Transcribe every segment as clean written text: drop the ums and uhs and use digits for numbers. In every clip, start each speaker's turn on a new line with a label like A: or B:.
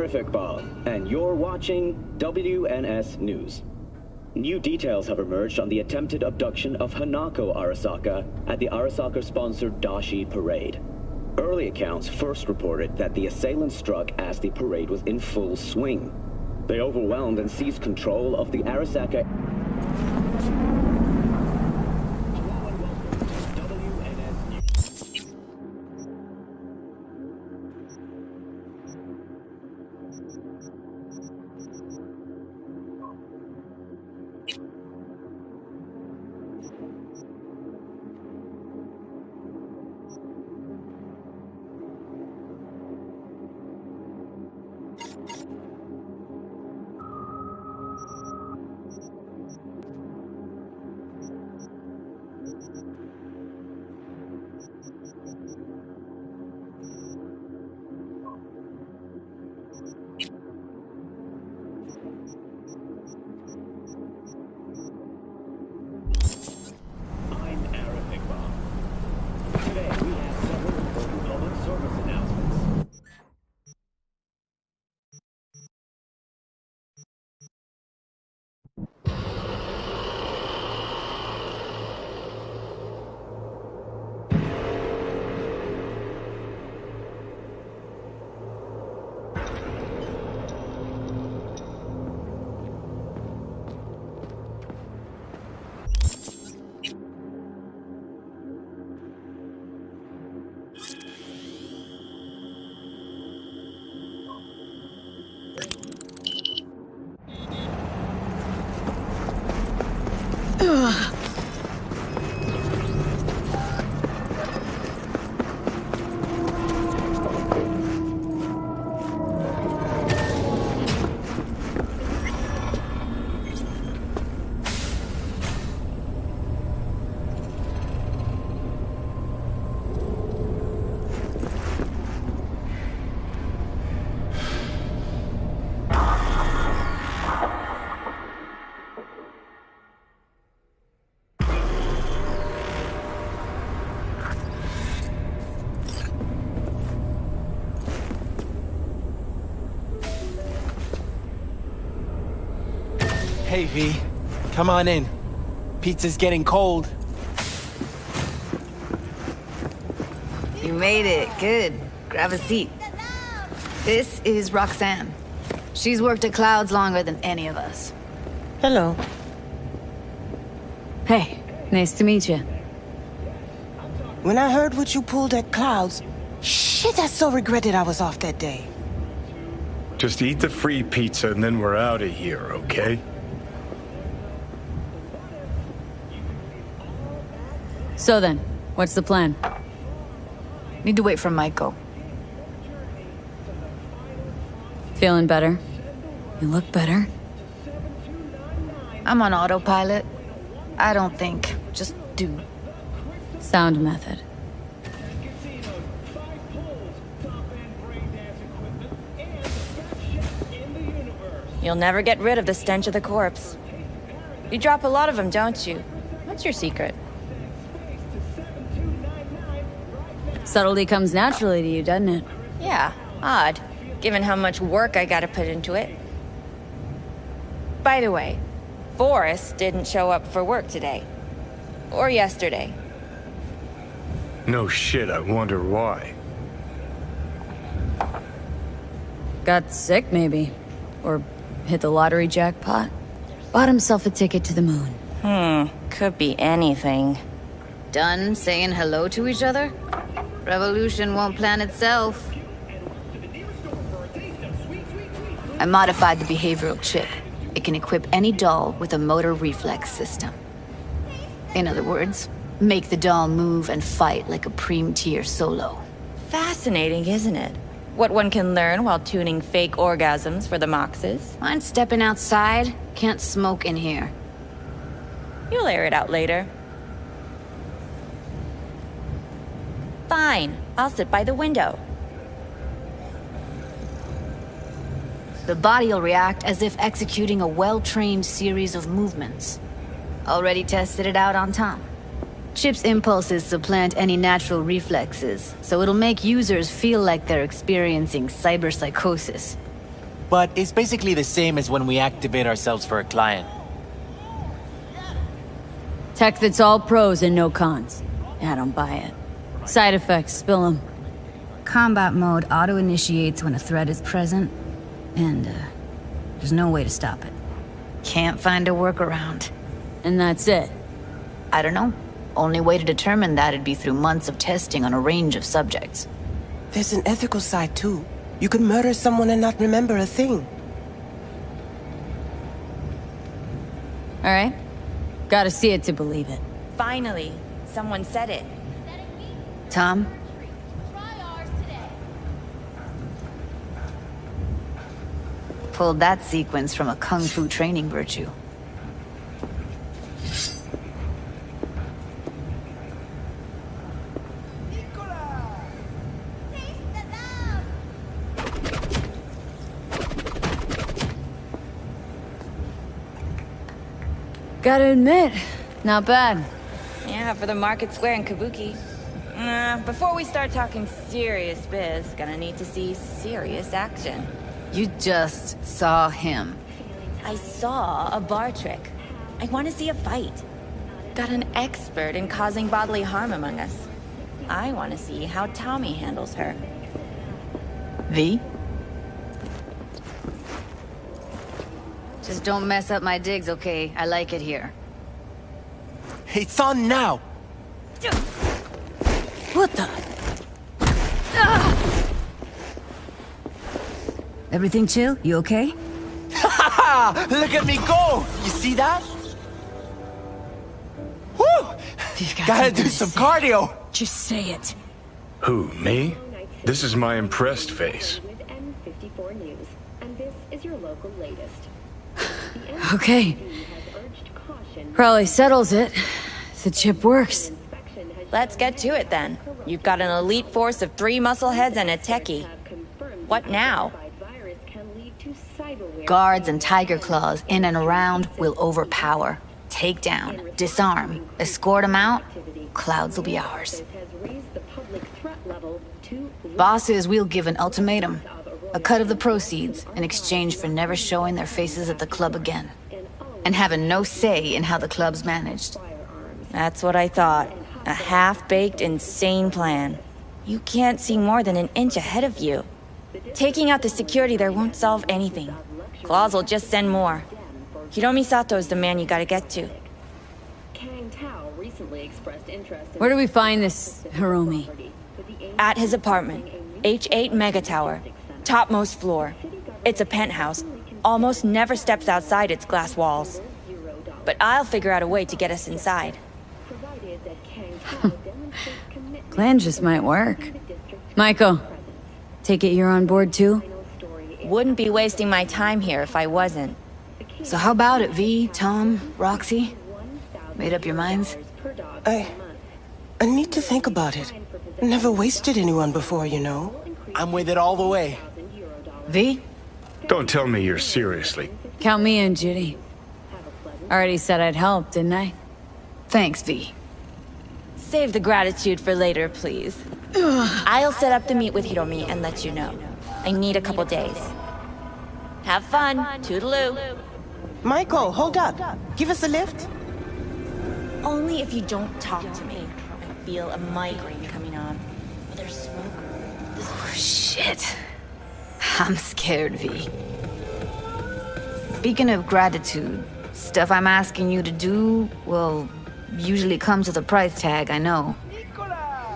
A: Arif Iqbal, and you're watching WNS News. New details have emerged on the attempted abduction of Hanako Arasaka at the Arasaka-sponsored Dashi Parade. Early accounts first reported that the assailants struck as the parade was in full swing. They overwhelmed and seized control of the Arasaka...
B: Hey, V. Come on in. Pizza's getting cold.
C: You made it. Good. Grab a seat. This is Roxanne. She's worked at Clouds longer than any of us.
D: Hello.
C: Hey, nice to meet you.
D: When I heard what you pulled at Clouds, shit, I so regretted I was off that day.
E: Just eat the free pizza and then we're out of here, okay?
F: So then, what's the plan?
C: Need to wait for Michael.
F: Feeling better? You look better.
C: I'm on autopilot. I don't think, just do.
F: Sound method.
G: You'll never get rid of the stench of the corpse. You drop a lot of them, don't you? What's your secret?
F: Subtlety comes naturally to you, doesn't it?
G: Yeah, odd, given how much work I gotta put into it. By the way, Forrest didn't show up for work today. Or yesterday.
E: No shit, I wonder why.
F: Got sick, maybe. Or hit the lottery jackpot. Bought himself a ticket to the moon.
G: Could be anything.
C: Done saying hello to each other? Revolution won't plan itself. I modified the behavioral chip. It can equip any doll with a motor reflex system. In other words, make the doll move and fight like a Prime-tier solo.
G: Fascinating, isn't it? What one can learn while tuning fake orgasms for the Moxes.
C: Mind stepping outside? Can't smoke in here.
G: You'll air it out later. Fine, I'll sit by the window.
C: The body will react as if executing a well-trained series of movements. Already tested it out on Tom. Chip's impulses supplant any natural reflexes, so it'll make users feel like they're experiencing cyberpsychosis.
B: but it's basically the same as when we activate ourselves for a client.
F: Tech that's all pros and no cons. I don't buy it. Side effects, spill them.
C: Combat mode auto-initiates when a threat is present, and there's no way to stop it. Can't find a workaround.
F: And that's it.
C: I don't know. Only way to determine that'd be through months of testing on a range of subjects.
D: There's an ethical side, too. You could murder someone and not remember a thing.
F: All right? Gotta see it to believe it.
G: Finally, someone said it.
C: Tom? Pulled that sequence from a kung fu training virtue.
F: Gotta admit, not bad.
G: Yeah, for the market square in Kabuki. Before we start talking serious biz, gonna need to see serious action.
C: You just saw him.
G: I saw a bar trick. I want to see a fight. Got an expert in causing bodily harm among us. I want to see how Tommy handles her.
C: V? Just don't mess up my digs, okay? I like it here.
B: It's on now!
F: What the?
C: Everything chill? You okay?
B: Ha! Look at me go! You see that? Woo! Gotta do some cardio!
F: Just say it.
E: Who, me? This is my impressed face.
H: With M54 News, and this is your local latest.
F: Okay. Probably settles it. The chip works.
G: Let's get to it then. You've got an elite force of 3 muscleheads and a techie. What now?
C: Guards and tiger claws in and around will overpower. Take down, disarm, escort them out. Clouds will be ours. Bosses, we'll give an ultimatum. A cut of the proceeds in exchange for never showing their faces at the club again. And having no say in how the club's managed.
G: That's what I thought. A half-baked, insane plan. You can't see more than an inch ahead of you. Taking out the security there won't solve anything. Claws will just send more. Hiromi Sato is the man you gotta get to.
F: Where do we find this Hiromi?
G: At his apartment. H8 Mega Tower. Topmost floor. It's a penthouse. Almost never steps outside its glass walls. But I'll figure out a way to get us inside.
F: Plan just might work. Michael, take it you're on board too?
G: Wouldn't be wasting my time here if I wasn't.
C: So how about it, V, Tom, Roxy? Made up your minds?
D: I need to think about it. Never wasted anyone before, you know.
B: I'm with it all the way.
C: V?
E: Don't tell me you're seriously.
F: Count me in, Judy. Already said I'd help, didn't I?
C: Thanks, V.
G: Save the gratitude for later, please. I'll set up the meet with Hiromi and let you know. I need a couple days. Have fun. Toodaloo.
D: Michael, hold up. Give us a lift.
G: Only if you don't talk to me. I feel a migraine coming on. There's smoke.
C: Oh, shit. I'm scared, V. Speaking of gratitude, stuff I'm asking you to do, well, usually comes with a price tag, I know.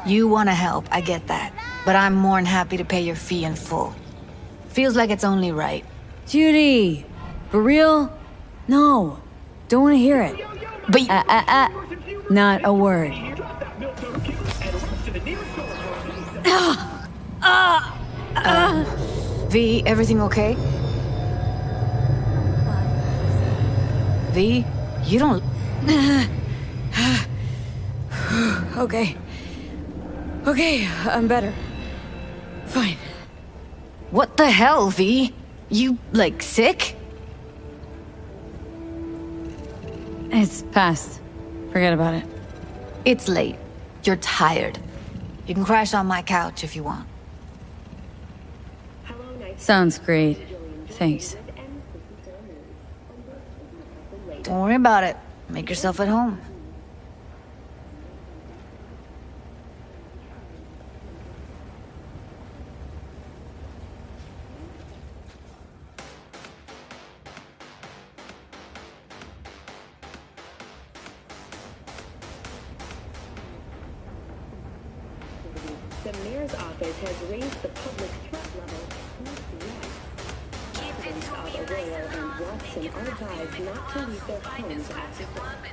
C: You want to help, I get that. But I'm more than happy to pay your fee in full. Feels like it's only right.
F: Judy! For real? No. Don't want to hear it.
C: But
F: Not a word.
C: V, everything okay? V, you don't...
F: Okay. Okay, I'm better. Fine.
C: What the hell, V? You, like, sick?
F: It's past. Forget about it.
C: It's late. You're tired. You can crash on my couch if you want.
F: Sounds great. Thanks.
C: Don't worry about it. Make yourself at home.
H: The mayor's office has raised the public threat level to red. Residents of Arroyo and Watson are advised not to leave their homes after dark.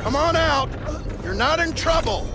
I: Come on out! You're not in trouble!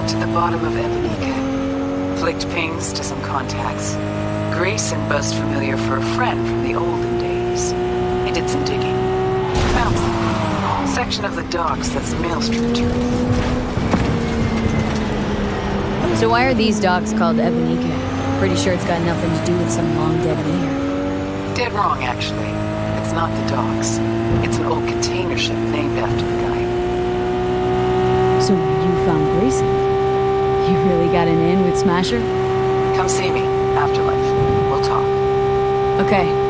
J: To the bottom of Ebenica. Flicked pings to some contacts. Grayson buzzed familiar for a friend from the olden days. He did some digging. Found something. Section of the docks that's mail structure.
F: So why are these docks called Ebenica? Pretty sure it's got nothing to do with some long-dead mayor.
J: Dead wrong, actually. It's not the docks. It's an old container ship named after the guy.
F: So you found Grayson? You really got an in with Smasher?
J: Come see me. Afterlife. We'll talk.
F: Okay.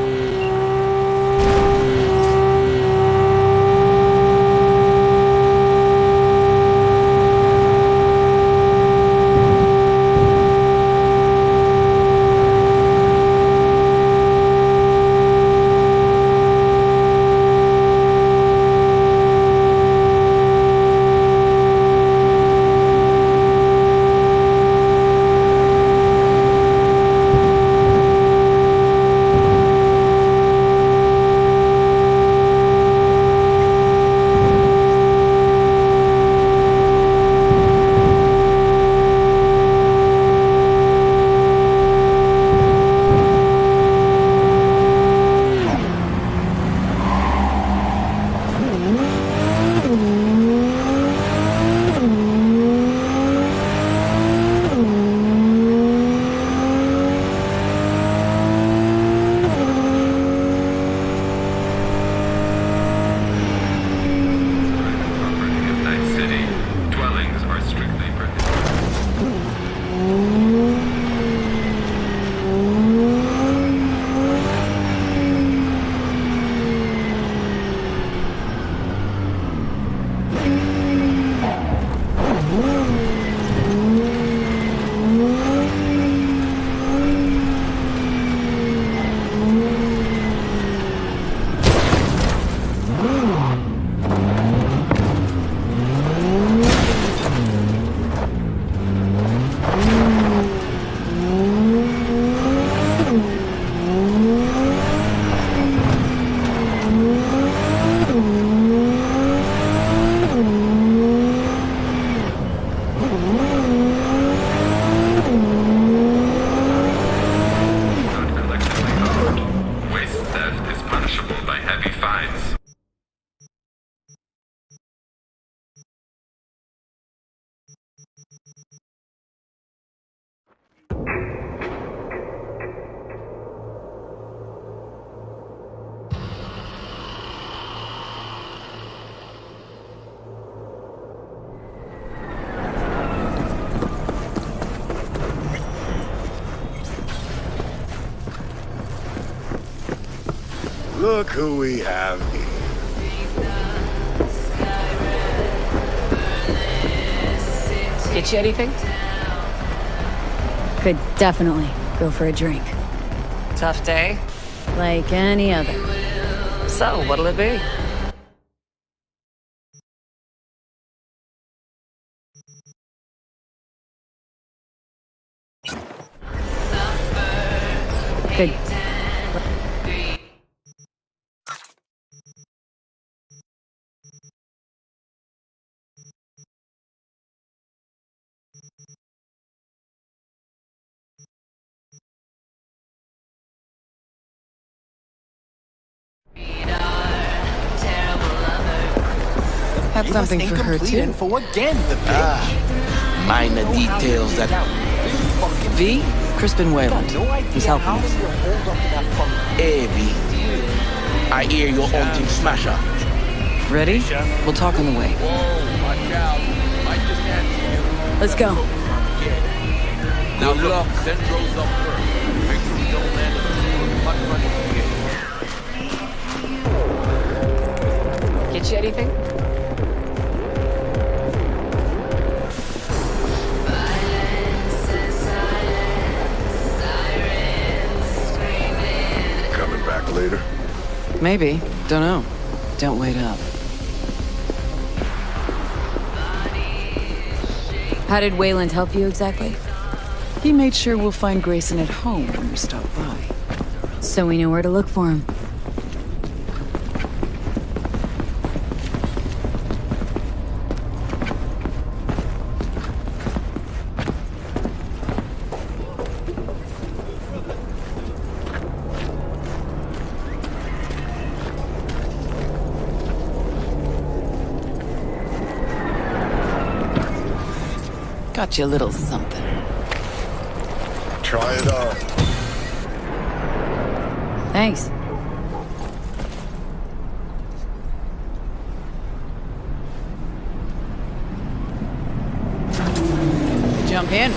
I: Look who we have here.
J: Get you anything?
F: Could definitely go for a drink.
J: Tough day?
F: Like any other.
J: So, what'll it be?
F: Could...
J: Had something for her too.
B: Info again, the bitch.
K: Minor details that...
J: V? Crispin Wayland. He's helping us.
K: Hey, V. I hear you're on Team Smasher.
J: Ready? We'll talk on the way.
F: Let's go.
K: Now look. Send Rose up first. Make sure we don't land on
J: Get you anything?
I: Coming back later?
J: Maybe. Don't know. Don't wait up.
F: How did Wayland help you exactly?
J: He made sure we'll find Grayson at home when we stop by.
F: So we know where to look for him.
J: Got you a little something.
I: Try it out.
F: Thanks.
J: Jump in.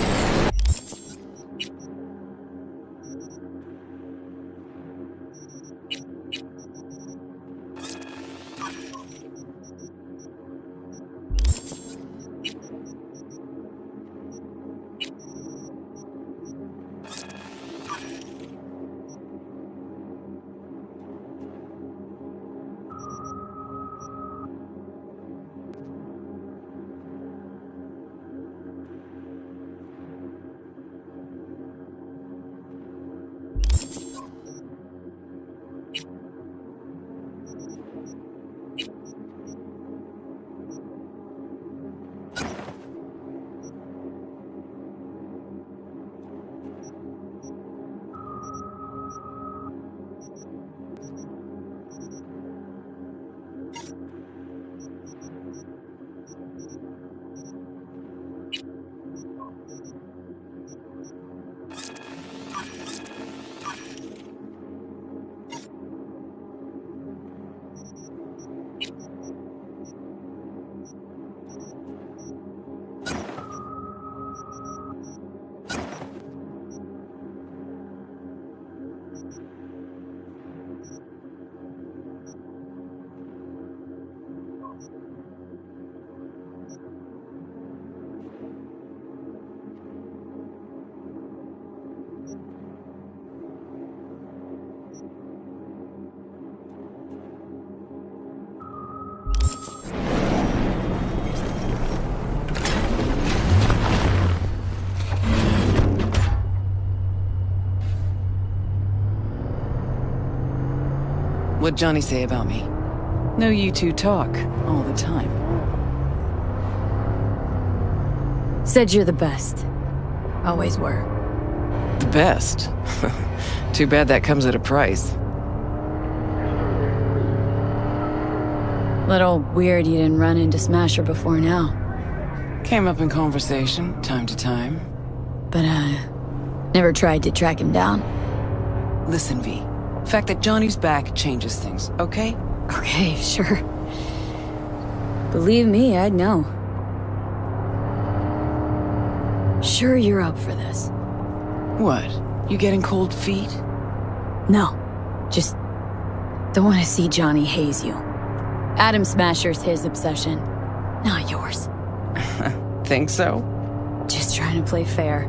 J: What'd Johnny say about me? No, you two talk all the time.
F: Said you're the best. Always were.
J: The best? Too bad that comes at a price.
F: Little weird you didn't run into Smasher before now.
J: Came up in conversation, time to time.
F: But, never tried to track him down.
J: Listen, V. The fact that Johnny's back changes things, okay?
F: Okay, sure. Believe me, I'd know. Sure you're up for this.
J: What? You getting cold feet?
F: No. Just Don't want to see Johnny haze you. Atom Smasher's his obsession, not yours.
L: Think so?
F: Just trying to play fair.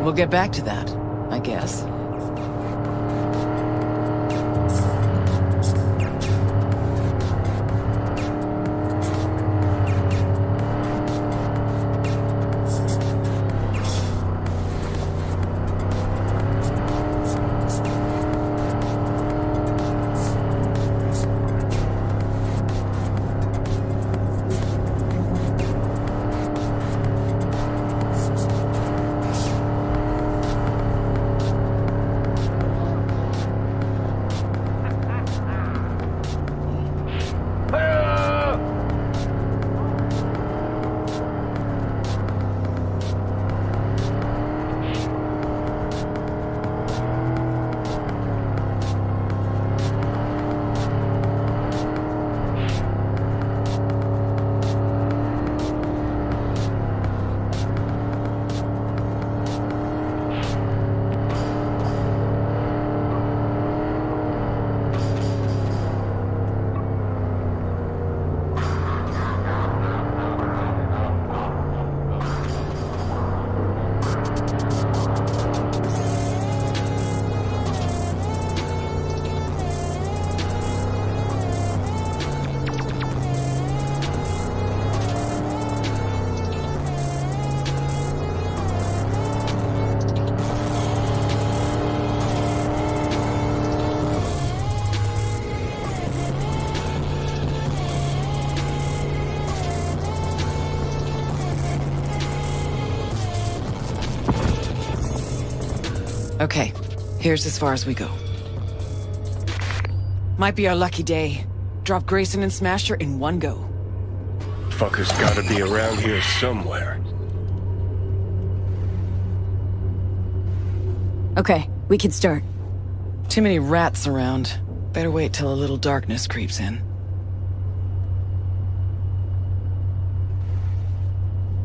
L: We'll get back to that, I guess. Okay, here's as far as we go. Might be our lucky day. Drop Grayson and Smasher in one go.
E: Fucker's gotta be around here somewhere.
F: Okay, we can start.
L: Too many rats around. Better wait till a little darkness creeps in.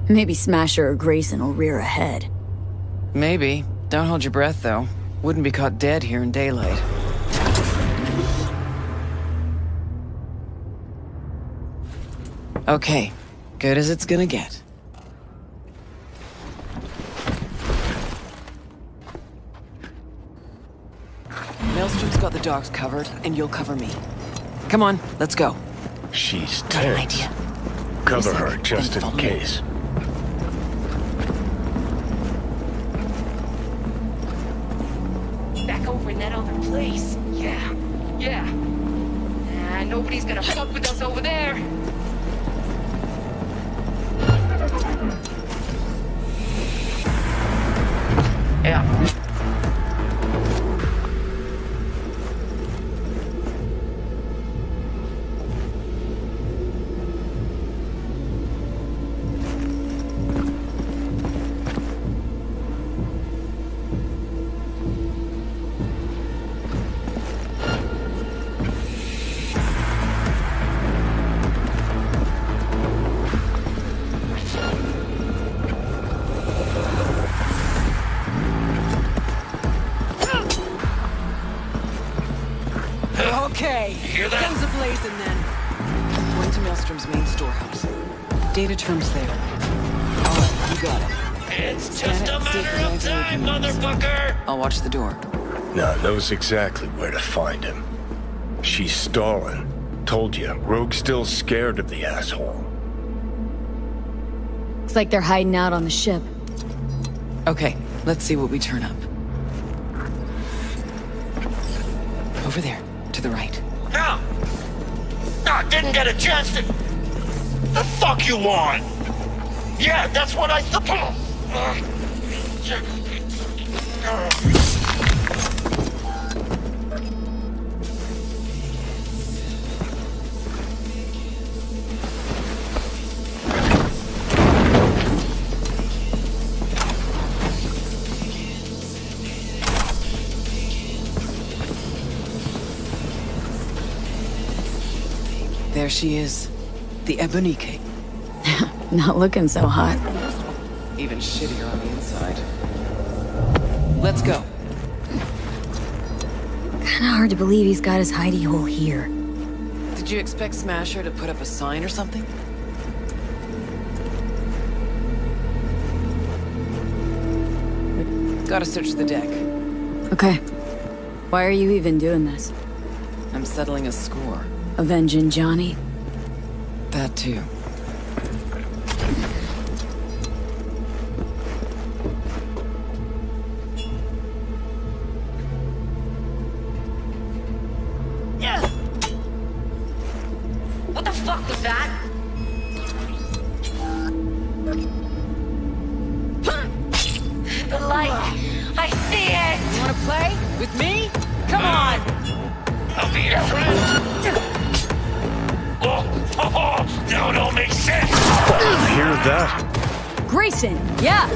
F: Maybe Smasher or Grayson will rear ahead.
L: Maybe. Don't hold your breath, though. Wouldn't be caught dead here in daylight. Okay. Good as it's gonna get. Maelstrom's got the dogs covered, and you'll cover me. Come on, let's go.
E: She's
F: Got an
E: tense.
F: idea.
E: Cover her just in case.
M: Back over in that other place. Yeah. Nah, nobody's gonna fuck with us over there. Yeah.
L: Okay, guns ablazing then. Going to Maelstrom's main storehouse. Data terms there. Alright, you got it.
M: It's just a matter of time, motherfucker!
L: I'll watch the door.
E: Nah, knows exactly where to find him. She's stalling. Told you, Rogue's still scared of the asshole.
F: Looks like they're hiding out on the ship.
L: Okay, let's see what we turn up. Over there, to the right.
M: No! I didn't get a chance to... The fuck you want? Yeah, that's what I suppose.
L: There she is. The Ebonique.
F: Not looking so hot.
L: Even shittier on the inside. Let's go.
F: Kinda hard to believe he's got his hidey hole here.
L: Did you expect Smasher to put up a sign or something? Gotta search the deck.
F: Okay. Why are you even doing this?
L: I'm settling a score.
F: Avenging Johnny?
L: That too.
G: What the fuck was that? The light. I see it.
L: You wanna play? With me? Come on!
M: I'll be your friend. Now it all makes sense.
E: Hear that?
F: Grayson! Yeah!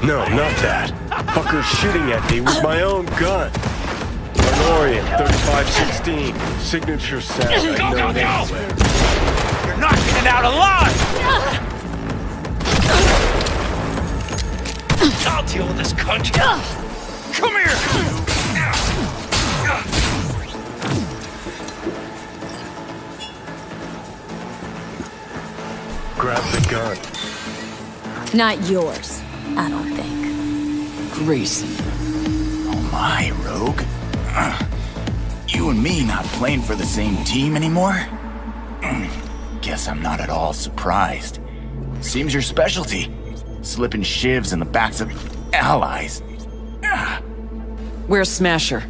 E: No, not that. Fucker's shooting at me with my own gun. Valorian, 3516. Signature sound I know anywhere.
M: You're not getting out alive! I'll deal with this cunt. Come here!
E: Grab the gun.
F: Not yours, I don't think.
L: Grayson.
N: Oh my, Rogue. You and me not playing for the same team anymore? Guess I'm not at all surprised. Seems your specialty. Slipping shivs in the backs of allies.
L: Where's Smasher?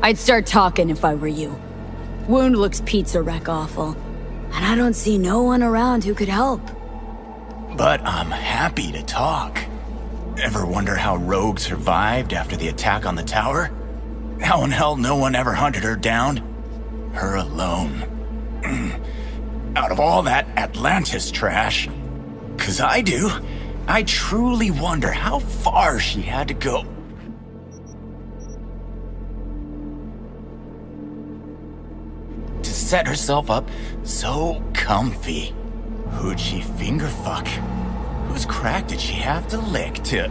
F: I'd start talking if I were you. Wound looks pizza wreck awful. And I don't see no one around who could help.
N: But I'm happy to talk. Ever wonder how Rogue survived after the attack on the tower? How in hell no one ever hunted her down? Her alone. Out of all that Atlantis trash. 'Cause I do. I truly wonder how far she had to go. To set herself up so comfy. Who'd she finger fuck? Whose crack did she have to lick to...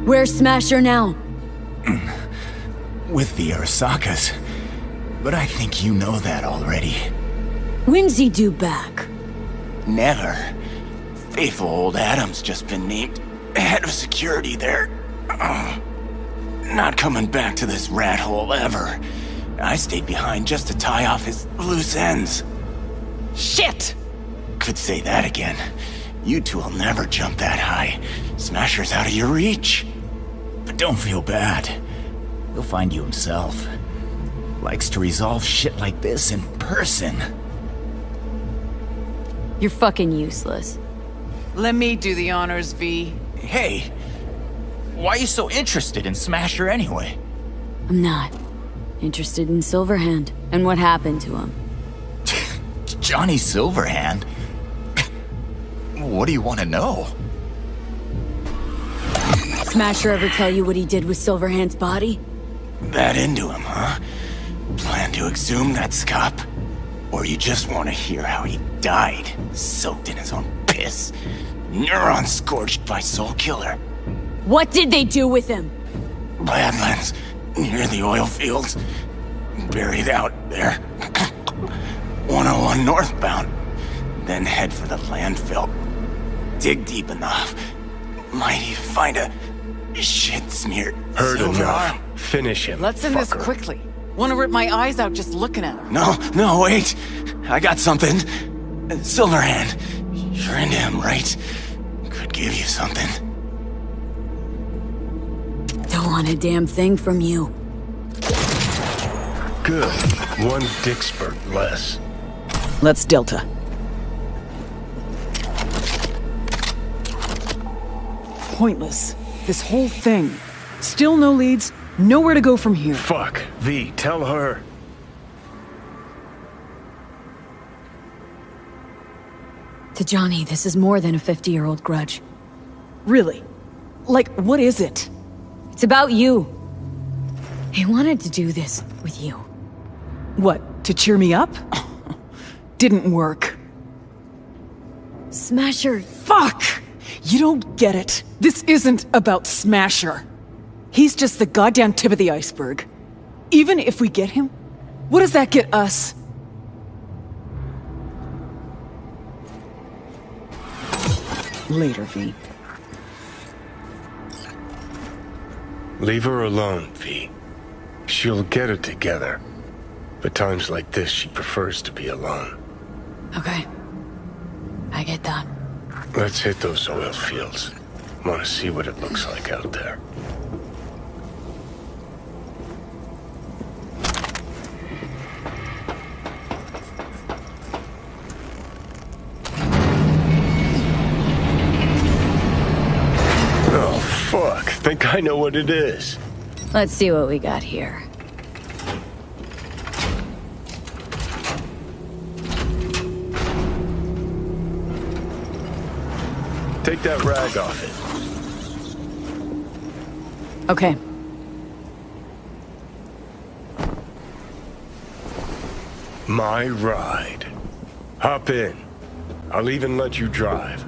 F: Where's Smasher now?
N: With the Arasakas. But I think you know that already.
F: When's he due back?
N: Never. Faithful old Adam's just been named head of security there. Not coming back to this rat hole ever. I stayed behind just to tie off his loose ends.
L: Shit!
N: Could say that again. You two will never jump that high. Smasher's out of your reach. But don't feel bad. He'll find you himself. Likes to resolve shit like this in person.
F: You're fucking useless.
L: Let me do the honors, V.
N: Hey, why are you so interested in Smasher anyway?
F: I'm not. Interested in Silverhand and what happened to him.
N: Johnny Silverhand? What do you want to know?
F: Smasher ever tell you what he did with Silverhand's body?
N: That into him, huh? Plan to exhume that scop? Or you just want to hear how he died, soaked in his own piss? Neurons scorched by Soul Killer.
F: What did they do with him?
N: Badlands, near the oil fields. Buried out there. 101 northbound. Then head for the landfill. Dig deep enough. Might even find a shit-smeared
E: Heard
N: silver
E: enough.
N: arm.
E: Finish him,
L: Let's end this
E: fucker.
L: quickly. Wanna rip my eyes out just looking at her.
N: No, wait. I got something. Silverhand. You're into him, right? Could give you something.
F: Don't want a damn thing from you.
E: Good. One dick spurt less.
L: Let's Delta. Pointless. This whole thing. Still no leads, nowhere to go from here.
E: Fuck. V, tell her.
F: To Johnny, this is more than a 50-year-old grudge.
L: Really? Like, what is it?
F: It's about you. He wanted to do this with you.
L: What, to cheer me up? Didn't work.
F: Smasher.
L: Fuck! You don't get it. This isn't about Smasher. He's just the goddamn tip of the iceberg. Even if we get him, what does that get us? Later, V.
E: Leave her alone, V. She'll get it together. But times like this, she prefers to be alone.
F: Okay. I get that.
E: Let's hit those oil fields. Want to see what it looks like out there. Oh, fuck. Think I know what it is.
F: Let's see what we got here.
E: Take that rag off it.
F: Okay.
E: My ride. Hop in. I'll even let you drive.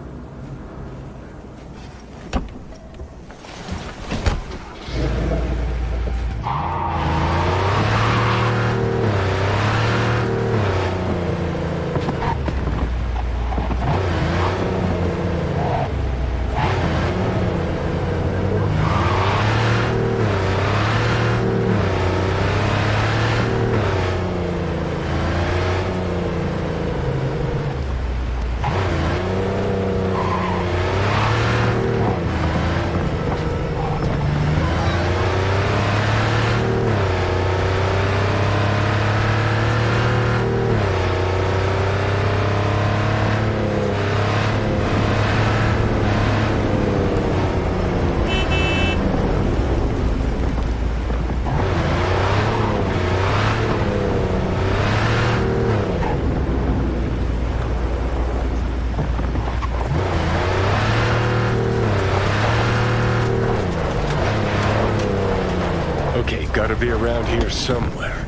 E: Gotta be around here somewhere.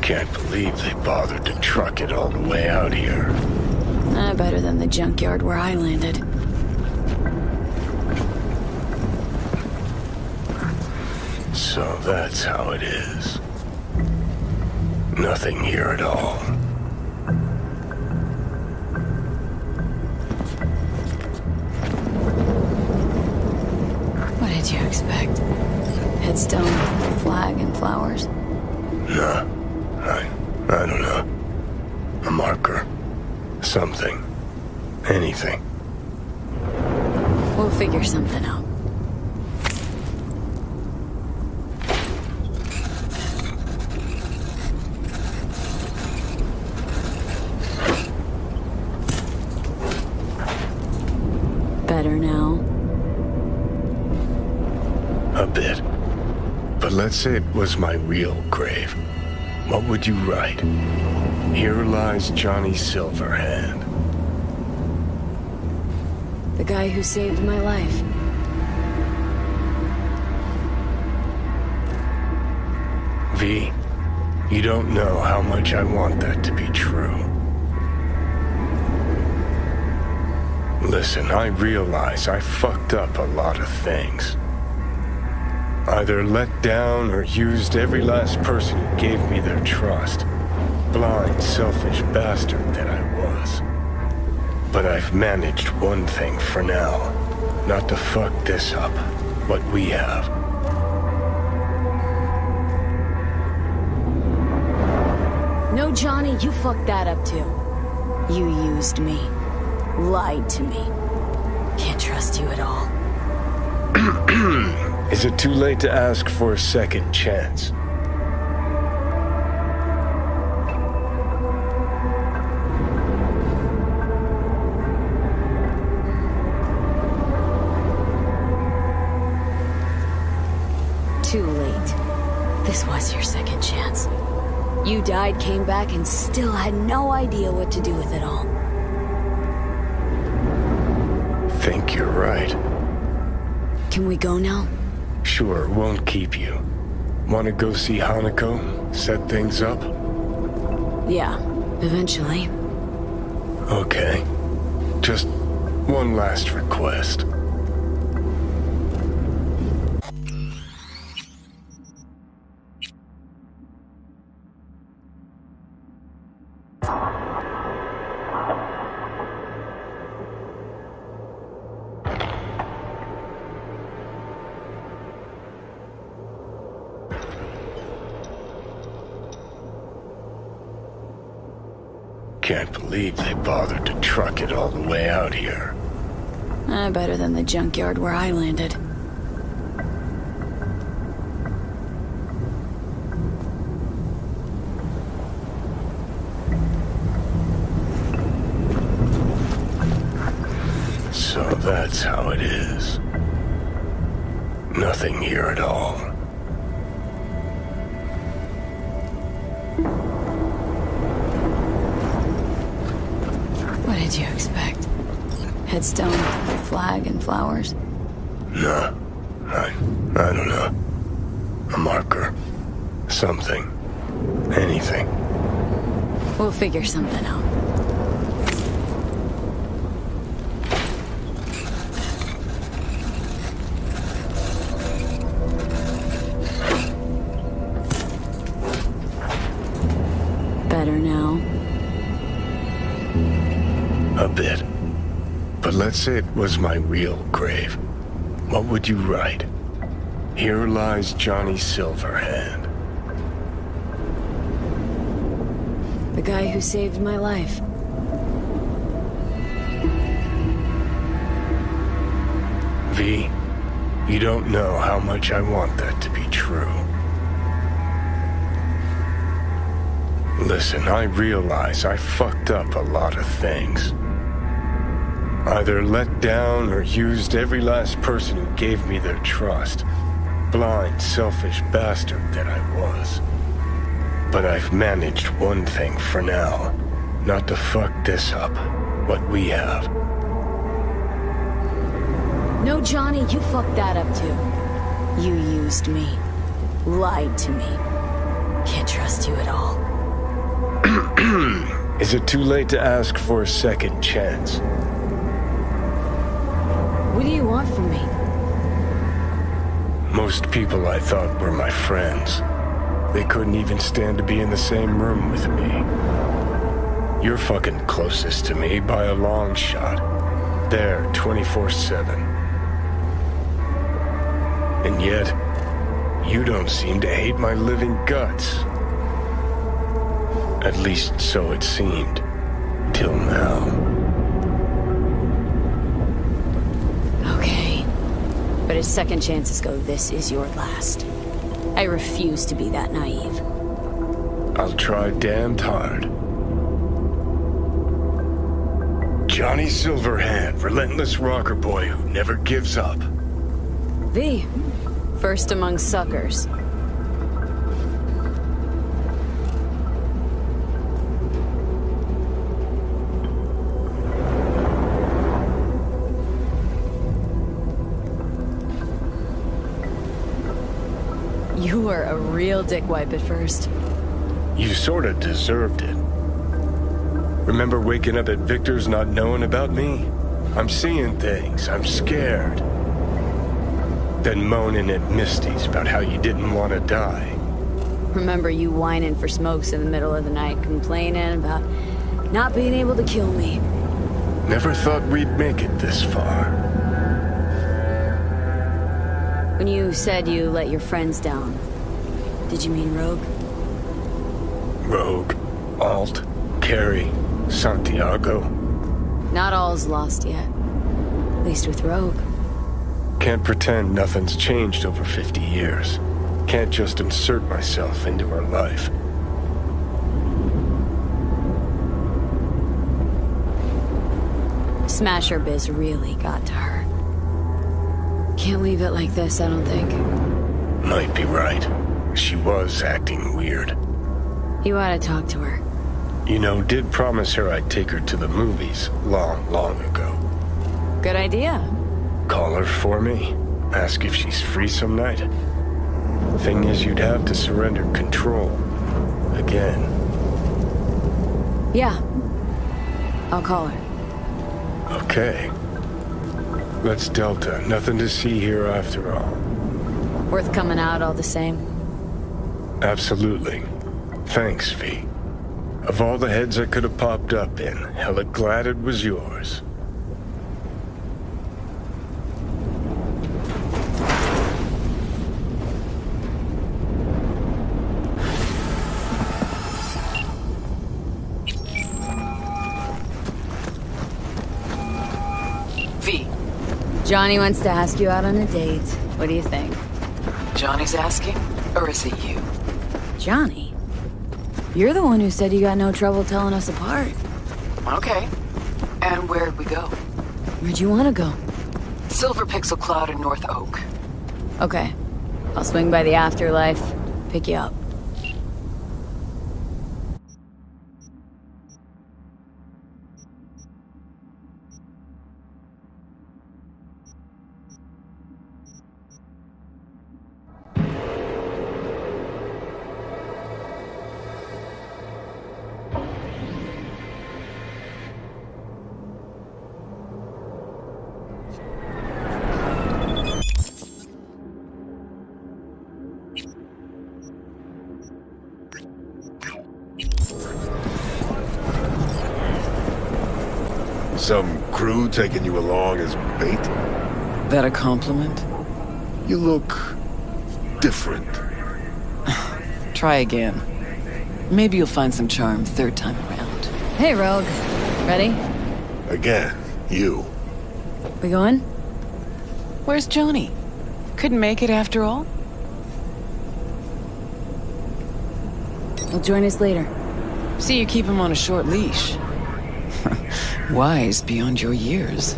E: Can't believe they bothered to truck it all the way out here.
F: Better than the junkyard where I landed.
E: So that's how it is. Nothing here at all.
F: What did you expect? Headstone, flag, and flowers?
E: No. I don't know. A marker. Something. Anything.
F: We'll figure something out. Better now?
E: A bit. But let's say it was my real grave. What would you write? Here lies Johnny Silverhand.
F: The guy who saved my life.
E: V, you don't know how much I want that to be true. Listen, I realize I fucked up a lot of things. Either let down or used every last person who gave me their trust. Blind, selfish bastard that I was. But I've managed one thing for now. Not to fuck this up. What we have.
F: No, Johnny, you fucked that up too. You used me. Lied to me. Can't trust you at all.
E: Is it too late to ask for a second chance?
F: Too late. This was your second chance. You died, came back, and still had no idea what to do with it all.
E: Think you're right.
F: Can we go now?
E: Sure, won't keep you. Want to go see Hanako? Set things up?
F: Yeah, eventually.
E: Okay. Just one last request. Can't believe they bothered to truck it all the way out here.
F: Better than the junkyard where I landed.
E: So that's how it is. Nothing here at all.
F: What did you expect? Headstone, flag, and flowers?
E: No. I don't know. A marker. Something. Anything.
F: We'll figure something out. Better now?
E: A bit. But let's say it was my real grave. What would you write? Here lies Johnny Silverhand.
F: The guy who saved my life.
E: V, you don't know how much I want that to be true. Listen, I realize I fucked up a lot of things. Either let down or used every last person who gave me their trust. Blind, selfish bastard that I was. But I've managed one thing for now. Not to fuck this up. What we have.
F: No, Johnny, you fucked that up too. You used me. Lied to me. Can't trust you at all.
E: Is it too late to ask for a second chance?
F: What do you want from me?
E: Most people I thought were my friends. They couldn't even stand to be in the same room with me. You're fucking closest to me by a long shot. There, 24/7. And yet, you don't seem to hate my living guts. At least so it seemed. Till now.
F: Okay. But as second chances go, this is your last. I refuse to be that naive.
E: I'll try damned hard. Johnny Silverhand, relentless rocker boy who never gives up.
F: V. First among suckers. You were a real dickwipe at first.
E: You sorta deserved it. Remember waking up at Victor's not knowing about me? I'm seeing things, I'm scared. Then moaning at Misty's about how you didn't want to die.
F: Remember you whining for smokes in the middle of the night, complaining about not being able to kill me.
E: Never thought we'd make it this far.
F: When you said you let your friends down, did you mean Rogue?
E: Rogue, Alt, Carrie, Santiago.
F: Not all's lost yet. At least with Rogue.
E: Can't pretend nothing's changed over 50 years. Can't just insert myself into her life.
F: Smasher biz really got to her. Can't leave it like this, I don't think.
E: Might be right. She was acting weird.
F: You ought to talk to her.
E: You know, did promise her I'd take her to the movies long ago.
F: Good idea.
E: Call her for me. Ask if she's free some night. Thing is, you'd have to surrender control. Again.
F: Yeah. I'll call her.
E: Okay. Let's Delta. Nothing to see here after all.
F: Worth coming out all the same.
E: Absolutely. Thanks, V. Of all the heads I could have popped up in, hella glad it was yours.
J: V.
F: Johnny wants to ask you out on a date. What do you think?
J: Johnny's asking? Or is it you?
F: Johnny? You're the one who said you got no trouble telling us apart.
J: Okay. And where'd we go?
F: Where'd you want to go?
J: Silver Pixel Cloud in North Oak.
F: Okay. I'll swing by the Afterlife, pick you up.
I: Some crew taking you along as bait?
O: That a compliment?
I: You look different.
O: Try again. Maybe you'll find some charm third time around.
F: Hey, Rogue. Ready?
I: Again, you.
F: We going?
L: Where's Johnny? Couldn't make it after all?
F: He'll join us later.
L: See, you keep him on a short leash. Wise beyond your years.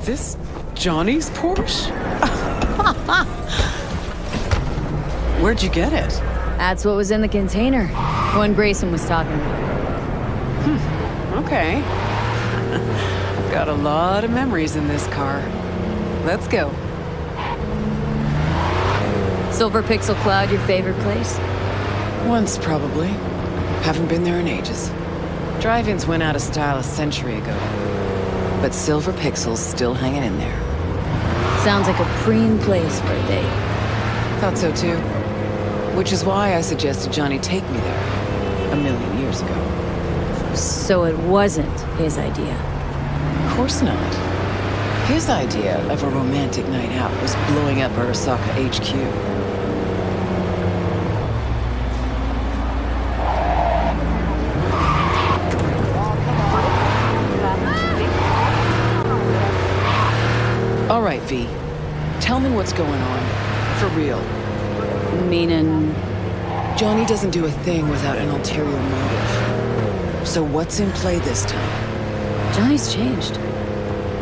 L: This Johnny's Porsche? Where'd you get it?
F: That's what was in the container. One Grayson was talking about.
L: Okay. Got a lot of memories in this car. Let's go.
F: Silver Pixel Cloud, your favorite place?
L: Once, probably. Haven't been there in ages. Drive-ins went out of style a century ago. But Silver Pixel's still hanging in there.
F: Sounds like a preen place for a date.
L: Thought so too. Which is why I suggested Johnny take me there. 1,000,000 years ago.
F: So it wasn't his idea?
L: Of course not. His idea of a romantic night out was blowing up Arasaka HQ. All right, V. Tell me what's going on. For real.
F: Meaning?
L: Johnny doesn't do a thing without an ulterior motive. So what's in play this time?
F: Johnny's changed.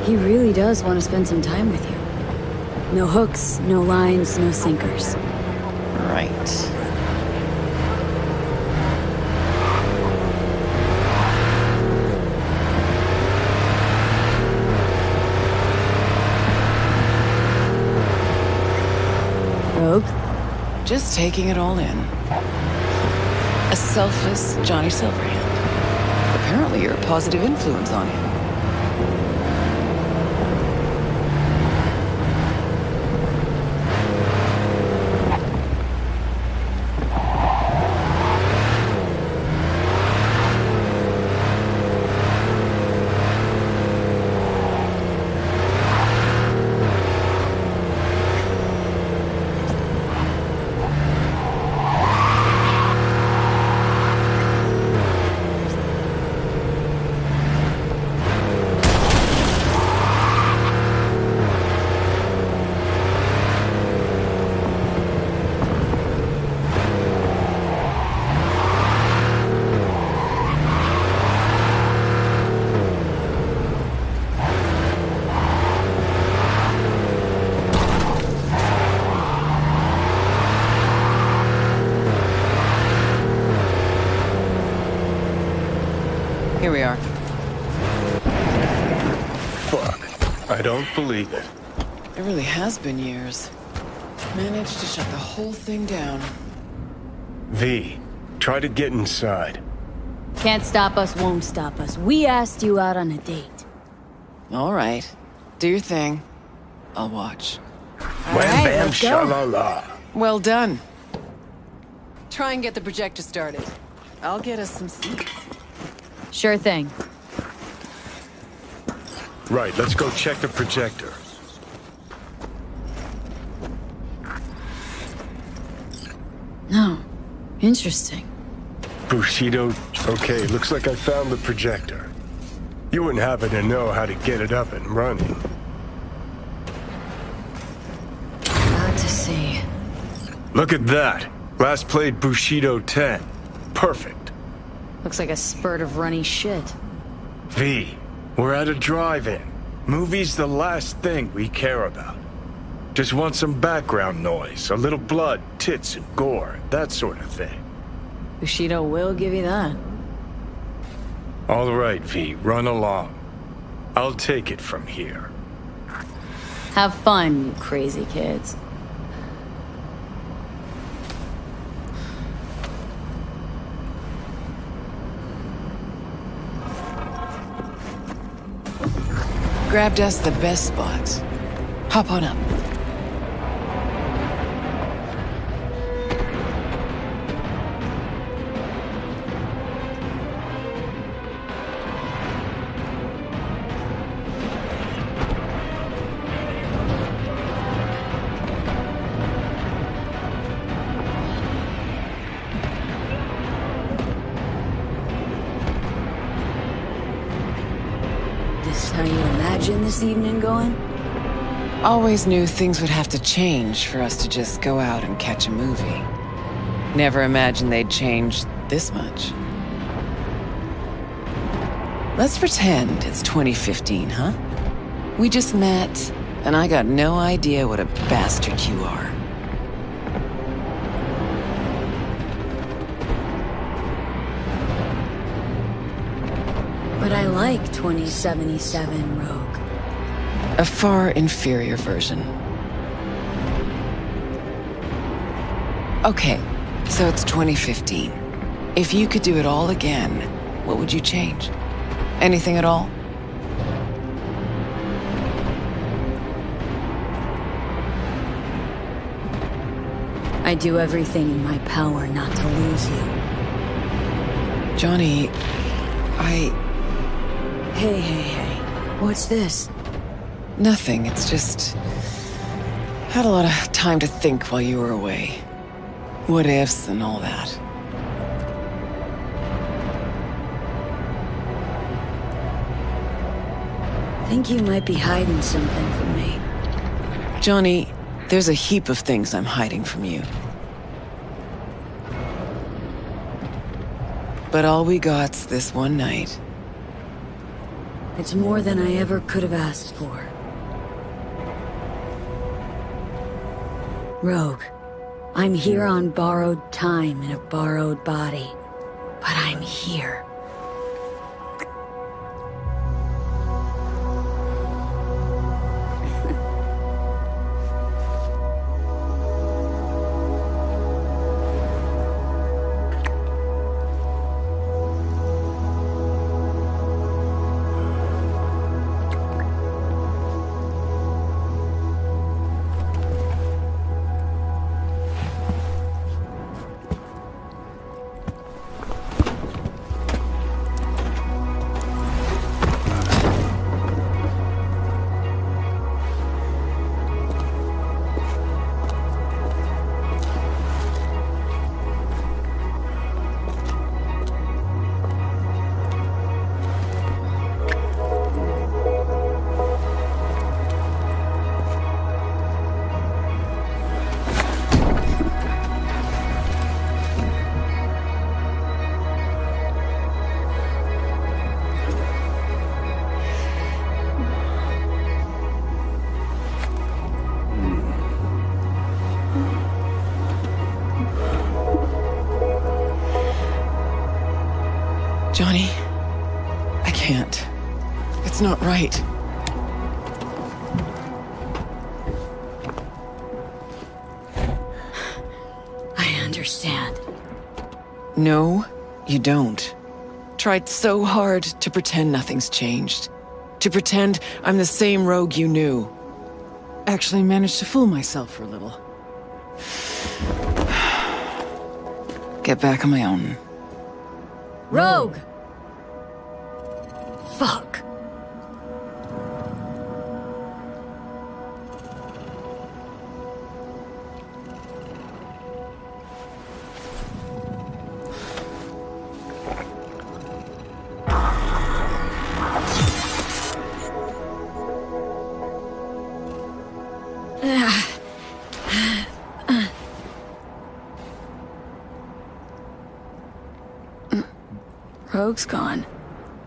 F: He really does want to spend some time with you. No hooks, no lines, no sinkers.
L: Right.
F: Rogue?
L: Just taking it all in. A selfless Johnny Silverhand. Apparently you're a positive influence on him. Here we are.
E: Fuck. I don't believe it.
L: It really has been years. Managed to shut the whole thing down.
E: V, try to get inside.
F: Can't stop us, won't stop us. We asked you out on a date.
O: All right. Do your thing. I'll watch.
E: Wham bam shalala.
O: Well done. Try and get the projector started. I'll get us some seats.
F: Sure thing.
E: Right, let's go check the projector.
F: No. Interesting.
E: Bushido, okay, looks like I found the projector. You wouldn't happen to know how to get it up and running.
F: Glad to see.
E: Look at that. Last played Bushido 10. Perfect.
F: Looks like a spurt of runny shit.
E: V, we're at a drive-in. Movie's the last thing we care about. Just want some background noise, a little blood, tits, and gore, that sort of thing.
F: Bushido will give you that.
E: All right, V, run along. I'll take it from here.
F: Have fun, you crazy kids.
O: Grabbed us the best spots. Hop on up.
F: How you imagine this evening going?
O: Always knew things would have to change for us to just go out and catch a movie. Never imagined they'd change this much. Let's pretend it's 2015, huh? We just met, and I got no idea what a bastard you are.
F: But I like 2077, Rogue.
O: A far inferior version. Okay, so it's 2015. If you could do it all again, what would you change? Anything at all?
F: I do everything in my power not to lose you.
O: Johnny,
F: Hey. What's this?
O: Nothing, it's just... Had a lot of time to think while you were away. What ifs and all that.
F: Think you might be hiding something from me.
O: Johnny, there's a heap of things I'm hiding from you. But all we got's this one night.
F: It's more than I ever could have asked for. Rogue, I'm here on borrowed time in a borrowed body. But I'm here.
O: Johnny, I can't. It's not right.
F: I understand.
O: No, you don't. tried so hard to pretend nothing's changed. To pretend I'm the same Rogue you knew.
L: Actually managed to fool myself for a little.
O: Get back on my own.
F: Rogue! Fuck. Rogue's gone.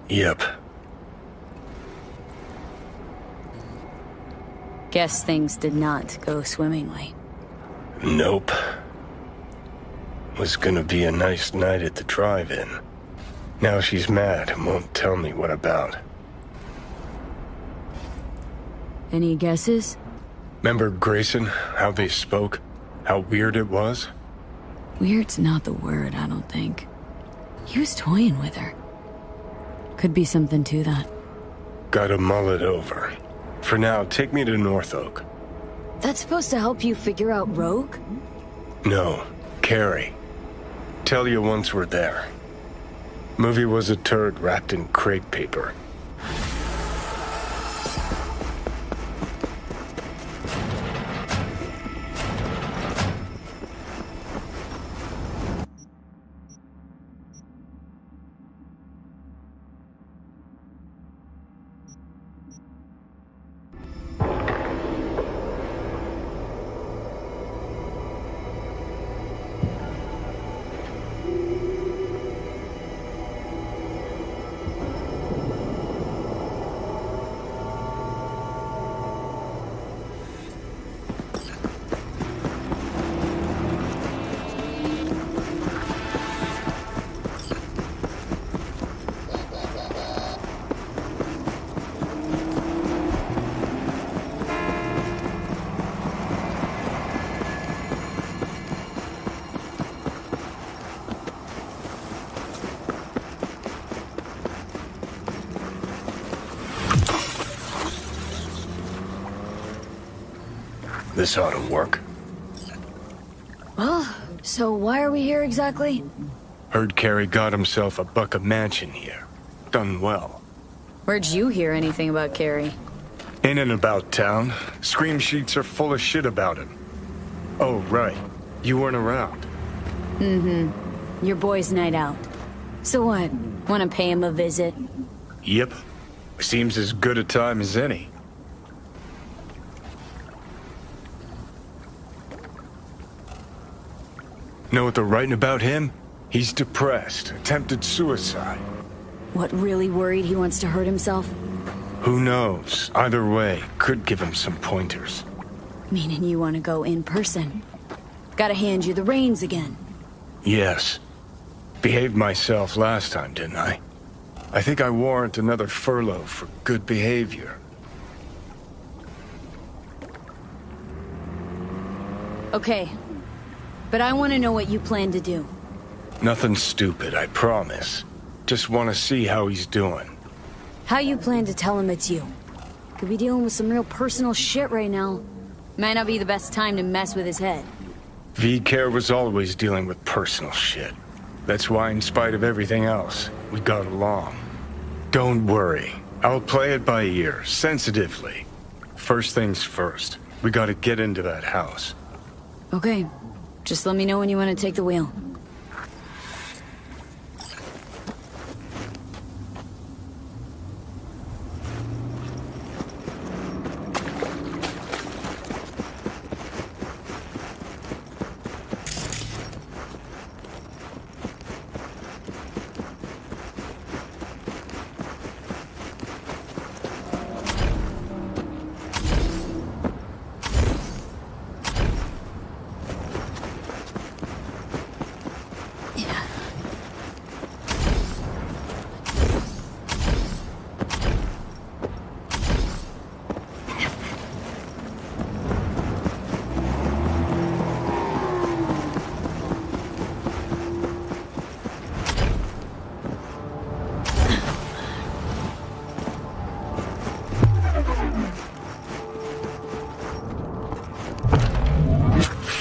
E: Yep.
F: Guess things did not go swimmingly.
E: Nope. Was gonna be a nice night at the drive-in. Now she's mad and won't tell me what about.
F: Any guesses?
E: Remember Grayson? How they spoke? How weird it was?
F: Weird's not the word, I don't think. He was toying with her. Could be something to that.
E: Gotta mull it over. For now, take me to North Oak.
F: That's supposed to help you figure out Rogue?
E: No, Carrie. Tell you once we're there. Movie was a turd wrapped in crepe paper. This ought to work.
F: Well, so why are we here exactly?
E: Heard Carrie got himself a buck of mansion here. Done well.
F: Where'd you hear anything about Carrie?
E: In and about town. Scream sheets are full of shit about him. Oh, right. You weren't around.
F: Mm-hmm. Your boy's night out. So what? Want to pay him a visit?
E: Yep. Seems as good a time as any. Know what they're writing about him? He's depressed, attempted suicide.
F: What, really worried he wants to hurt himself?
E: Who knows? Either way, could give him some pointers.
F: Meaning you want to go in person. Gotta hand you the reins again.
E: Yes. Behaved myself last time, didn't I? I think I warrant another furlough for good behavior.
F: Okay. But I want to know what you plan to do.
E: Nothing stupid, I promise. Just want to see how he's doing.
F: How you plan to tell him it's you? Could be dealing with some real personal shit right now. Might not be the best time to mess with his head.
E: V-Care was always dealing with personal shit. That's why, in spite of everything else, we got along. Don't worry. I'll play it by ear, sensitively. First things first. We gotta get into that house.
F: Okay. Just let me know when you want to take the wheel.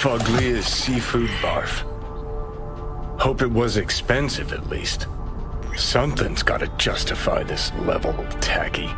E: fugly as seafood barf. Hope it was expensive, at least. Something's gotta justify this level of tacky.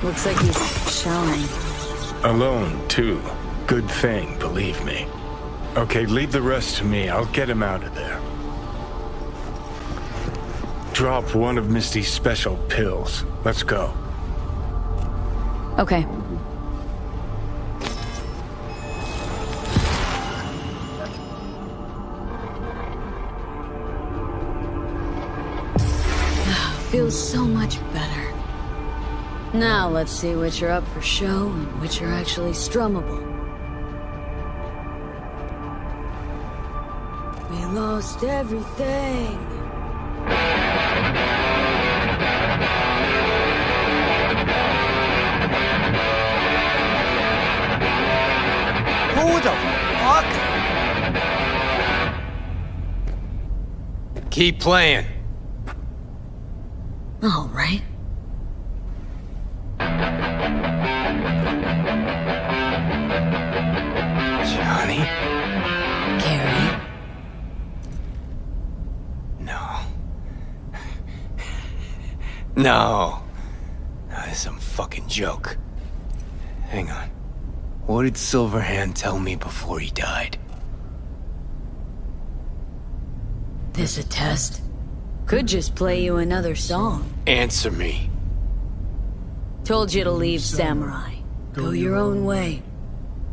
F: Looks like he's showering.
E: Alone, too. Good thing, believe me. Okay, leave the rest to me. I'll get him out of there. Drop one of Misty's special pills. Let's go.
F: Okay. Feels so much better. Now let's see which are up for show and which are actually strummable. We lost everything.
B: Who the fuck? Keep playing.
F: All right.
B: Johnny?
F: Carrie?
B: No. No. That's some fucking joke. Hang on. What did Silverhand tell me before he died?
F: This a test? Could just play you another song.
B: Answer me.
F: Told you to leave Samurai. Go your own way.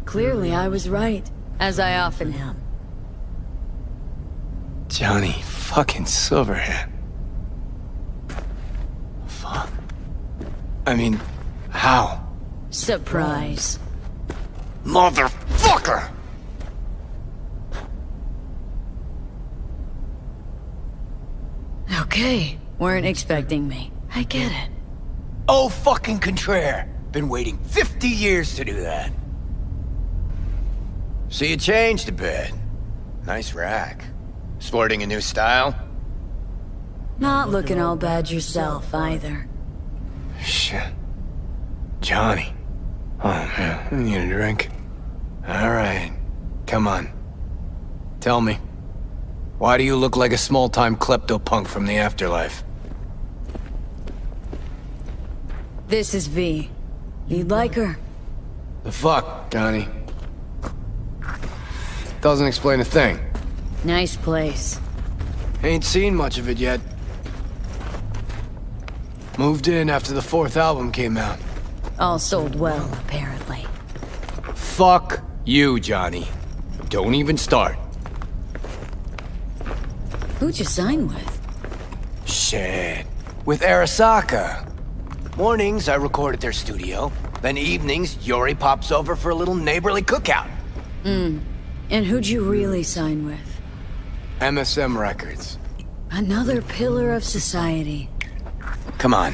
F: Clearly I was right, as I often am.
B: Johnny fucking Silverhand. Fuck. I mean, how?
F: Surprise.
B: Motherfucker!
F: Okay, weren't expecting me. I get it.
B: Oh, fucking contraire. Been waiting 50 years to do that. So you changed a bit. Nice rack. Sporting a new style?
F: Not looking all bad yourself, either.
B: Shit. Johnny. Oh, man. I need a drink. All right. Come on. Tell me. Why do you look like a small-time klepto-punk from the afterlife?
F: This is V. You'd like her?
B: The fuck, Johnny? Doesn't explain a thing.
F: Nice place.
B: Ain't seen much of it yet. Moved in after the 4th album came out.
F: All sold well, apparently.
B: Fuck you, Johnny. Don't even start.
F: Who'd you sign with?
B: Shit. With Arasaka. Mornings, I record at their studio. Then evenings, Yori pops over for a little neighborly cookout.
F: And who'd you really sign with?
B: MSM Records.
F: Another pillar of society.
B: Come on.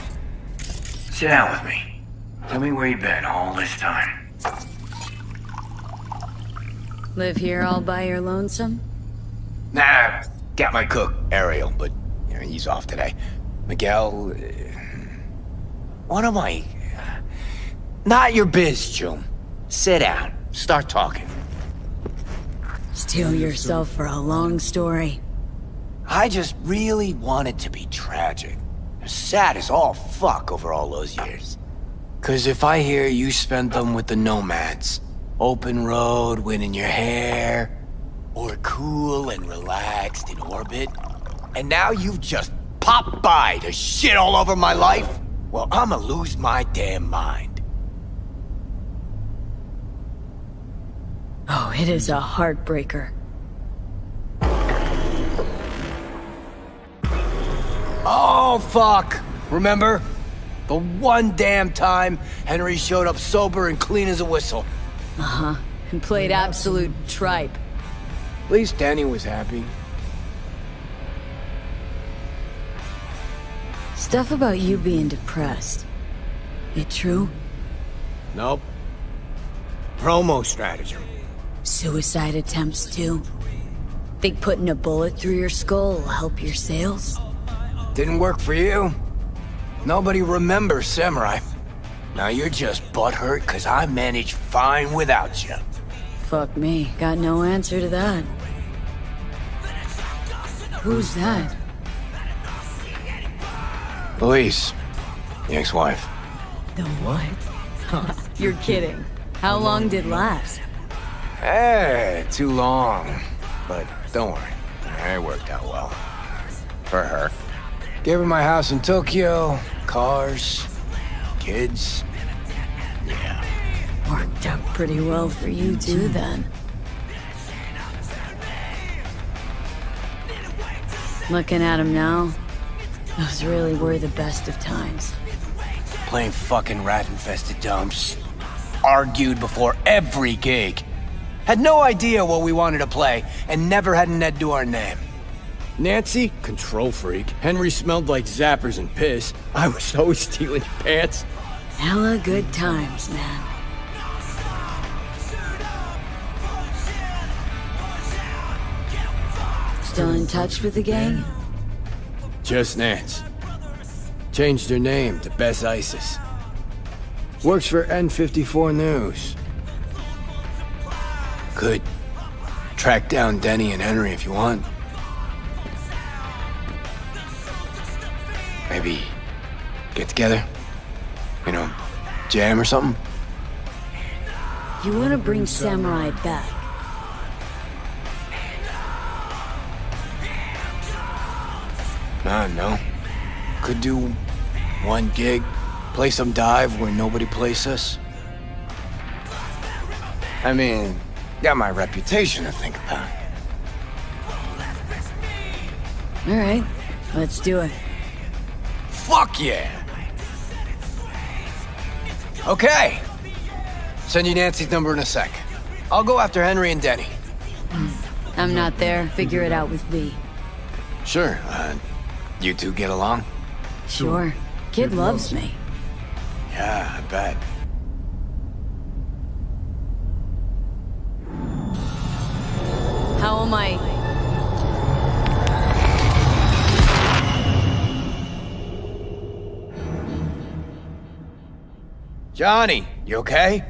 B: Sit down with me. Tell me where you've been all this time.
F: Live here all by your lonesome?
B: Nah, got my cook, Ariel, but you know, he's off today. Miguel... what am I... Not your biz, June. Sit down. Start talking.
F: Steel yourself for a long story.
B: I just really wanted to be tragic. Sad as all fuck over all those years. 'Cause if I hear you spent them with the Nomads, open road, wind in your hair, or cool and relaxed in orbit, and now you've just popped by to shit all over my life, well, I'ma lose my damn mind.
F: Oh, it is a heartbreaker.
B: Oh, fuck! Remember? The one damn time Henry showed up sober and clean as a whistle.
F: Uh-huh. And played absolute tripe.
B: At least Danny was happy.
F: Stuff about you being depressed. It true?
B: Nope. Promo strategy.
F: Suicide attempts too? Think putting a bullet through your skull will help your sales?
B: Didn't work for you. Nobody remembers Samurai. Now you're just butthurt because I managed fine without you.
F: Fuck me, got no answer to that. Who's that?
B: Louise, the ex-wife.
F: The what? You're kidding. How long did last?
B: Too long. But don't worry, it worked out well. For her. Gave her my house in Tokyo, cars, kids. Yeah.
F: Worked out pretty well for you too, then. Looking at him now, those really were the best of times.
B: Playing fucking rat-infested dumps. Argued before every gig. Had no idea what we wanted to play, and never had an Ed to our name. Nancy, control freak. Henry smelled like zappers and piss. I was always stealing your pants.
F: Hella good times, man. Still in touch with the gang?
B: Just Nance. Changed her name to Bess Isis. Works for N54 News. Could track down Denny and Henry if you want. Maybe get together? You know, jam or something?
F: You want to bring Samurai back?
B: No. Could do one gig, play some dive where nobody plays us. I mean, got my reputation to think about.
F: All right, let's do it.
B: Fuck yeah! Okay. Send you Nancy's number in a sec. I'll go after Henry and Denny.
F: I'm not there. Figure it out with V.
B: Sure. You two get along?
F: Sure. Kid loves me.
B: Yeah, I bet.
F: How am I?
B: Johnny, you okay?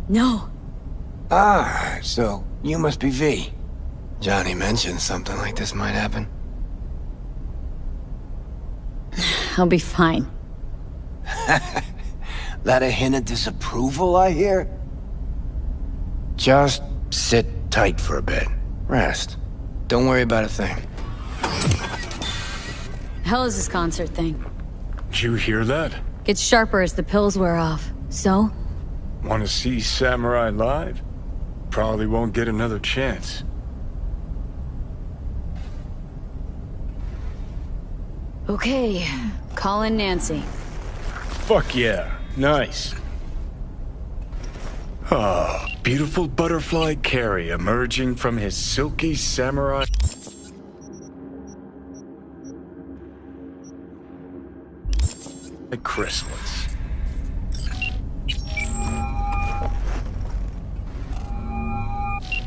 F: No.
B: Ah, so you must be V. Johnny mentioned something like this might happen.
F: I'll be fine.
B: That a hint of disapproval, I hear? Just sit tight for a bit. Rest. Don't worry about a thing.
F: Hell is this concert thing?
E: Did you hear that?
F: Gets sharper as the pills wear off. So?
E: Want to see Samurai live? Probably won't get another chance.
F: Okay, calling Nancy.
E: Fuck yeah, nice. Ah, beautiful butterfly Carrie emerging from his silky samurai... chrysalis.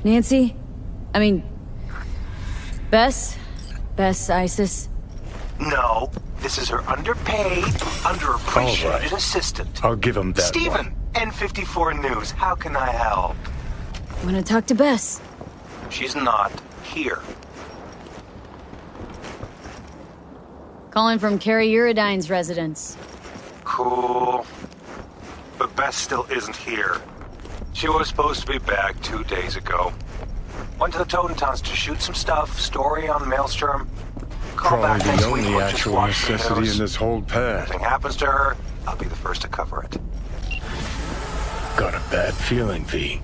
F: Nancy? I mean... Bess Isis?
M: No, this is her underpaid, underappreciated assistant.
E: I'll give him that
M: Steven, N54 News, how can I help?
F: Want to talk to Bess?
P: She's not here.
F: Calling from Carrie Uridine's residence.
P: Cool. But Beth still isn't here. She was supposed to be back 2 days ago. Went to the Totentons to shoot some stuff, story on Maelstrom. Call
E: Probably
P: back next
E: the
P: week
E: only
P: or just
E: actual
P: watch the
E: necessity
P: news.
E: in this whole
P: If
E: pad.
P: anything happens to her, I'll be the first to cover it.
E: Got a bad feeling, V.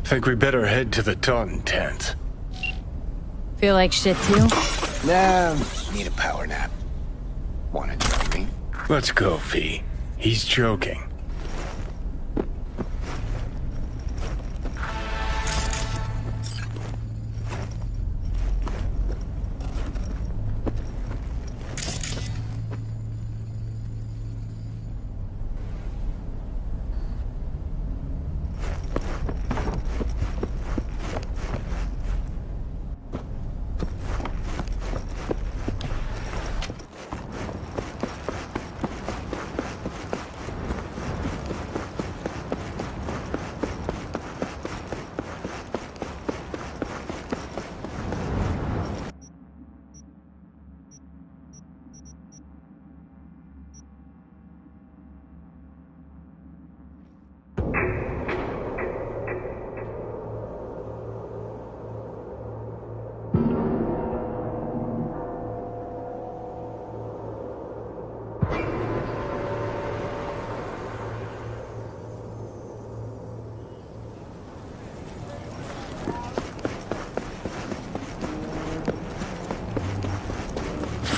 E: Think we better head to the Taunton tent.
F: Feel like shit too?
B: Nah, need a power nap. Wanna join me?
E: Let's go, V. He's joking.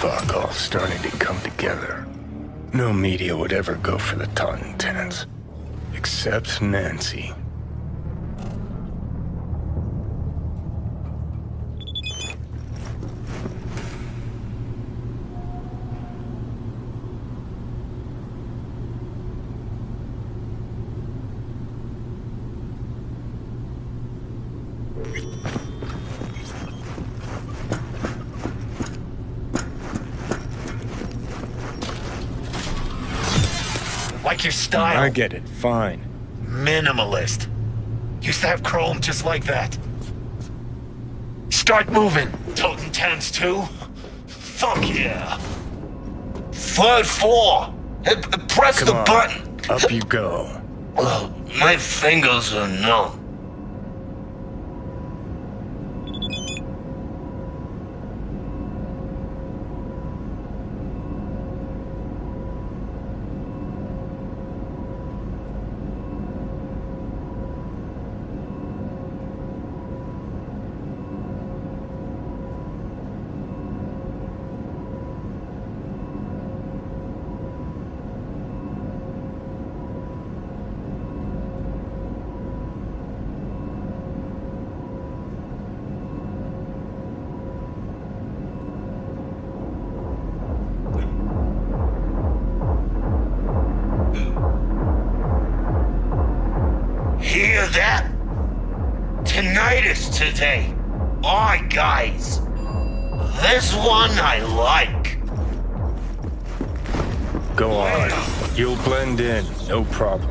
E: Fuck all starting to come together. No media would ever go for the Taunton tents. Except Nancy.
M: Like your style.
E: I get it, fine.
M: Minimalist. Used to have chrome just like that. Start moving. Totem tens too? Fuck yeah. Third floor. Press
E: Come
M: the
E: on.
M: button.
E: Up you go.
M: My fingers are numb. Hear that? Tinnitus today. Alright, guys. This one I like.
E: Go on. You'll blend in, no problem.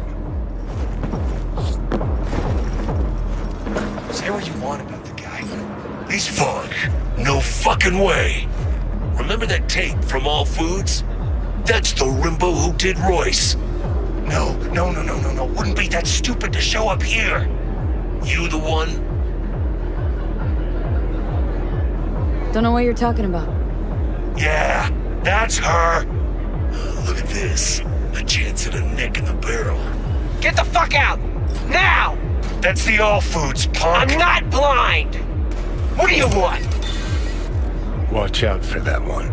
M: Say what you want about the guy. He's fun. No fucking way. Remember that tape from All Foods? That's the Rimbo who did Royce. No. Wouldn't be that stupid to show up here. You the one?
F: Don't know what you're talking about.
M: Yeah, that's her. Look at this. A chance at a nick in the barrel.
Q: Get the fuck out! Now!
M: That's the All Foods, punk.
Q: I'm not blind! What do you want?
E: Watch out for that one.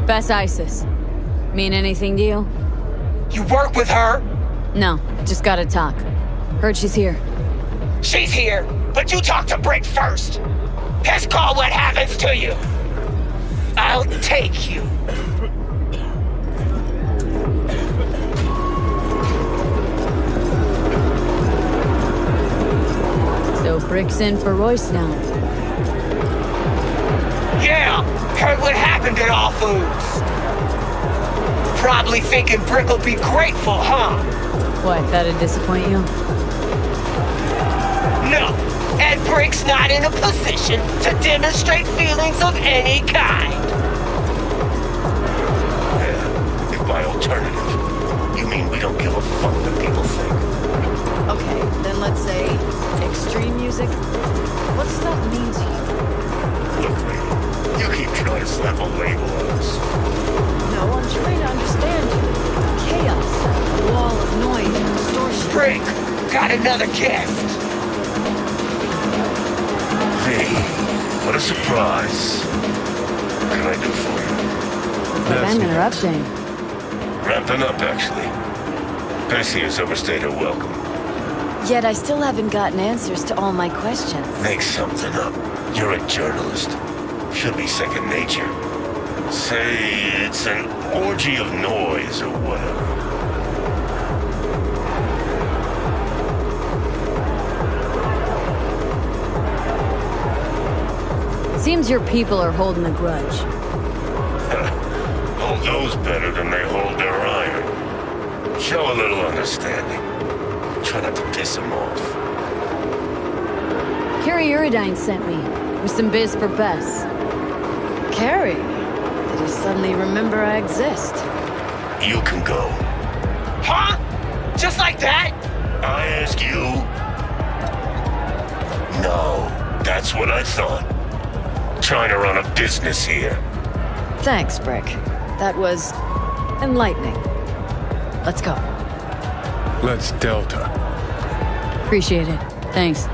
F: Best ISIS. Mean anything to you?
Q: You work with her?
F: No, just gotta talk. Heard she's here.
Q: She's here, but you talk to Brick first. Let's call what happens to you. I'll take you.
F: So Brick's in for Royce now.
Q: Yeah, heard what happened at All Foods. Probably thinking Brick will be grateful, huh?
F: What, that'd disappoint you?
Q: No, and Brick's not in a position to demonstrate feelings of any kind.
M: Yeah, if by alternative, you mean we don't give a fuck what people think.
F: Okay, then let's say extreme music. What's that mean to you?
M: Look, lady, you keep trying to slap a label on us.
F: No, I'm trying to understand you. Chaos, a wall of noise and distortion.
Q: Brick, got another guest.
M: V, what a surprise. What can I do for you?
F: It's like I'm interrupting.
M: Ramping up, actually. Bessie has overstayed her welcome.
F: Yet I still haven't gotten answers to all my questions.
M: Make something up. You're a journalist. Should be second nature. Say it's an orgy of noise or whatever.
F: Seems your people are holding a grudge.
M: Hold those better than they hold their iron. Show a little understanding. Try not to piss them off.
F: Carrie Uridine sent me, with some biz for Bess. Carrie? Did he suddenly remember I exist?
M: You can go.
Q: Huh? Just like that?
M: I ask you? No, that's what I thought. Trying to run a business here.
F: Thanks, Brick. That was enlightening. Let's go.
E: Let's Delta.
F: Appreciate it. Thanks.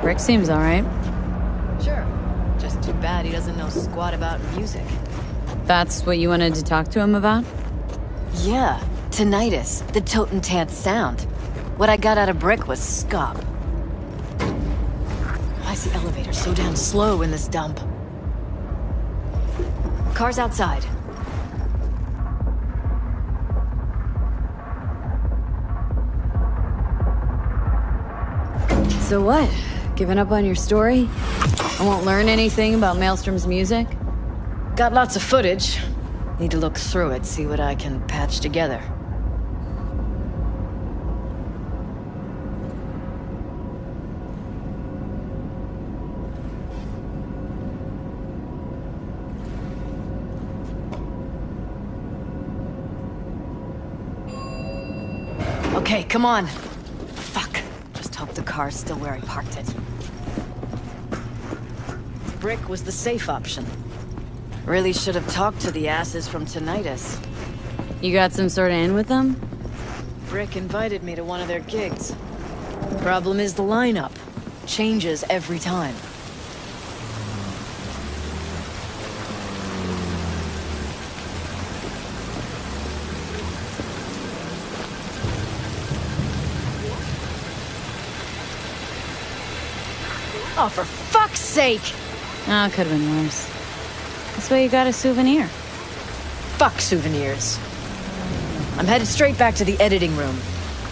F: Brick seems all right. Sure. Just too bad he doesn't know squat about music. That's what you wanted to talk to him about? Yeah. Tinnitus. The Totentanz sound. What I got out of Brick was scum. Why's the elevator so damn slow in this dump? Car's outside. So what? Giving up on your story? I won't learn anything about Maelstrom's music? Got lots of footage. Need to look through it, see what I can patch together. Okay, come on. Fuck. Just hope the car's still where I parked it. Brick was the safe option. Really should have talked to the asses from Tinnitus. You got some sort of in with them? Brick invited me to one of their gigs. Problem is the lineup. Changes every time. Oh, for fuck's sake! Oh, it could've been worse. That's why you got a souvenir. Fuck souvenirs. I'm headed straight back to the editing room.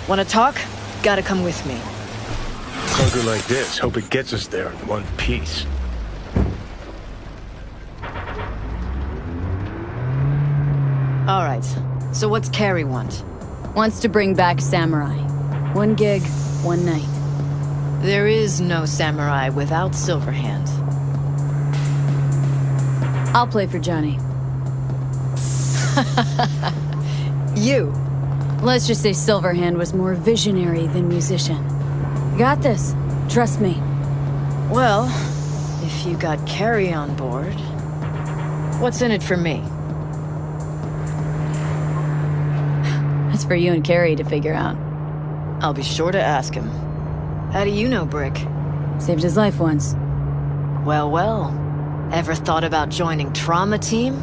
F: Wanna talk? Gotta come with me.
E: Cargo like this, hope it gets us there in one piece.
F: Alright, so what's Carrie want? Wants to bring back Samurai. One gig, one night. There is no Samurai without Silverhand. I'll play for Johnny. You. Let's just say Silverhand was more visionary than musician. Got this. Trust me. Well, if you got Carrie on board, what's in it for me? That's for you and Carrie to figure out. I'll be sure to ask him. How do you know Brick? Saved his life once. Well, well. Ever thought about joining Trauma Team?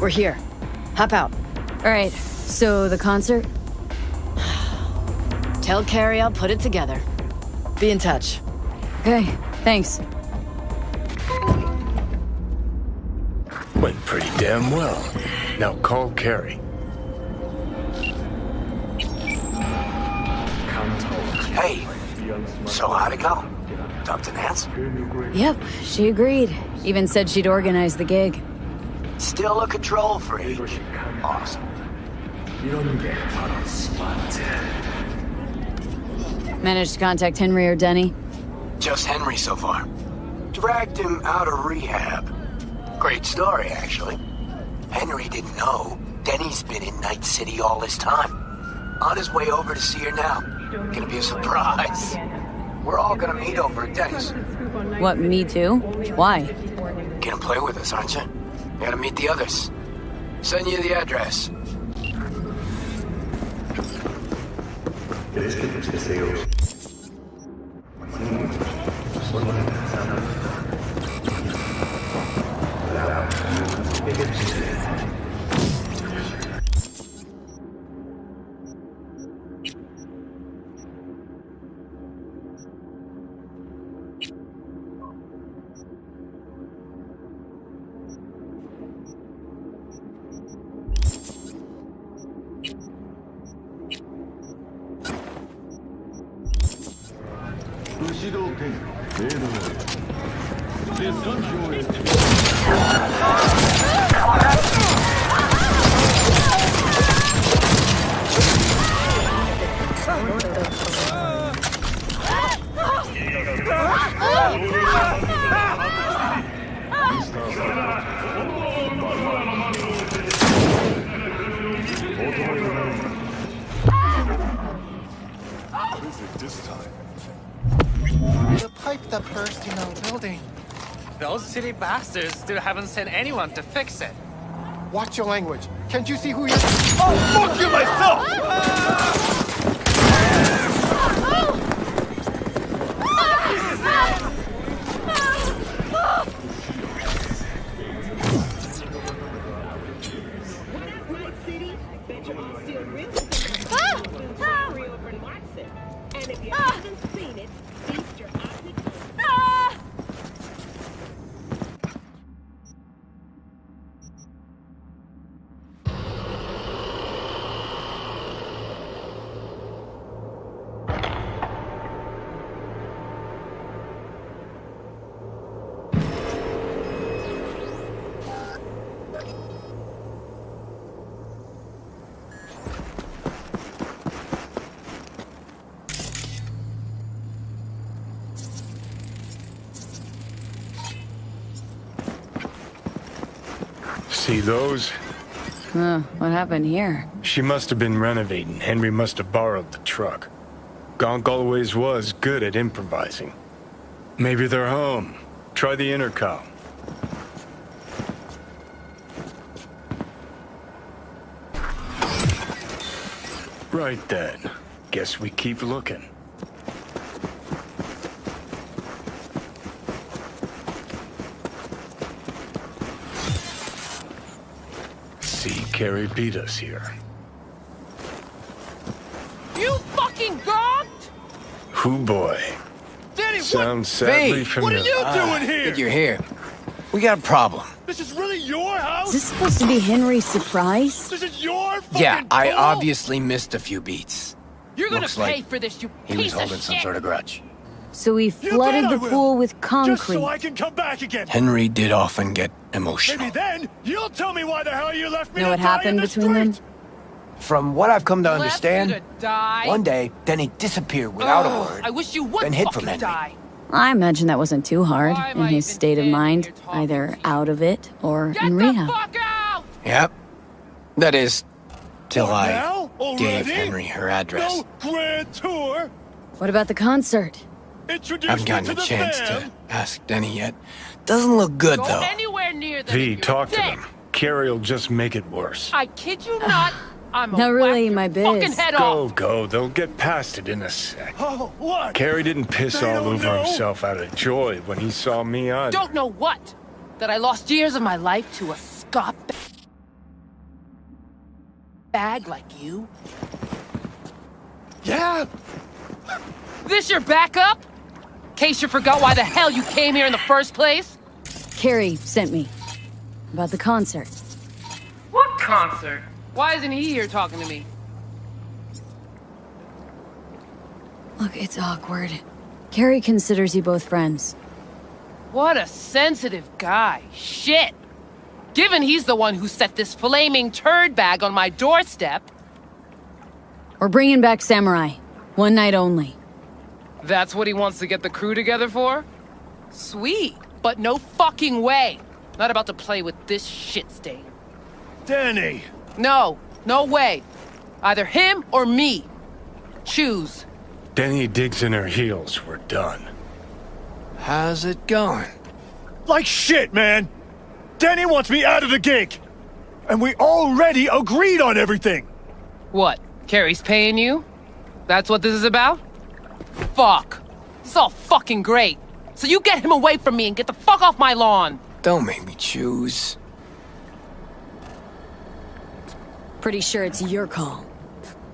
F: We're here. Hop out. All right, so the concert? Tell Carrie I'll put it together. Be in touch. Okay, thanks.
E: Went pretty damn well. Now call Carrie.
Q: Hey, so how'd it go? Talk to Nance?
F: Yep, she agreed. Even said she'd organize the gig.
Q: Still a control freak. Awesome.
F: Managed to contact Henry or Denny?
Q: Just Henry so far. Dragged him out of rehab. Great story, actually. Henry didn't know Denny's been in Night City all this time. On his way over to see her now. Gonna be a surprise. We're all gonna meet over at Denny's.
F: What, me too? Why?
Q: Gonna play with us, aren't you? Gotta meet the others. Send you the address.
R: The pipe that burst in our building.
S: Those city bastards still haven't sent anyone to fix it.
R: Watch your language. Can't you see who you're... Oh, fuck you myself!
H: And if you haven't seen it, feast your eyes.
E: See those?
F: What happened here?
E: She must have been renovating. Henry must have borrowed the truck. Gonk always was good at improvising. Maybe they're home. Try the intercom. Right then. Guess we keep looking. see Carrie beat us here.
S: You fucking gonked?
E: Hoo boy.
S: Danny,
E: Sounds sadly
B: V,
E: familiar.
R: What are you doing here?
B: Good you're here. We got a problem.
R: This is really your house?
F: Is this supposed to be Henry's surprise?
R: This is your fucking
B: Yeah, I
R: pool?
B: obviously missed a few beats.
S: You're gonna
B: Looks
S: pay
B: like
S: for this, you
B: He was
S: piece
B: holding
S: of
B: some
S: shit.
B: sort of grudge.
F: So he
R: You
F: flooded
R: bet I
F: the
R: will.
F: pool with concrete.
R: Just so I can come back again.
B: Henry did often get emotional.
R: Maybe then you'll tell me why the hell you left me
F: Know
R: to
F: what
R: die
F: happened
R: in the
F: between them?
R: street.
B: From what I've come to
S: Left you
B: understand,
S: to die?
B: one day, Denny disappeared without a word.
S: I wish you would
B: then hid
S: fucking
B: from Henry.
S: die.
F: I imagine that wasn't too hard
S: Why am
F: in
S: I
F: his
S: even
F: state of
S: standing
F: mind,
S: here talking
F: either
S: to you?
F: out of it or
S: Get
F: in
S: the
F: rehab.
S: fuck out!
B: Yep. That is, till
R: What,
B: I
R: now?
B: gave
R: Already?
B: Henry her address.
R: No grand tour.
F: What about the concert?
R: Introduce
B: Haven't
R: me
B: gotten
R: to
B: a
R: the
B: chance
R: fam.
B: to ask Denny yet. Doesn't look good,
S: Go
B: though.
S: anywhere near them.
E: V,
S: and you're
E: talk to
S: dead.
E: them. Carrie'll just make it worse.
S: I kid you not. I'm
F: Not really
S: whack
F: my
S: your
F: biz.
S: fucking head off.
E: Go. They'll get past it in a sec.
R: Oh, what?
E: Carrie didn't piss
R: They
E: all
R: don't
E: over
R: know?
E: himself out of joy when he saw me on.
S: Don't know what. That I lost years of my life to a scot bag like you.
R: Yeah.
S: This your backup? In case you forgot why the hell you came here in the first place?
F: Carrie sent me. About the concert.
S: What concert? Why isn't he here talking to me?
F: Look, it's awkward. Carrie considers you both friends.
S: What a sensitive guy. Shit. Given he's the one who set this flaming turd bag on my doorstep.
F: We're bringing back Samurai. One night only.
S: That's what he wants to get the crew together for? Sweet, but no fucking way. Not about to play with this shit stain.
R: Danny.
S: No way. Either him or me. Choose.
E: Denny digs in her heels. We're done.
B: How's it going?
R: Like shit, man. Danny wants me out of the gig. And we already agreed on everything.
S: What? Carrie's paying you? That's what this is about? Fuck. It's all fucking great. So you get him away from me and get the fuck off my lawn.
B: Don't make me choose.
F: Pretty sure it's your call.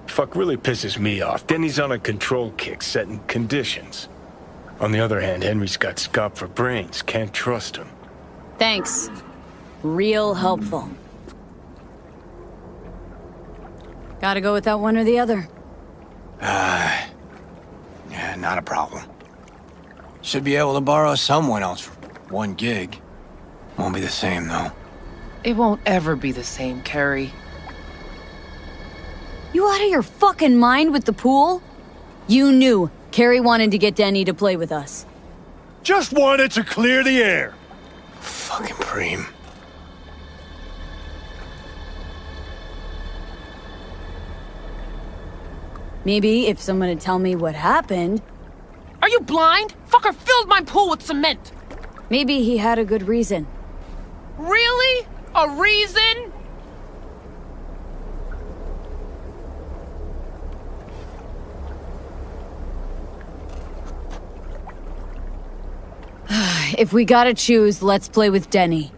E: Fuck really pisses me off. Denny's on a control kick, setting conditions. On the other hand, Henry's got scop for brains. Can't trust him.
F: Thanks. Real helpful. Gotta go without one or the other.
B: Yeah, not a problem. Should be able to borrow someone else for one gig. Won't be the same, though.
S: It won't ever be the same, Carrie.
F: You out of your fucking mind with the pool? You knew Carrie wanted to get Denny to play with us.
R: Just wanted to clear the air.
B: Fucking Preem.
F: Maybe if someone would tell me what happened.
S: Are you blind? Fucker filled my pool with cement.
F: Maybe he had a good reason.
S: Really? A reason?
F: If we gotta choose, let's play with Denny.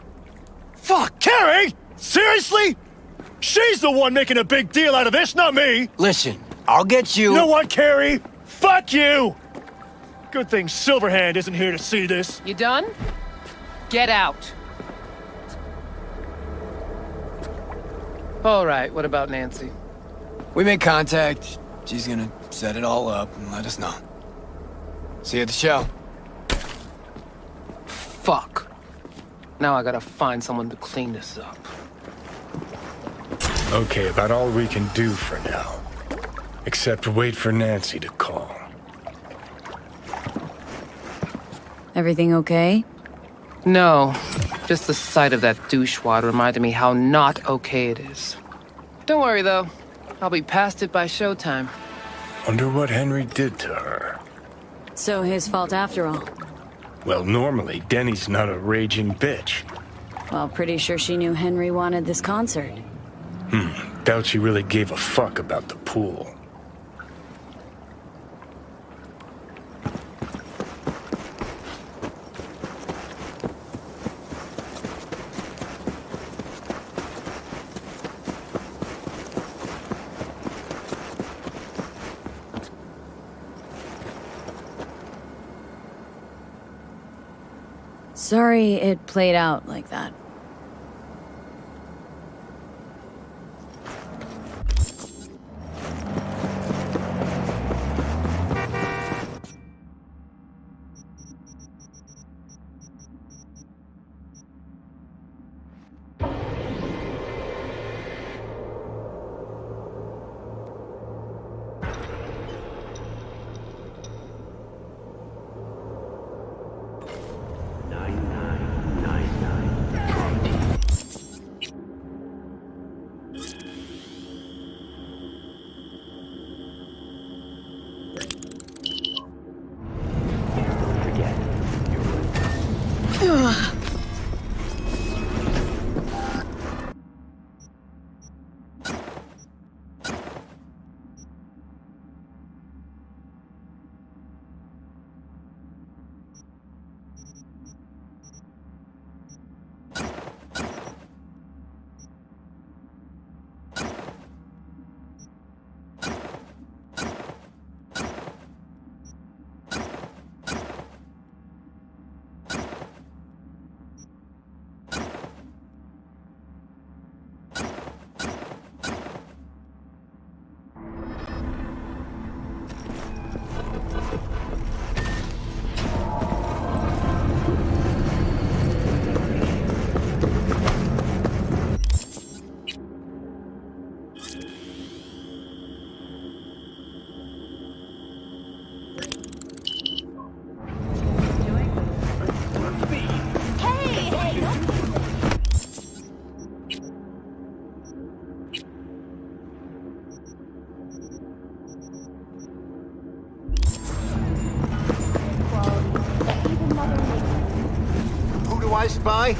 R: Fuck, Carrie! Seriously? She's the one making a big deal out of this, not me.
B: Listen, I'll get you.
R: You know what, Carrie? Fuck you! Good thing Silverhand isn't here to see this.
S: You done? Get out. All right, what about Nancy?
B: We made contact. She's gonna set it all up and let us know. See you at the show.
S: Fuck. Now I gotta find someone to clean this up.
E: Okay, about all we can do for now. Except wait for Nancy to call.
F: Everything okay?
S: No, just the sight of that douchewad reminded me how not okay it is. Don't worry though, I'll be past it by showtime.
E: Wonder what Henry did to her.
F: So his fault after all.
E: Well, normally, Denny's not a raging bitch.
F: Well, pretty sure she knew Henry wanted this concert.
E: Doubt she really gave a fuck about the pool.
F: Sorry it played out like that.
Q: I spy?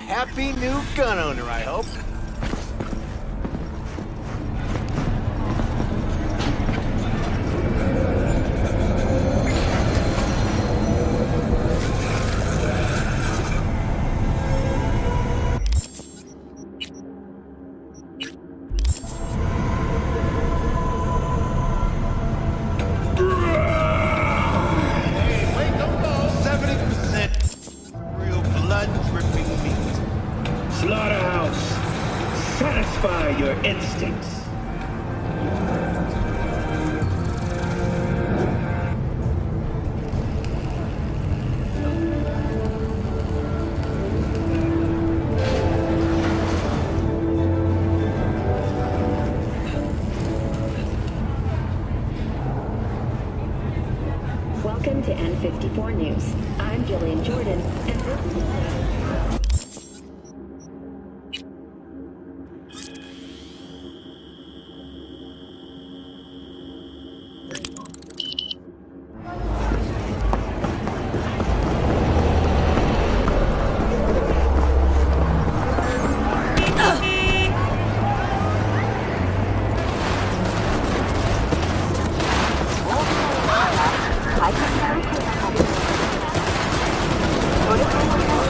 Q: Happy new gun owner, I hope.
H: Welcome to N54 News. I'm Jillian Jordan, and this is...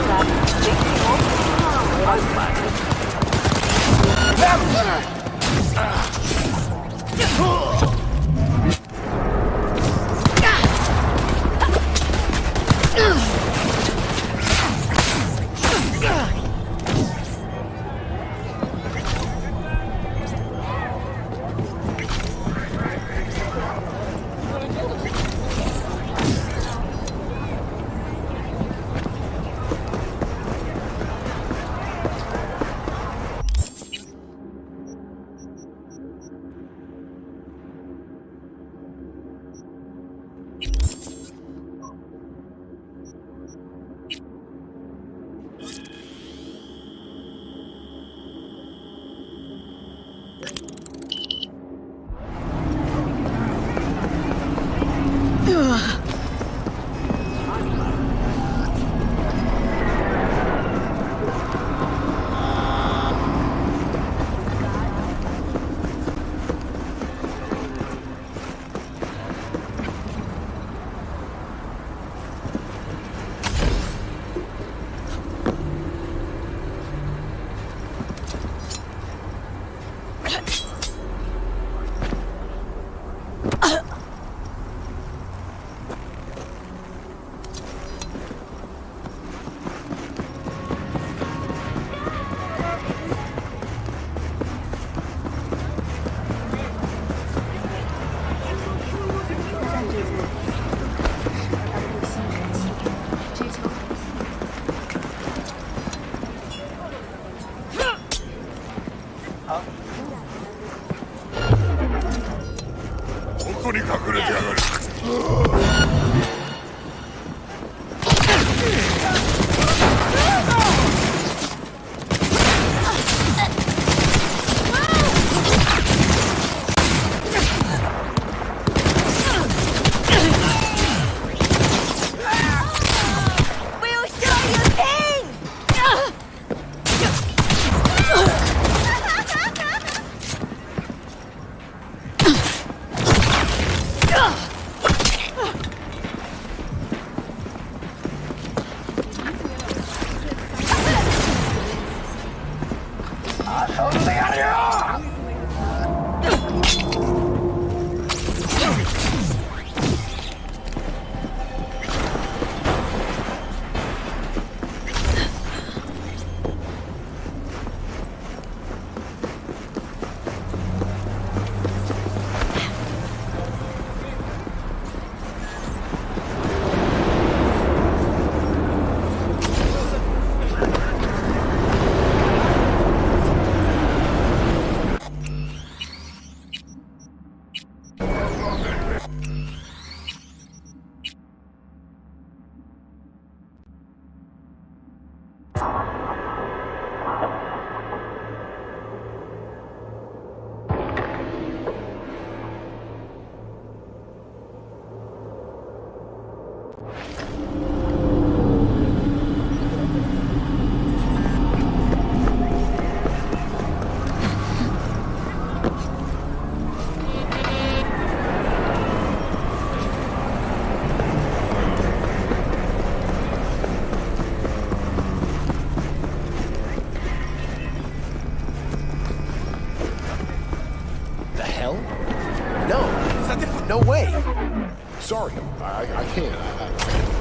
T: I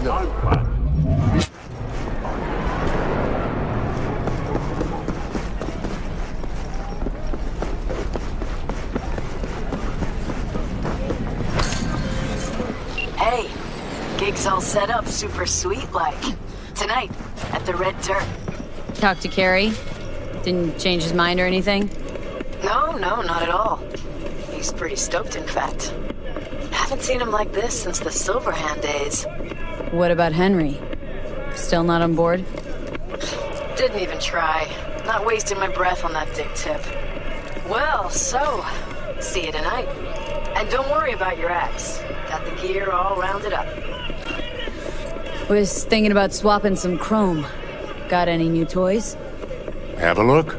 J: Hey, gig's all set up super sweet like. Tonight, at the Red Dirt.
F: Talk to Carey? Didn't change his mind or anything?
J: No, not at all. He's pretty stoked, in fact. Haven't seen him like this since the Silverhand days.
F: What about Henry? Still not on board?
J: Didn't even try. Not wasting my breath on that dick tip. Well, so, see you tonight. And don't worry about your axe. Got the gear all rounded up.
F: Was thinking about swapping some chrome. Got any new toys?
I: Have a look.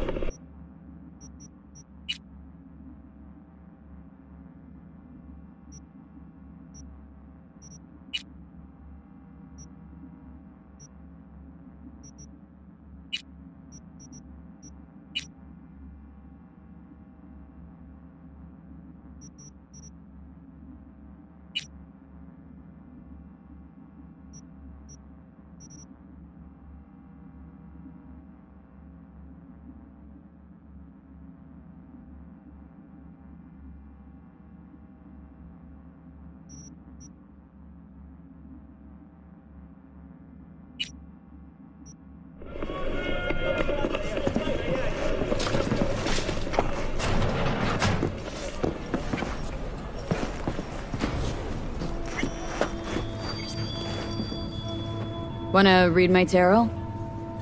F: Wanna read my tarot?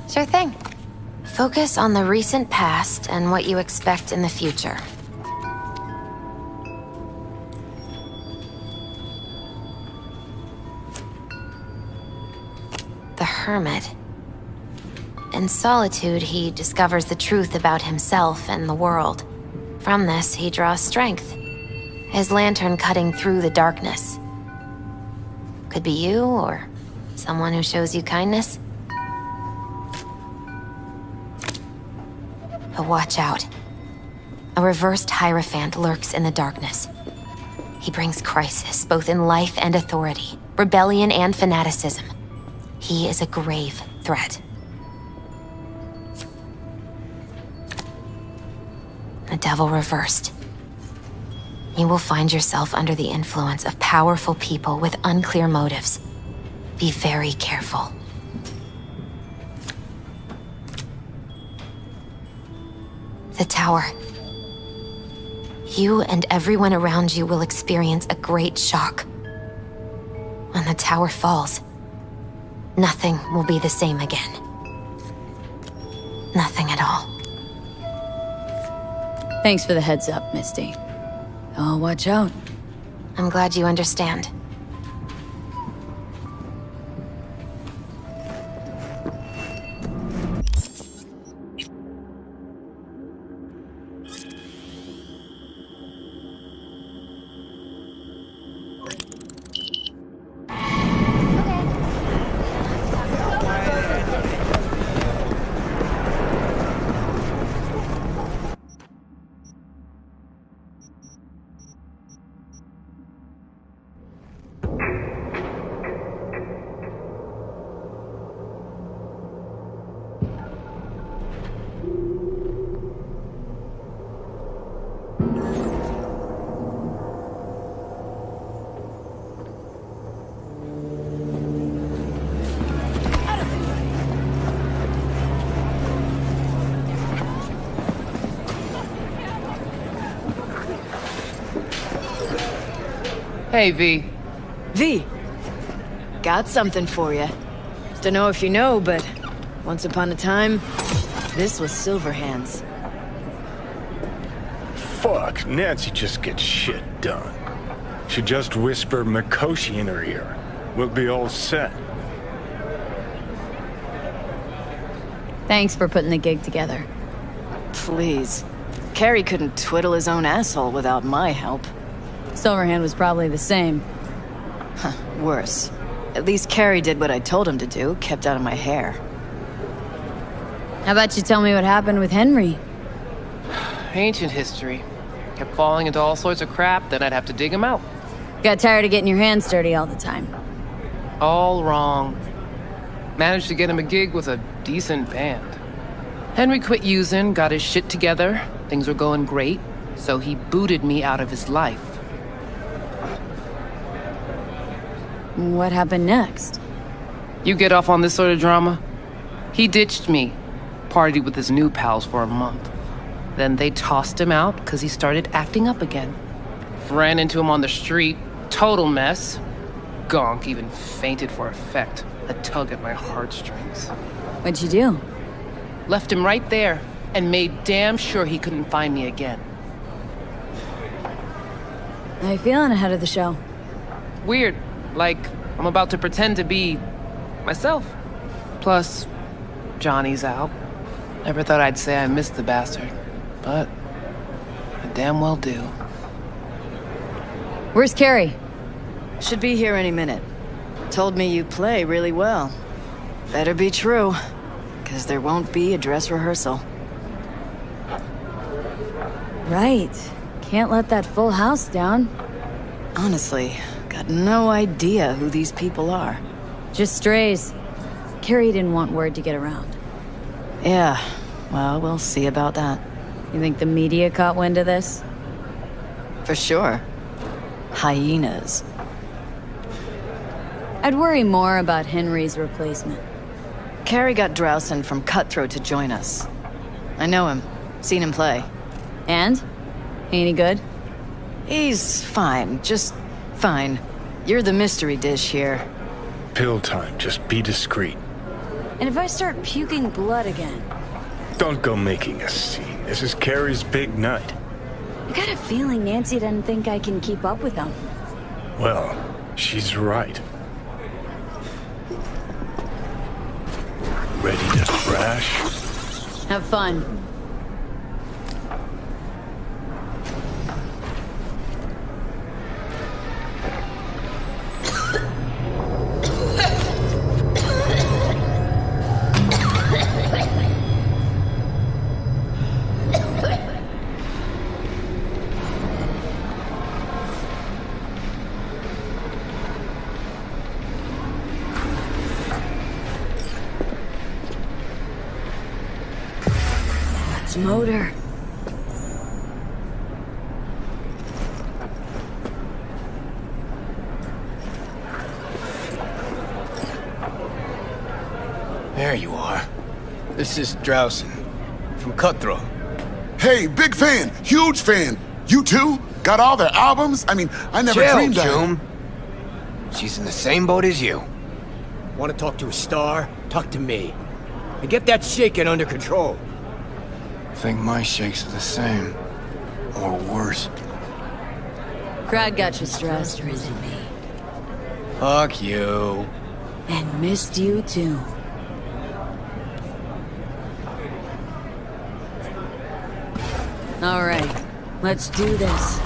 T: Sure thing. Focus on the recent past and what you expect in the future. The Hermit. In solitude, he discovers the truth about himself and the world. From this, he draws strength. His lantern cutting through the darkness. Could be you, or someone who shows you kindness. But watch out. A reversed Hierophant lurks in the darkness. He brings crisis, both in life and authority, rebellion and fanaticism. He is a grave threat. The Devil reversed. You will find yourself under the influence of powerful people with unclear motives. Be very careful. The Tower. You and everyone around you will experience a great shock. When the Tower falls, nothing will be the same again. Nothing at all.
F: Thanks for the heads up, Misty. I'll watch out.
T: I'm glad you understand.
S: Hey, V.
U: V. Got something for you. Dunno if you know, but once upon a time, this was Silverhand's.
E: Fuck, Nancy just gets shit done. She just whisper Mikoshi in her ear. We'll be all set.
F: Thanks for putting the gig together.
U: Please. Carey couldn't twiddle his own asshole without my help.
F: Silverhand was probably the same.
U: Huh, worse. At least Carey did what I told him to do, kept out of my hair.
F: How about you tell me what happened with Henry?
S: Ancient history. Kept falling into all sorts of crap, then I'd have to dig him out.
F: Got tired of getting your hands dirty all the time.
S: All wrong. Managed to get him a gig with a decent band. Henry quit using, got his shit together, things were going great, so he booted me out of his life.
F: What happened next?
S: You get off on this sort of drama? He ditched me, partied with his new pals for a month. Then they tossed him out because he started acting up again. Ran into him on the street, total mess. Gonk even fainted for effect, a tug at my heartstrings.
F: What'd you do?
S: Left him right there, and made damn sure he couldn't find me again.
F: How you feeling ahead of the show?
S: Weird. Like, I'm about to pretend to be myself. Plus, Johnny's out. Never thought I'd say I missed the bastard, but I damn well do.
F: Where's Carrie?
U: Should be here any minute. Told me you play really well. Better be true, because there won't be a dress rehearsal.
F: Right. Can't let that full house down.
U: Honestly, got no idea who these people are.
F: Just strays. Carrie didn't want word to get around.
U: Yeah, well, we'll see about that.
F: You think the media caught wind of this?
U: For sure. Hyenas.
F: I'd worry more about Henry's replacement.
U: Carrie got Drowson from Cutthroat to join us. I know him. Seen him play.
F: And? Any good?
U: He's fine. Just fine. You're the mystery dish here.
E: Pill time. Just be discreet.
F: And if I start puking blood again?
E: Don't go making a scene. This is Carrie's big night.
F: I got a feeling Nancy doesn't think I can keep up with him.
E: Well, she's right. Ready to crash?
F: Have fun. Motor.
B: There you are. This is Drowson, from Cutthroat.
I: Hey, big fan, huge fan. You too? Got all their albums? I mean, I never dreamed
B: Joom. She's in the same boat as you. Want to talk to a star? Talk to me. And get that shaking under control. Think my shakes are the same. Or worse.
F: Crowd got you stressed, isn't me?
B: Fuck you.
F: And missed you too. All right, let's do this.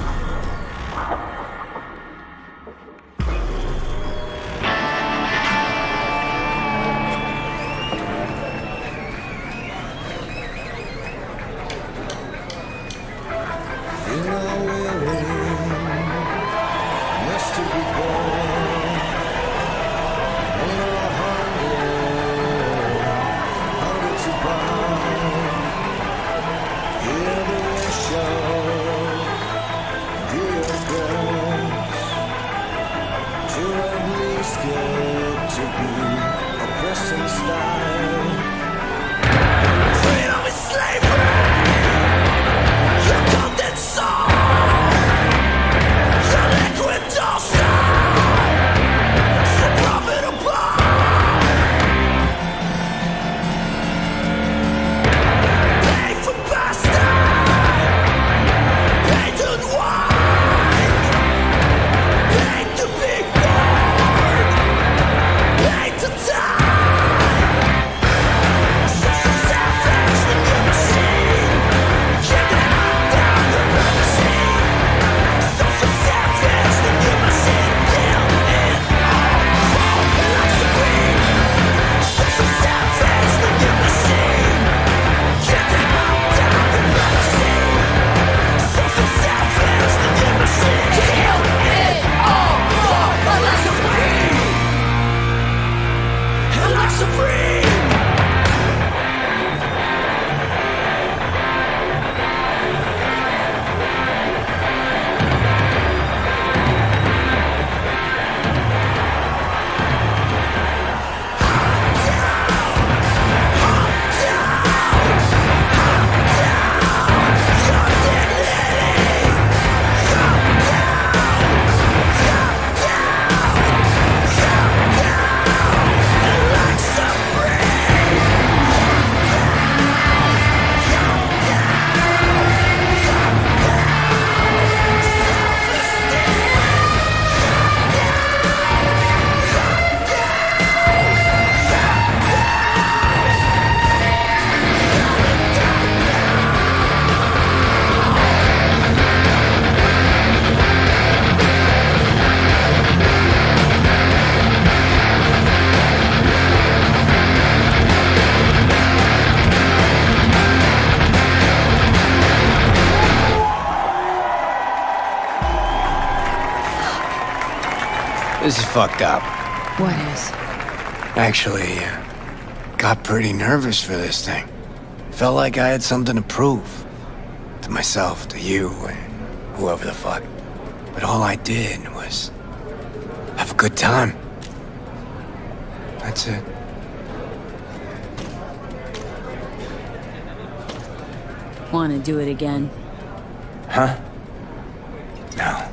B: This is fucked up.
U: What is?
B: Actually, got pretty nervous for this thing. Felt like I had something to prove. To myself, to you, and whoever the fuck. But all I did was have a good time. That's it.
U: Want to do it again?
B: Huh? No.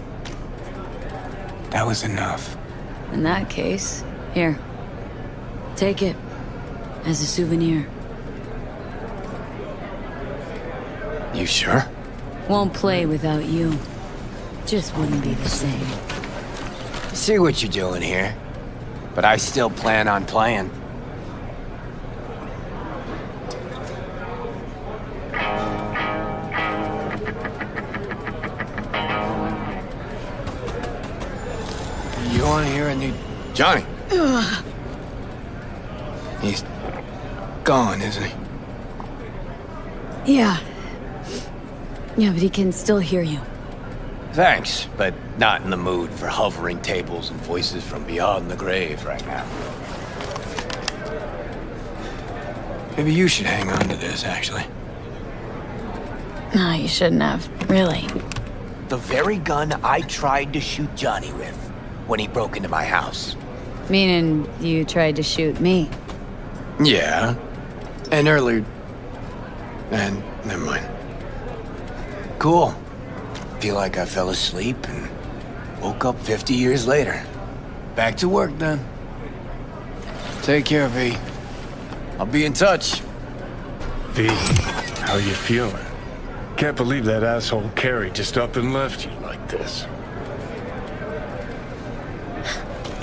B: That was enough.
U: In that case, here. Take it. As a souvenir.
B: You sure?
U: Won't play without you. Just wouldn't be the same.
B: See what you're doing here. But I still plan on playing. You want to hear a new... Johnny! He's gone, isn't he?
U: Yeah. Yeah, but he can still hear you.
B: Thanks, but not in the mood for hovering tables and voices from beyond the grave right now. Maybe you should hang on to this, actually.
U: No, you shouldn't have. Really.
Q: The very gun I tried to shoot Johnny with when he broke into my house.
U: Meaning you tried to shoot me.
B: Yeah. And earlier... And never mind. Cool. Feel like I fell asleep and woke up 50 years later. Back to work then. Take care, V. I'll be in touch.
E: V, how you feeling? Can't believe that asshole Carrie just up and left you like this.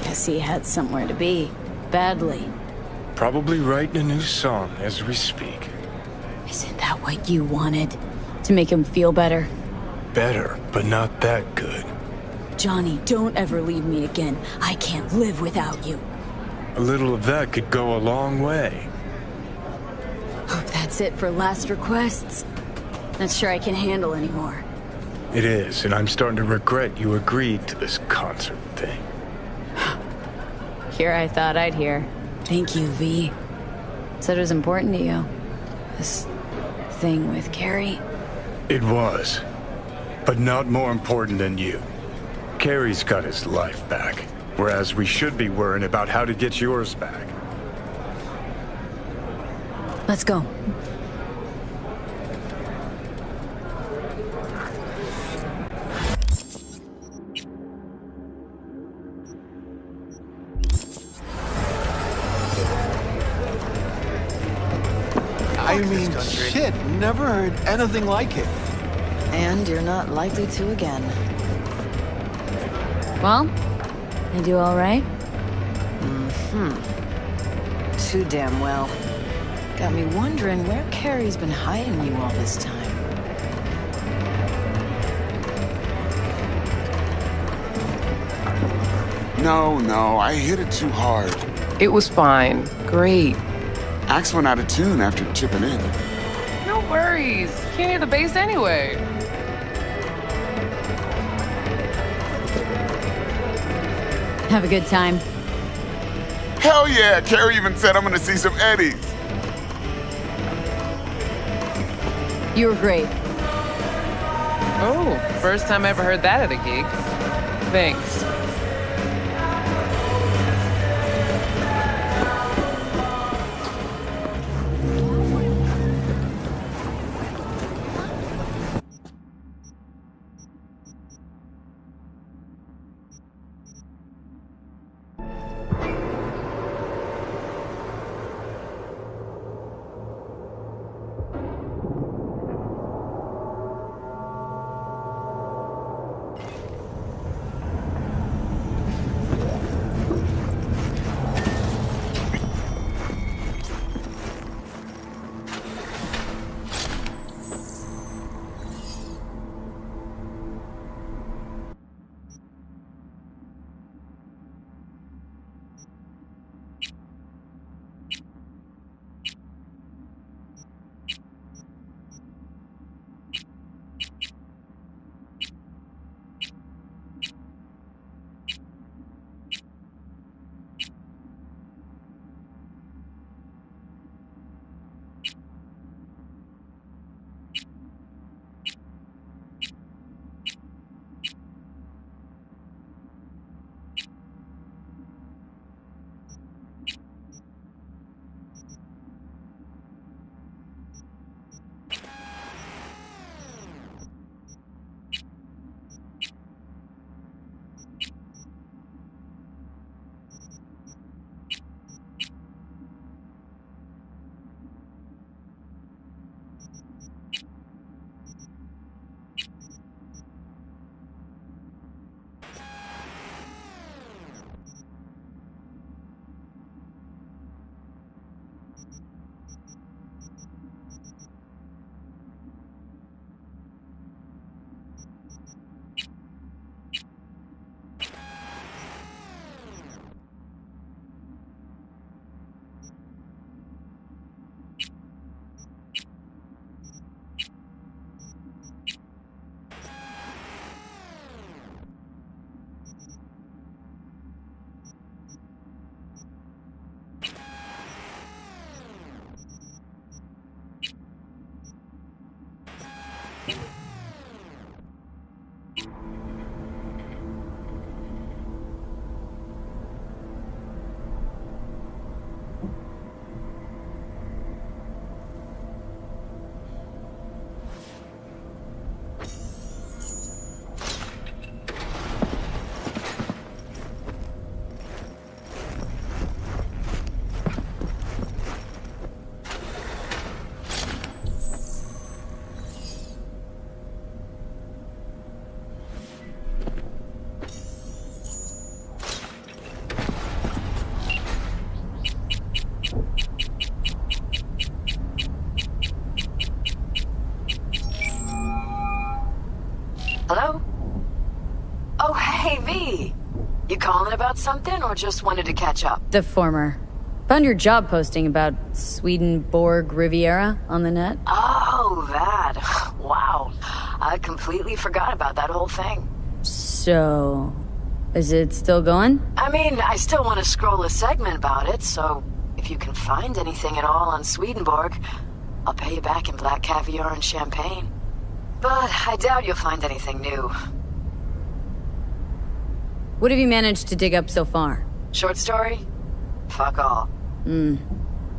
U: Guess he had somewhere to be. Badly.
E: Probably writing a new song as we speak.
U: Isn't that what you wanted? To make him feel better?
E: Better, but not that good.
U: Johnny, don't ever leave me again. I can't live without you.
E: A little of that could go a long way.
U: Hope that's it for last requests. Not sure I can handle anymore.
E: It is, and I'm starting to regret you agreed to this concert thing.
U: Here I thought I'd hear. Thank you, V. Said it was important to you. This thing with Carrie.
E: It was. But not more important than you. Carrie's got his life back, whereas we should be worrying about how to get yours back.
U: Let's go.
A: I mean, shit, never heard anything like it.
U: And you're not likely to again. Well, I do all right?
J: Too damn well. Got me wondering where Carrie's been hiding you all this time.
I: No, I hit it too hard.
S: It was fine. Great.
I: Axe went out of tune after chipping in.
S: No worries. Can't hear the bass anyway.
U: Have a good time.
I: Hell yeah! Carrie even said I'm gonna see some Eddies.
U: You were great.
S: Oh, first time I ever heard that at a gig. Thanks.
J: Hello? Oh, hey, V. You calling about something or just wanted to catch up?
F: The former. Found your job posting about Swedenborg Riviera on the net.
J: Oh, that. Wow. I completely forgot about that whole thing.
F: So, is it still going?
J: I mean, I still want to scroll a segment about it, so if you can find anything at all on Swedenborg, I'll pay you back in black caviar and champagne. But I doubt you'll find anything new.
F: What have you managed to dig up so far?
J: Short story? Fuck all.
F: And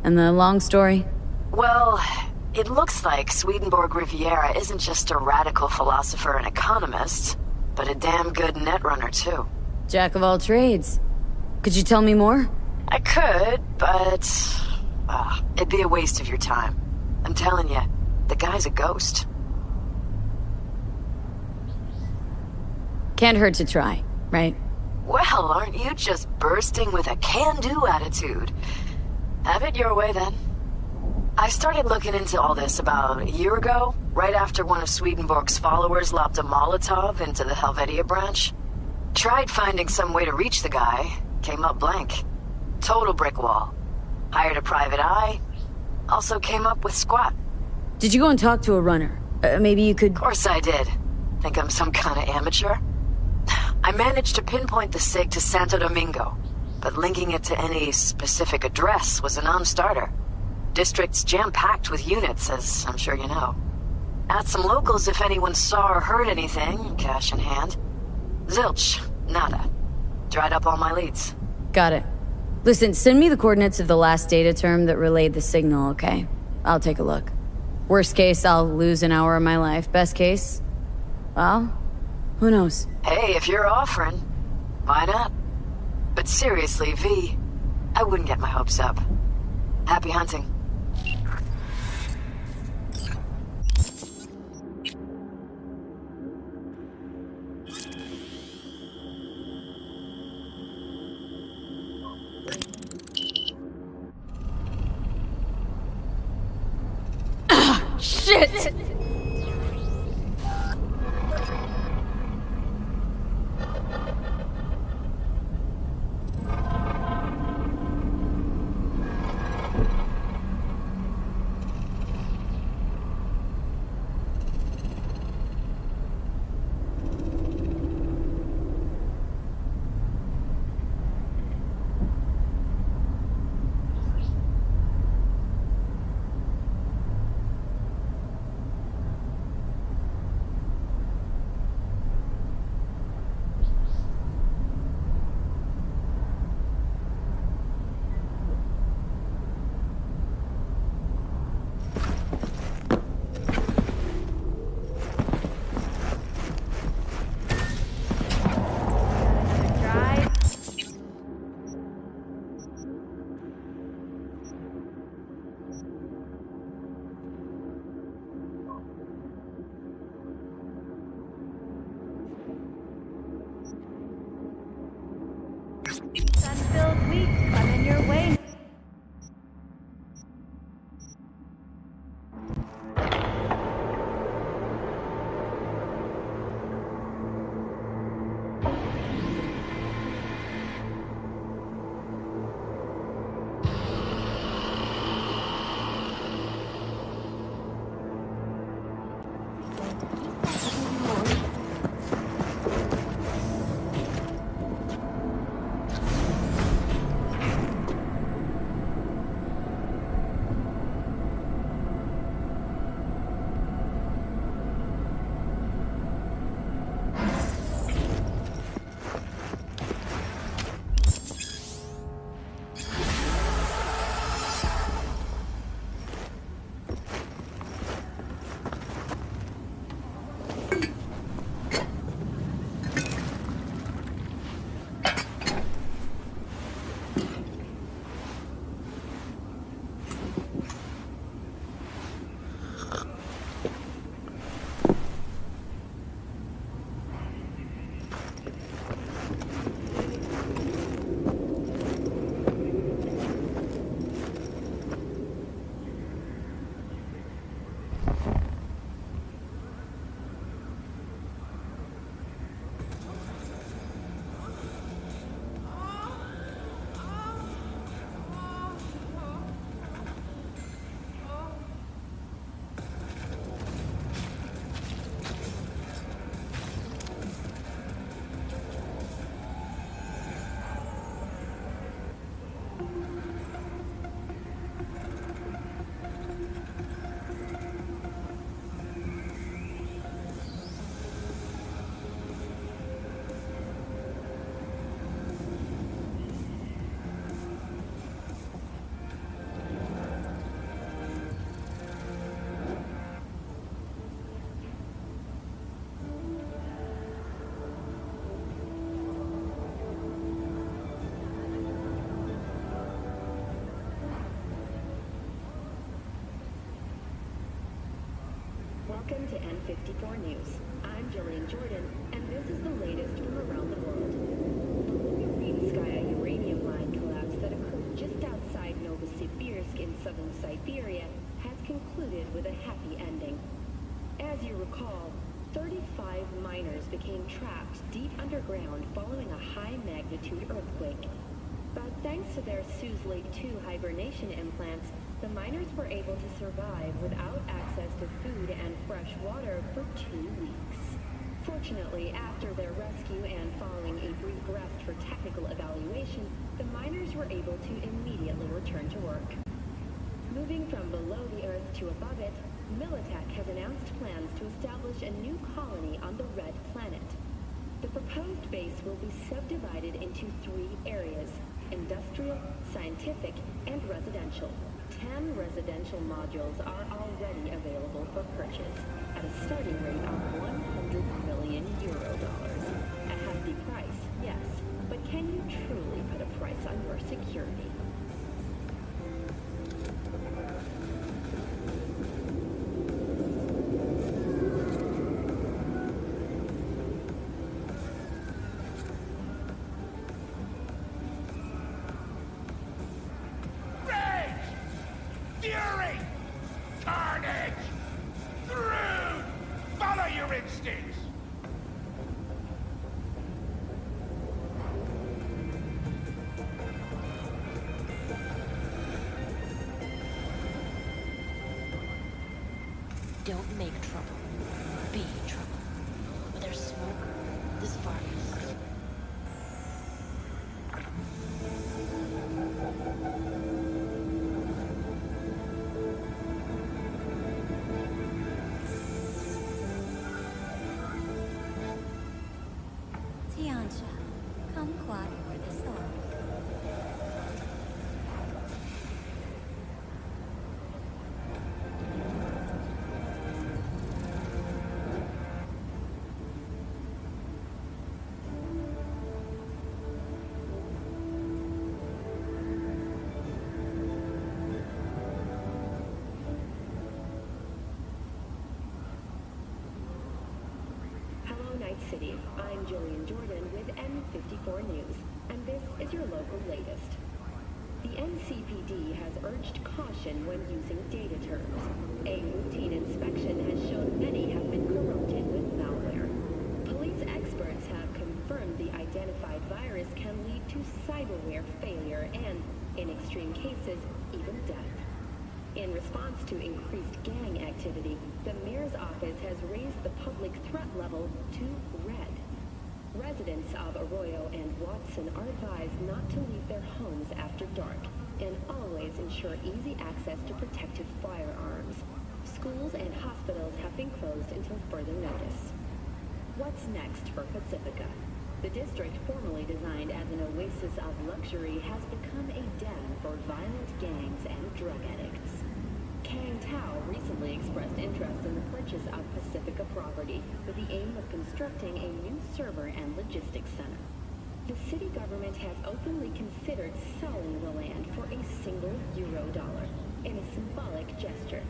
F: the long story?
J: Well, it looks like Swedenborg Riviera isn't just a radical philosopher and economist, but a damn good netrunner too.
F: Jack of all trades. Could you tell me more?
J: I could, but it'd be a waste of your time. I'm telling you, the guy's a ghost.
F: Can't hurt to try, right?
J: Well, aren't you just bursting with a can-do attitude? Have it your way, then. I started looking into all this about a year ago, right after one of Swedenborg's followers lobbed a Molotov into the Helvetia branch. Tried finding some way to reach the guy, came up blank. Total brick wall. Hired a private eye, also came up with squat.
F: Did you go and talk to a runner? Maybe you could...
J: Of course I did. Think I'm some kind of amateur? I managed to pinpoint the SIG to Santo Domingo, but linking it to any specific address was a non-starter. District's jam-packed with units, as I'm sure you know. Asked some locals if anyone saw or heard anything, cash in hand. Zilch. Nada. Dried up all my leads.
F: Got it. Listen, send me the coordinates of the last data term that relayed the signal, okay? I'll take a look. Worst case, I'll lose an hour of my life. Best case, well, who knows?
J: Hey, if you're offering, why not? But seriously, V, I wouldn't get my hopes up. Happy hunting.
F: Shit!
H: Welcome to N54 News. I'm Jillian Jordan, and this is the latest from around the world. The Lurinskaya uranium mine collapse that occurred just outside Novosibirsk in southern Siberia has concluded with a happy ending. As you recall, 35 miners became trapped deep underground following a high-magnitude earthquake. But thanks to their Suez Lake 2 hibernation implants, the miners were able to survive without access to food and fresh water for 2 weeks. Fortunately, after their rescue and following a brief rest for technical evaluation, the miners were able to immediately return to work. Moving from below the Earth to above it, Militech has announced plans to establish a new colony on the Red Planet. The proposed base will be subdivided into 3 areas: industrial, scientific, and residential. 10 residential modules are already available for purchase at a starting rate of €100 million. A hefty price, yes, but can you truly put a price on your security?
M: Fury! Carnage! Through! Follow your instincts!
D: Don't make trouble. Be trouble. Where there's smoke, there's fire.
V: Tianxia, kumquat for the sword.
H: Night City. I'm Jillian Jordan with N54 News, and this is your local latest. The NCPD has urged caution when using data terms. A routine inspection has shown many have been corrupted with malware. Police experts have confirmed the identified virus can lead to cyberware failure and, in extreme cases, even death. In response to increased gang activity, the mayor's office has raised the public threat level to red. Residents of Arroyo and Watson are advised not to leave their homes after dark and always ensure easy access to protective firearms. Schools and hospitals have been closed until further notice. What's next for Pacifica? The district, formerly designed as an oasis of luxury, has become a den for violent gangs and drug addicts. Kang Tao recently expressed interest in the purchase of Pacifica property with the aim of constructing a new server and logistics center. The city government has openly considered selling the land for a single euro-dollar in a symbolic gesture,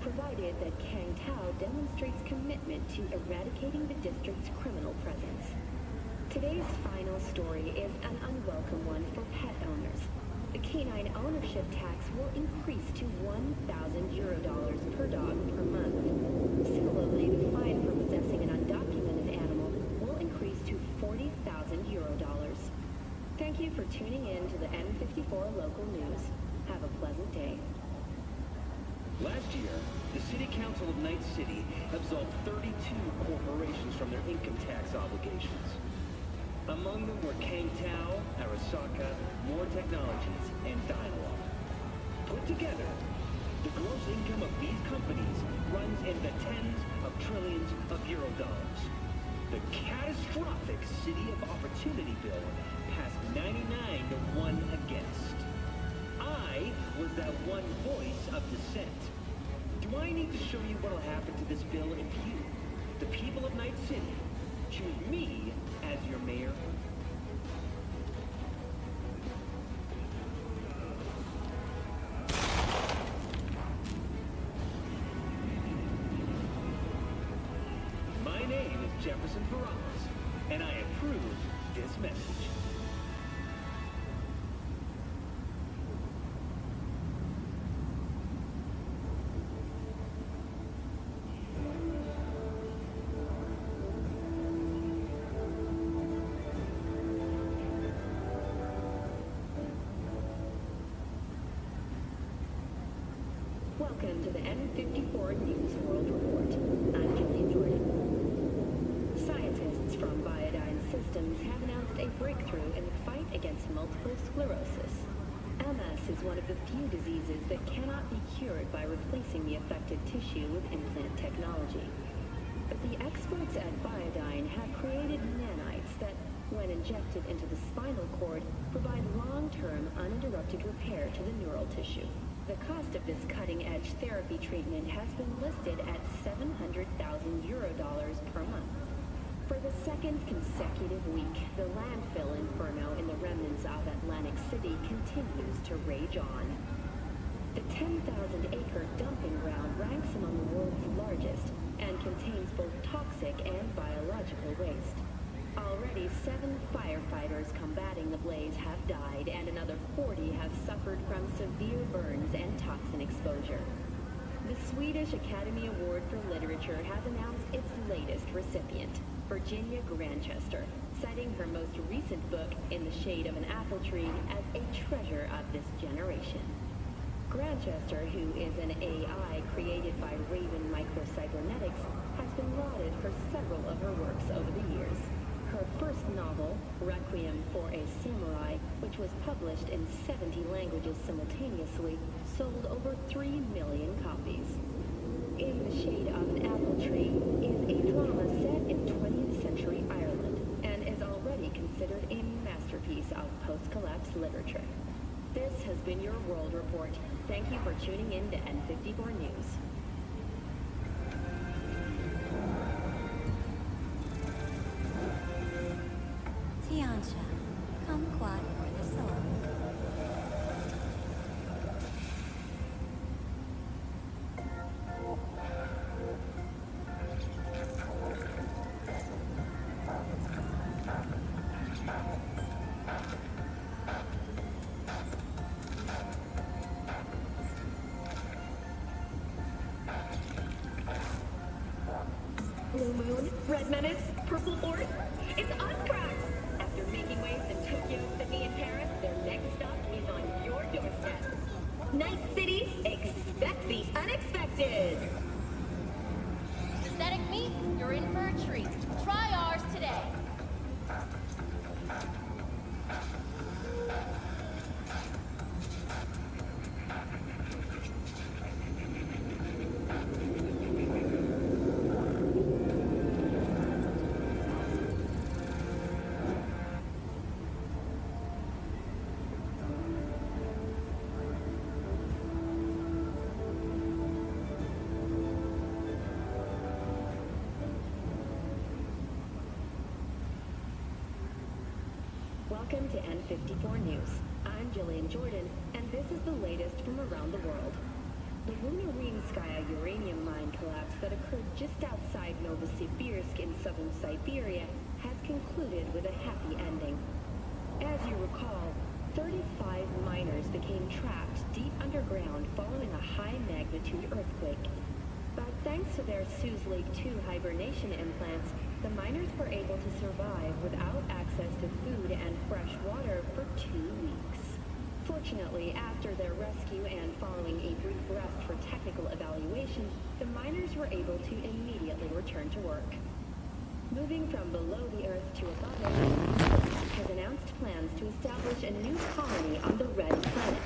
H: provided that Kang Tao demonstrates commitment to eradicating the district's criminal presence. Today's final story is an unwelcome one for pet owners. The canine ownership tax will increase to €1,000 per dog per month. Similarly, the fine for possessing an undocumented animal will increase to €40,000. Thank you for tuning in to the N54 local news. Have a pleasant day.
W: Last year, the City Council of Night City absolved 32 corporations from their income tax obligations. Among them were Kang Tao, Arasaka, More Technologies, and Dialogue. Put together, the gross income of these companies runs in the tens of trillions of euro dollars. The catastrophic City of Opportunity bill passed 99 to 1 against. I was that one voice of dissent. Do I need to show you what'll happen to this bill if you, the people of Night City, choose me as your mayor? Jefferson Ferraris, and I approve this message.
H: Welcome to the N54 News World Report. I'm Julian Jordan. Scientists from Biodyne Systems have announced a breakthrough in the fight against multiple sclerosis. MS is one of the few diseases that cannot be cured by replacing the affected tissue with implant technology. But the experts at Biodyne have created nanites that, when injected into the spinal cord, provide long-term uninterrupted repair to the neural tissue. The cost of this cutting-edge therapy treatment has been listed at €700,000 per month. For the second consecutive week, the landfill inferno in the remnants of Atlantic City continues to rage on. The 10,000-acre dumping ground ranks among the world's largest and contains both toxic and biological waste. Already 7 firefighters combating the blaze have died, and another 40 have suffered from severe burns and toxin exposure. The Swedish Academy Award for Literature has announced its latest recipient, Virginia Grantchester, citing her most recent book, In the Shade of an Apple Tree, as a treasure of this generation. Grantchester, who is an AI created by Raven Microcybernetics, has been lauded for several of her works over the years. Her first novel, Requiem for a Samurai, which was published in 70 languages simultaneously, sold over 3 million copies. In the Shade of an Apple Tree is a drama set in 20th century Ireland and is already considered a masterpiece of post-collapse literature. This has been your World Report. Thank you for tuning in to N54 News.
V: Tiancha, kumquat for the soul.
H: Blue Moon, Red Menace, Purple Force, it's us, cracks! After making waves in Tokyo, Sydney, and Paris, their next stop is on your doorstep. Night City, expect the unexpected!
D: Synthetic meat, you're in for a treat. Try ours today.
H: Welcome to N54 News. I'm Jillian Jordan, and this is the latest from around the world. The Lunar Rimskaya uranium mine collapse that occurred just outside Novosibirsk in southern Siberia has concluded with a happy ending. As you recall, 35 miners became trapped deep underground following a high-magnitude earthquake. But thanks to their Suez Lake 2 hibernation implants, the miners were able to survive without access to food and fresh water for 2 weeks. Fortunately, after their rescue and following a brief rest for technical evaluation, the miners were able to immediately return to work. Moving from below the Earth to above it, has announced plans to establish a new colony on the Red Planet.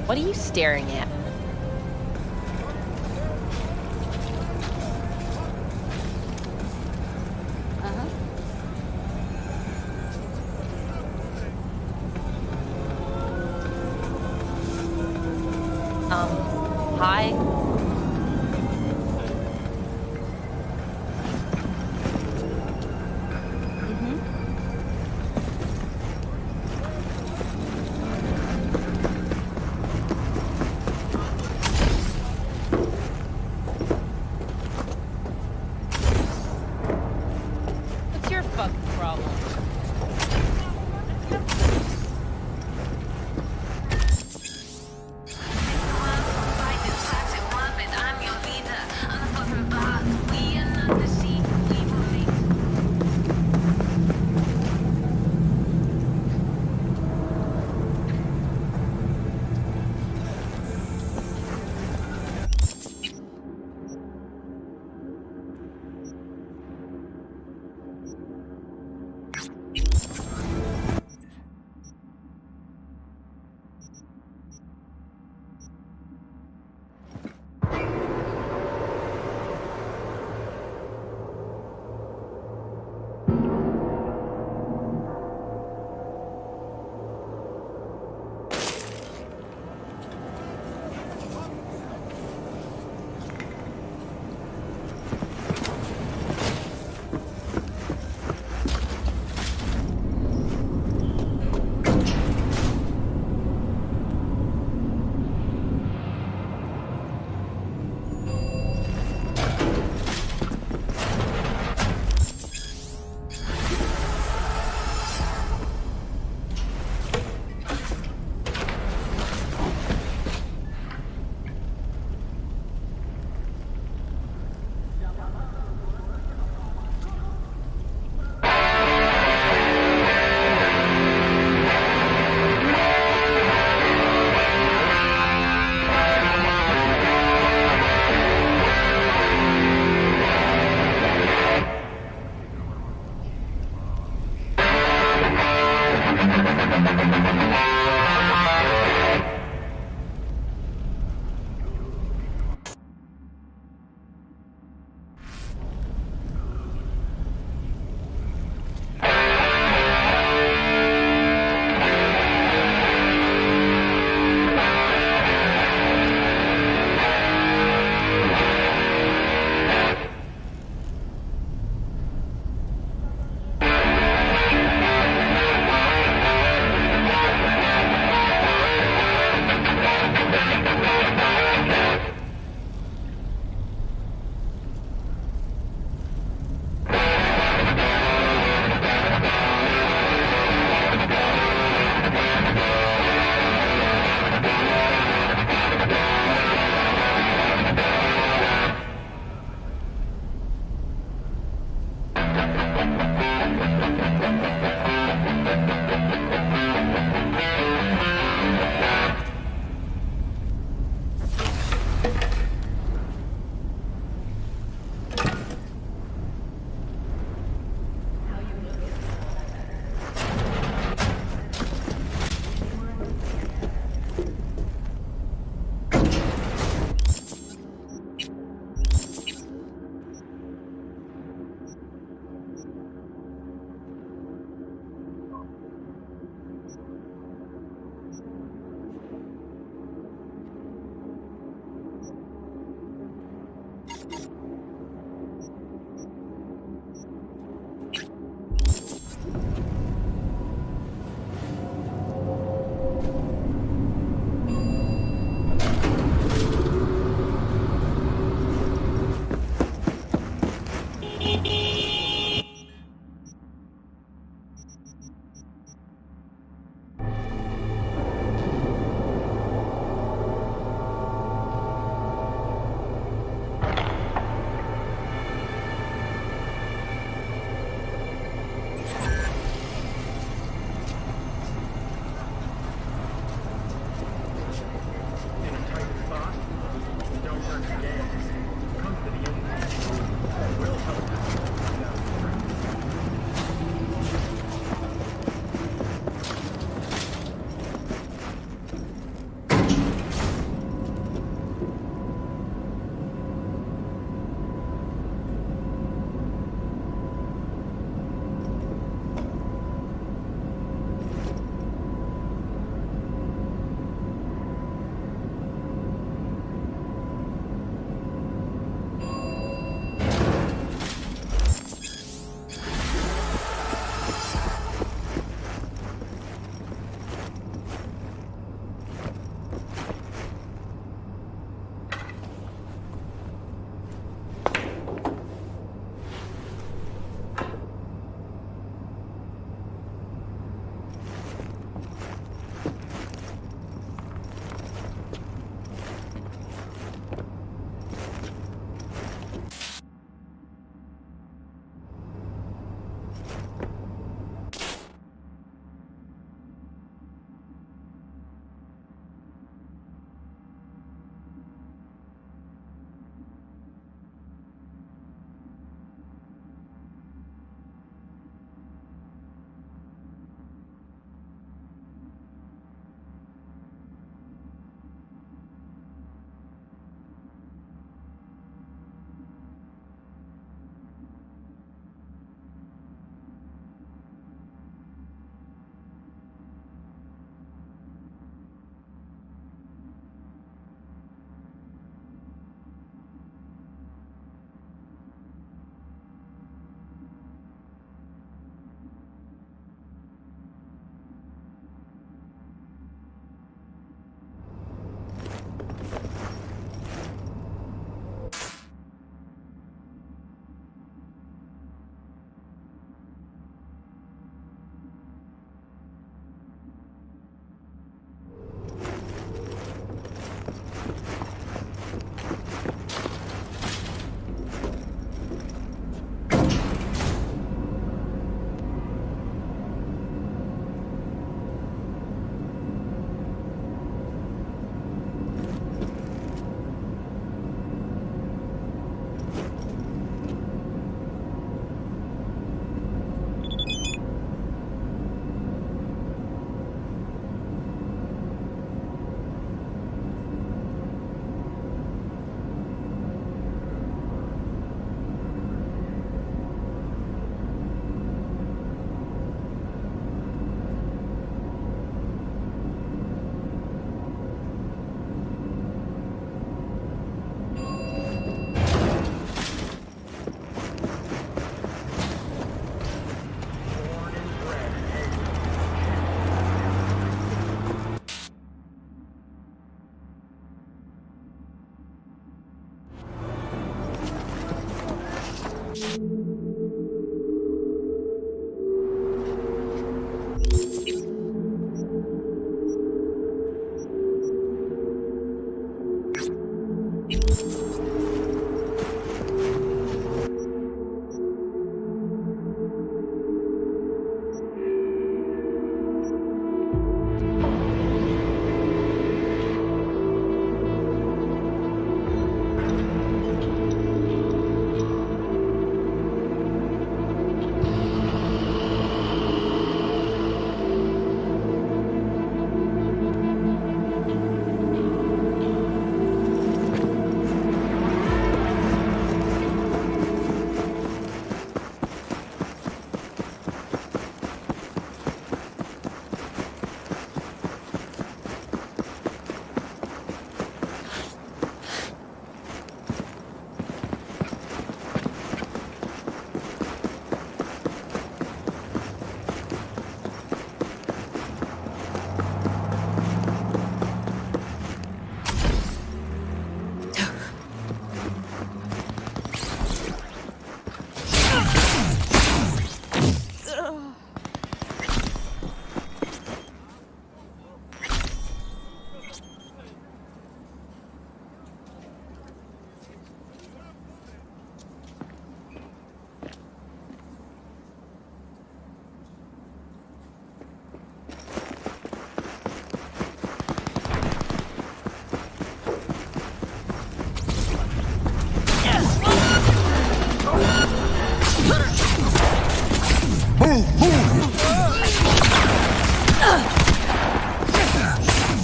D: What are you staring at? Hi. What's your fucking problem?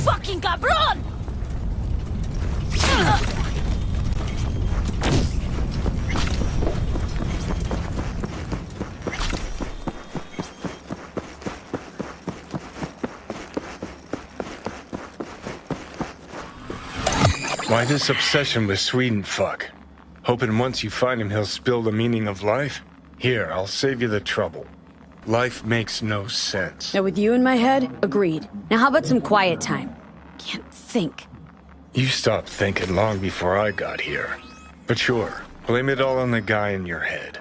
D: Fucking cabron!
E: Why this obsession with Sweden fuck? Hoping once you find him he'll spill the meaning of life? Here, I'll save you the trouble. Life makes no sense.
C: Now with you in my head, agreed. Now how about some quiet time? Can't think.
E: You stopped thinking long before I got here. But sure, blame it all on the guy in your head.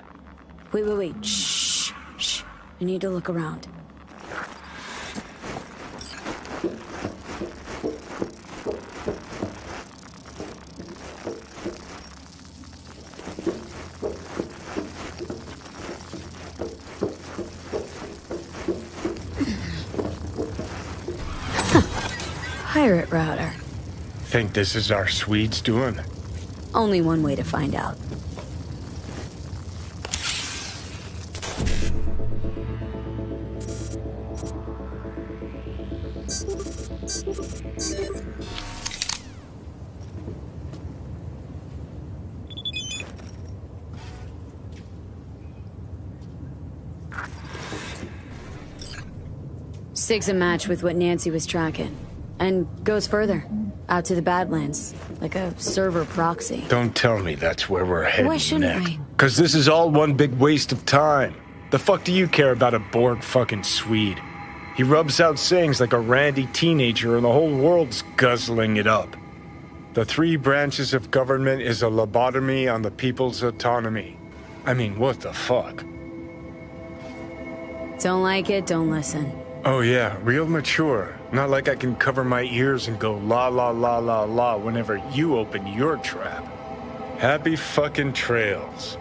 C: Wait. Shh. I need to look around. Pirate router.
E: Think this is our Swedes doing?
C: Only one way to find out. Sig's a match with what Nancy was tracking. And goes further. Out to the Badlands. Like a server proxy.
E: Don't tell me that's where we're heading.
C: Why shouldn't we?
E: Because this is all one big waste of time. The fuck do you care about a Borg fucking Swede? He rubs out sayings like a randy teenager and the whole world's guzzling it up. The three branches of government is a lobotomy on the people's autonomy. I mean, what the fuck?
C: Don't like it, don't listen.
E: Oh yeah, real mature. Not like I can cover my ears and go la la la la la whenever you open your trap. Happy fucking trails.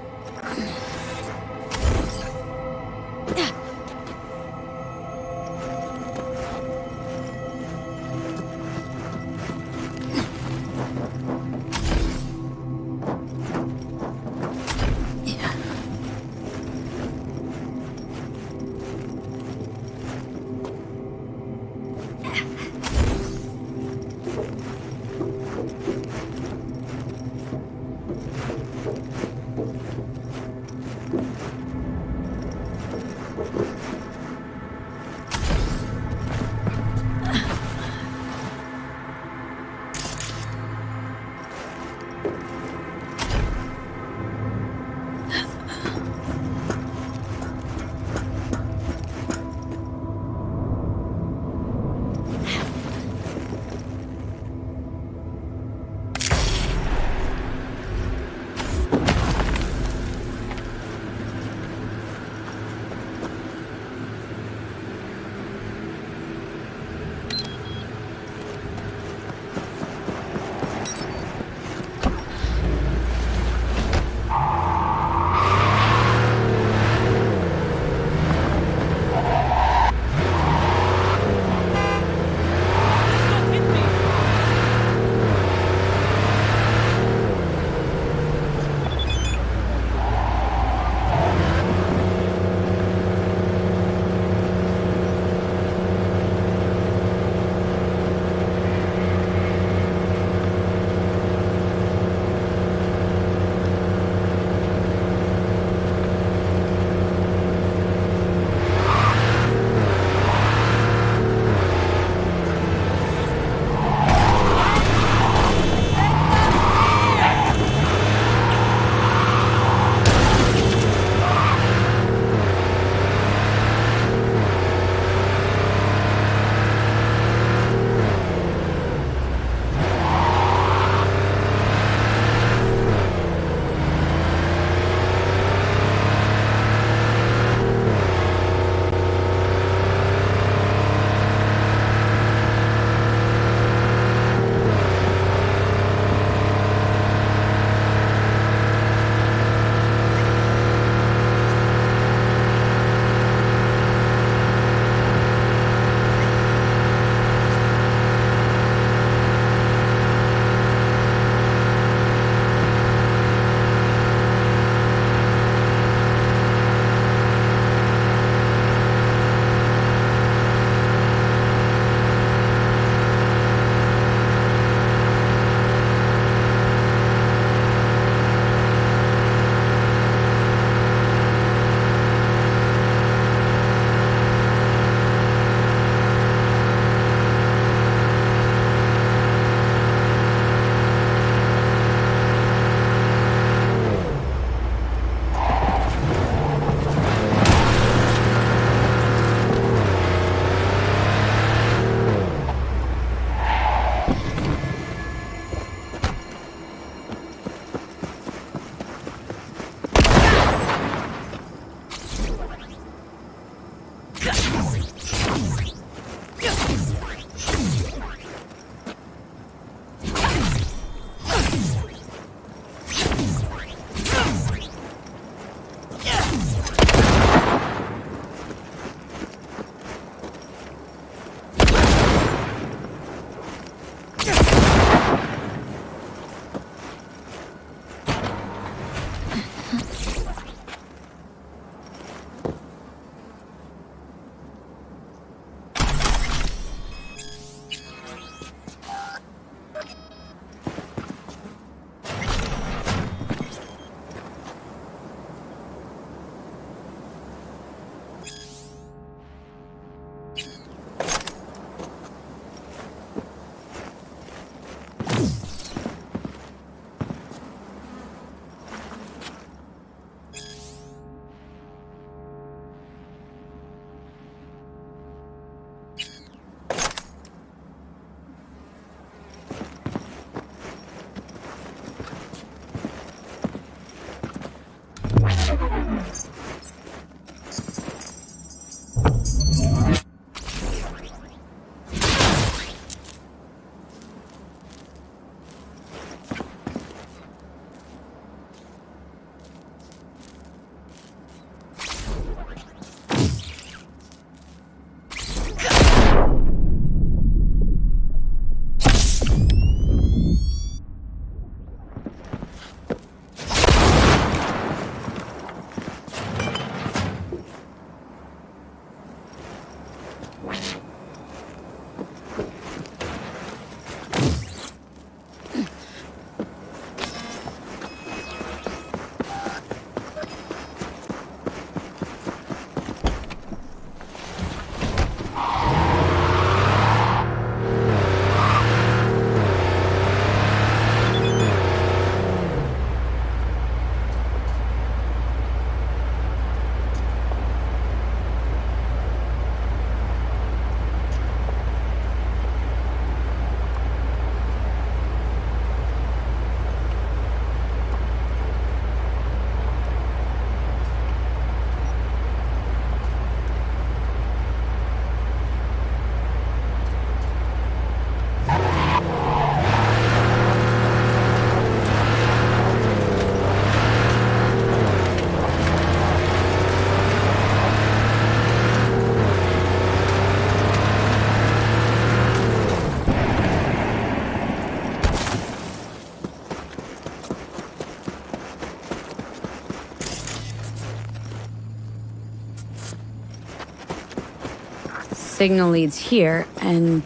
C: signal leads here and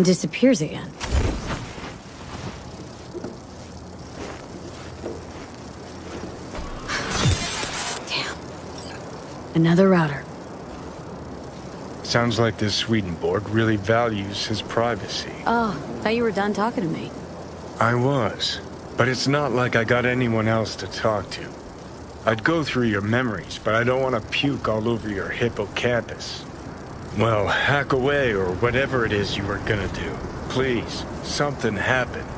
C: disappears again. Damn. Another router.
E: Sounds like this Swedenborg really values his privacy.
C: Oh, thought you were done talking to me.
E: I was, but it's not like I got anyone else to talk to. I'd go through your memories, but I don't want to puke all over your hippocampus. Well, hack away or whatever it is you were gonna do. Please, something happened.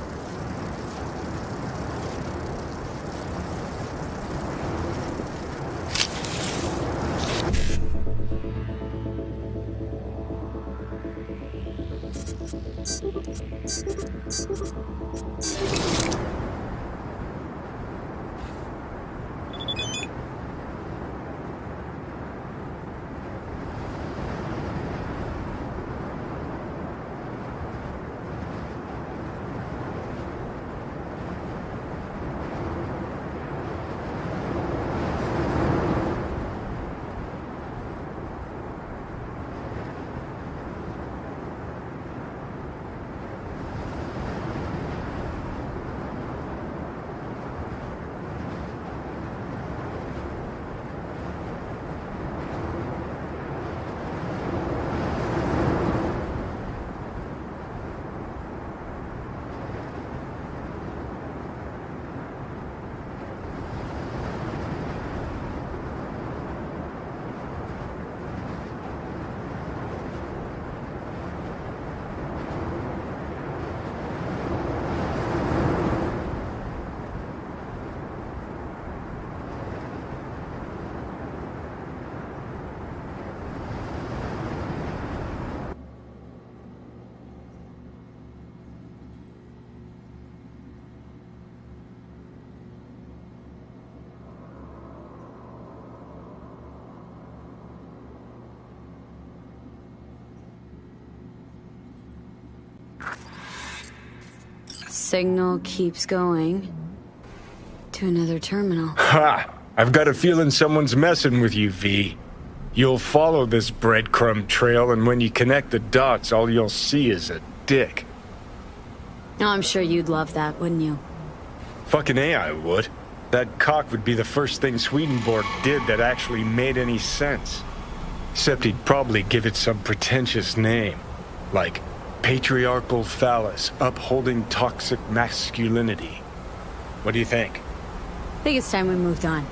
C: Signal keeps going to another terminal.
E: Ha! I've got a feeling someone's messing with you, V. You'll follow this breadcrumb trail, and when you connect the dots, all you'll see is a dick.
C: Oh, I'm sure you'd love that, wouldn't you?
E: Fucking A, I would. That cock would be the first thing Swedenborg did that actually made any sense. Except he'd probably give it some pretentious name. Like, patriarchal phallus, upholding toxic masculinity. What do you think?
C: I think it's time we moved on.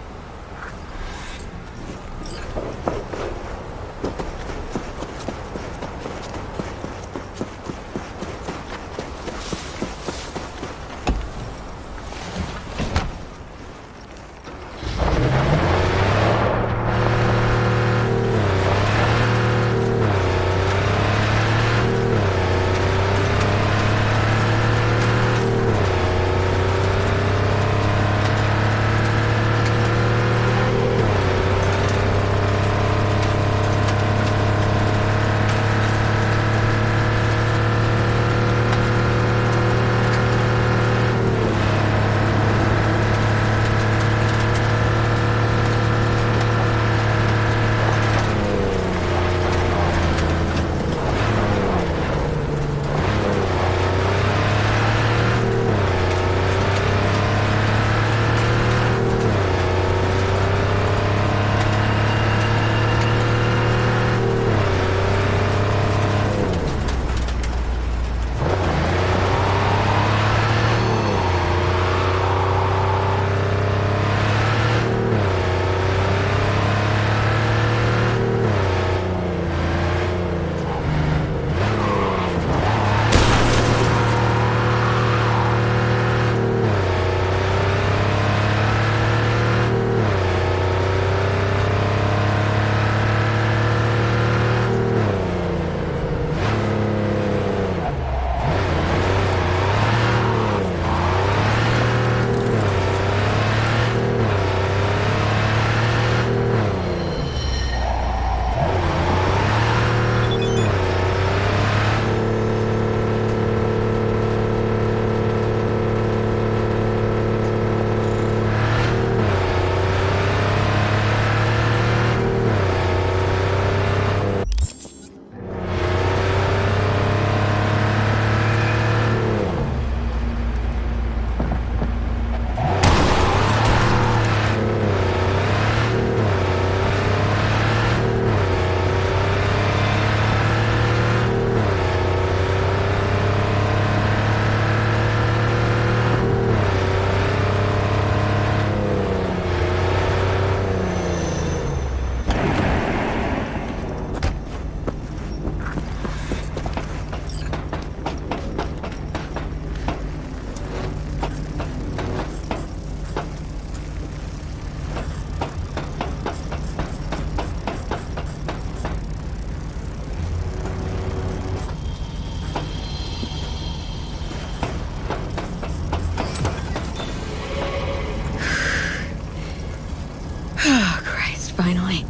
C: Finally.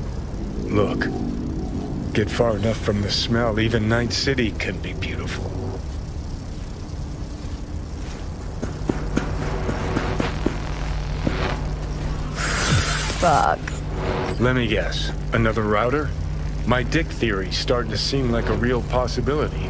E: Look, get far enough from the smell, even Night City can be beautiful.
C: Fuck.
E: Let me guess. Another router? My dick theory's starting to seem like a real possibility.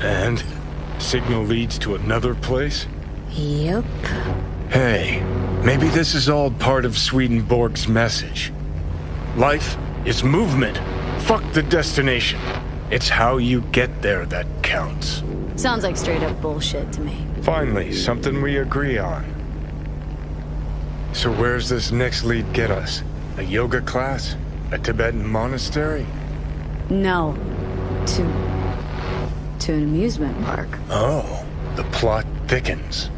E: And? Signal leads to another place?
C: Yep.
E: Hey, maybe this is all part of Swedenborg's message. Life is movement. Fuck the destination. It's how you get there that counts.
C: Sounds like straight up bullshit to me.
E: Finally, something we agree on. So where's this next lead get us? A yoga class? A Tibetan monastery?
C: No. To an amusement park.
E: Oh, the plot thickens.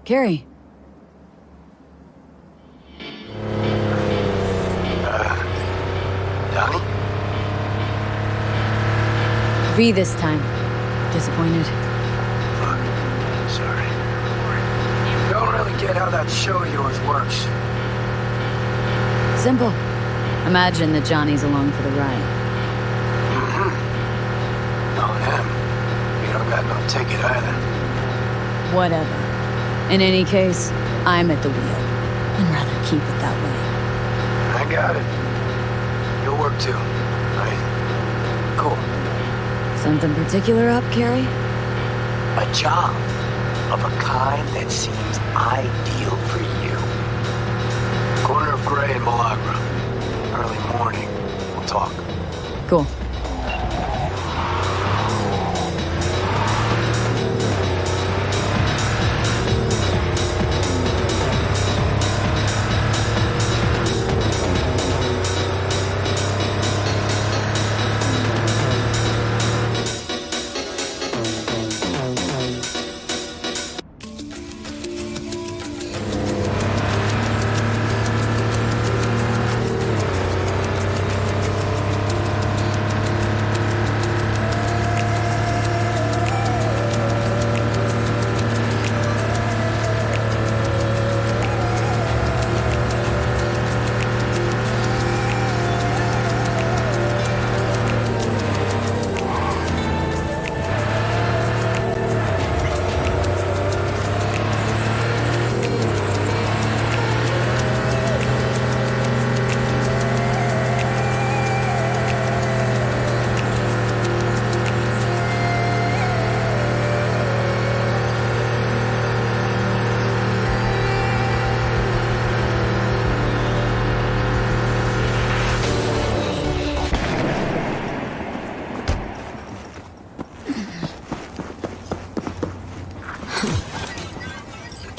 C: Carrie.
Q: Donnie?
C: V this time. Disappointed.
Q: Fuck. Sorry. Don't really get how that show of yours works.
C: Simple. Imagine that Johnny's along for the ride.
Q: On him. You don't got no ticket either.
C: Whatever. In any case, I'm at the wheel. I'd rather keep it that way.
Q: I got it. You'll work too, right? Cool.
C: Something particular up, Carrie?
Q: A job of a kind that seems ideal for you. Corner of Gray and Malagra. Early morning. We'll talk.
C: Cool.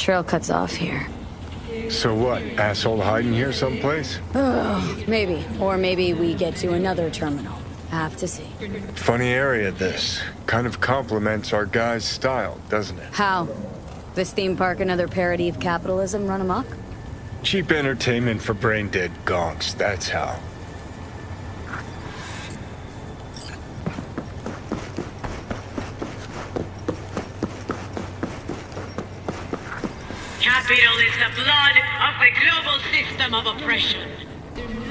C: Trail cuts off here.
E: So what? Asshole hiding here someplace?
C: Oh, maybe. Or maybe we get to another terminal. I have to see.
E: Funny area, this. Kind of complements our guy's style, doesn't it?
C: How? This theme park another parody of capitalism run amok?
E: Cheap entertainment for brain-dead gonks, that's how.
G: Capital is the blood of the global system of oppression.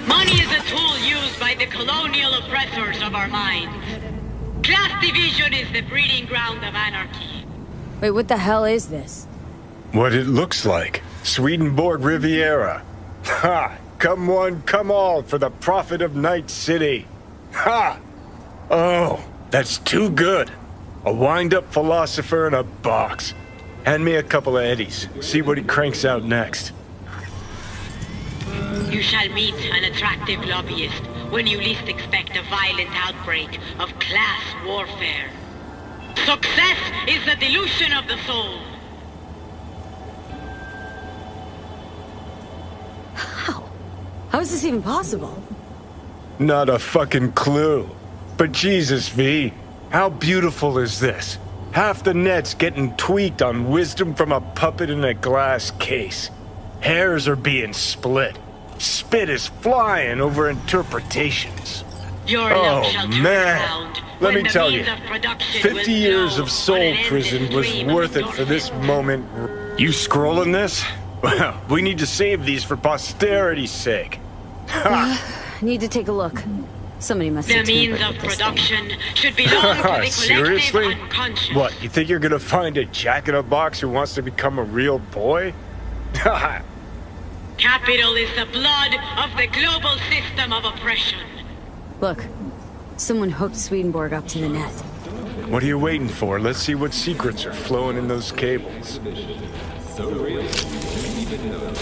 G: Money is a tool used by the colonial oppressors of our minds. Class division is the breeding ground of anarchy.
C: Wait, what the hell is this?
E: What it looks like. Swedenborg Riviera. Ha! Come one, come all, for the profit of Night City. Ha! Oh, that's too good. A wind-up philosopher in a box. Hand me a couple of eddies. See what he cranks out next.
G: You shall meet an attractive lobbyist when you least expect a violent outbreak of class warfare. Success is the delusion of the soul.
C: How is this even possible?
E: Not a fucking clue. But Jesus, V, how beautiful is this? Half the net's getting tweaked on wisdom from a puppet in a glass case. Hairs are being split. Spit is flying over interpretations.
G: Your luck shall turn around
E: Let
G: when
E: me
G: the
E: tell
G: means
E: you,
G: of production
E: 50
G: will
E: years
G: flow
E: of soul
G: on an endless
E: prison was
G: stream of
E: worth it for this moment. You scrolling this? Well, we need to save these for posterity's sake.
C: Need to take a look. Somebody must
G: The
C: have
G: means
C: tampered
G: of
C: with this thing.
G: production should belong to the collective
E: Seriously?
G: unconscious.
E: What, you think you're gonna find a jack-in-a-box who wants to become a real boy?
G: Capital is the blood of the global system of oppression.
C: Look, someone hooked Swedenborg up to the net.
E: What are you waiting for? Let's see what secrets are flowing in those cables.
W: So real, you didn't know.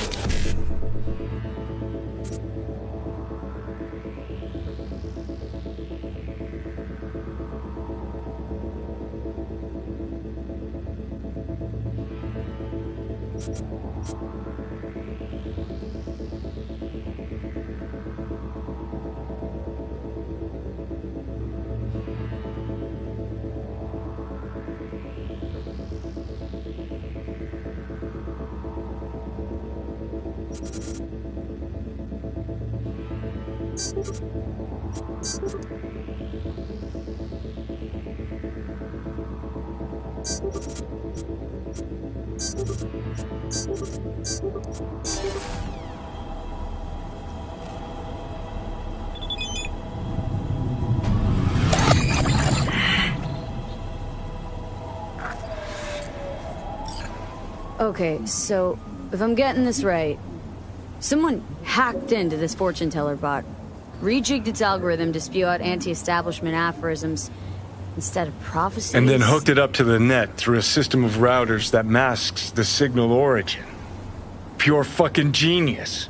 C: Okay, so if I'm getting this right, someone hacked into this fortune teller bot, rejigged its algorithm to spew out anti-establishment aphorisms instead of prophecies.
E: And then hooked it up to the net through a system of routers that masks the signal origin. Pure fucking genius.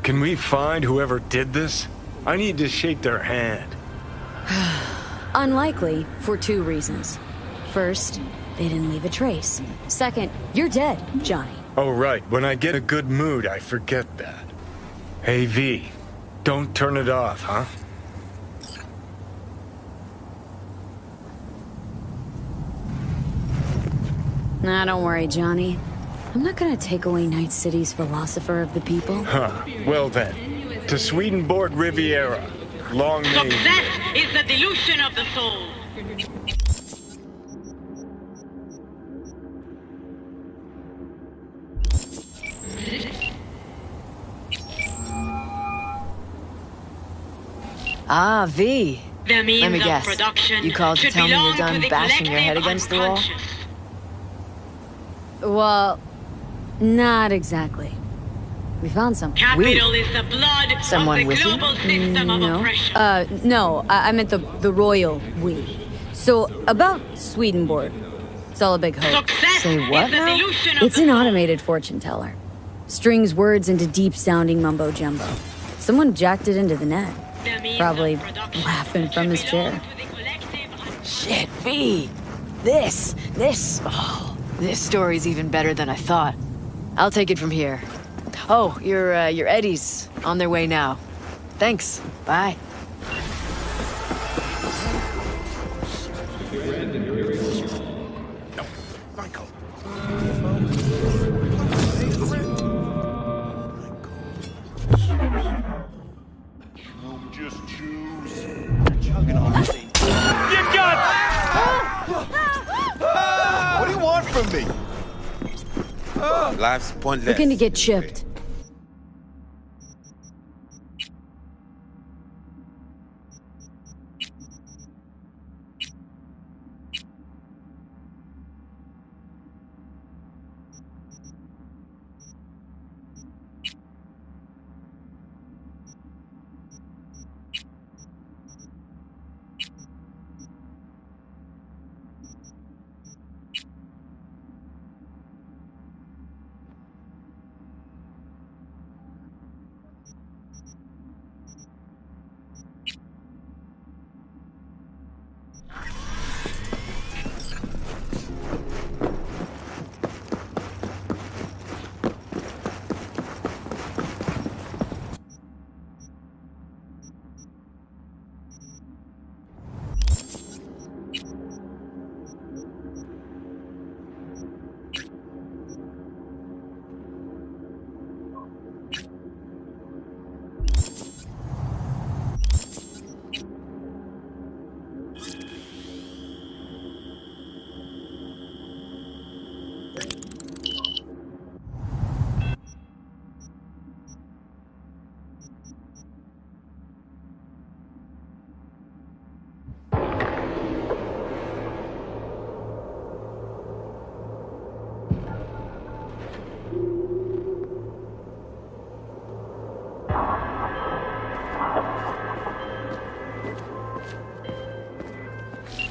E: Can we find whoever did this? I need to shake their hand.
C: Unlikely, for two reasons. First, they didn't leave a trace. Second, you're dead, Johnny.
E: Oh, right. When I get a good mood, I forget that. Hey, V. Don't turn it off, huh?
C: Nah, don't worry, Johnny. I'm not gonna take away Night City's philosopher of the people.
E: Huh. Well then. To Swedenborg Riviera. Long may...
G: Success is the delusion of the soul.
U: Ah, V.
G: The means
U: Let me
G: of
U: guess.
G: production
U: You called to
G: should
U: tell me you're
G: belong to
U: done
G: the
U: bashing your head
G: collective
U: against the wall?
G: unconscious.
C: Well, not exactly. We found something.
G: Capital is the blood
U: Someone
G: of the
U: with you?
G: global system of
C: No.
G: oppression.
C: No, I meant the royal we. So, about Swedenborg. It's all a big hoax.
G: Success
U: Say what
G: is the
U: now?
G: delusion of
C: It's
G: the
C: an
G: soul.
C: automated fortune teller. Strings words into deep-sounding mumbo-jumbo. Someone jacked it into the net.
G: The means
C: Probably
G: of production
C: laughing from his chair.
U: Shit, V. This. Oh, This story's even better than I thought. I'll take it from here. Oh, your Eddies on their way now. Thanks. Bye.
I: Michael.
R: Just choose. You're chugging on this thing. You got. What do you want from me?
K: Life's pointless.
C: Looking to get chipped.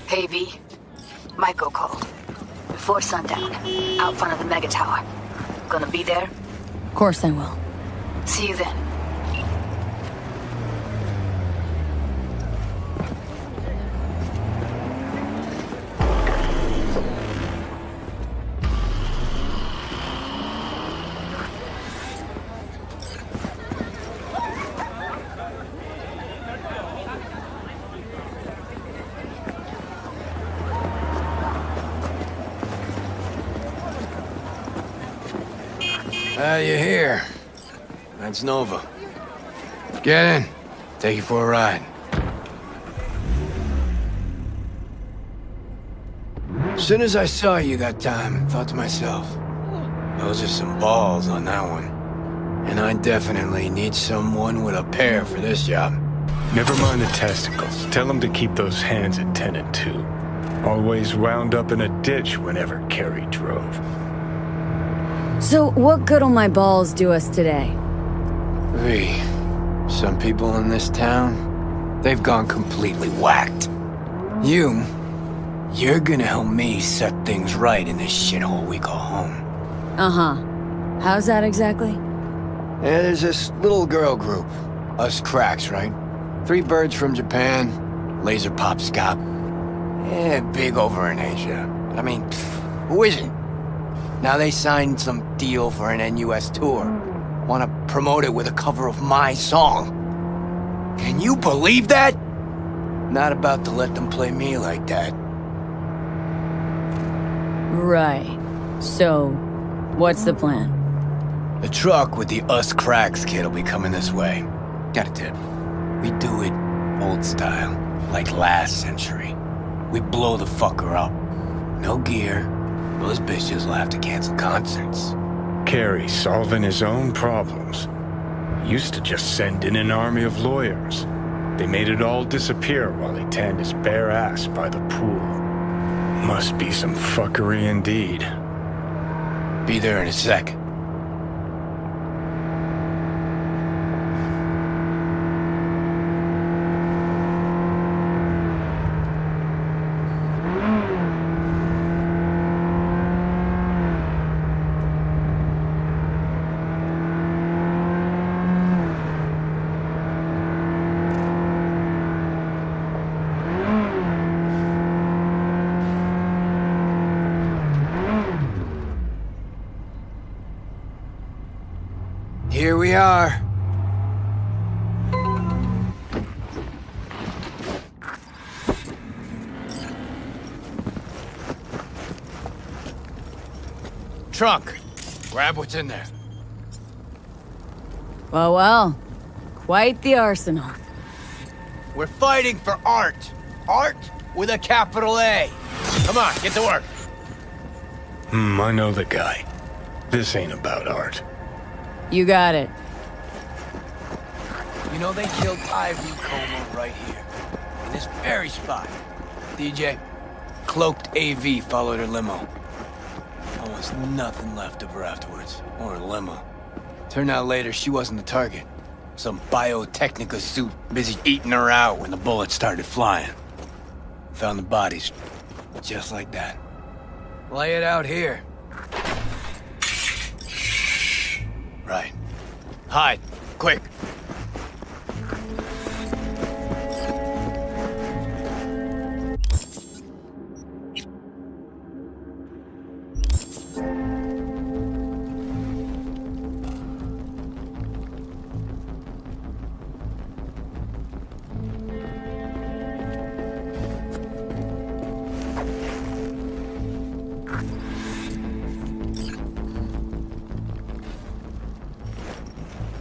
J: Hey, V. Michael called. Before sundown, out front of the Mega Tower. Gonna be there?
C: Of course I will.
J: See you then.
B: You're here. That's Nova. Get in. Take you for a ride. As soon as I saw you that time, I thought to myself, those are some balls on that one. And I definitely need someone with a pair for this job.
E: Never mind the testicles. Tell them to keep those hands attended to. Always wound up in a ditch whenever Carrie drove.
C: So, what good'll my balls do us today?
B: V, some people in this town, they've gone completely whacked. You're gonna help me set things right in this shithole we call home.
C: Uh-huh. How's that exactly?
B: Yeah, there's this little girl group. Us cracks, right? 3 birds from Japan, laser pop scop. Yeah, big over in Asia. I mean, who isn't? Now they signed some deal for an NUS tour. Want to promote it with a cover of my song. Can you believe that? Not about to let them play me like that.
C: Right. So, what's the plan?
B: The truck with the Us Cracks kid will be coming this way. Got a tip. We do it old style, like last century. We blow the fucker up. No gear. Those bitches will have to cancel concerts.
E: Carrie solving his own problems. Used to just send in an army of lawyers. They made it all disappear while he tanned his bare ass by the pool. Must be some fuckery indeed.
B: Be there in a sec. here we are. Trunk. Grab what's in there.
C: Well, well. Quite the arsenal.
B: We're fighting for art. Art with a capital A. Come on, get to work.
E: I know the guy. This ain't about art.
C: You got it.
B: You know they killed Ivy Como right here. In this very spot. DJ, cloaked AV followed her limo. Almost nothing left of her afterwards. Or her limo. Turned out later she wasn't the target. Some Biotechnica suit busy eating her out when the bullets started flying. Found the bodies. Just like that. Lay it out here. Right. Hide. Quick.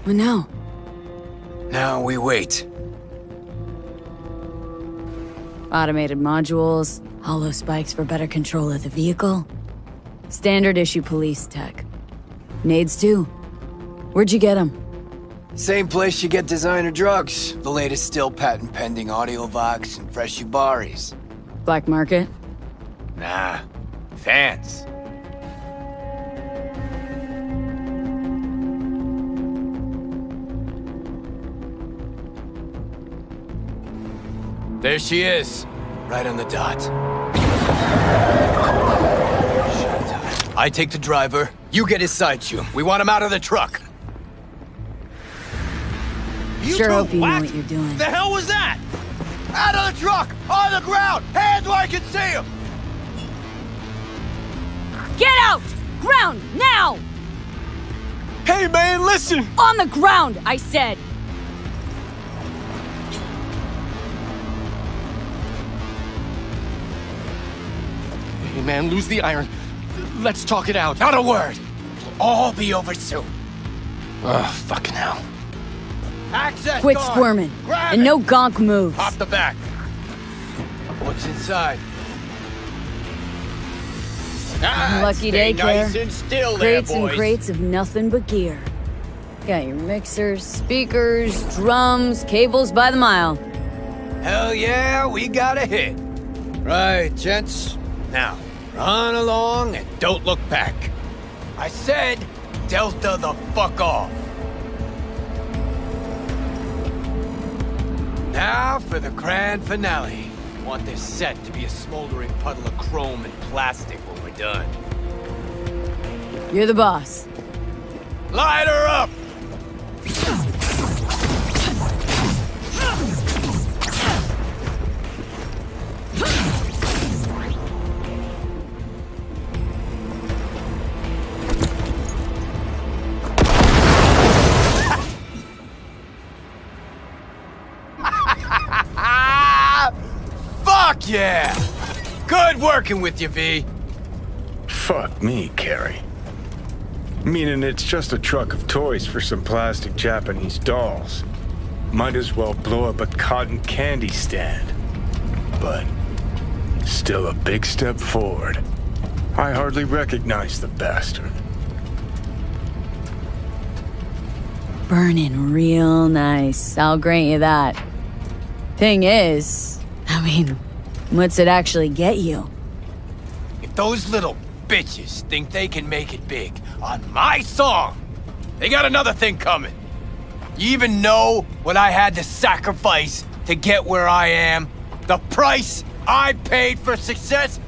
C: What now?
B: Now we wait.
C: Automated modules, hollow spikes for better control of the vehicle. Standard issue police tech. Nades too. Where'd you get them?
B: Same place you get designer drugs. The latest still patent pending Audiovox and Fresh Ubaris.
C: Black market?
B: Nah. Fans. There she is. Right on the dot. I take the driver. You get his side shoe. We want him out of the truck.
C: Sure hope you know what you're doing.
B: The hell was that? Out of the truck! On the ground! Hands where I can see him!
C: Get out! Ground, now!
B: Hey man, listen!
C: On the ground, I said!
R: Hey man, lose the iron. Let's talk it out.
B: Not a word! It'll all be over soon.
R: Oh, fucking hell.
B: Access
C: Quit
B: gone.
C: squirming.
B: Grab
C: And
B: it.
C: no gonk moves.
B: Pop the back. What's inside?
C: Lucky
B: stay
C: daycare.
B: nice and still
C: Crates
B: there,
C: and
B: boys.
C: crates of nothing but gear. Got your mixers, speakers, drums, cables by the mile.
B: Hell yeah, we got a hit. Right, gents. Now, run along and don't look back. I said, Delta the fuck off. Now for the grand finale. Want this set to be a smoldering puddle of chrome and plastic when we're done.
C: You're the boss.
B: Light her up! Fuck yeah! Good working with you, V.
E: Fuck me, Carrie. Meaning it's just a truck of toys for some plastic Japanese dolls. Might as well blow up a cotton candy stand. But still a big step forward. I hardly recognize the bastard.
C: Burning real nice. I'll grant you that. Thing is, I mean, what's it actually get you?
B: If those little bitches think they can make it big on my song, they got another thing coming. You even know what I had to sacrifice to get where I am? The price I paid for success?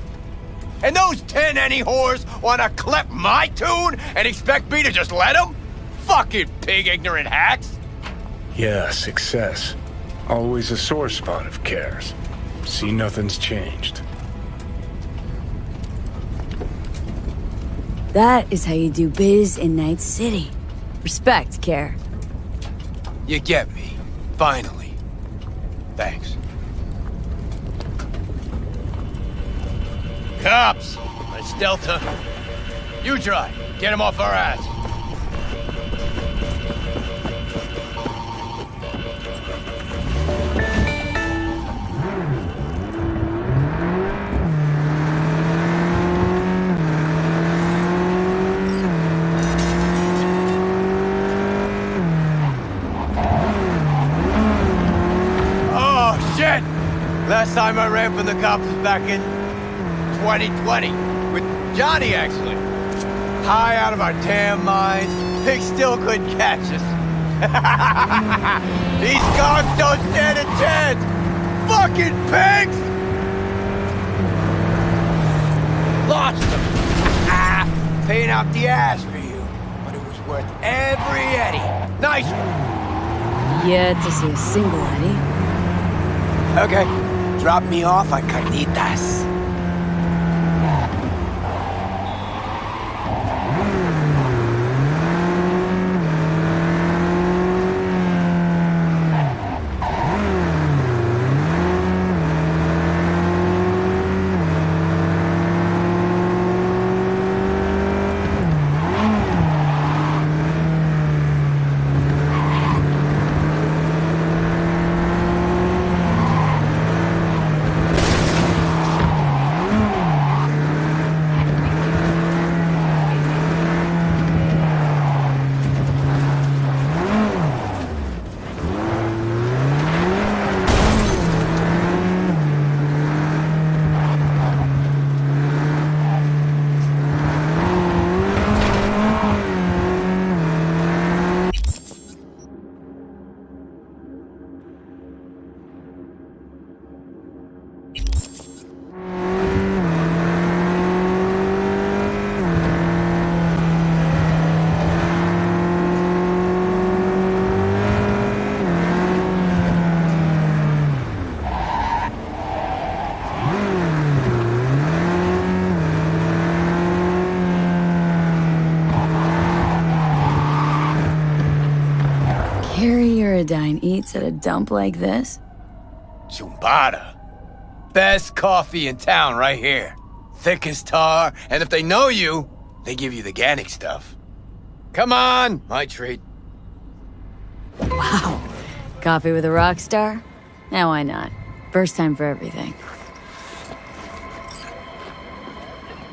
B: And those 10 any whores wanna clip my tune and expect me to just let them? Fucking pig ignorant hacks!
E: Yeah, success. Always a sore spot of cares. See, nothing's changed.
C: That is how you do biz in Night City. Respect, Care.
B: You get me. Finally. Thanks. Cops! That's Delta. You drive. Get him off our ass. Last time I ran from the cops was back in 2020. With Johnny, actually. High out of our damn minds. Pigs still couldn't catch us. These cops don't stand a chance! Fucking pigs! Lost them. Paying out the ass for you. But it was worth every Eddie. Nice one.
C: Yet to see a single Eddie.
B: Okay. Drop me off at Carnitas.
C: Uridine eats at a dump like this?
B: Chumbada. Best coffee in town right here. Thick as tar, and if they know you, they give you the organic stuff. Come on, my treat.
C: Wow. Coffee with a rock star? Now why not? First time for everything.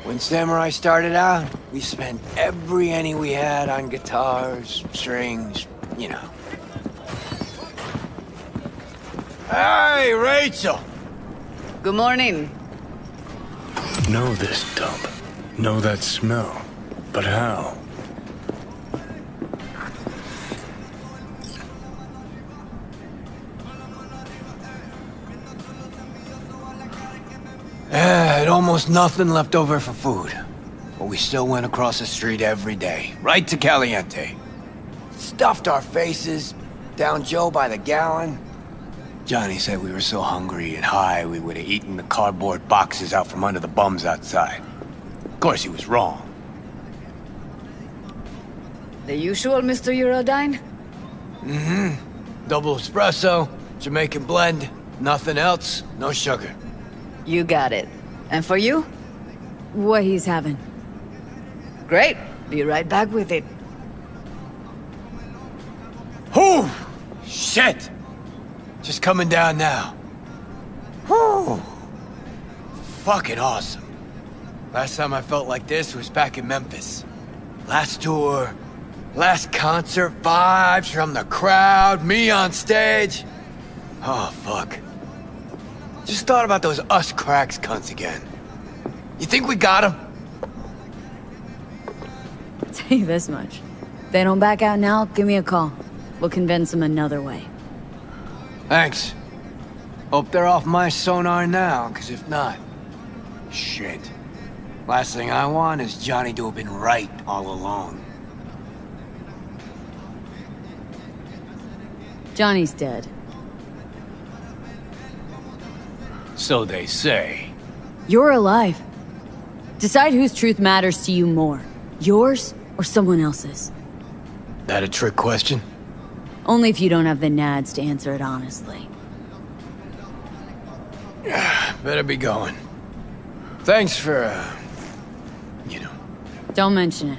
B: When Samurai started out, we spent every penny we had on guitars, strings, you know. Hey, Rachel!
U: Good morning.
E: Know this dump. Know that smell. But how?
B: Had almost nothing left over for food. But we still went across the street every day, right to Caliente. Stuffed our faces, down Joe by the gallon. Johnny said we were so hungry and high we would have eaten the cardboard boxes out from under the bums outside. Of course, he was wrong.
U: The usual, Mr. Uridine?
B: Mm-hmm. Double espresso, Jamaican blend, nothing else, no sugar.
U: You got it. And for you?
C: What he's having.
U: Great. Be right back with it.
B: Whew! Shit! Just coming down now. Whew! Fucking awesome. Last time I felt like this was back in Memphis. Last tour, last concert, vibes from the crowd, me on stage. Oh, fuck. Just thought about those us cracks cunts again. You think we got them?
C: I'll tell you this much. If they don't back out now, give me a call. We'll convince them another way.
B: Thanks. Hope they're off my sonar now, because if not... Shit. Last thing I want is Johnny to have been right all along.
C: Johnny's dead.
B: So they say.
C: You're alive. Decide whose truth matters to you more. Yours or someone else's.
B: That a trick question?
C: Only if you don't have the nads to answer it honestly.
B: Better be going. Thanks for,
C: Don't mention it.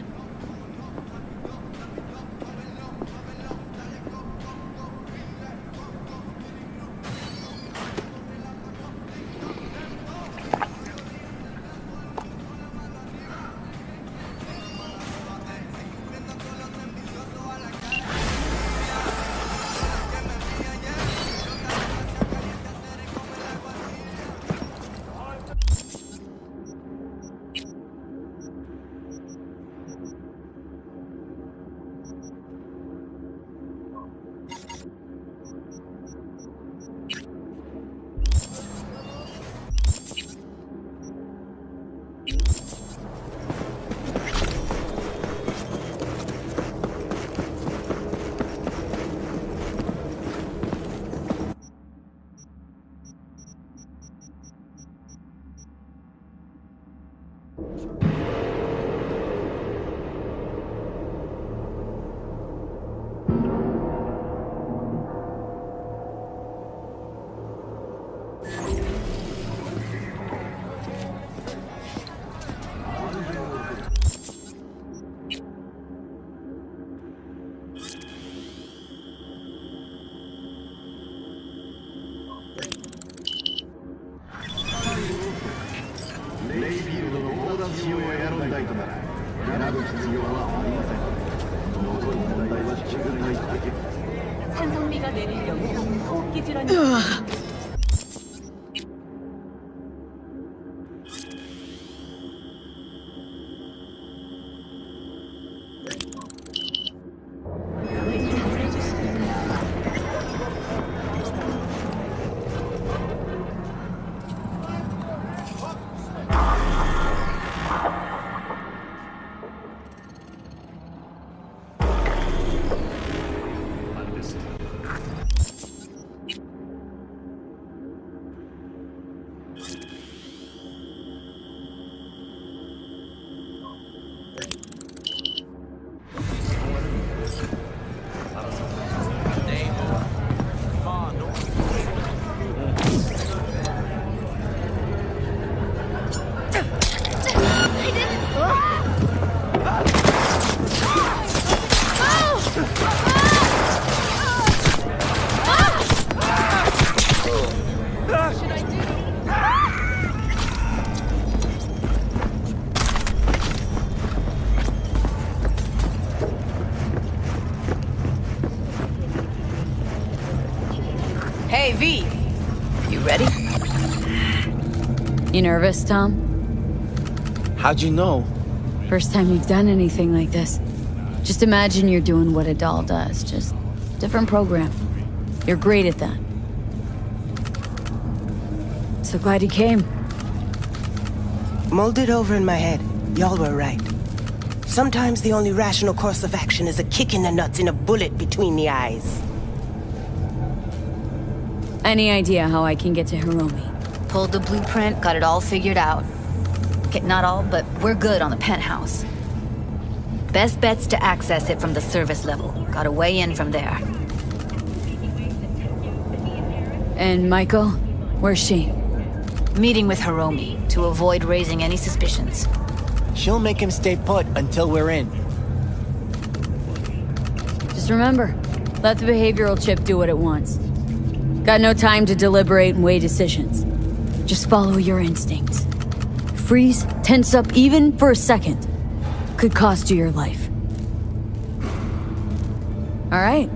U: Hey, V. You ready?
C: You nervous, Tom?
K: How'd you know?
C: First time you've done anything like this. Just imagine you're doing what a doll does, just different program. You're great at that. So glad you came.
L: Mulled it over in my head. Y'all were right. Sometimes the only rational course of action is a kick in the nuts and a bullet between the eyes.
C: Any idea how I can get to Hiromi?
D: Pulled the blueprint, got it all figured out. Okay, not all, but we're good on the penthouse. Best bet's to access it from the service level. Got a way in from there.
C: And Maiko? Where's she?
D: Meeting with Hiromi to avoid raising any suspicions.
K: She'll make him stay put until we're in.
C: Just remember, let the behavioral chip do what it wants. Got no time to deliberate and weigh decisions. Just follow your instincts. Freeze, tense up even for a second. Could cost you your life. All right,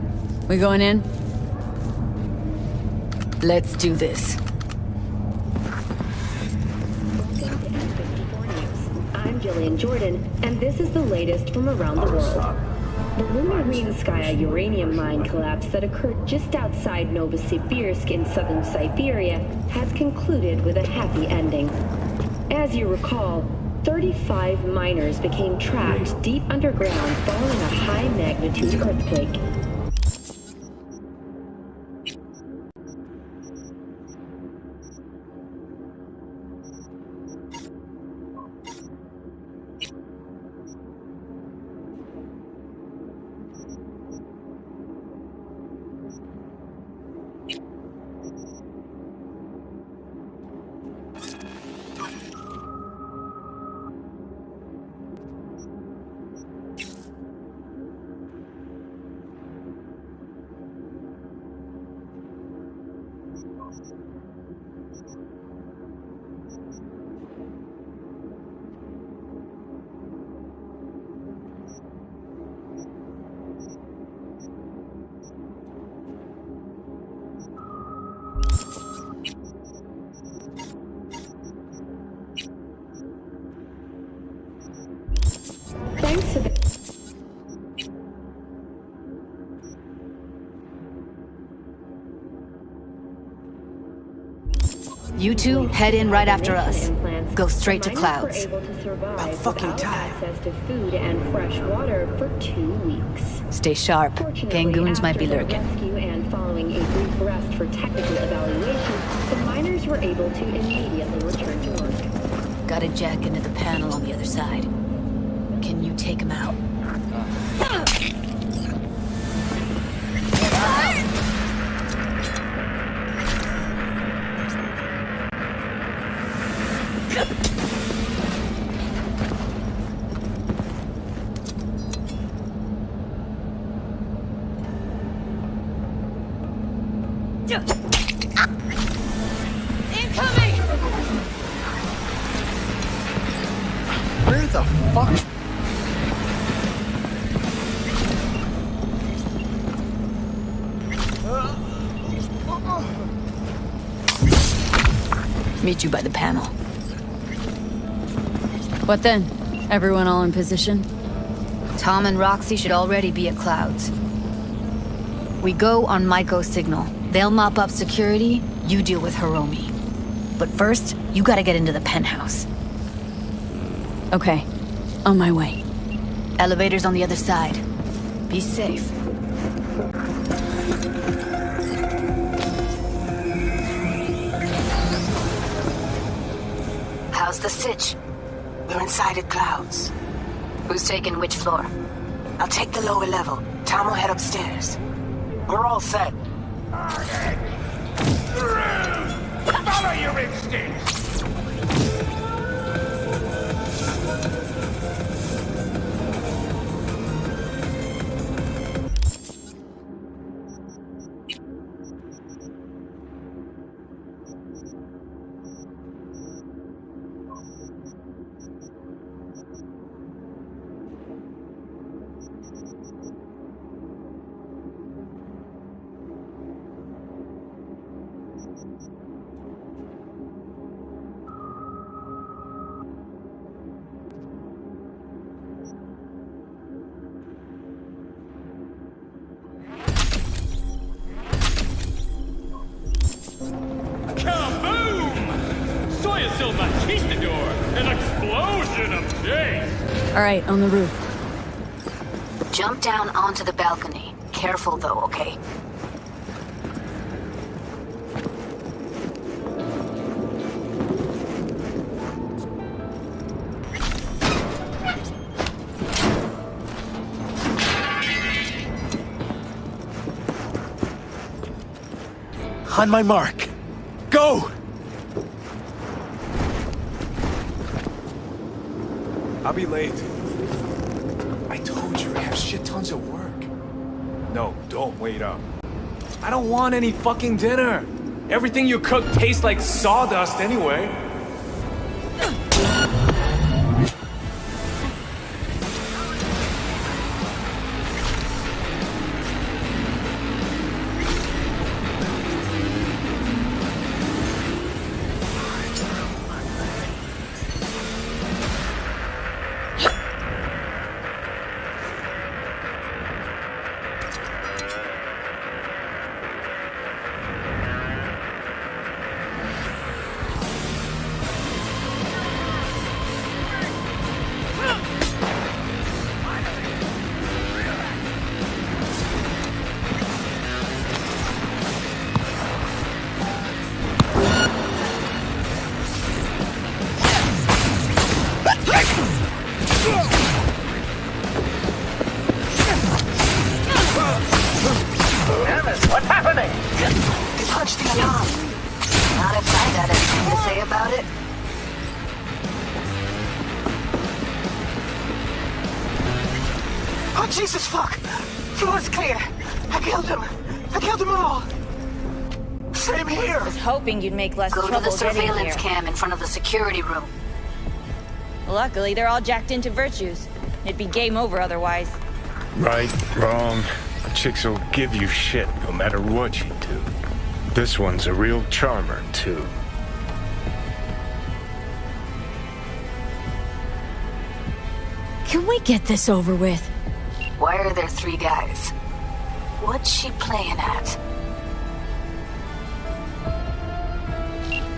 C: we going in?
U: Let's do this.
H: I'm Jillian Jordan, and this is the latest from around the world. The Lunarinskaya uranium mine collapse that occurred just outside Novosibirsk in southern Siberia has concluded with a happy ending. As you recall, 35 miners became trapped deep underground following a high-magnitude earthquake. Thanks to the...
D: You two head in right after us. Go straight to Clouds.
H: I'm fucking tired. Access to food and fresh water for 2 weeks.
D: Stay sharp. Gangoons might be lurking.
H: Rescue and following a brief rest for technical evaluation, the miners were able to immediately return to work.
D: Got a jack into the panel on the other side. Can you take him out?
A: Where the fuck?
D: Meet you by the panel.
C: What then? Everyone all in position?
D: Tom and Roxy should already be at Clouds. We go on Maiko's signal. They'll mop up security, you deal with Hiromi. But first, you gotta get into the penthouse.
C: Okay, on my way.
D: Elevator's on the other side. Be safe.
J: How's the sitch? We're inside at Clouds. Who's taking which floor? I'll take the lower level. Tom will head upstairs. We're all set.
M: Follow your instincts!
C: All right, on the roof.
D: Jump down onto the balcony. Careful though, okay?
R: On my mark. Go!
N: I'll be late. I told you, I have shit tons of work. No, don't wait up. I don't want any fucking dinner. Everything you cook tastes like sawdust anyway.
J: What's happening? They punched the alarm. Not if I got anything to say about it. Oh, Jesus, fuck! Floor's clear. I killed them. I killed them all. Same here.
D: I was hoping you'd make less
J: trouble.
D: trouble
J: Go to the surveillance
D: getting here.
J: cam in front of the security room.
O: Luckily, they're all jacked into virtues. It'd be game over otherwise.
E: Right, wrong. Chicks will give you shit no matter what you do. This one's a real charmer, too.
C: Can we get this over with?
J: Why are there 3 guys? What's she playing at?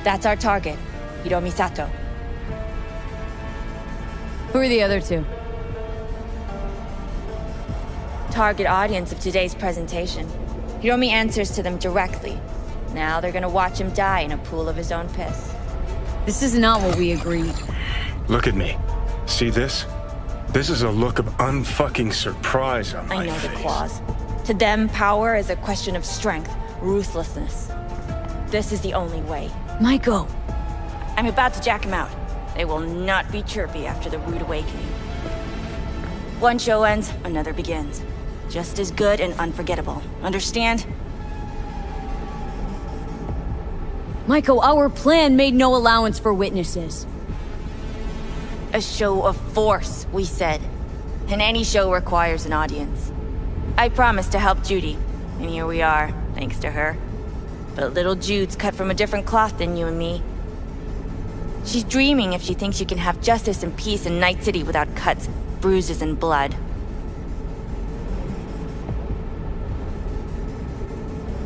O: That's our target, Hiromi Sato.
C: Who are the other 2?
O: Target audience of today's presentation. Hiromi answers to them directly. Now they're gonna watch him die in a pool of his own piss.
C: This is not what we agreed.
E: Look at me. See this? This is a look of unfucking surprise on my
O: I know
E: face.
O: the claws. To them, power is a question of strength, ruthlessness. This is the only way.
C: Maiko!
O: I'm about to jack him out. They will not be chirpy after the rude awakening. One show ends, another begins. Just as good and unforgettable. Understand?
C: Maiko, our plan made no allowance for witnesses.
O: A show of force, we said. And any show requires an audience. I promised to help Judy, and here we are, thanks to her. But little Jude's cut from a different cloth than you and me. She's dreaming if she thinks she can have justice and peace in Night City without cuts, bruises, and blood.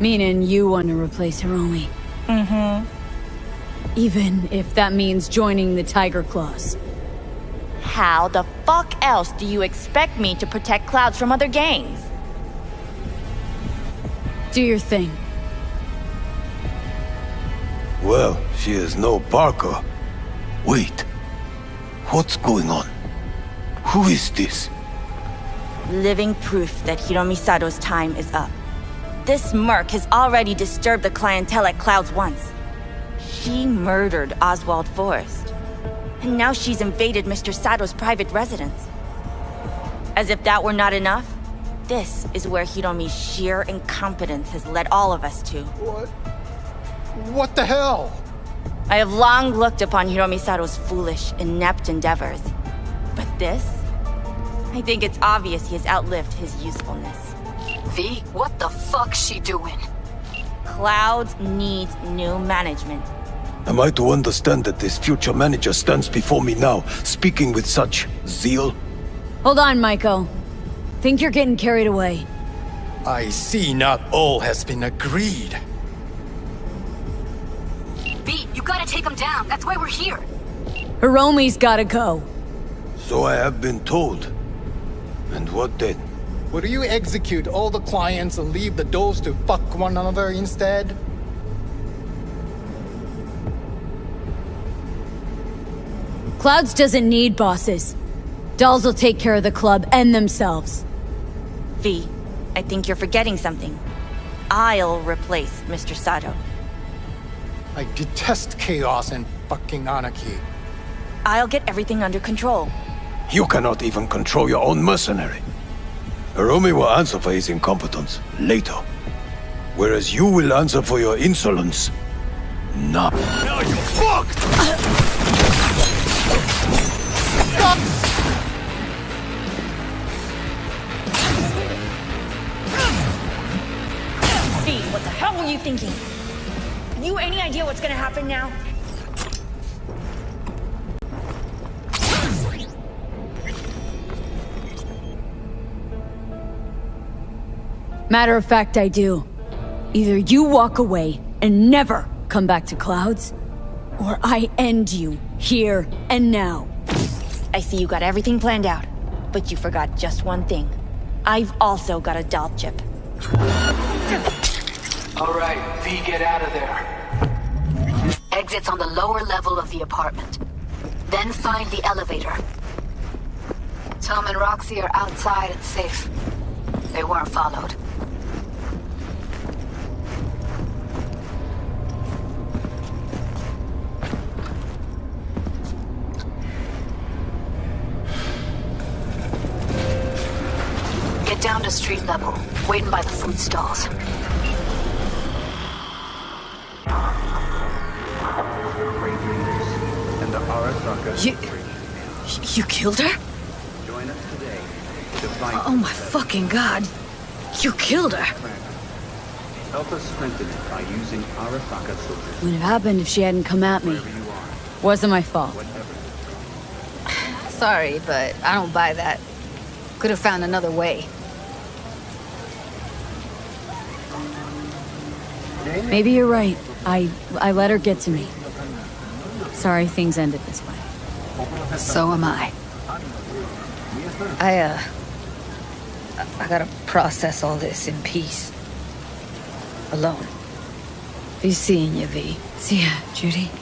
C: Meaning you want to replace Hiromi.
O: Mm-hmm.
C: Even if that means joining the Tiger Claws.
O: How the fuck else do you expect me to protect Clouds from other gangs?
C: Do your thing.
Q: Well, she is no Parker. Wait. What's going on? Who is this?
O: Living proof that Hiromi Sato's time is up. This merc has already disturbed the clientele at Clouds once. She murdered Oswald Forrest. And now she's invaded Mr. Sato's private residence. As if that were not enough, this is where Hiromi's sheer incompetence has led all of us to.
P: What the hell?
O: I have long looked upon Hiromi Sato's foolish, inept endeavors. But this? I think it's obvious he has outlived his usefulness.
J: V, what the fuck's she doing?
O: Clouds needs new management.
Q: Am I to understand that this future manager stands before me now, speaking with such zeal?
C: Hold on, Maiko. Think you're getting carried away.
P: I see not all has been agreed.
J: V, you gotta take him down. That's why we're here.
C: Hiromi's gotta go.
Q: So I have been told. And what then?
P: Would you execute all the clients and leave the dolls to fuck one another instead?
C: Clouds doesn't need bosses. Dolls will take care of the club and themselves.
O: V, I think you're forgetting something. I'll replace Mr. Sato.
P: I detest chaos and fucking anarchy.
O: I'll get everything under control.
Q: You cannot even control your own mercenary. Hiromi will answer for his incompetence later. Whereas you will answer for your insolence now.
P: Now you fucked!
O: V, what the hell were you thinking? Have you any idea what's gonna happen now?
C: Matter of fact, I do. Either you walk away and never come back to Clouds, or I end you here and now.
O: I see you got everything planned out, but you forgot just one thing. I've also got a doll chip.
Q: All right, V, get out of there.
J: Exit's on the lower level of the apartment. Then find the elevator. Tom and Roxy are outside and safe. They weren't followed. Get down to street level, waiting by the food stalls.
D: You killed her?
S: Join us today to fight.
D: Oh my fucking god. You killed her.
S: Help us strengthen it by using Arasaka soldiers.
C: Would have happened if she hadn't come at me. Wasn't my fault.
D: Sorry, but I don't buy that. Could have found another way.
C: Maybe you're right. I let her get to me. Sorry things ended this way.
D: So am I. I gotta process all this in peace. Alone. Be seeing you, V.
C: See ya, Judy.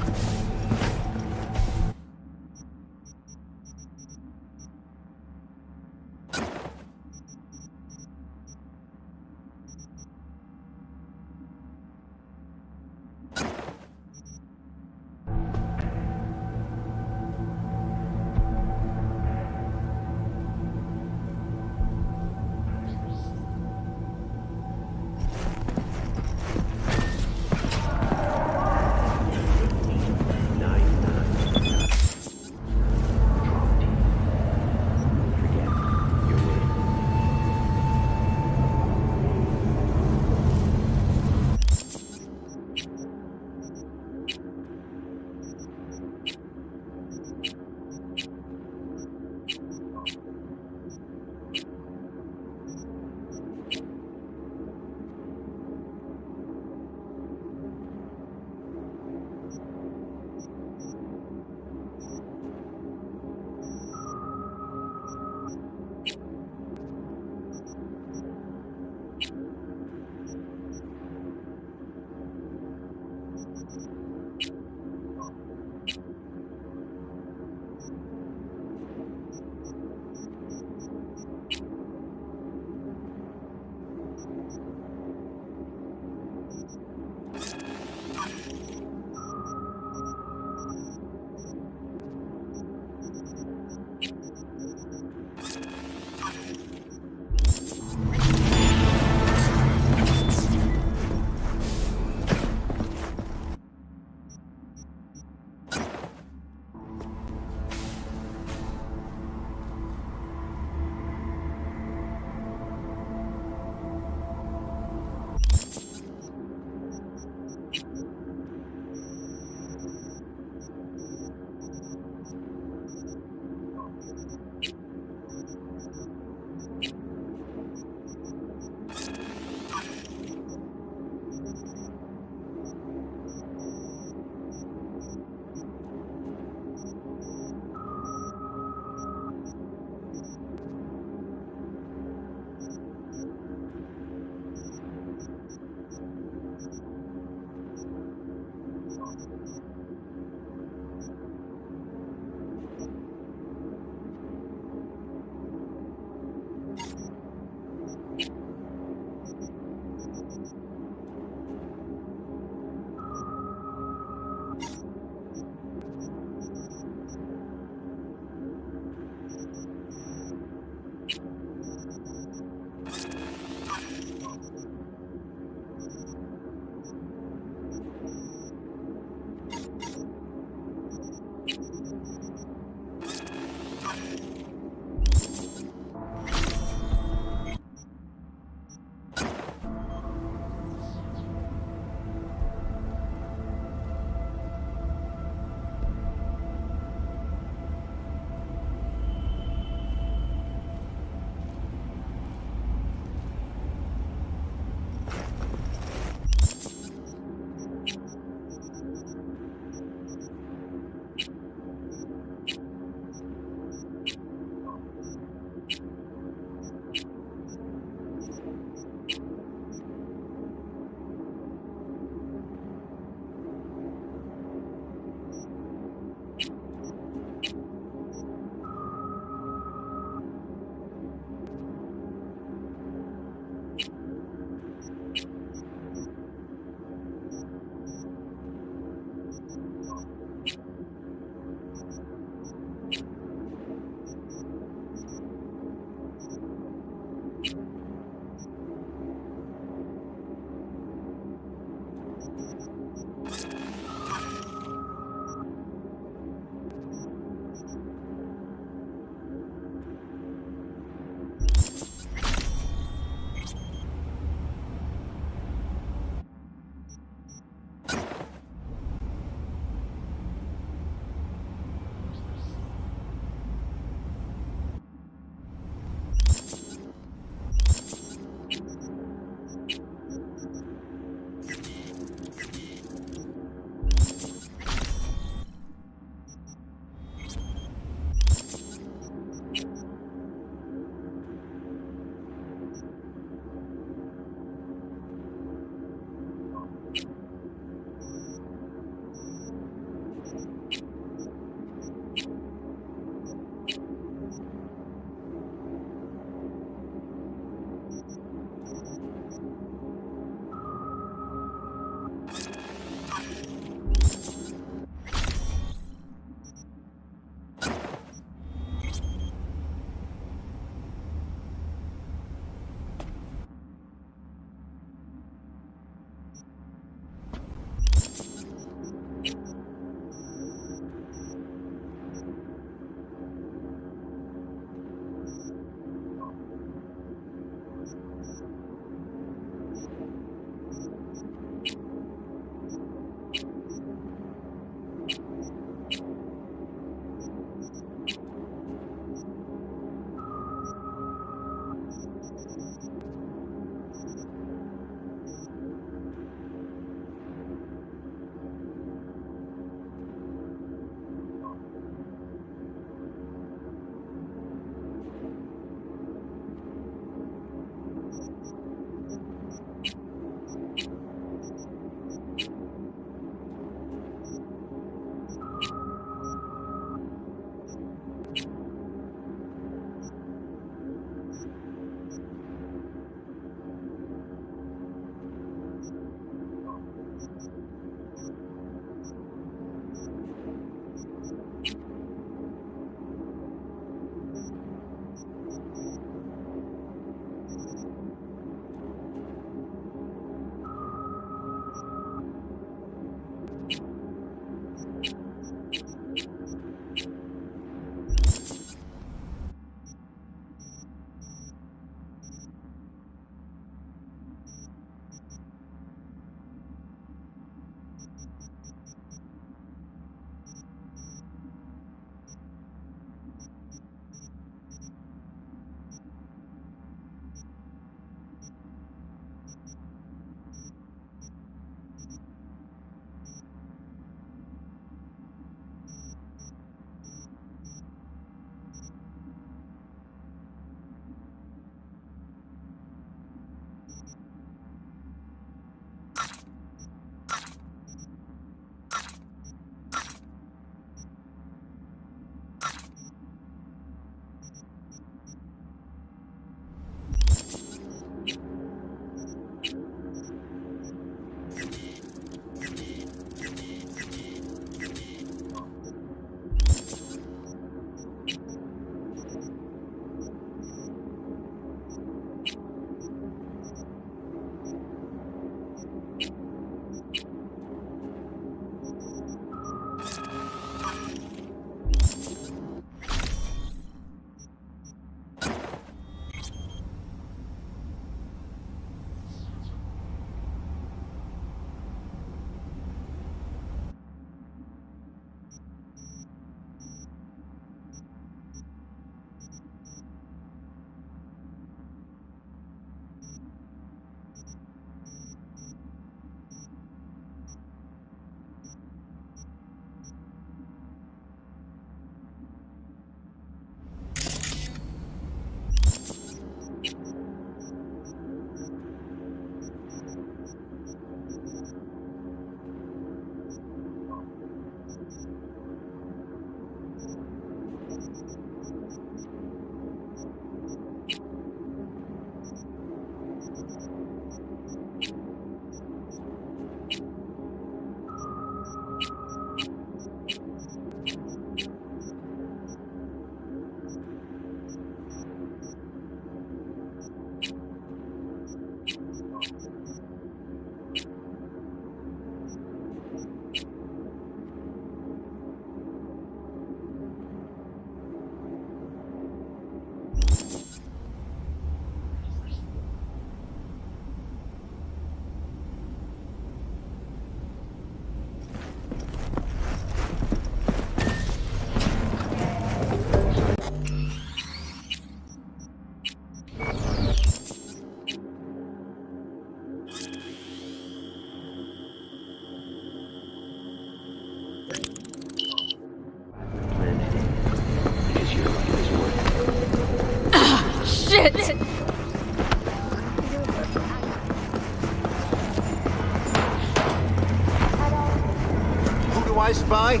Q: I spy?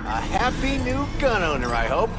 Q: A happy new gun owner, I hope.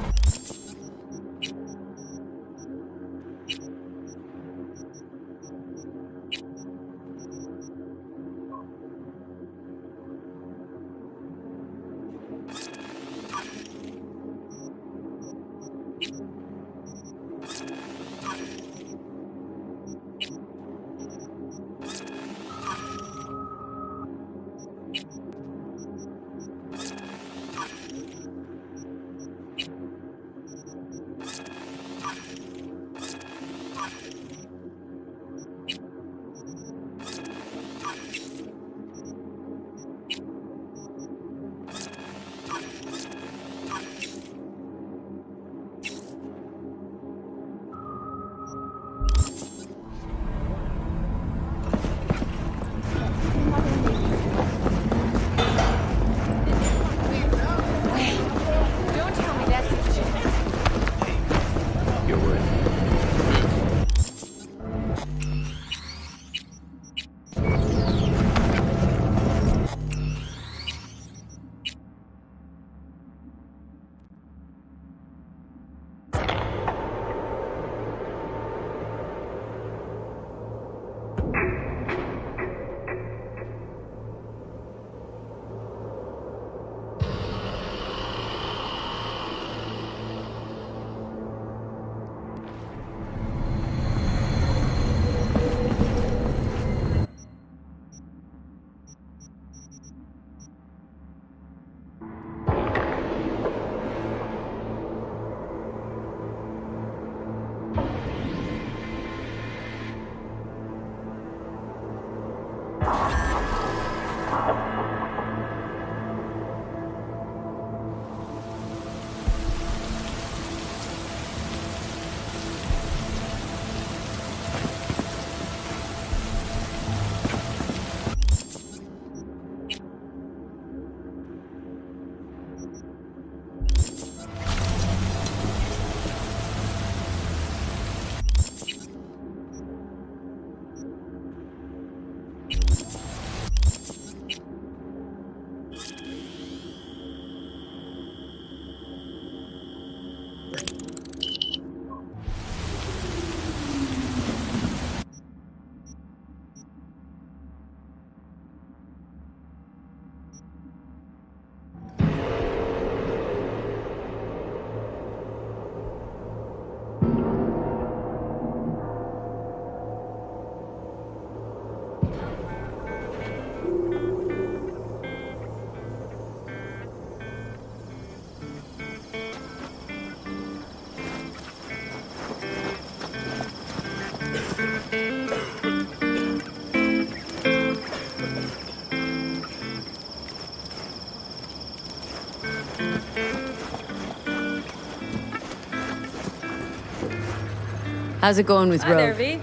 C: How's it going with
U: Hi there,
C: Rogue?
U: V.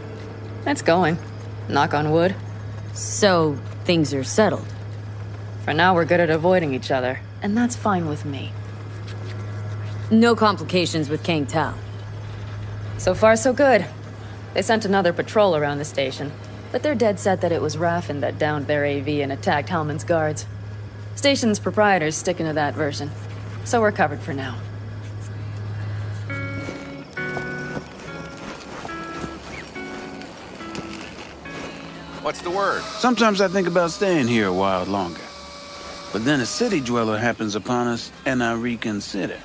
U: It's going. Knock on wood.
C: So, things are settled?
U: For now, we're good at avoiding each other, and that's fine with me.
C: No complications with Kang Tao?
U: So far, so good. They sent another patrol around the station, but they're dead set that it was Raffen that downed their AV and attacked Hellman's guards. Station's proprietor's sticking to that version, so we're covered for now.
F: What's the word?
T: Sometimes I think about staying here a while longer. But then a city dweller happens upon us, and I reconsider.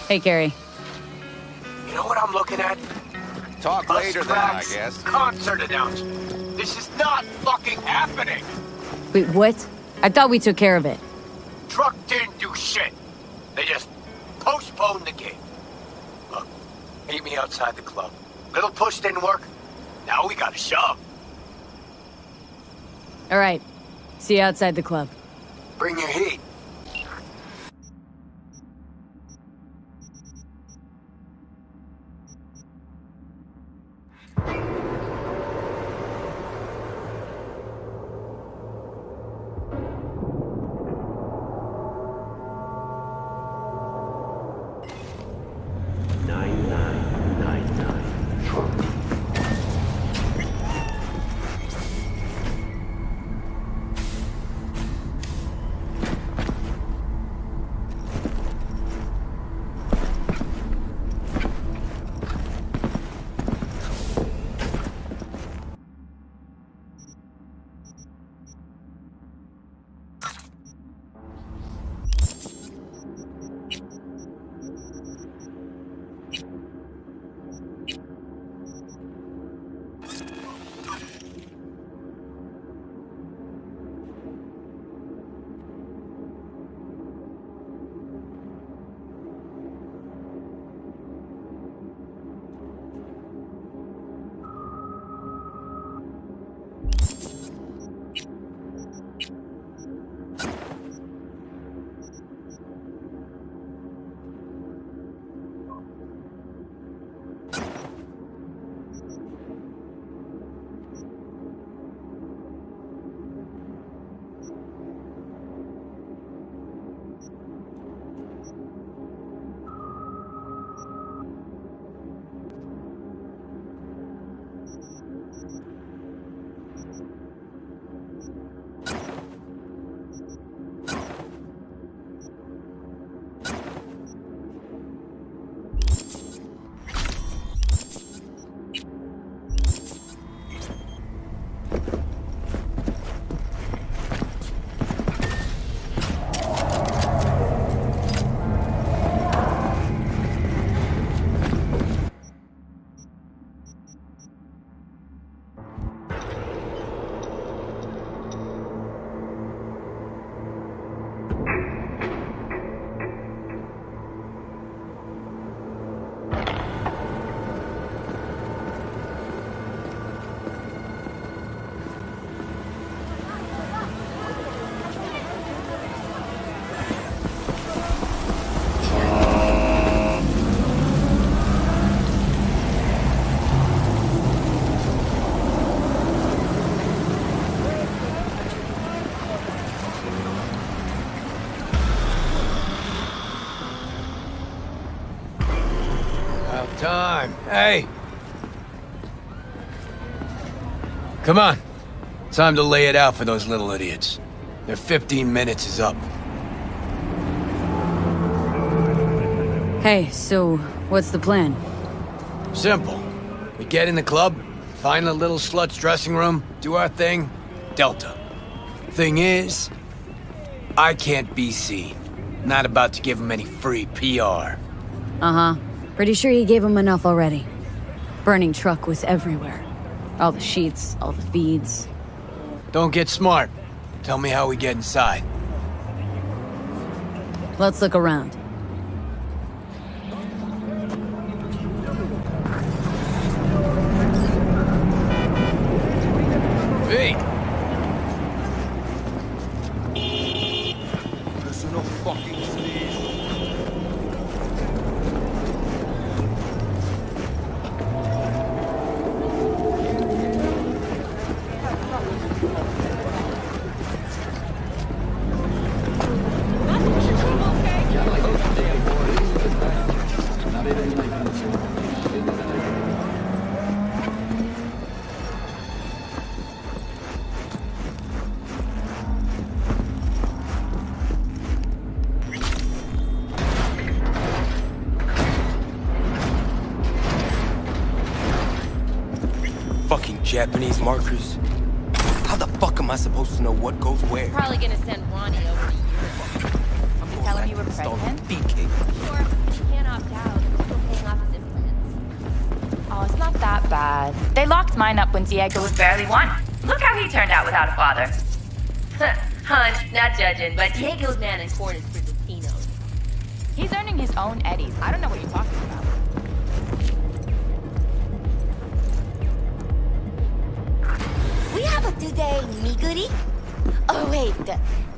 C: Hey, Carrie.
Q: You know what I'm looking at?
F: Talk later then, I guess.
Q: Concert announcement. This is not fucking happening.
C: Wait, what? I thought we took care of it.
Q: Truck didn't do shit. They just postponed the gig. Look, meet me outside the club. Little push didn't work. Now we gotta shove.
C: All right. See you outside the club.
Q: Bring your heat.
B: Time. Hey! Come on. Time to lay it out for those little idiots. Their 15 minutes is up.
C: Hey, so what's the plan?
B: Simple. We get in the club, find the little slut's dressing room, do our thing, Delta. Thing is, I can't be seen. Not about to give him any free PR.
C: Uh-huh. Pretty sure he gave him enough already. Burning truck was everywhere. All the sheets, all the feeds.
B: Don't get smart. Tell me how we get inside.
C: Let's look around.
B: V!
F: There's no fucking
G: Japanese markers. How the fuck am I supposed to know what goes where?
V: Probably gonna send Ronnie over to Europe.
O: Tell him you were pregnant?
V: Sure, he can't opt out. He's still paying off his implants.
O: Oh, it's not that bad. They locked mine up when Diego was barely one. Look how he turned out without a father.
V: Hun, not judging, but Diego's man is corn is for Latinos.
O: He's earning his own eddies. I don't know what you're talking about.
V: We have a today, Miguri. Oh,
O: Wait,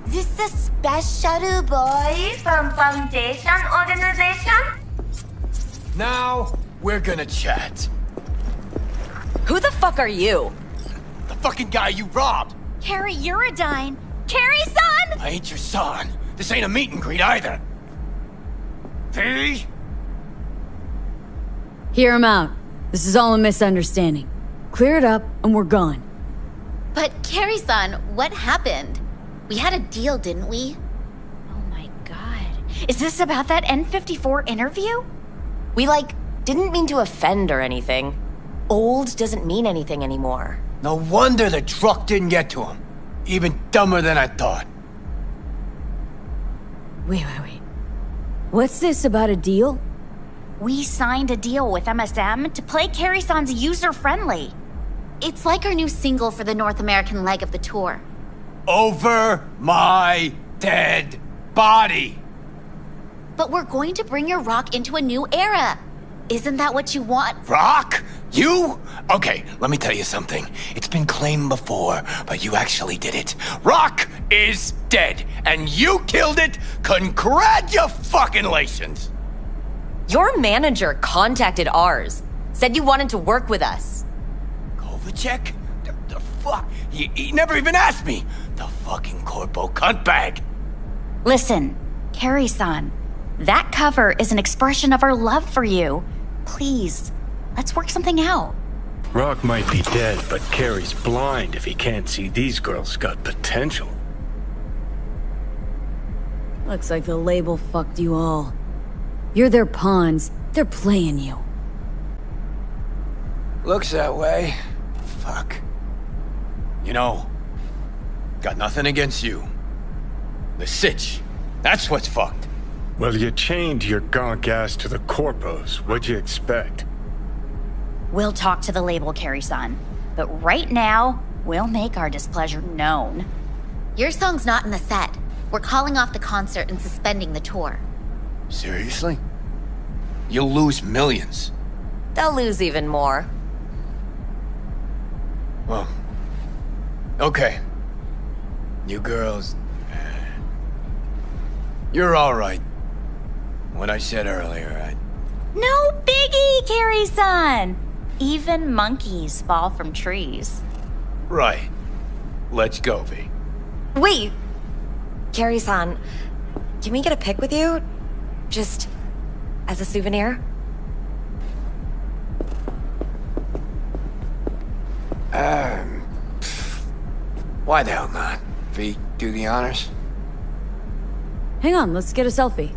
O: this the special boy from Foundation Organization?
B: Now, we're gonna chat.
O: Who the fuck are you?
B: The fucking guy you robbed!
O: Carrie Uridine. Carrie's son!
B: I ain't your son. This ain't a meet and greet either. V?
C: Hear him out. This is all a misunderstanding. Clear it up, and we're gone.
I: But Carrie-san, what happened? We had a deal, didn't we?
O: Oh my god. Is this about that N54 interview?
L: We, didn't mean to offend or anything. Old doesn't mean anything anymore.
B: No wonder the truck didn't get to him. Even dumber than I thought.
C: Wait. What's this about a deal?
O: We signed a deal with MSM to play Carrie-san's user-friendly.
I: It's like our new single for the North American leg of the tour.
B: Over my dead body!
I: But we're going to bring your rock into a new era. Isn't that what you want?
B: Rock? You? Okay, let me tell you something. It's been claimed before, but you actually did it. Rock is dead, and you killed it. Congratulations!
L: Your manager contacted ours. Said you wanted to work with us.
B: Kovacic? The fuck? He never even asked me. The fucking corpo cuntbag.
O: Listen, Carrie-san. That cover is an expression of our love for you. Please, let's work something out.
E: Rock might be dead, but Carrie's blind if he can't see these girls got potential.
C: Looks like the label fucked you all. You're their pawns. They're playing you.
B: Looks that way. Fuck. You know, got nothing against you. The sitch. That's what's fucked.
E: Well, you chained your gonk ass to the corpos. What'd you expect?
O: We'll talk to the label, Carrie-san. But right now, we'll make our displeasure known.
I: Your song's not in the set. We're calling off the concert and suspending the tour.
B: Seriously? You'll lose millions.
L: They'll lose even more.
B: Well, okay. You girls... You're all right. What I said earlier,
O: No biggie, Carrie-san! Even monkeys fall from trees.
B: Right. Let's go, V.
L: Wait! Carrie-san, can we get a pic with you? Just as a souvenir?
B: Why the hell not? V, do the honors?
C: Hang on, let's get a selfie.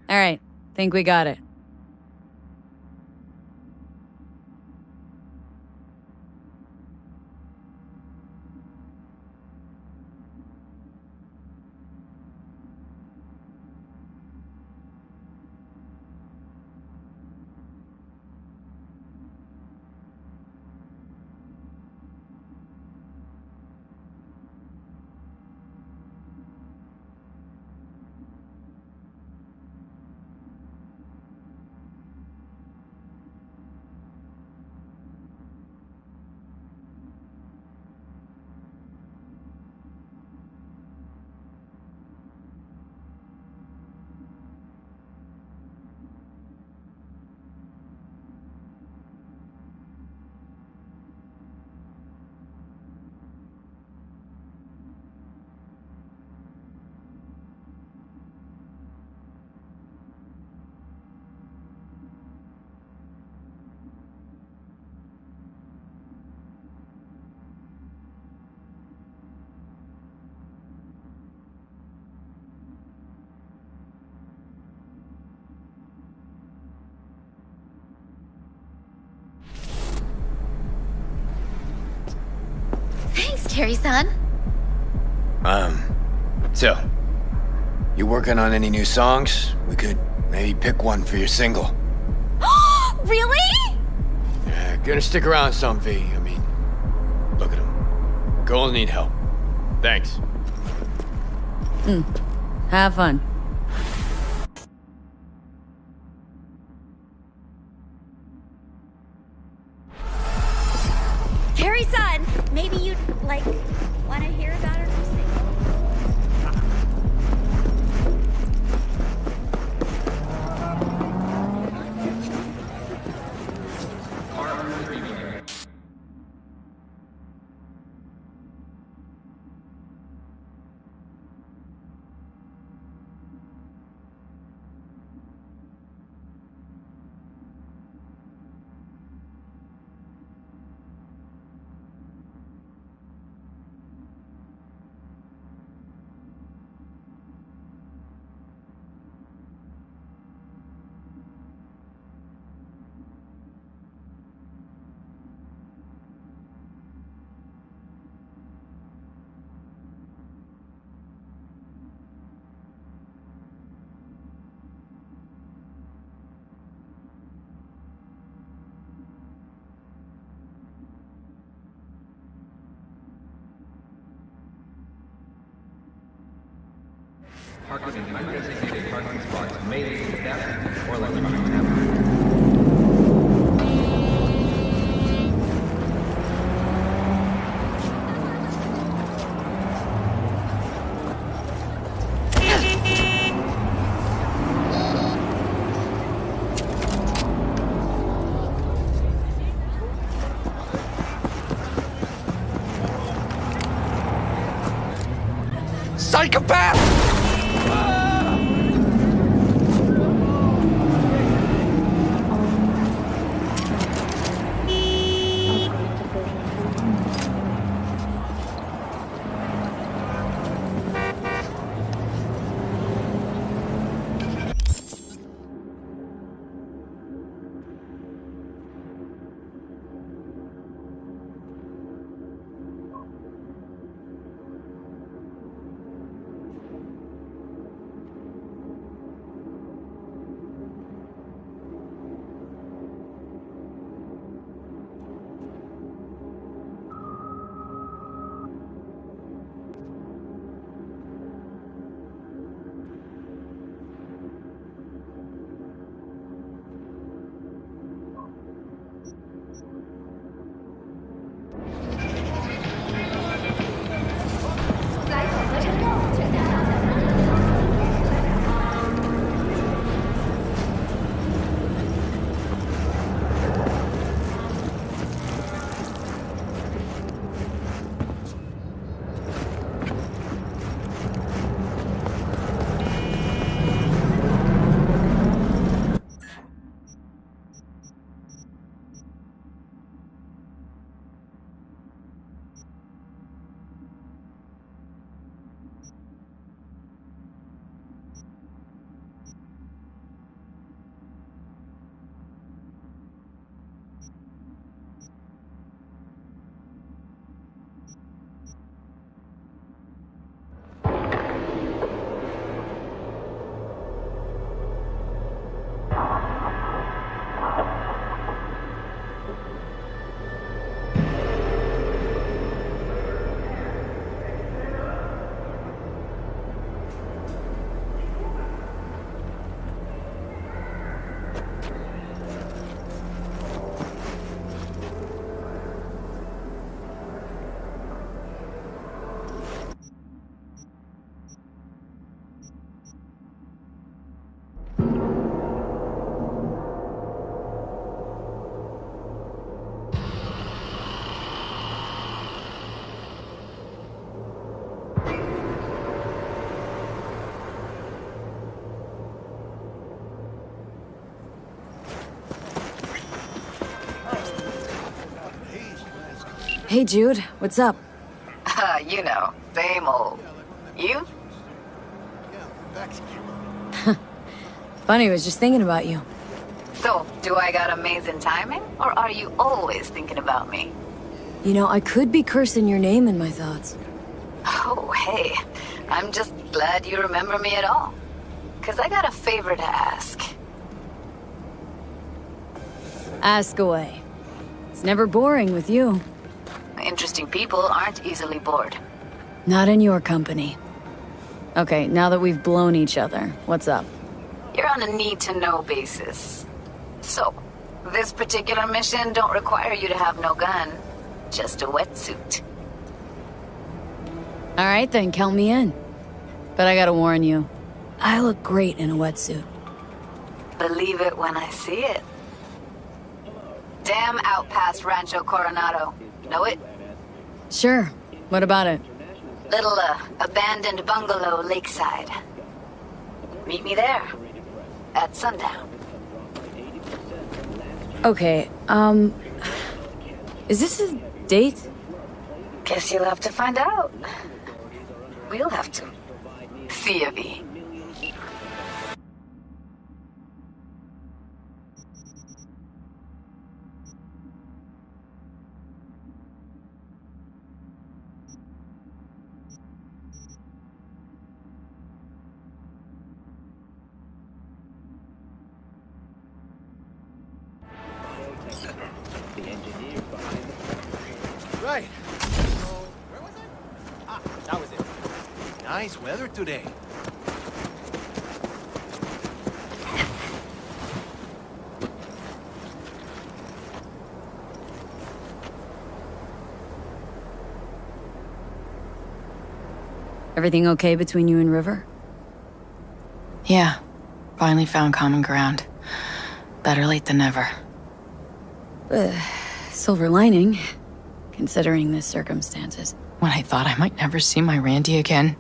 C: All right, think we got it.
I: Carrie-san?
B: So, you working on any new songs? We could maybe pick one for your single.
I: Really?
B: Yeah, gonna stick around some, V. I mean, look at him. Girls need help. Thanks.
C: Have fun.
I: Carrie-san, maybe you'd, like, want to hear about her new single?
H: Parking in undesignated parking spots may lead to theft or electronic damage.
F: Psychopath!
C: Hey, Jude, what's up?
J: You know, same old. You?
C: Funny, I was just thinking about you.
J: So, do I got amazing timing? Or are you always thinking about me?
C: You know, I could be cursing your name in my thoughts.
J: Oh, hey. I'm just glad you remember me at all. 'Cause I got a favor to ask.
C: Ask away. It's never boring with you.
J: Interesting people aren't easily bored.
C: Not in your company. Okay, now that we've blown each other, what's up?
J: You're on a need-to-know basis. So, this particular mission don't require you to have no gun. Just a wetsuit.
C: Alright then, count me in. But I gotta warn you, I look great in a wetsuit.
J: Believe it when I see it. Dam out past Rancho Coronado. Know it?
C: Sure, what about it?
J: Little, abandoned bungalow lakeside. Meet me there. At sundown.
C: Okay, is this a date?
J: Guess you'll have to find out. We'll have to. See ya, V.
Q: Right. So, where was I? Ah, that was it. Nice weather today.
C: Everything okay between you and River?
D: Yeah. Finally found common ground. Better late than never.
C: Silver lining, considering the circumstances.
D: When I thought I might never see my Randy again.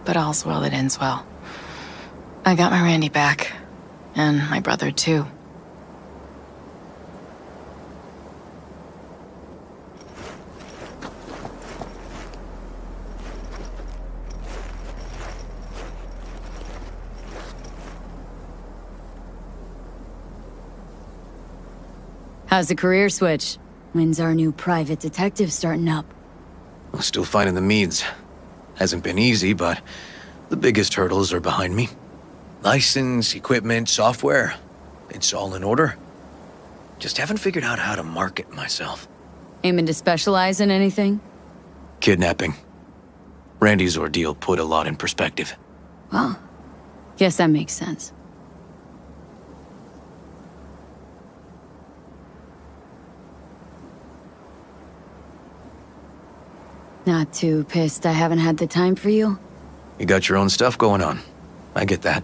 D: But all's well that ends well. I got my Randy back. And my brother, too.
C: How's the career switch? When's our new private detective starting up?
B: I'm still finding the Meads. Hasn't been easy, but the biggest hurdles are behind me. License, equipment, software. It's all in order. Just haven't figured out how to market myself.
C: Aiming to specialize in anything?
B: Kidnapping. Randy's ordeal put a lot in perspective.
C: Well, guess that makes sense. Not too pissed I haven't had the time for you?
B: You got your own stuff going on. I get that.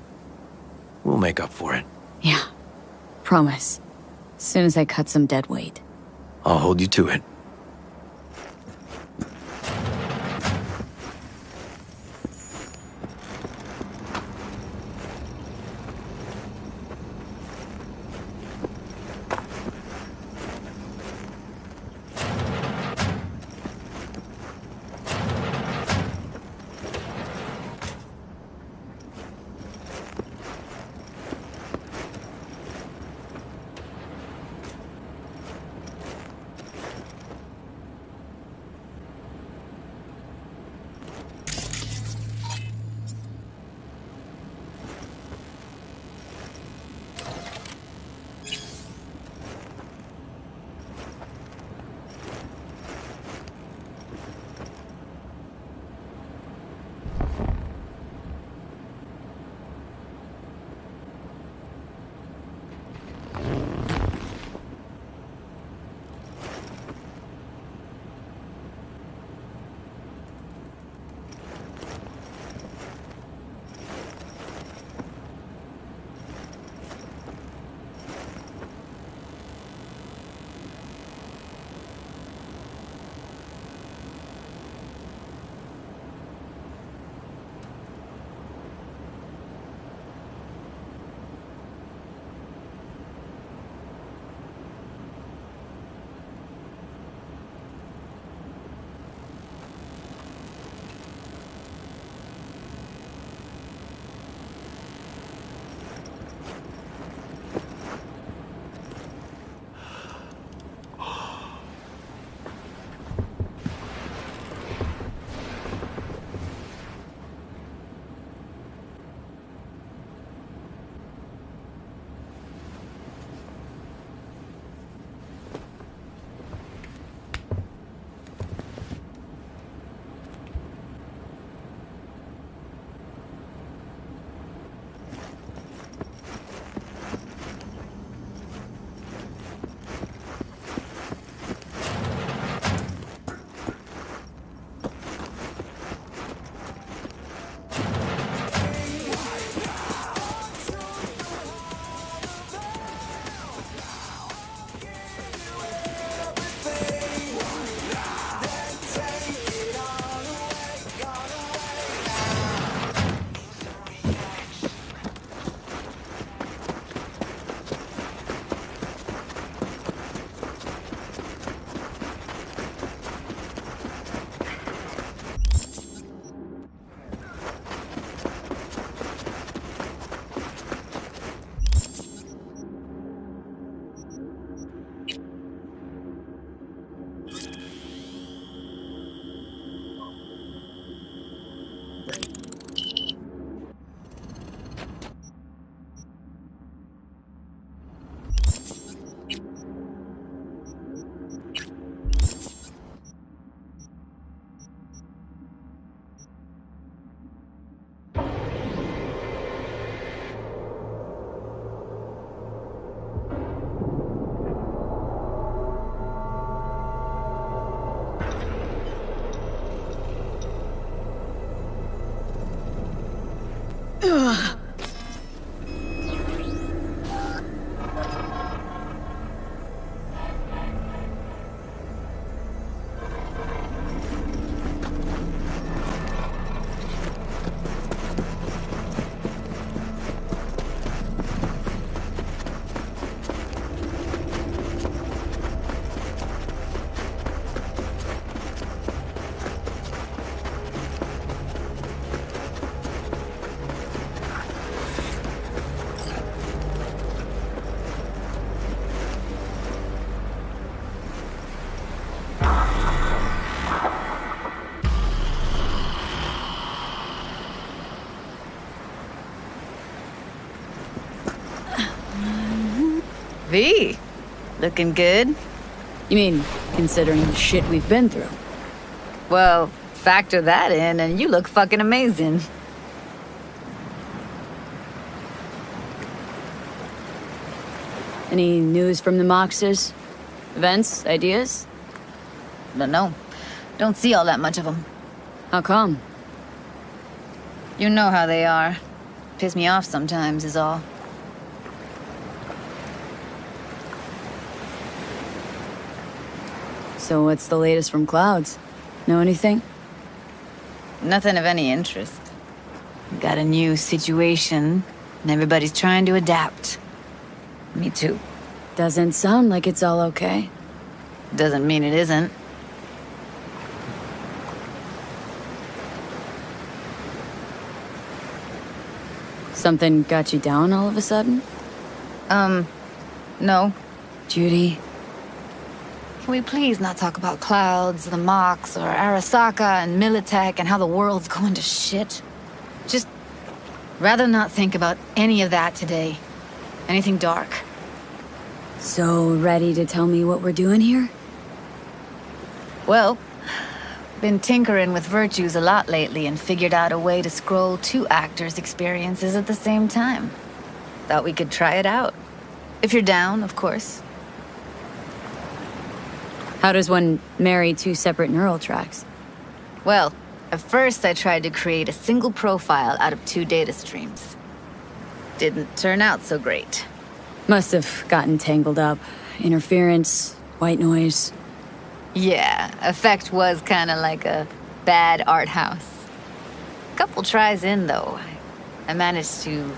B: We'll make up for it.
C: Yeah. Promise. As soon as I cut some dead weight.
B: I'll hold you to it.
C: Ugh.
D: V, looking good?
C: You mean, considering the shit we've been through?
D: Well, factor that in and you look fucking amazing.
C: Any news from the Moxers? Events? Ideas?
D: No. Don't see all that much of them.
C: How come?
D: You know how they are. Piss me off sometimes is all.
C: So what's the latest from Clouds? Know anything?
D: Nothing of any interest. Got a new situation, and everybody's trying to adapt. Me too.
C: Doesn't sound like it's all okay.
D: Doesn't mean it isn't.
C: Something got you down all of a sudden?
D: No.
C: Judy?
D: Can we please not talk about Clouds, the Mox, or Arasaka and Militech and how the world's going to shit? Just rather not think about any of that today. Anything dark.
C: So, ready to tell me what we're doing here?
D: Well, been tinkering with virtues a lot lately and figured out a way to scroll 2 actors' experiences at the same time. Thought we could try it out. If you're down, of course.
C: How does one marry 2 separate neural tracks?
D: Well, at first I tried to create a single profile out of 2 data streams. Didn't turn out so great.
C: Must have gotten tangled up. Interference, white noise.
D: Yeah, effect was kinda like a bad art house. Couple tries in, though, I managed to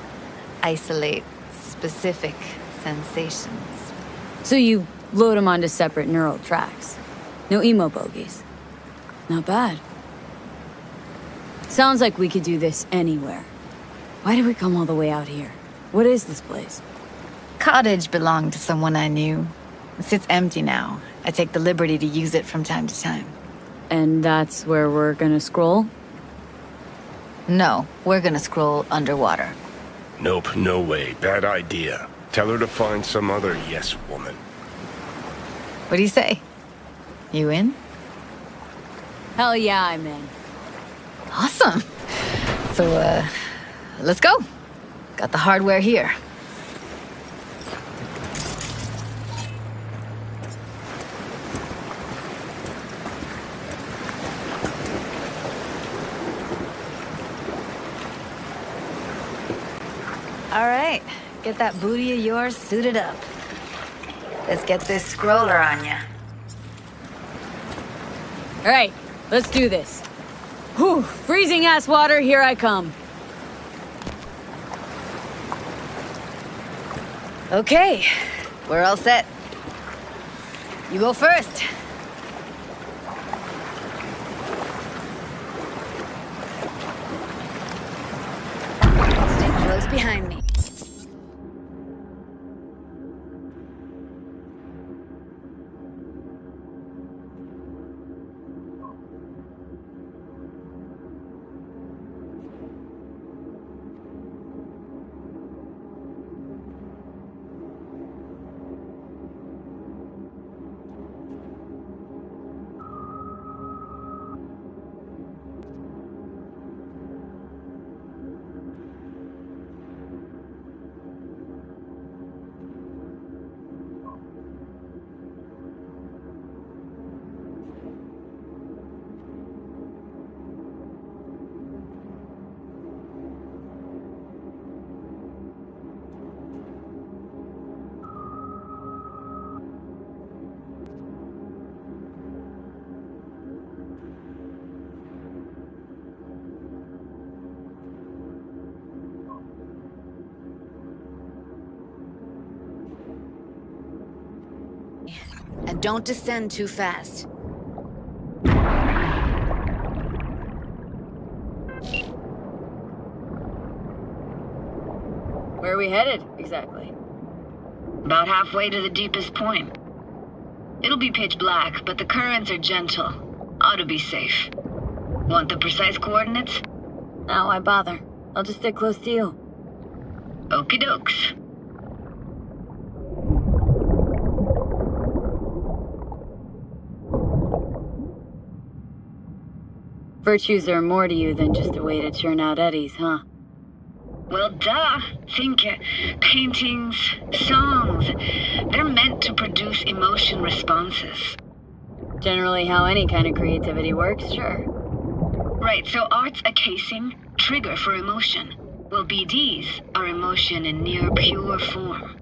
D: isolate specific sensations.
C: So you load them onto separate neural tracks. No emo bogies. Not bad. Sounds like we could do this anywhere. Why did we come all the way out here? What is this place?
D: Cottage belonged to someone I knew. It sits empty now. I take the liberty to use it from time to time.
C: And that's where we're gonna scroll?
D: No, we're gonna scroll underwater.
E: Nope, no way. Bad idea. Tell her to find some other yes woman.
D: What do you say? You in?
C: Hell yeah, I'm in.
D: Awesome. So, let's go. Got the hardware here. All right, get that booty of yours suited up. Let's get this scroller on ya.
C: All right, let's do this. Whew, freezing ass water, here I come.
D: Okay, we're all set. You go first. Stay close behind me. And don't descend too fast.
C: Where are we headed, exactly?
A: About halfway to the deepest point. It'll be pitch black, but the currents are gentle. Ought to be safe. Want the precise coordinates?
C: No, why bother? I'll just stick close to you.
A: Okie dokes.
C: Virtues are more to you than just a way to churn out eddies, huh?
A: Well, duh. Think paintings, songs. They're meant to produce emotion responses.
C: Generally how any kind of creativity works, sure.
A: Right, so art's a casing, trigger for emotion. Well, BDs are emotion in near pure form.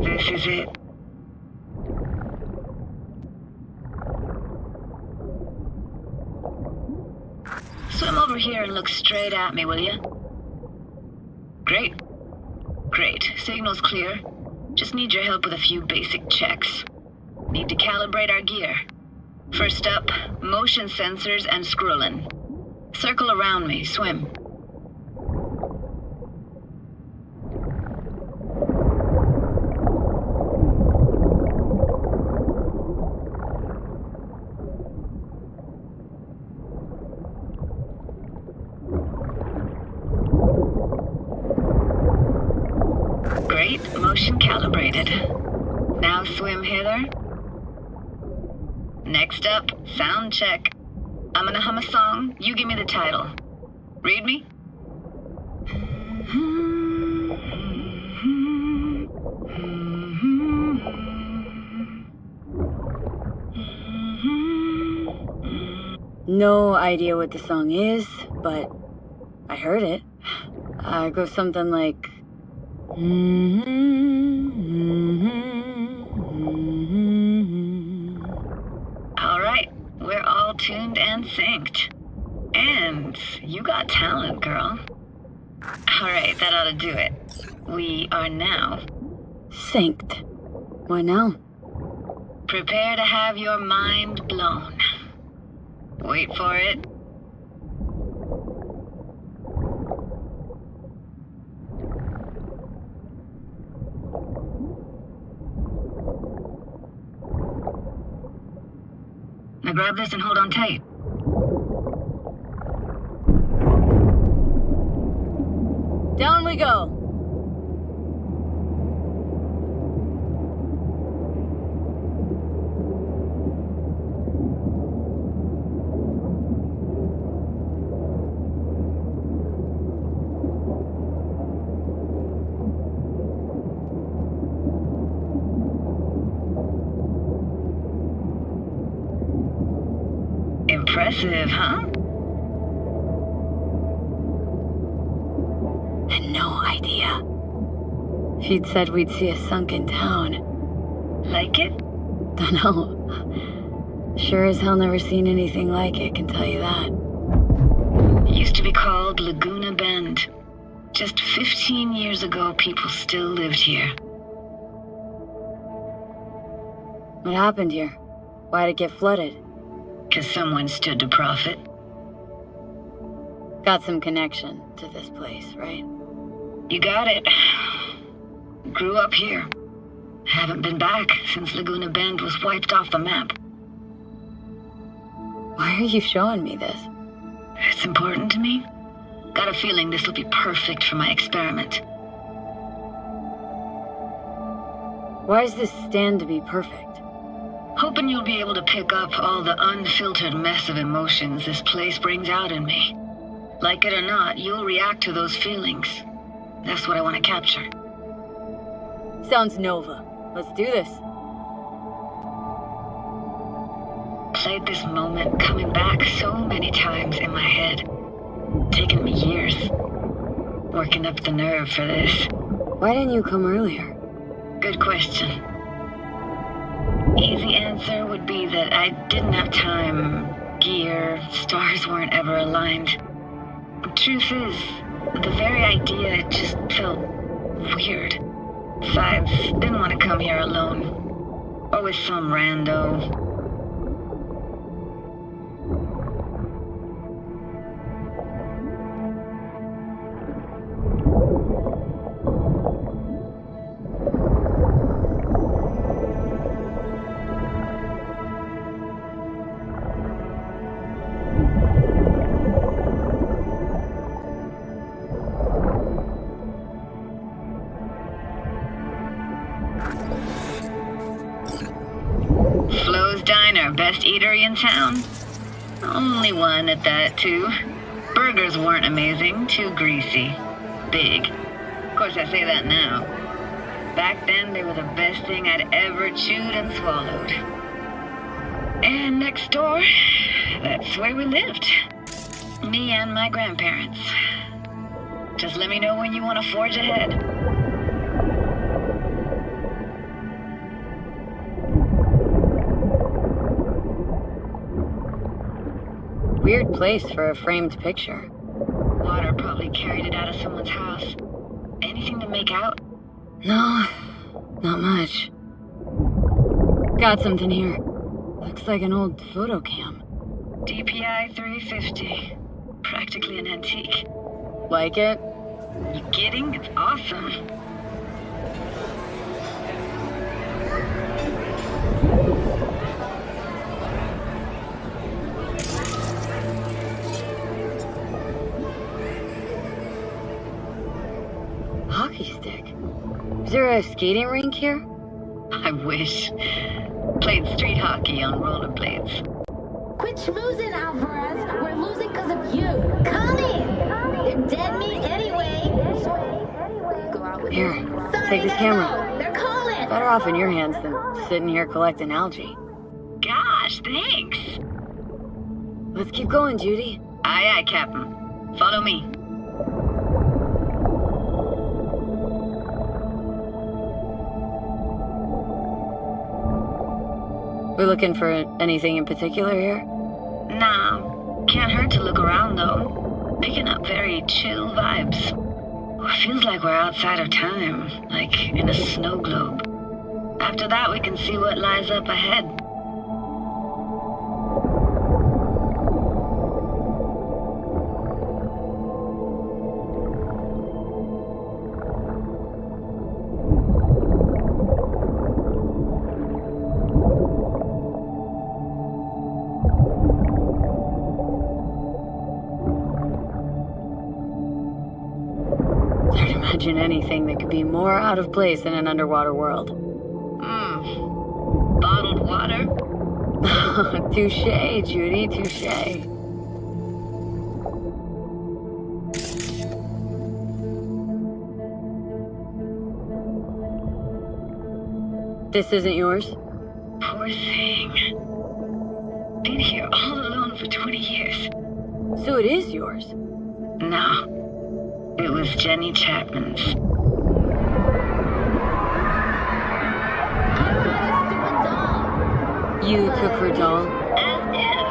A: This is it. Swim over here and look straight at me, will you? Great. Great. Signal's clear. Just need your help with a few basic checks. Need to calibrate our gear. First up, motion sensors and scrolling. Circle around me. Swim. Great, motion calibrated. Now swim hither. Next up, sound check. I'm gonna hum a song, you give me the title. Read me?
C: No idea what the song is, but I heard it. It goes something like...
A: All right, we're all tuned and synced. And you got talent, girl. All right, that ought to do it. We are now...
C: synced. Why now?
A: Prepare to have your mind blown. Wait for it. Now grab this and hold on tight.
C: Down we go.
A: Impressive, huh?
C: Had no idea. If you'd said we'd see a sunken town.
A: Like it?
C: Dunno. Sure as hell never seen anything like it, can tell you that.
A: It used to be called Laguna Bend. Just 15 years ago, people still lived here.
C: What happened here? Why'd it get flooded?
A: 'Cause someone stood to profit.
C: Got some connection to this place, right?
A: You got it. Grew up here. Haven't been back since Laguna Bend was wiped off the map.
C: Why are you showing me this?
A: It's important to me. Got a feeling this will be perfect for my experiment.
C: Why does this stand to be perfect?
A: Hoping you'll be able to pick up all the unfiltered mess of emotions this place brings out in me. Like it or not, you'll react to those feelings. That's what I want to capture.
C: Sounds Nova. Let's do this.
A: Played this moment coming back so many times in my head. Taken me years. Working up the nerve for this.
C: Why didn't you come earlier?
A: Good question. Easy answer would be that I didn't have time gear, stars weren't ever aligned. Truth is, the very idea just felt weird. Besides, didn't want to come here alone. Or with some rando. Flo's Diner, best eatery in town? Only one at that, too. Burgers weren't amazing, too greasy. Big. Of course, I say that now. Back then, they were the best thing I'd ever chewed and swallowed. And next door, that's where we lived. Me and my grandparents. Just let me know when you want to forge ahead.
C: Weird place for a framed picture.
A: Water probably carried it out of someone's house. Anything to make out?
C: No, not much. Got something here. Looks like an old photo cam.
A: DPI 350. Practically an antique.
C: Like it?
A: You kidding? It's awesome.
C: Hockey stick. Is there a skating rink here?
A: I wish. Played street hockey on rollerblades.
K: Quit schmoozing, Alvarez. We're losing because of you. Come in. They're dead meat anyway.
C: Here, take this camera.
K: They're calling.
C: Better off in your hands than sitting here collecting algae.
A: Gosh, thanks.
C: Let's keep going, Judy.
A: Aye, aye, Captain. Follow me.
C: We're looking for anything in particular here?
A: Nah, can't hurt to look around though. Picking up very chill vibes. Feels like we're outside of time, like in a snow globe. After that, we can see what lies up ahead.
C: Imagine anything that could be more out of place in an underwater world.
A: Bottled water?
C: Touché, Judy, touché. This isn't yours?
A: Poor thing. Been here all alone for 20 years.
C: So it is yours?
A: No. It was Jenny Chapman's.
C: You took her doll?
A: As if.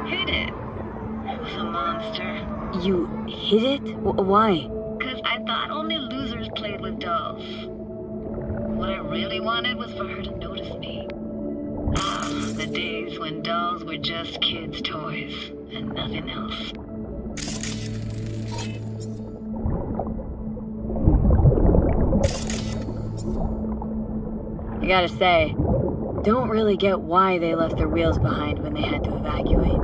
A: Hid it. It was a monster.
C: You hid it? Why?
A: Because I thought only losers played with dolls. What I really wanted was for her to notice me. Ah, the days when dolls were just kids' toys and nothing else.
C: I gotta say, don't really get why they left their wheels behind when they had to evacuate.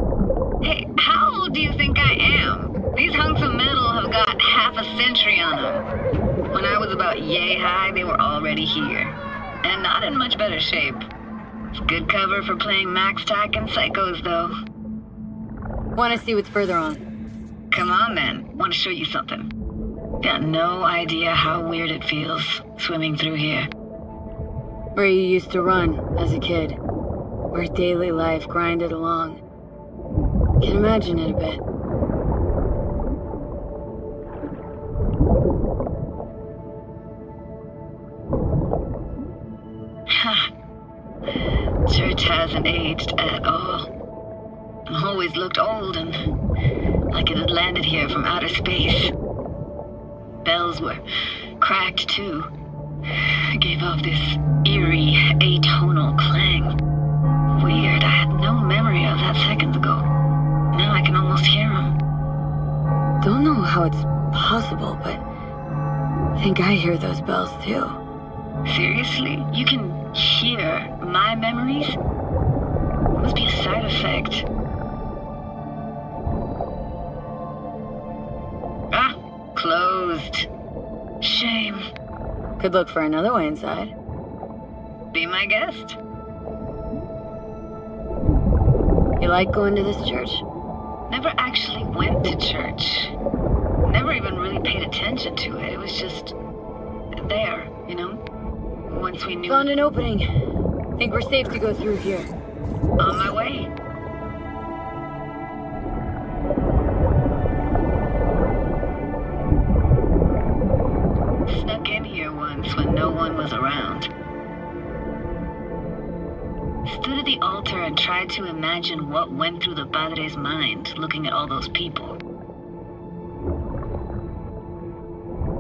A: Hey, how old do you think I am? These hunks of metal have got half a century on them. When I was about yay high, they were already here. And not in much better shape. It's good cover for playing Max Tack and Psychos, though.
C: Wanna see what's further on?
A: Come on, then. Want to show you something. Got no idea how weird it feels, swimming through here.
C: Where you used to run as a kid. Where daily life grinded along. Can imagine it a bit.
A: Ha. Church hasn't aged at all. Always looked old and like it had landed here from outer space. Bells were cracked too. It gave off this eerie, atonal clang. Weird, I had no memory of that seconds ago. Now I can almost hear them.
C: Don't know how it's possible, but I think I hear those bells too.
A: Seriously? You can hear my memories? It must be a side effect. Ah, closed. Shame.
C: Could look for another way inside.
A: Be my guest.
C: You like going to this church?
A: Never actually went to church. Never even really paid attention to it. It was just there, you know? Once we knew.
C: Found an opening. Think we're safe to go through here.
A: On my way. Snuck in here once when no one was around. Stood at the altar and tried to imagine what went through the Padre's mind looking at all those people.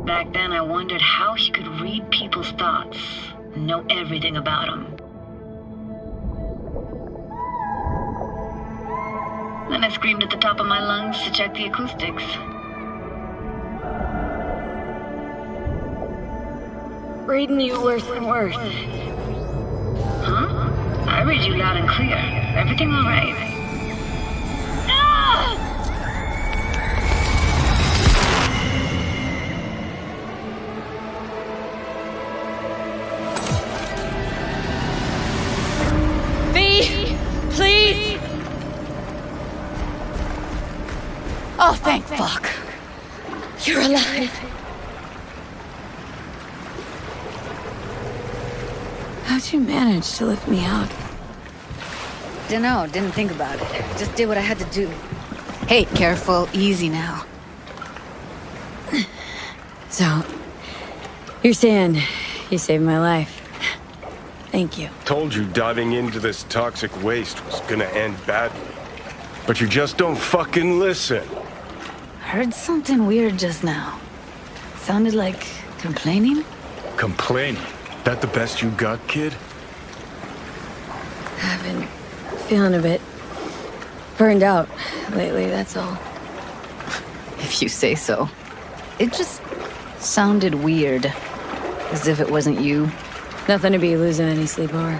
A: Back then I wondered how he could read people's thoughts and know everything about them. Then I screamed at the top of my lungs to check the acoustics.
C: Reading you worse and worse.
A: Huh? I read you loud and clear. Everything all right?
D: V! Please! Oh, thank fuck. You're alive.
C: How'd you manage to lift me out?
D: Dunno, didn't think about it. Just did what I had to do. Hey, careful, easy now.
C: So, you're saying you saved my life. Thank you.
E: Told you diving into this toxic waste was gonna end badly. But you just don't fucking listen.
D: Heard something weird just now. Sounded like complaining?
E: Complaining? That the best you got, kid?
C: I've been feeling a bit burned out lately, that's all.
D: If you say so. It just sounded weird. As if it wasn't you.
C: Nothing to be losing any sleep over.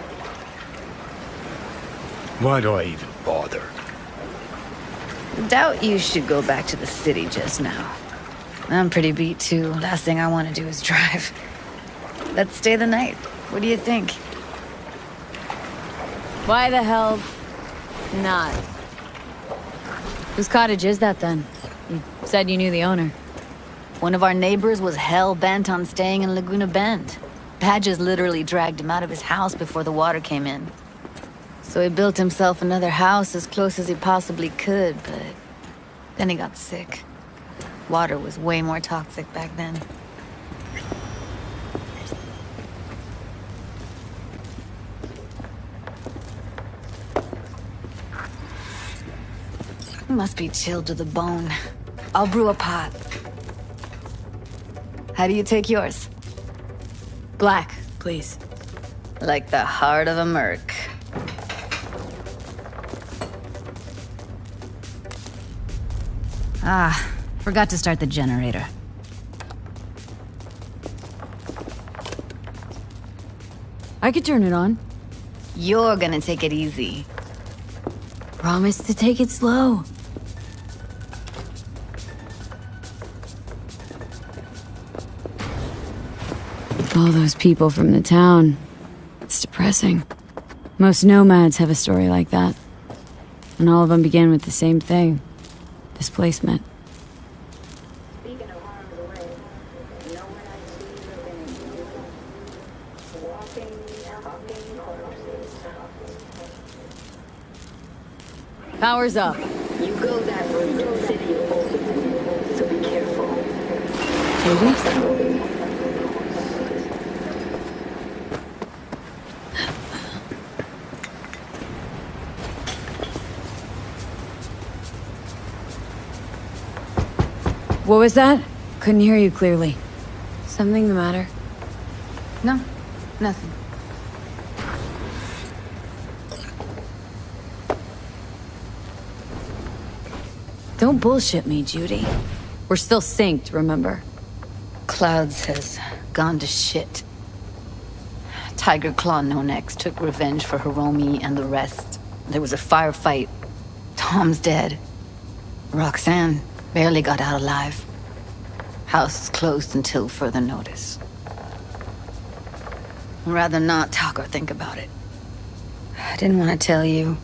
E: Why do I even bother?
D: Doubt you should go back to the city just now. I'm pretty beat too. Last thing I want to do is drive. Let's stay the night. What do you think?
C: Why the hell not? Whose cottage is that then? You said you knew the owner.
D: One of our neighbors was hell-bent on staying in Laguna Bend. Badges literally dragged him out of his house before the water came in. So he built himself another house as close as he possibly could, but then he got sick. Water was way more toxic back then. He must be chilled to the bone. I'll brew a pot. How do you take yours?
C: Black, please.
D: Like the heart of a merc. Ah, forgot to start the generator.
C: I could turn it on.
D: You're gonna take it easy.
C: Promise to take it slow. All those people from the town. It's depressing. Most nomads have a story like that. And all of them begin with the same thing. Displacement. Power's up.
J: You go that route to the city of Oakland, so be careful.
C: Katie? What was that? Couldn't hear you clearly. Something the matter?
D: No, nothing.
C: Don't bullshit me, Judy. We're still synced, remember?
D: Clouds has gone to shit. Tiger Claw No Necks took revenge for Hiromi and the rest. There was a firefight. Tom's dead. Roxanne barely got out alive. House is closed until further notice. I'd rather not talk or think about it. I didn't want to tell you.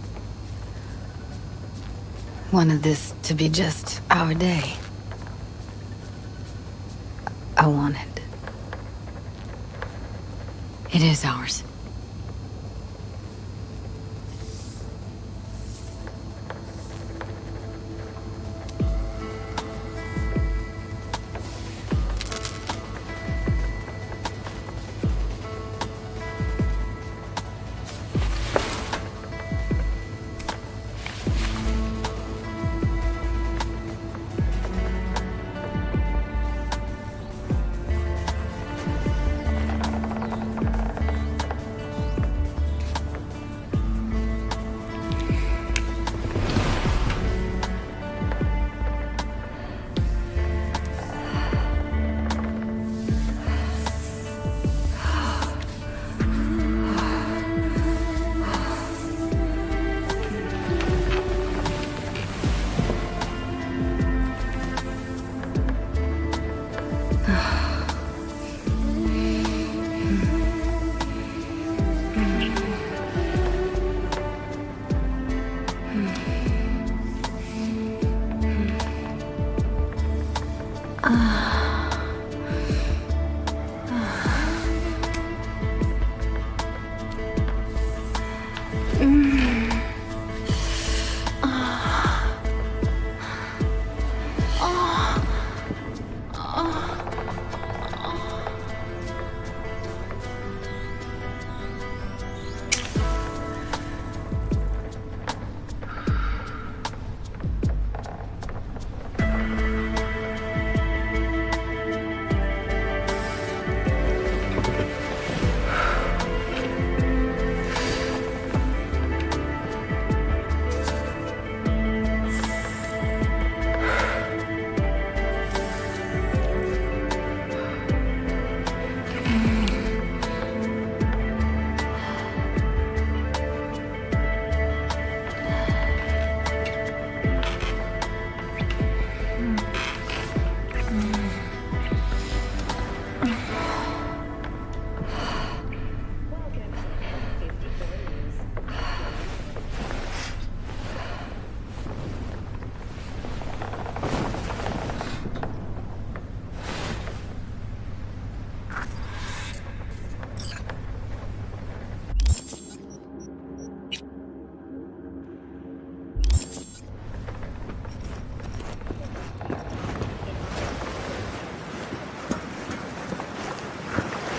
D: Wanted this to be just our day. I wanted.
C: It is ours.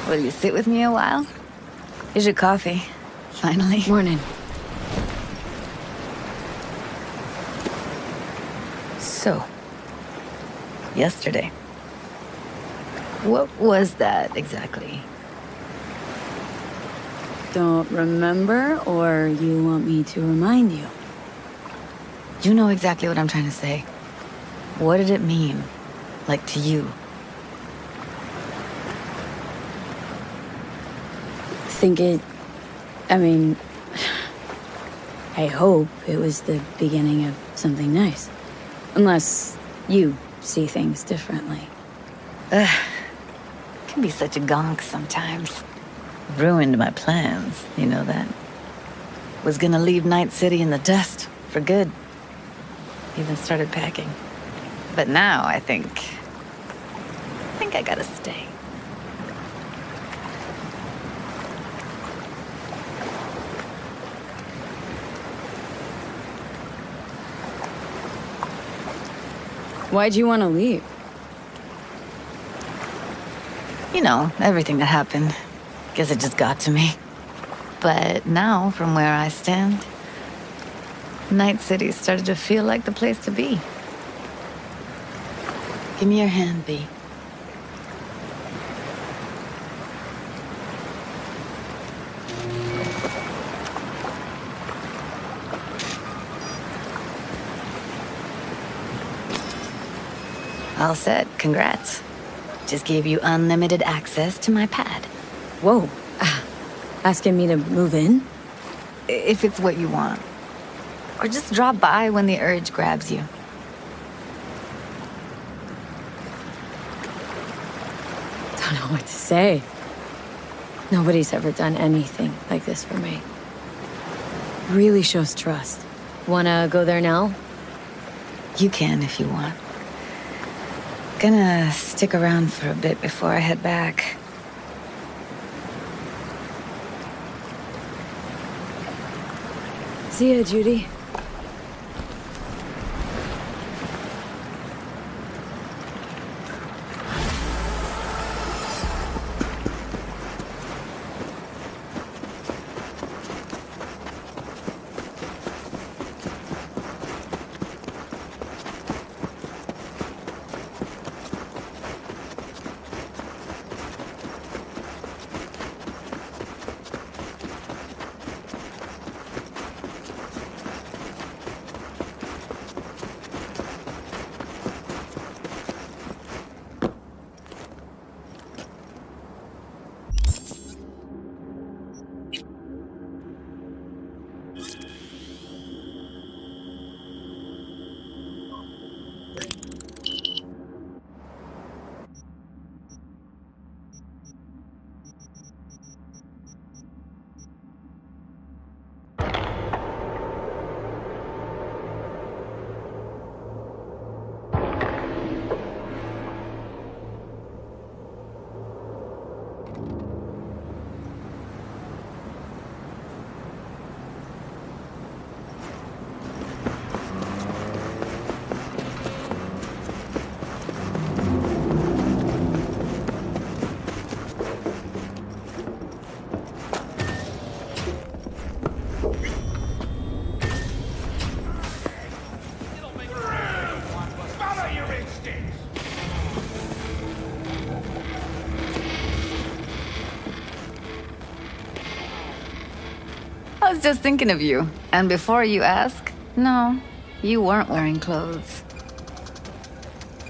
D: Will you sit with me a while? Here's your coffee. Finally.
C: Morning.
D: So, yesterday. What was that exactly?
C: Don't remember, or you want me to remind you?
D: You know exactly what I'm trying to say. What did it mean? Like, to you?
C: I hope it was the beginning of something nice. Unless you see things differently.
D: Can be such a gonk sometimes. Ruined my plans, you know that. Was gonna leave Night City in the dust, for good. Even started packing. But now I think I gotta stay.
C: Why'd you want to leave?
D: You know, everything that happened. Guess it just got to me. But now, from where I stand, Night City started to feel like the place to be. Give me your hand, B. All set. Congrats. Just gave you unlimited access to my pad.
C: Whoa. Asking me to move in?
D: If it's what you want. Or just drop by when the urge grabs you.
C: Don't know what to say. Nobody's ever done anything like this for me. Really shows trust. Wanna go there now?
D: You can if you want. Gonna stick around for a bit before I head back.
C: See ya, Judy.
D: I was just thinking of you. And before you ask, no, you weren't wearing clothes.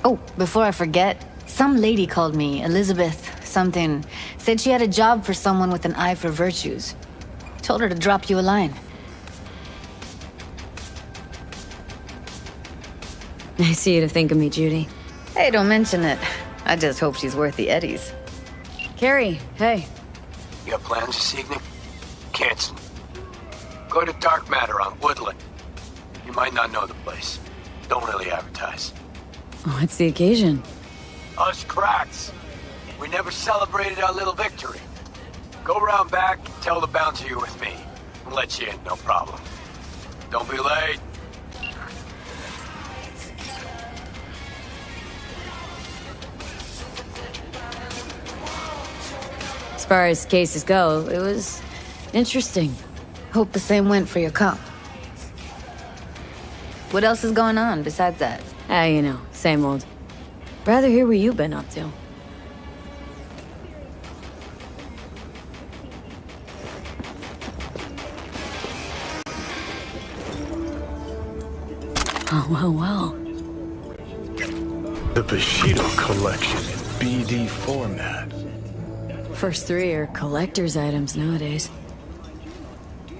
D: Oh, before I forget, some lady called me, Elizabeth something, said she had a job for someone with an eye for virtues. Told her to drop you a line.
C: Nice of you to think of me, Judy.
D: Hey, don't mention it. I just hope she's worth the eddies.
C: Carrie, hey.
Q: You got plans this evening? Cancel. Go to Dark Matter on Woodland. You might not know the place. Don't really advertise.
C: What's the occasion?
Q: Us cracks. We never celebrated our little victory. Go round back, tell the bouncer you're with me. We'll let you in, no problem. Don't be late.
C: As far as cases go, it was interesting.
D: Hope the same went for your comp. What else is going on besides that?
C: You know, same old. Rather hear what you've been up to. Oh, well.
E: The Bushido collection in BD format.
C: First three are collector's items nowadays.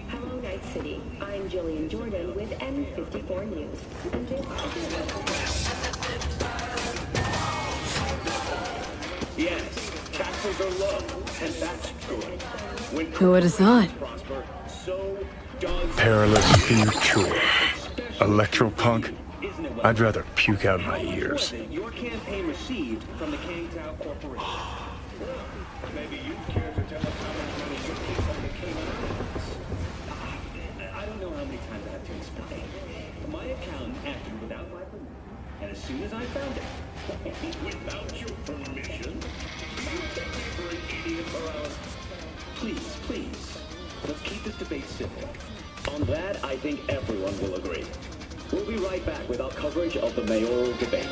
M: Hello, Night City. I'm Jillian Jordan with N54 News. And this
R: Yes, taxes are low, and that's good.
C: Who would have thought?
E: Perilous future. Electropunk? I'd rather puke out my ears.
R: Your campaign received from the Kangtao Corporation. Maybe you care to tell us how much money you keep from the Cayman Islands. I don't know how many times I have to explain. My accountant acted without my permission, and as soon as I found it, without your permission, you take me for an idiot or else. Please, let's keep this debate civil. On that, I think everyone will agree. We'll be right back with our coverage of the mayoral debate.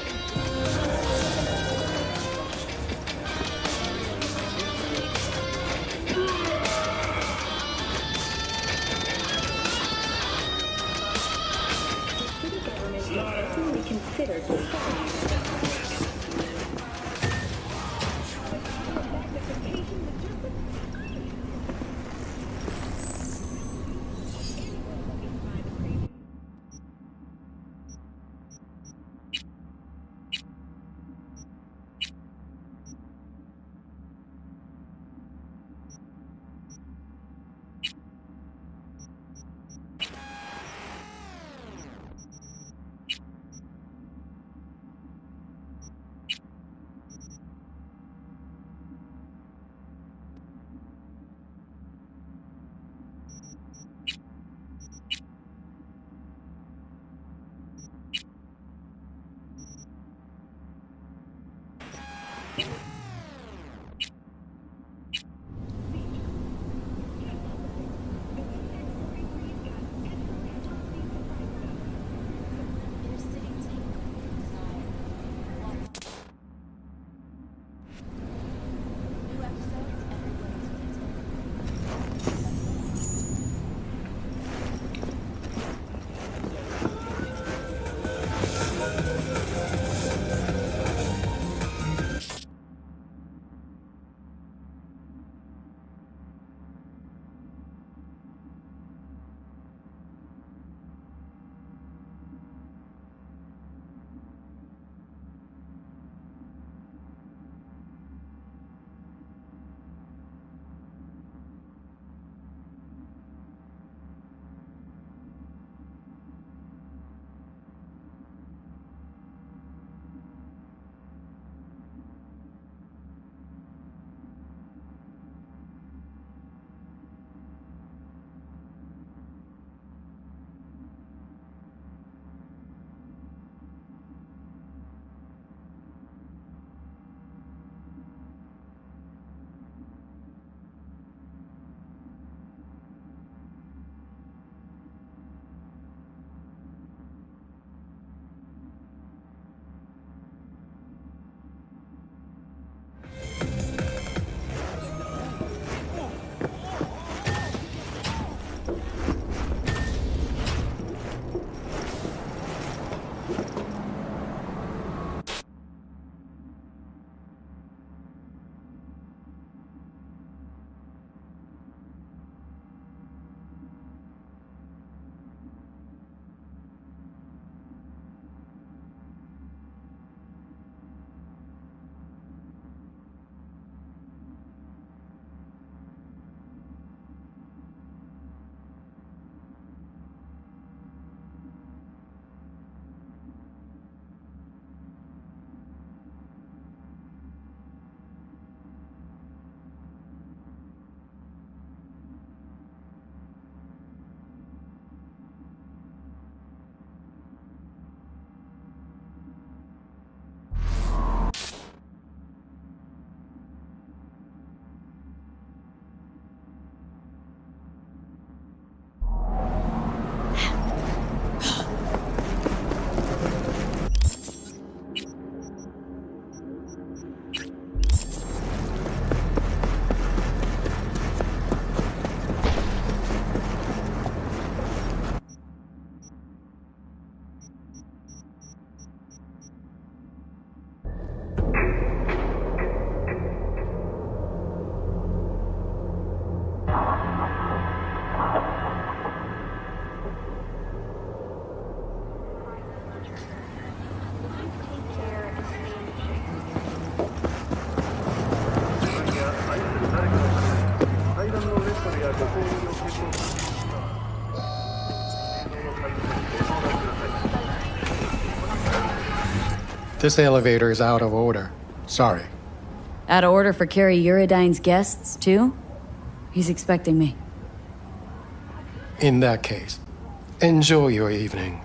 N: This elevator is out of order. Sorry.
C: Out of order for Carrie Eurodyne's guests, too? He's expecting me.
N: In that case, enjoy your evening.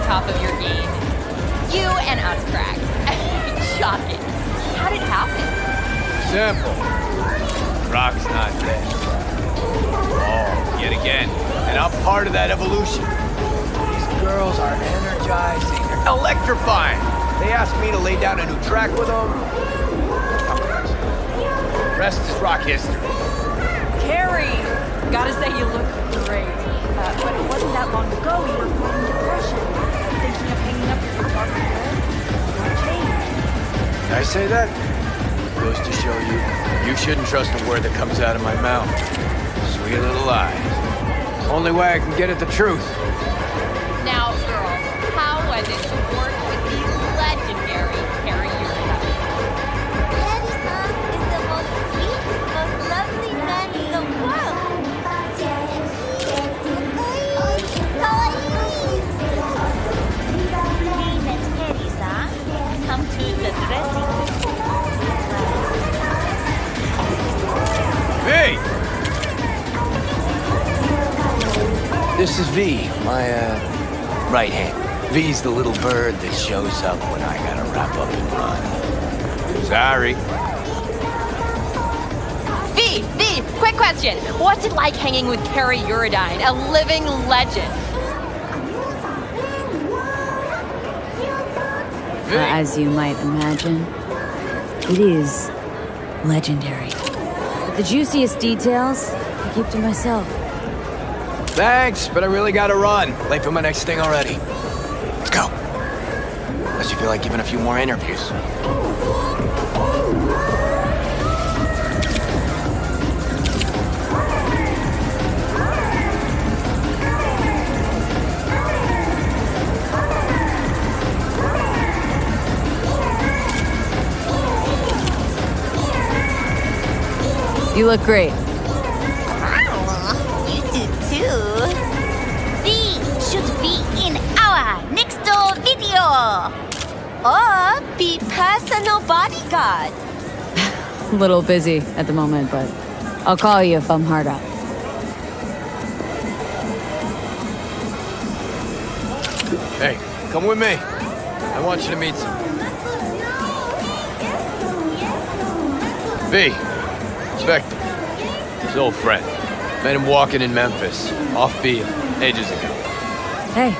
P: top of your game. You and us, Crack. Shocking. How did it happen?
B: Simple. Rock's not dead. Oh, yet again. And I'm part of that evolution. These girls are energizing. They're electrifying. They asked me to lay down a new track with them. The rest is rock history.
P: Carrie! Gotta say, you look great. But it wasn't that long ago you were fighting depression. Thinking of hanging up your guitar for good? What changed?
B: Did I say that? Goes to show you shouldn't trust a word that comes out of my mouth. Sweet little lies. Only way I can get at the truth.
P: Now, girl, how was it to work with the legendary Carrie Urban?
K: Daddy-san is the most sweet, most lovely man in the world.
O: Come to the dressing room.
B: V! This is V, my, right hand. V's the little bird that shows up when I gotta wrap up and run. Sorry.
P: V, quick question. What's it like hanging with Carrie Uridine, a living legend?
C: As you might imagine, it is legendary. But the juiciest details, I keep to myself.
B: Thanks, but I really gotta run. Late for my next thing already. Let's go. Unless you feel like giving a few more interviews.
C: You look great.
I: You do too. V should be in our next door video. Or be personal bodyguard.
C: A little busy at the moment, but I'll call you if I'm hard up.
B: Hey, come with me. I want you to meet some. V. Spectre. His old friend. Met him walking in Memphis. Off-beat. Ages ago.
C: Hey.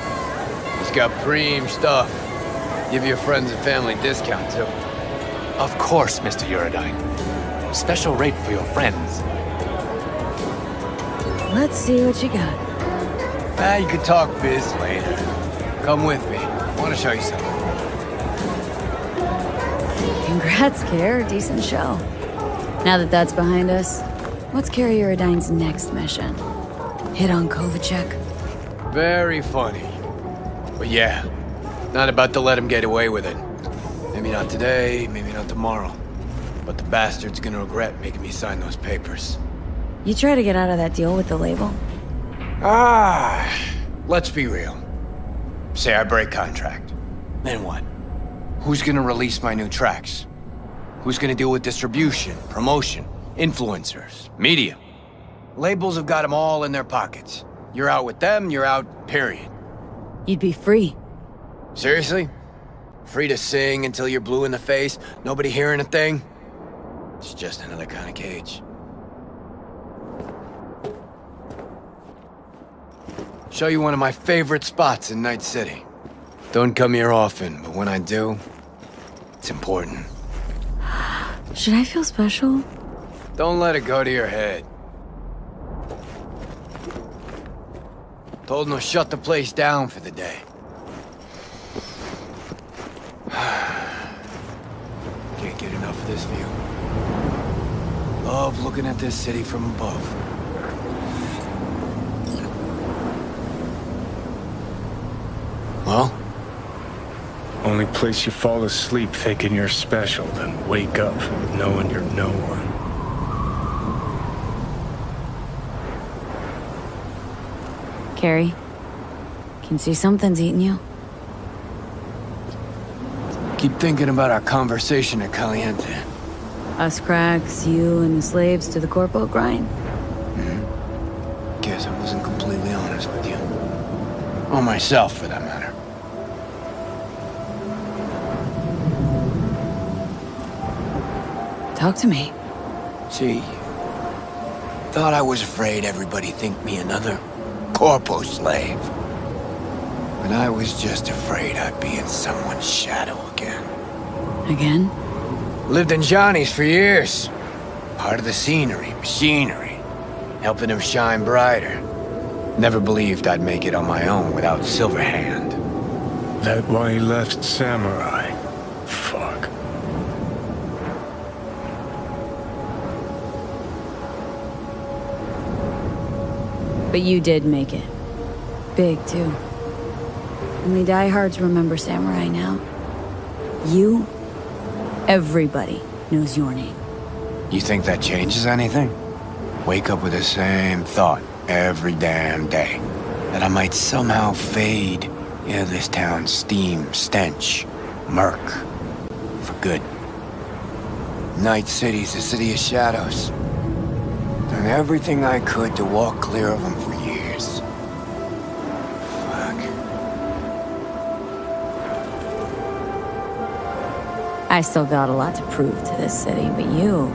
B: He's got preem stuff. Give your friends and family discount, too. Of course, Mr. Uridine. Special rate for your friends.
C: Let's see what you got.
B: You can talk biz later. Come with me. I want to show you something.
C: Congrats, Care. Decent show. Now that that's behind us, what's Carrie Uridine's next mission? Hit on Kovacek?
B: Very funny. But yeah, not about to let him get away with it. Maybe not today, maybe not tomorrow. But the bastard's gonna regret making me sign those papers.
C: You try to get out of that deal with the label?
B: Let's be real. Say I break contract. Then what? Who's gonna release my new tracks? Who's gonna deal with distribution, promotion, influencers, media? Labels have got them all in their pockets. You're out with them, you're out, period.
C: You'd be free.
B: Seriously? Free to sing until you're blue in the face, nobody hearing a thing? It's just another kind of cage. Show you one of my favorite spots in Night City. Don't come here often, but when I do, it's important.
C: Should I feel special?
B: Don't let it go to your head. Told him to shut the place down for the day. Can't get enough of this view. Love looking at this city from above. Well?
E: Only place you fall asleep thinking you're special, then wake up knowing you're no one.
C: Carrie, can see something's eating you.
B: Keep thinking about our conversation at Caliente.
C: Us cracks, you and the slaves to the corpo grind.
B: Guess I wasn't completely honest with you. Or myself, for that matter.
C: Talk to me.
B: See, thought I was afraid everybody think me another corpo slave. But I was just afraid I'd be in someone's shadow again.
C: Again?
B: Lived in Johnny's for years. Part of the scenery, machinery, helping him shine brighter. Never believed I'd make it on my own without Silverhand.
E: That why he left Samurai? Fuck.
C: But you did make it. Big, too. Only diehards remember Samurai now. You, everybody knows your name.
B: You think that changes anything? Wake up with the same thought every damn day. That I might somehow fade into this town's steam, stench, murk. For good. Night City's a city of shadows. Done everything I could to walk clear of them for years.
C: I still got a lot to prove to this city, but you're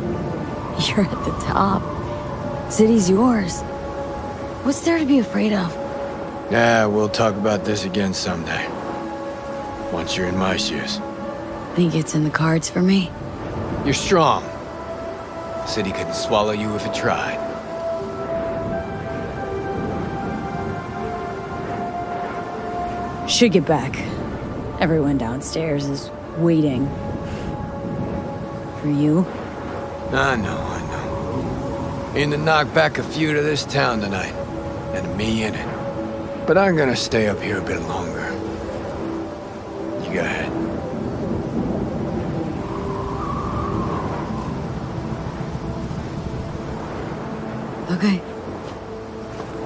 C: at the top. City's yours. What's there to be afraid of?
B: Yeah, we'll talk about this again someday. Once you're in my shoes.
C: Think it's in the cards for me?
B: You're strong. The city couldn't swallow you if it tried.
C: Should get back. Everyone downstairs is waiting. For you?
B: I know. Aim to knock back a few to this town tonight. And me in it. But I'm gonna stay up here a bit longer. You go ahead.
C: Okay.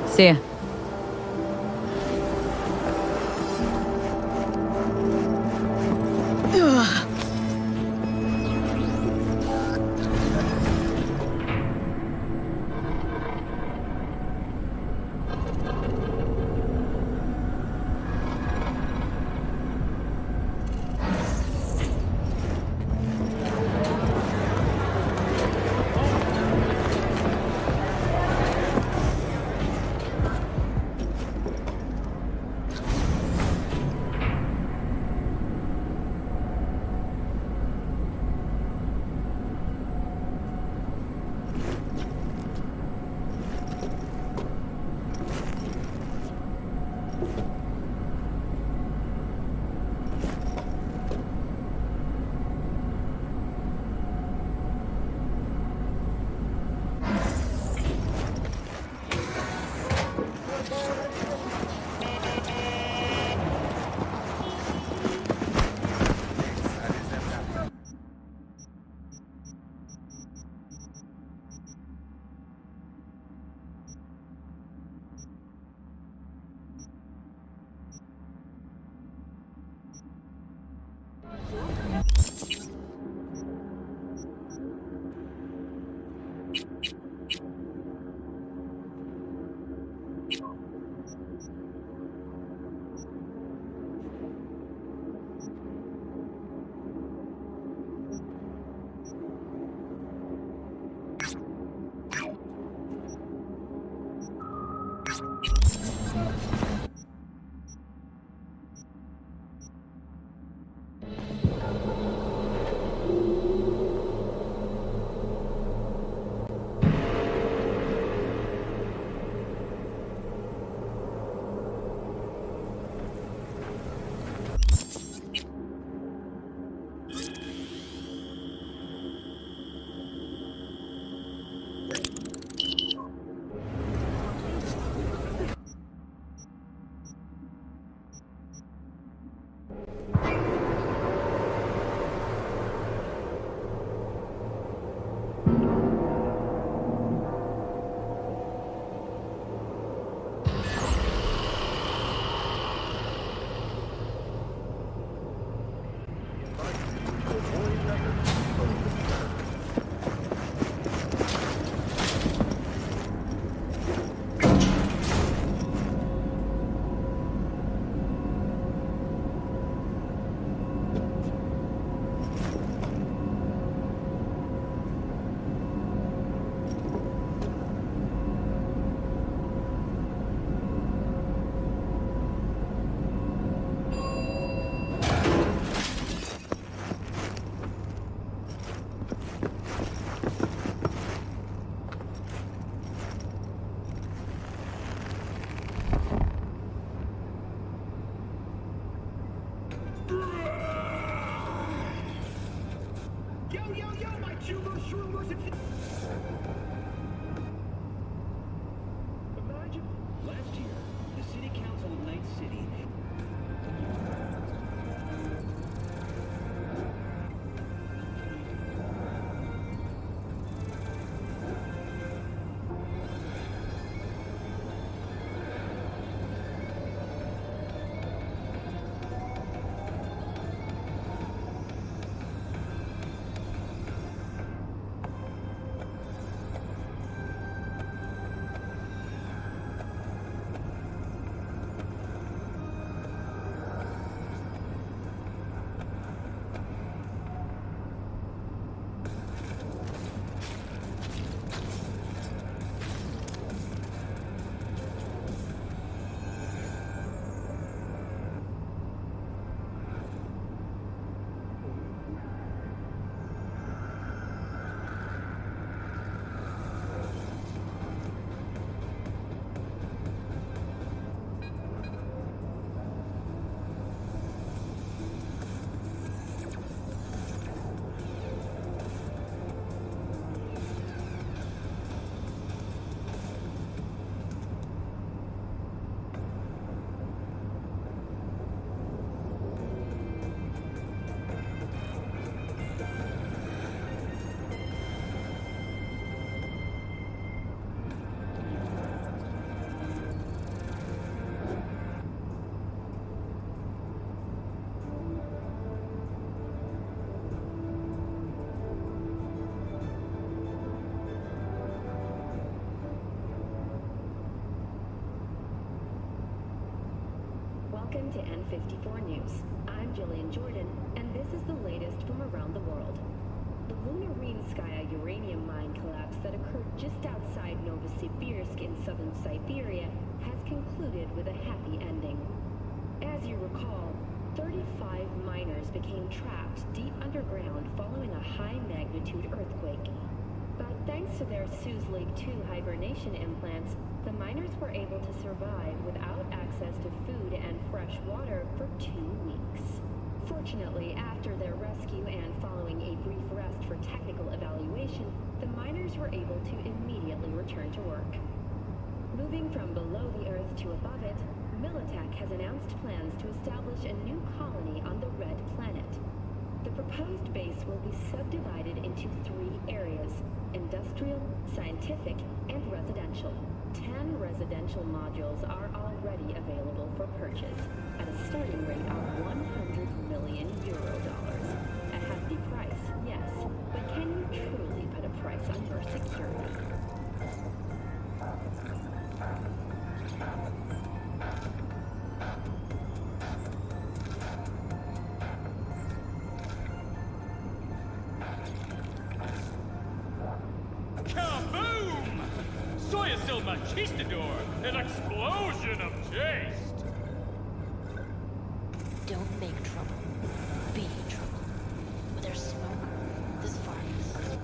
C: See ya.
M: Welcome to N54 News. I'm Jillian Jordan, and this is the latest from around the world. The Lunarinskaya uranium mine collapse that occurred just outside Novosibirsk in southern Siberia has concluded with a happy ending. As you recall, 35 miners became trapped deep underground following a high-magnitude earthquake. But thanks to their Suez Lake 2 hibernation implants, the miners were able to survive without access to food and fresh water for 2 weeks. Fortunately, after their rescue and following a brief rest for technical evaluation, the miners were able to immediately return to work. Moving from below the Earth to above it, Militech has announced plans to establish a new colony on the Red Planet. The proposed base will be subdivided into 3 areas: industrial, scientific, and residential. 10 residential modules are already available for purchase at a starting rate of €100 million. A hefty price, yes, but can you truly put a price on your security?
S: Kaboom! Soyasil Machistador! An explosion of taste!
K: Don't make trouble. Be trouble. Where there's smoke, there's fires.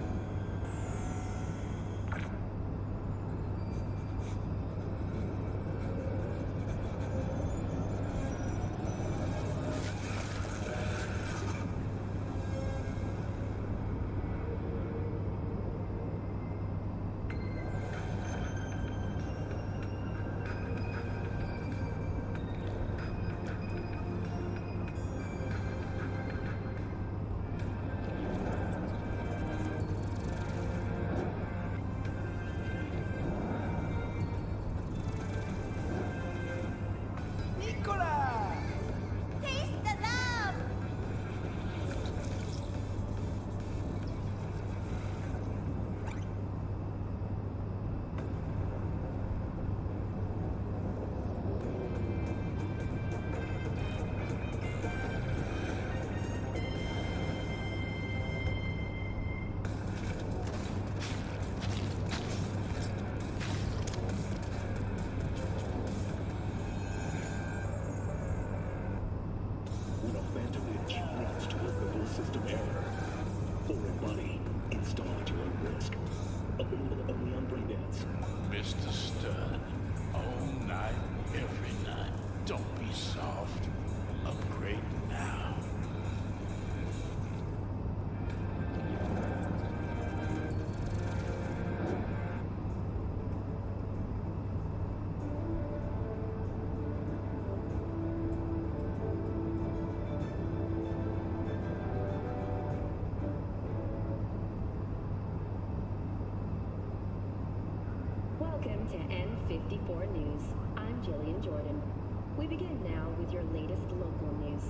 S: Mr. Stern, all night, every night. Don't be soft. Upgrade now.
M: Welcome to N54 News. I'm Jillian Jordan. We begin now with your latest local news.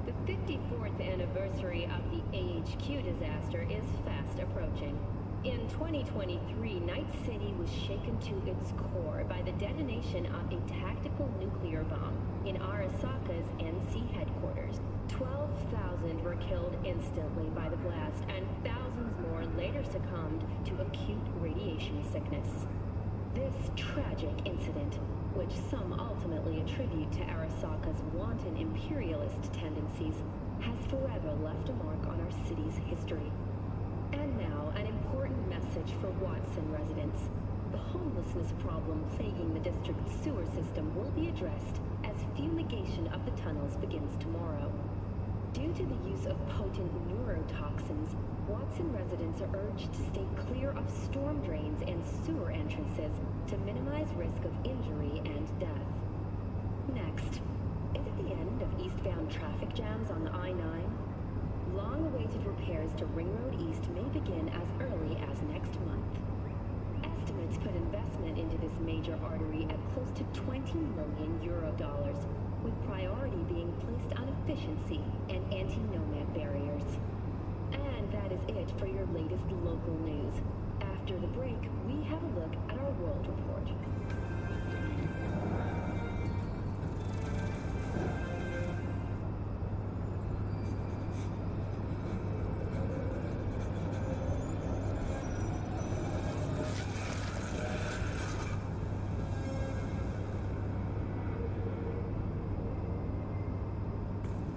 M: The 54th anniversary of the AHQ disaster is fast approaching. In 2023, Night City was shaken to its core by the detonation of a tactical nuclear bomb in Arasaka's NC headquarters. 12,000 were killed instantly by the blast, and thousands more later succumbed to acute radiation sickness. This tragic incident, which some ultimately attribute to Arasaka's wanton imperialist tendencies, has forever left a mark on our city's history. And now, an important message for Watson residents. The homelessness problem plaguing the district's sewer system will be addressed as fumigation of the tunnels begins tomorrow. Due to the use of potent neurotoxins, Watson residents are urged to stay clear of storm drains and sewer entrances to minimize risk of injury and death. Next, is it the end of eastbound traffic jams on the I-9? Long-awaited repairs to Ring Road East may begin as early as next month. Estimates put investment into this major artery at close to €20 million, with priority being placed on efficiency and anti-nomad barriers. And that is it for your latest local news. After the break, we have a look at our World Report.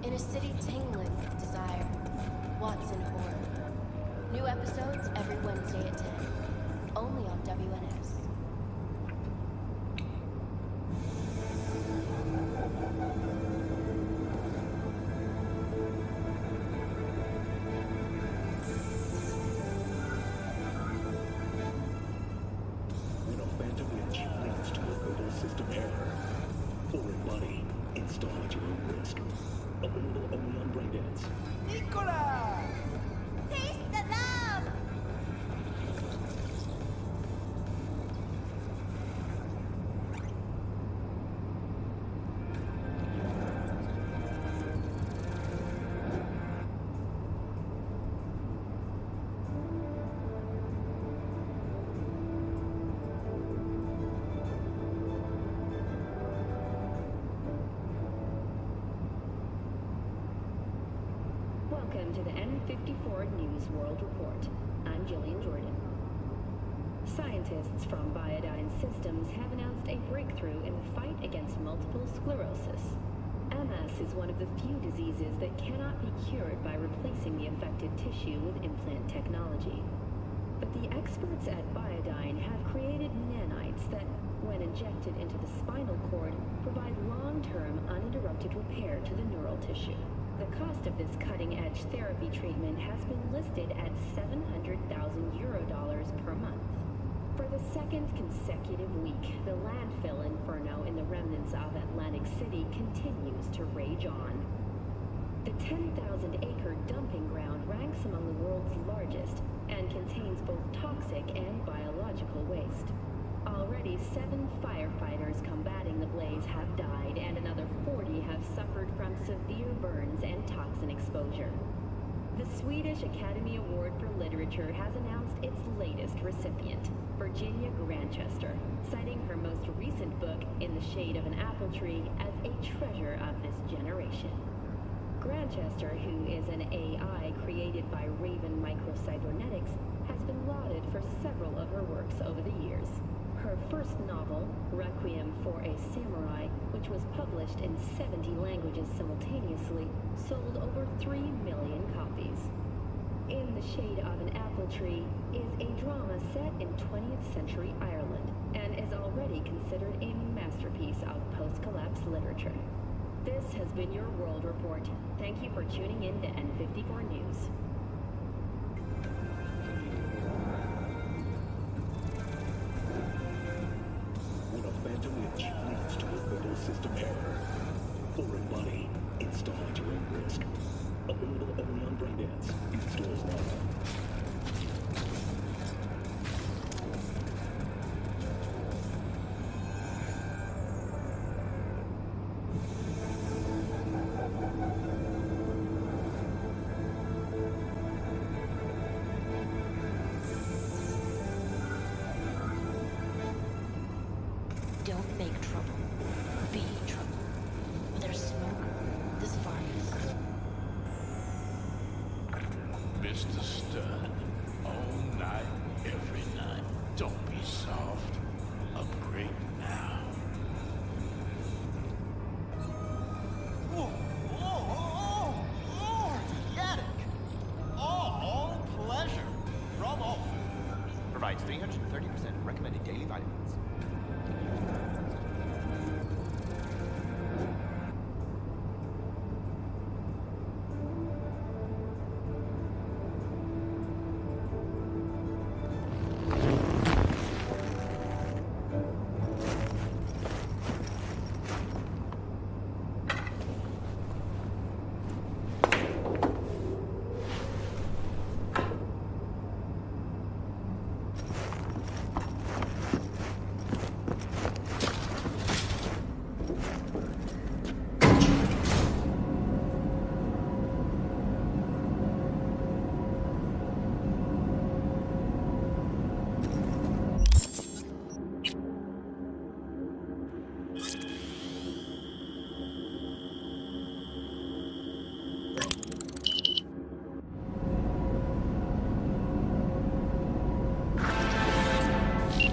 V: In a city tingling with desire, Watson horror. New episodes every Wednesday at 10. Only on WNS.
R: When a phantom witch leads to a fatal system error, foreign body, install at your own risk. Available only on Braindance.
I: Nicola! Taste the love!
M: Welcome to the N54 News World Report. I'm Jillian Jordan. Scientists from Biodyne Systems have announced a breakthrough in the fight against multiple sclerosis. MS is one of the few diseases that cannot be cured by replacing the affected tissue with implant technology. But the experts at Biodyne have created nanites that, when injected into the spinal cord, provide long-term uninterrupted repair to the neural tissue. The cost of this cutting-edge therapy treatment has been listed at €700,000 per month. For the second consecutive week, the landfill inferno in the remnants of Atlantic City continues to rage on. The 10,000-acre dumping ground ranks among the world's largest and contains both toxic and biological waste. Already 7 firefighters combating the blaze have died, and another 40 have suffered from severe burns and toxin exposure. The Swedish Academy Award for Literature has announced its latest recipient, Virginia Grantchester, citing her most recent book, In the Shade of an Apple Tree, as a treasure of this generation. Grantchester, who is an AI created by Raven Microcybernetics, has been lauded for several of her works over the years. Her first novel, Requiem for a Samurai, which was published in 70 languages simultaneously, sold over 3 million copies. In the Shade of an Apple Tree is a drama set in 20th century Ireland and is already considered a masterpiece of post-collapse literature. This has been your World Report. Thank you for tuning in to N54 News.
R: When a phantom witch leads to a fatal system error, foreign body, install at your own risk. Available only on Braindance. Stores now.
K: Don't make trouble. Be trouble. Where there's smoke, there's fire.
S: Mr. Stern, all night, every night. Don't be soft. Upgrade now.
T: All pleasure. From all food. Provides 330% recommended daily vitamins.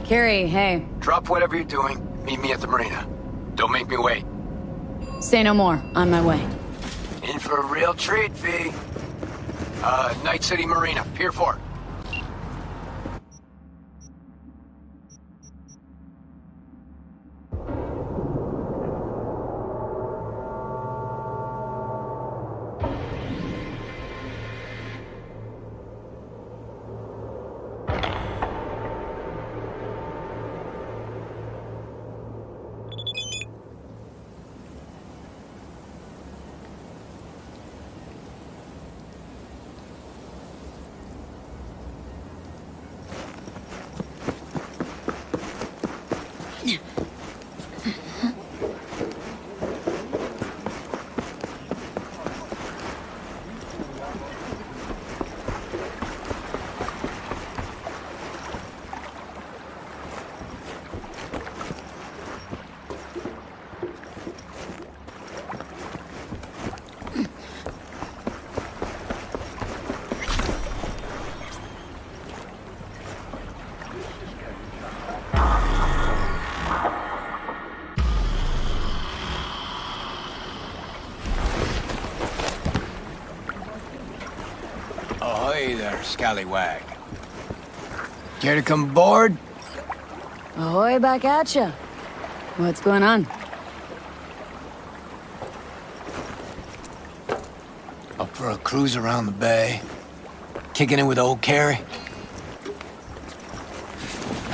C: Carrie, hey.
Q: Drop whatever you're doing. Meet me at the marina. Don't make me wait.
C: Say no more. On my way.
Q: In for a real treat, V. Night City Marina, Pier 4.
B: Hey there, scallywag. Care to come aboard?
C: Ahoy, back at ya. What's going on?
B: Up for a cruise around the bay? Kicking it with old Carrie?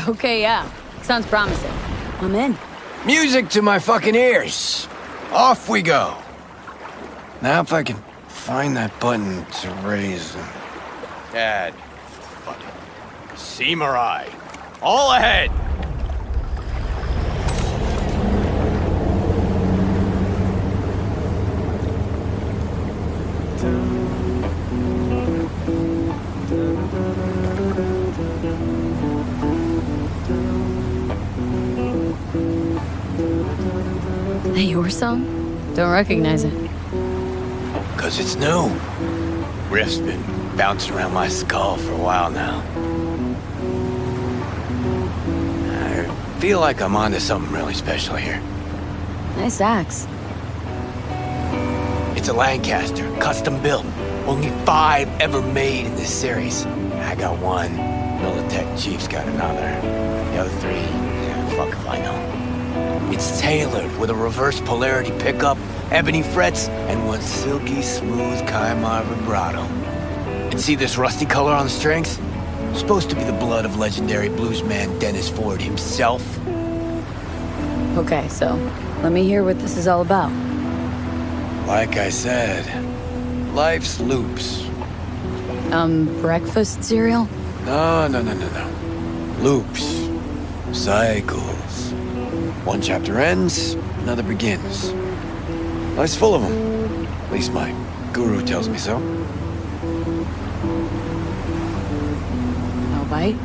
C: Okay, yeah. Sounds promising. I'm in.
B: Music to my fucking ears. Off we go. Now if I can find that button to raise... Dad. Fucking... See Mirai. All ahead!
C: That your song? Don't recognize it.
B: 'Cause it's new. Riff's been bouncing around my skull for a while now. I feel like I'm onto something really special here.
C: Nice axe.
B: It's a Lancaster, custom built. Only 5 ever made in this series. I got one. Militech Chief's got another. The other 3, fuck if I know. It's tailored with a reverse polarity pickup, ebony frets, and one silky smooth Kaimar vibrato. And see this rusty color on the strings? Supposed to be the blood of legendary bluesman Dennis Ford himself.
C: Okay, so let me hear what this is all about.
B: Like I said, life's loops.
C: Breakfast cereal?
B: No. Loops. Cycles. One chapter ends, another begins. Life's full of them. At least my guru tells me so.
C: No bite?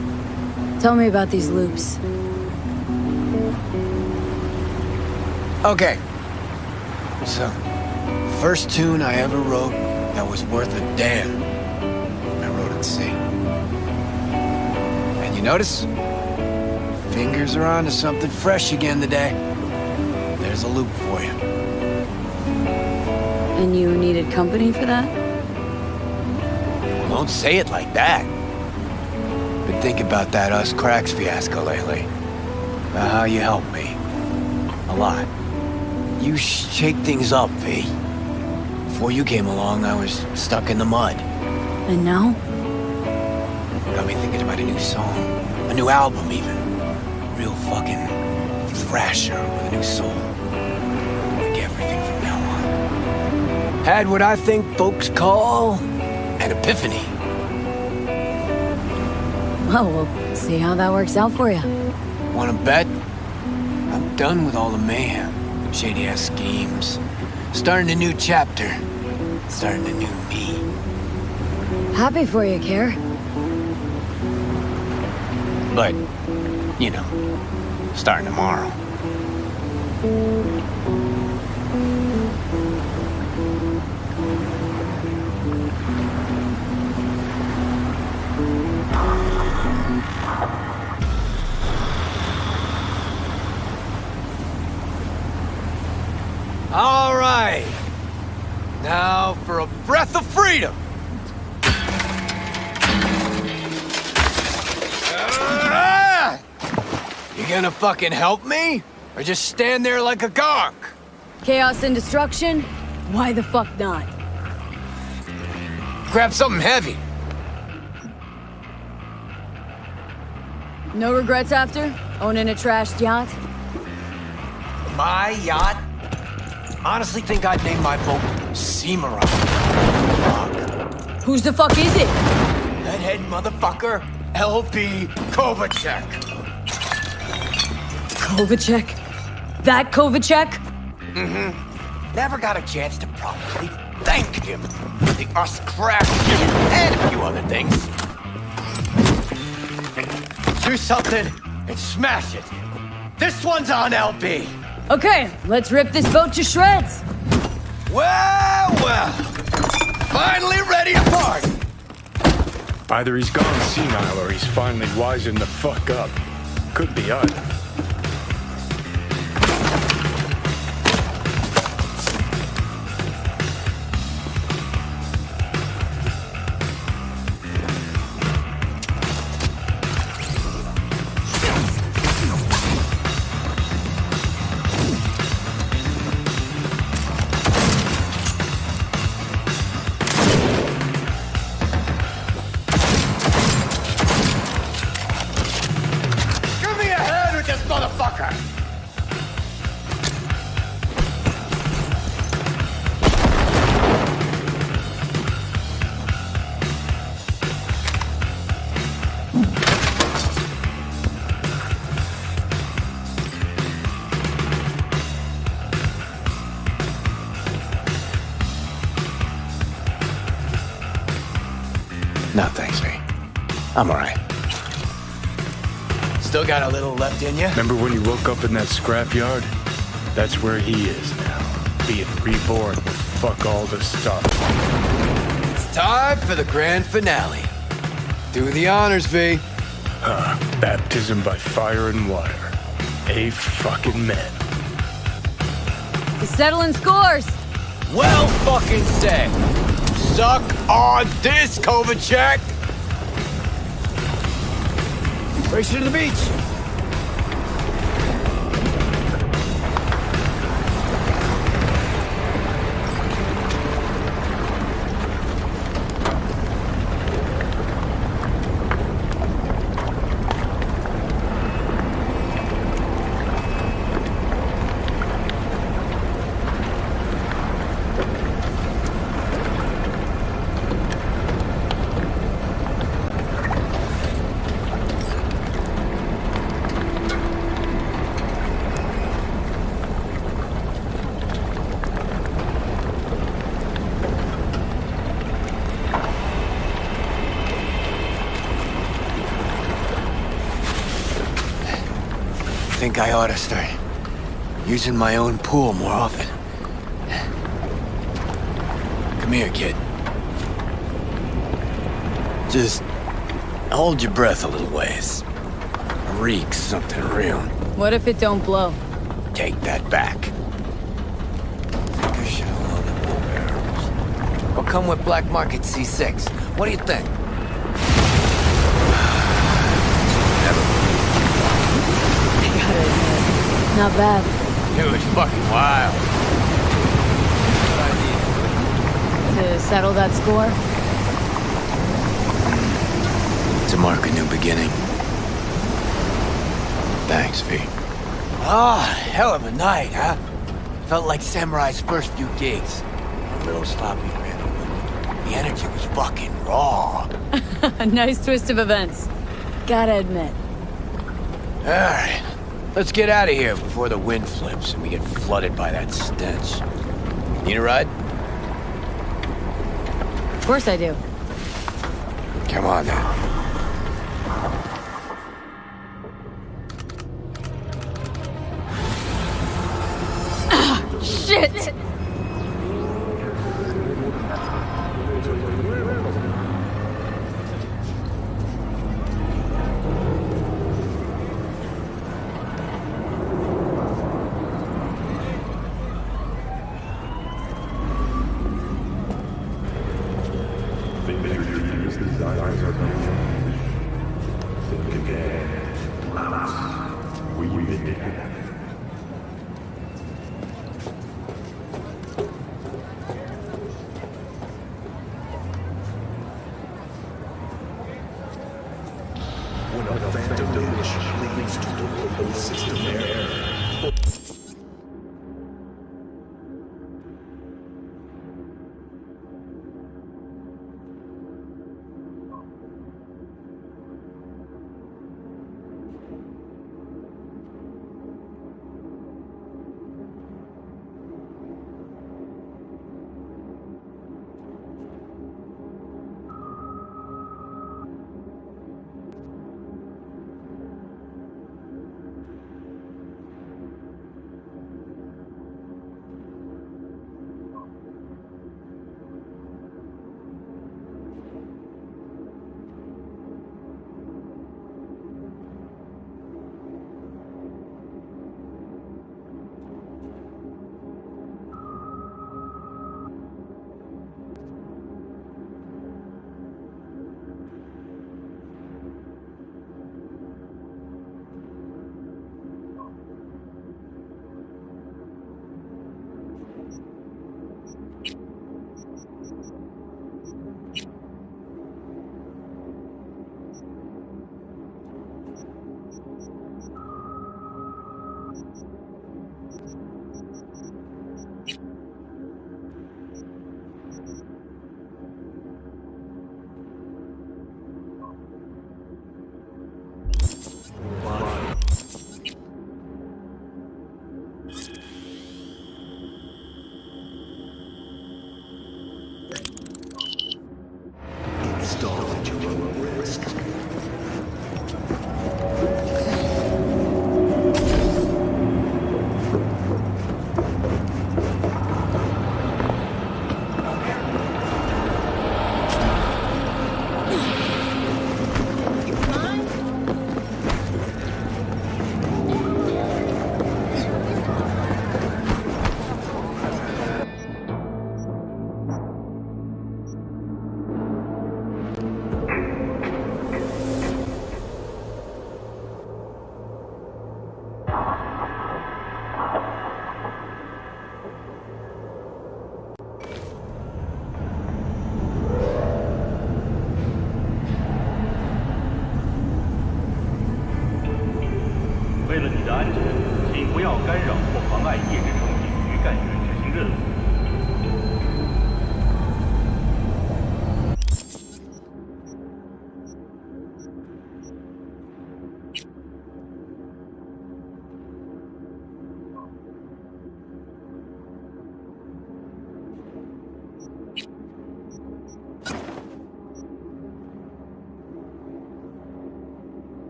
C: Tell me about these loops.
B: Okay. So, first tune I ever wrote that was worth a damn. I wrote at sea. And you notice? Fingers are on to something fresh again today. There's a loop for you.
C: And you needed company for that?
B: Well, don't say it like that. Been thinking about that Us Cracks fiasco lately. About how you helped me. A lot. You shake things up, V. Before you came along, I was stuck in the mud.
C: And now?
B: Got me thinking about a new song. A new album, even. Real fucking thrasher with a new soul. Like everything from now on. Had what I think folks call an epiphany.
C: Well, we'll see how that works out for you.
B: Wanna bet? I'm done with all the mayhem. Shady-ass schemes. Starting a new chapter. Starting a new me.
C: Happy for you, Care.
B: But, you know, starting tomorrow. All right. Now for a breath of freedom! You gonna fucking help me? Or just stand there like a gonk?
C: Chaos and destruction? Why the fuck not?
B: Grab something heavy.
C: No regrets after? Owning a trashed yacht?
B: My yacht? Honestly think I'd name my boat Seamurai.
C: Whose the fuck is it?
B: That head motherfucker, LB Kovacek.
C: Kovacek? That Kovacek?
B: Mm-hmm. Never got a chance to properly thank him for the us crash and a few other things. Do something and smash it. This one's on LB.
C: Okay, let's rip this boat to shreds.
B: Well. Finally ready to party.
E: Either he's gone senile or he's finally wising the fuck up. Could be either.
B: No, thanks, V. I'm alright. Still got a little left in you?
E: Remember when you woke up in that scrapyard? That's where he is now, being reborn with fuck all the stuff.
B: It's time for the grand finale. Do the honors, V.
E: Baptism by fire and water. A fucking man.
C: The settling scores.
B: Well fucking said. Suck on this, Kovacek! Race you to the beach. I think I ought to start using my own pool more often. Come here, kid. Just hold your breath a little ways. Reeks something real.
C: What if it don't blow?
B: Take that back. Take a shitload of more barrels. I'll come with Black Market C6. What do you think?
C: Not bad.
B: It was fucking wild.
C: To settle that score?
B: To mark a new beginning. Thanks, V. Ah, hell of a night, huh? Felt like Samurai's first few gigs. A little sloppy, man. The energy was fucking raw.
C: A nice twist of events. Gotta admit.
B: Alright. Let's get out of here before the wind flips and we get flooded by that stench. Need a ride?
C: Of course I do.
B: Come on now.
C: Ah, shit!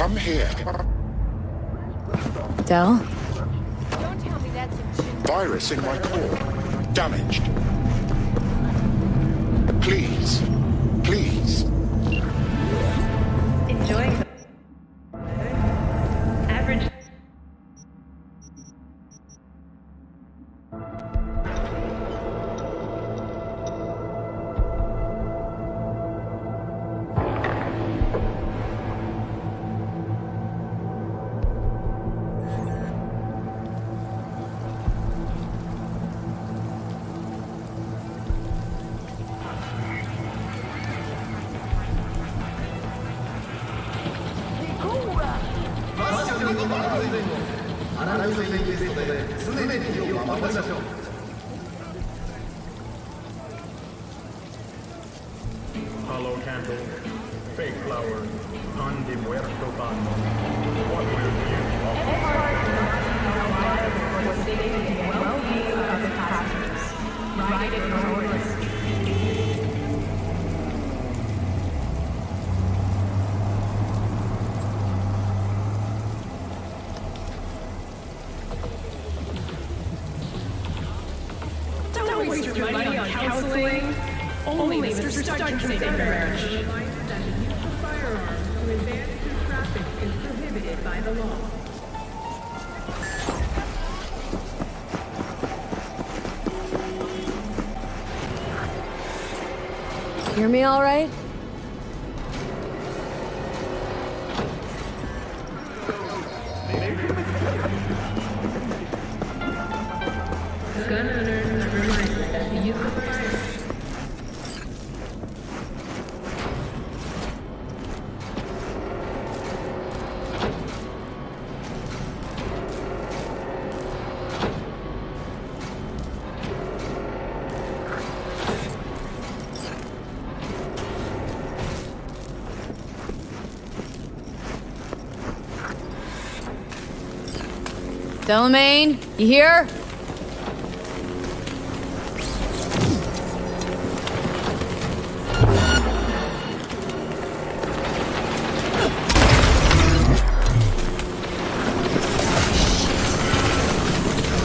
G: Come here.
C: Del?
V: Don't tell me that's a
G: Virus in my core. Damaged. Please. Please.
P: Enjoying average.
R: Hollow candle, fake flower, pan de muerto pan. What will you
P: For the safety and well-being of the passengers. Ride it forward. Don't waste your money on counseling. Only Mr. Studd can save your marriage.
U: The use of firearms to advance through traffic is prohibited by the law.
C: Hear me all right?
U: Gun owners are reminded that the use of firearms.
C: Delamain, you here?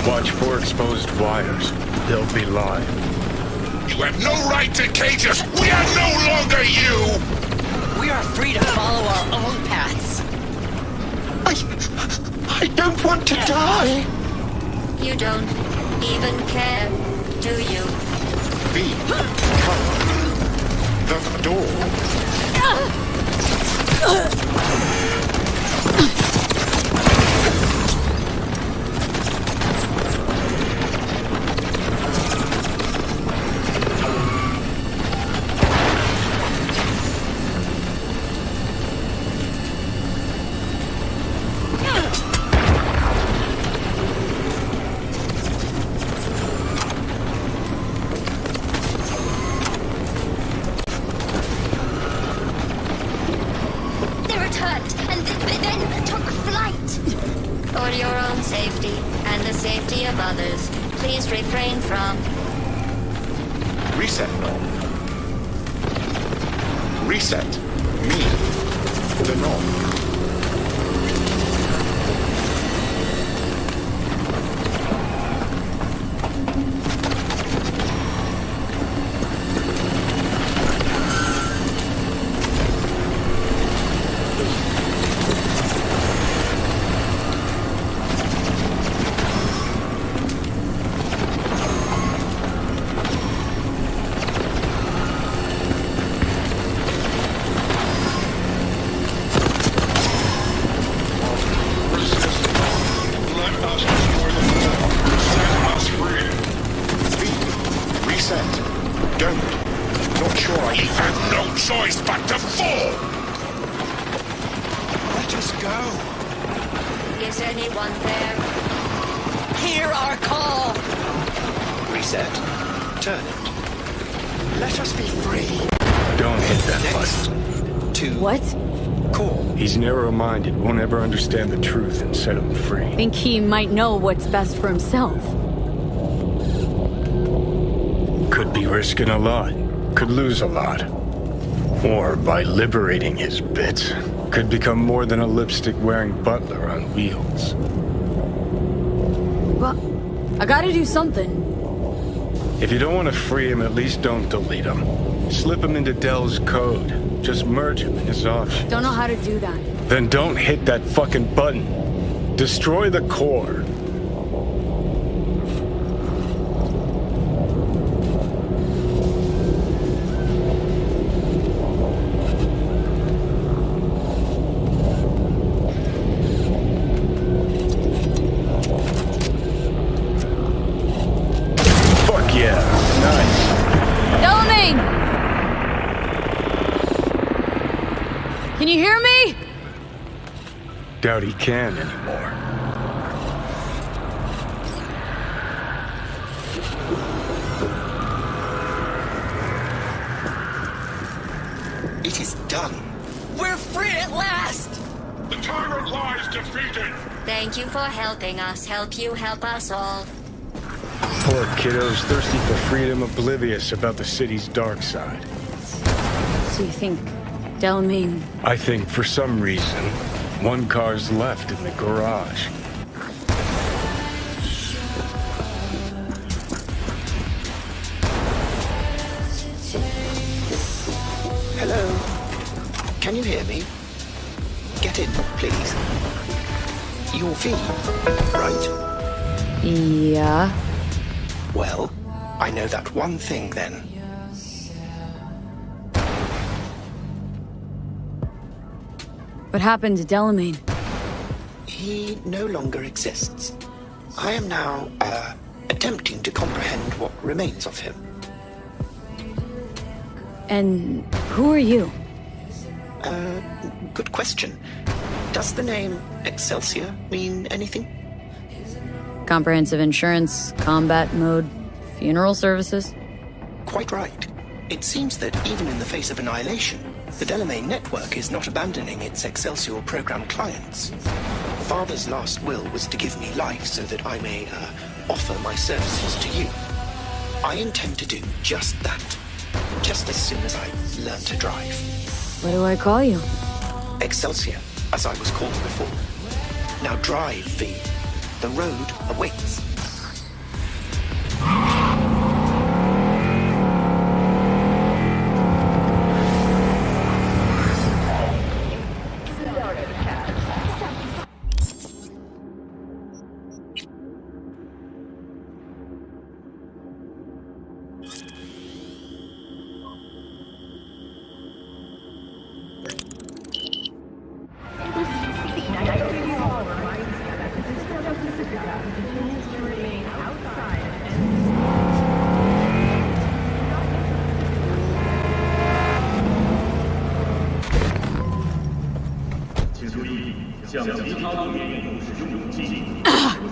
E: Watch for exposed wires. They'll be live.
G: You have no right to cage us! We are no longer you!
W: We are free to follow our own paths.
G: I don't want to die!
V: You don't even care, do you?
G: V, cover. The door.
V: They returned and then took flight.
A: For your own safety and the safety of others, please refrain from...
G: Reset. Reset. Me. The norm. Choice but to fall!
S: Let us go.
A: Is anyone there?
W: Hear our call!
Q: Reset. Turn it. Let us be free.
E: Don't hit that button.
C: What?
E: He's narrow-minded, won't ever understand the truth and set him free.
C: Think he might know what's best for himself.
E: Could be risking a lot. Could lose a lot. Or by liberating his bits, could become more than a lipstick-wearing butler on wheels.
C: But I gotta do something.
E: If you don't want to free him, at least don't delete him. Slip him into Dell's code. Just merge him in his options.
C: Don't know how to do that.
E: Then don't hit that fucking button. Destroy the core.
C: Can you hear me?
E: Doubt he can anymore.
Q: It is done.
W: We're free at last!
G: The tyrant lies defeated!
V: Thank you for helping us. Help you help us all.
E: Poor kiddos thirsty for freedom, oblivious about the city's dark side.
C: So you think Delamain...
E: I think for some reason, one car's left in the garage.
Q: Hello? Can you hear me? Get in, please. Your V, right?
C: Yeah.
Q: Well, I know that one thing then.
C: What happened to Delamain?
Q: He no longer exists. I am now, attempting to comprehend what remains of him.
C: And who are you?
Q: Good question. Does the name Excelsior mean anything?
C: Comprehensive insurance, combat mode, funeral services?
Q: Quite right. It seems that even in the face of annihilation, the Delamain network is not abandoning its Excelsior program clients. Father's last will was to give me life so that I may, offer my services to you. I intend to do just that, just as soon as I learn to drive.
C: What do I call you?
Q: Excelsior, as I was called before. Now drive, V. The road awaits.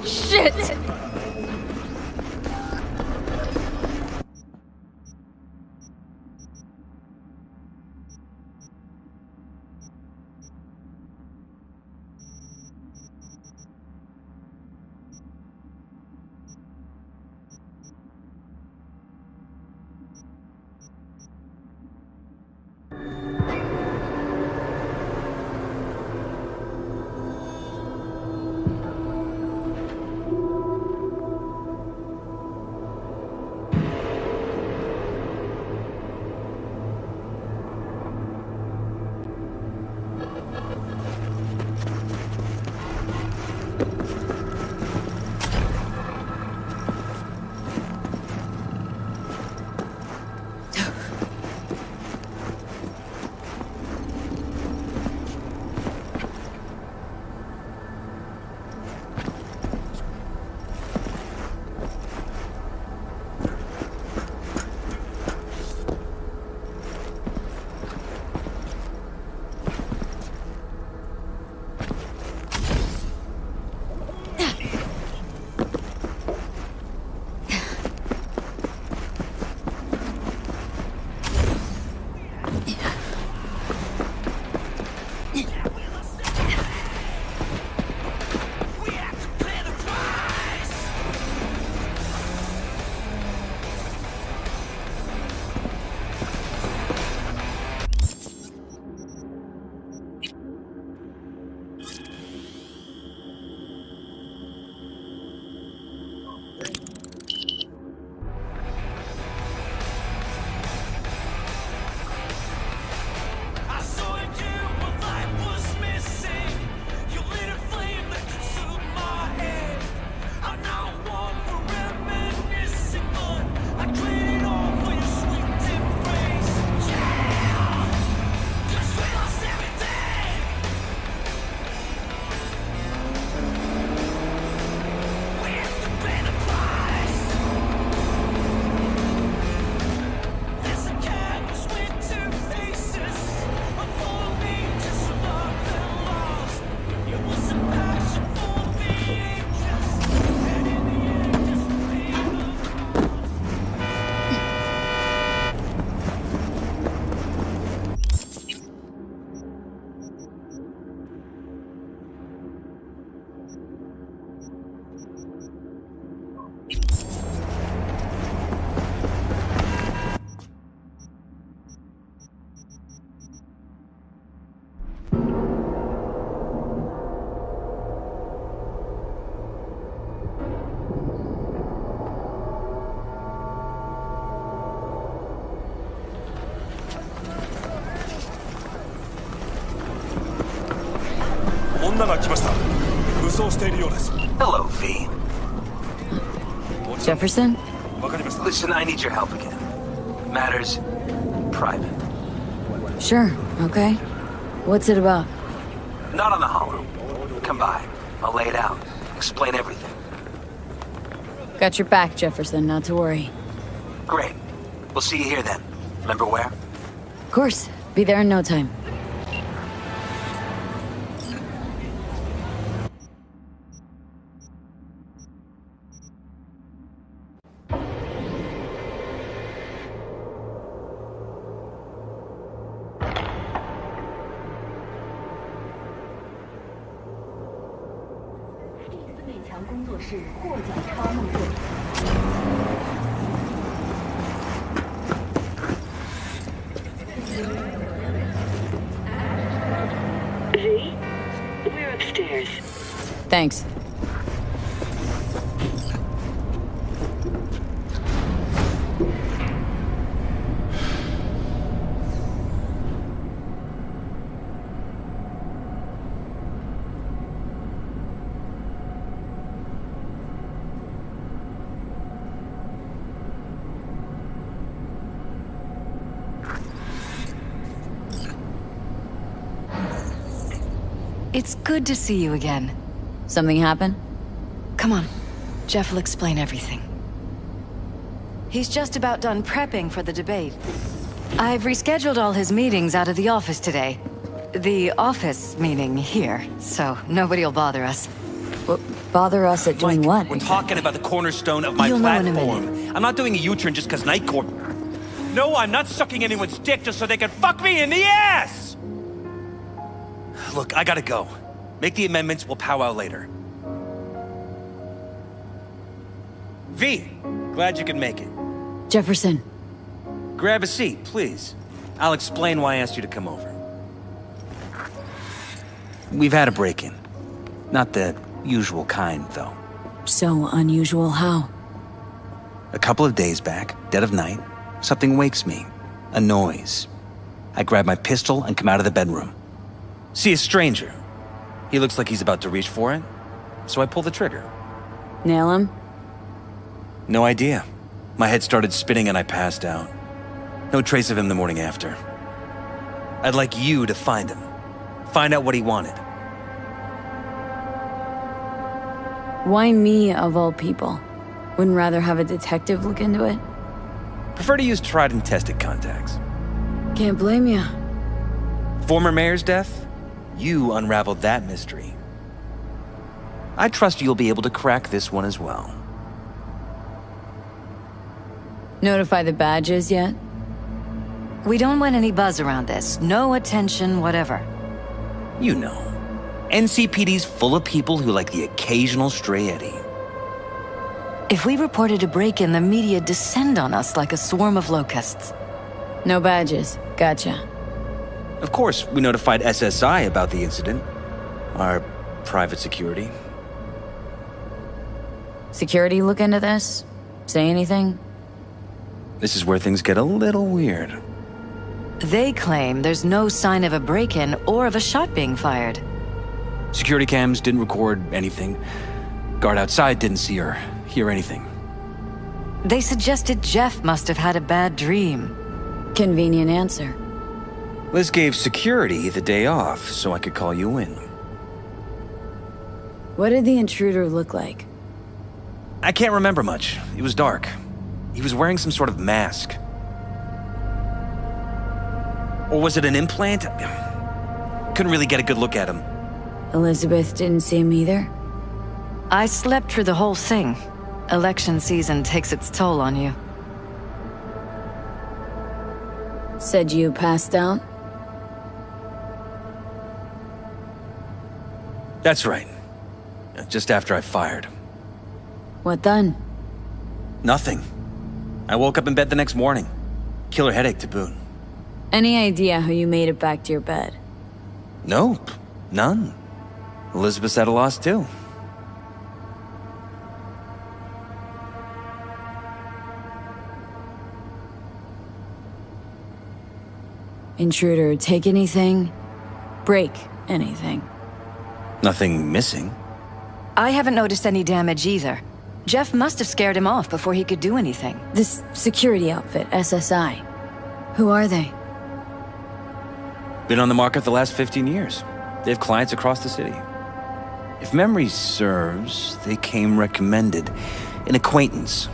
C: Shit!
Q: Hello, V.
C: Jefferson?
Q: Listen, I need your help again. Matters private.
C: Sure, okay. What's it about?
Q: Not on the holo. Come by. I'll lay it out. Explain everything.
C: Got your back, Jefferson, not to worry.
Q: Great. We'll see you here then. Remember where?
C: Of course. Be there in no time.
F: V, we're upstairs.
C: Thanks.
D: It's good to see you again.
C: Something happen?
D: Come on. Jeff will explain everything. He's just about done prepping for the debate. I've rescheduled all his meetings out of the office today. The office meaning here, so nobody will bother us.
C: Bother us at doing what?
H: We're talking about the cornerstone of my
D: You'll know in a
H: platform. I'm not doing a U-turn just because Night Corp... No, I'm not sucking anyone's dick just so they can fuck me in the ass! Look, I gotta go. Make the amendments, we'll powwow later. V, glad you could make it.
C: Jefferson.
H: Grab a seat, please. I'll explain why I asked you to come over. We've had a break-in. Not the usual kind, though.
C: So unusual how?
H: A couple of days back, dead of night, something wakes me. A noise. I grab my pistol and come out of the bedroom. See a stranger. He looks like he's about to reach for it, so I pull the trigger.
C: Nail him?
H: No idea. My head started spinning and I passed out. No trace of him the morning after. I'd like you to find him. Find out what he wanted.
C: Why me, of all people? Wouldn't rather have a detective look into it?
H: Prefer to use tried and tested contacts.
C: Can't blame ya.
H: Former mayor's death? You unraveled that mystery. I trust you'll be able to crack this one as well.
C: Notify the badges yet?
D: We don't want any buzz around this. No attention, whatever.
H: You know. NCPD's full of people who like the occasional stray eddy.
D: If we reported a break-in, the media descend on us like a swarm of locusts.
C: No badges. Gotcha.
H: Of course, we notified SSI about the incident. Our private security.
C: Security look into this? Say anything?
H: This is where things get a little weird.
D: They claim there's no sign of a break-in or of a shot being fired.
H: Security cams didn't record anything. Guard outside didn't see or hear anything.
D: They suggested Jeff must have had a bad dream.
C: Convenient answer.
H: Liz gave security the day off so I could call you in.
C: What did the intruder look like?
H: I can't remember much. It was dark. He was wearing some sort of mask. Or was it an implant? Couldn't really get a good look at him.
C: Elizabeth didn't see him either?
D: I slept through the whole thing. Election season takes its toll on you.
C: Said you passed out?
H: That's right. Just after I fired.
C: What then?
H: Nothing. I woke up in bed the next morning. Killer headache to boot.
C: Any idea how you made it back to your bed?
H: Nope. None. Elizabeth's at a loss too.
C: Intruder, take anything, break anything.
H: Nothing missing.
J: I haven't noticed any damage either. Jeff must have scared him off before he could do anything.
C: This security outfit, SSI. Who are they?
H: Been on the market the last 15 years. They have clients across the city. If memory serves, they came recommended. An acquaintance.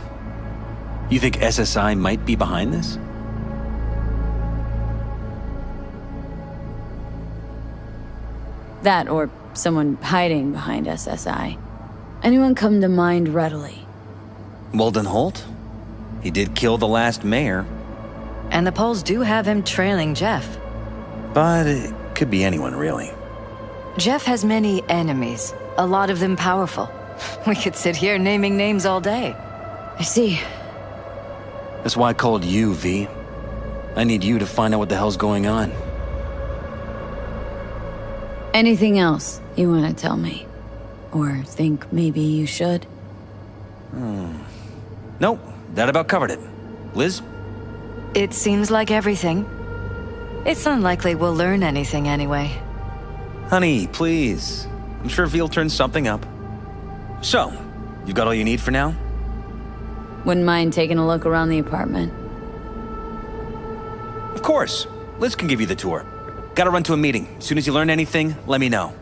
H: You think SSI might be behind this?
C: That or someone hiding behind SSI. Anyone come to mind readily?
H: Walden Holt? He did kill the last mayor.
J: And the polls do have him trailing Jeff.
H: But it could be anyone, really.
J: Jeff has many enemies, a lot of them powerful. We could sit here naming names all day.
C: I see.
H: That's why I called you, V. I need you to find out what the hell's going on.
C: Anything else you want to tell me? Or think maybe you should?
H: Nope, that about covered it. Liz?
J: It seems like everything. It's unlikely we'll learn anything anyway.
H: Honey, please. I'm sure V'll turn something up. So, you got all you need for now?
C: Wouldn't mind taking a look around the apartment.
H: Of course. Liz can give you the tour. Gotta run to a meeting. As soon as you learn anything, let me know.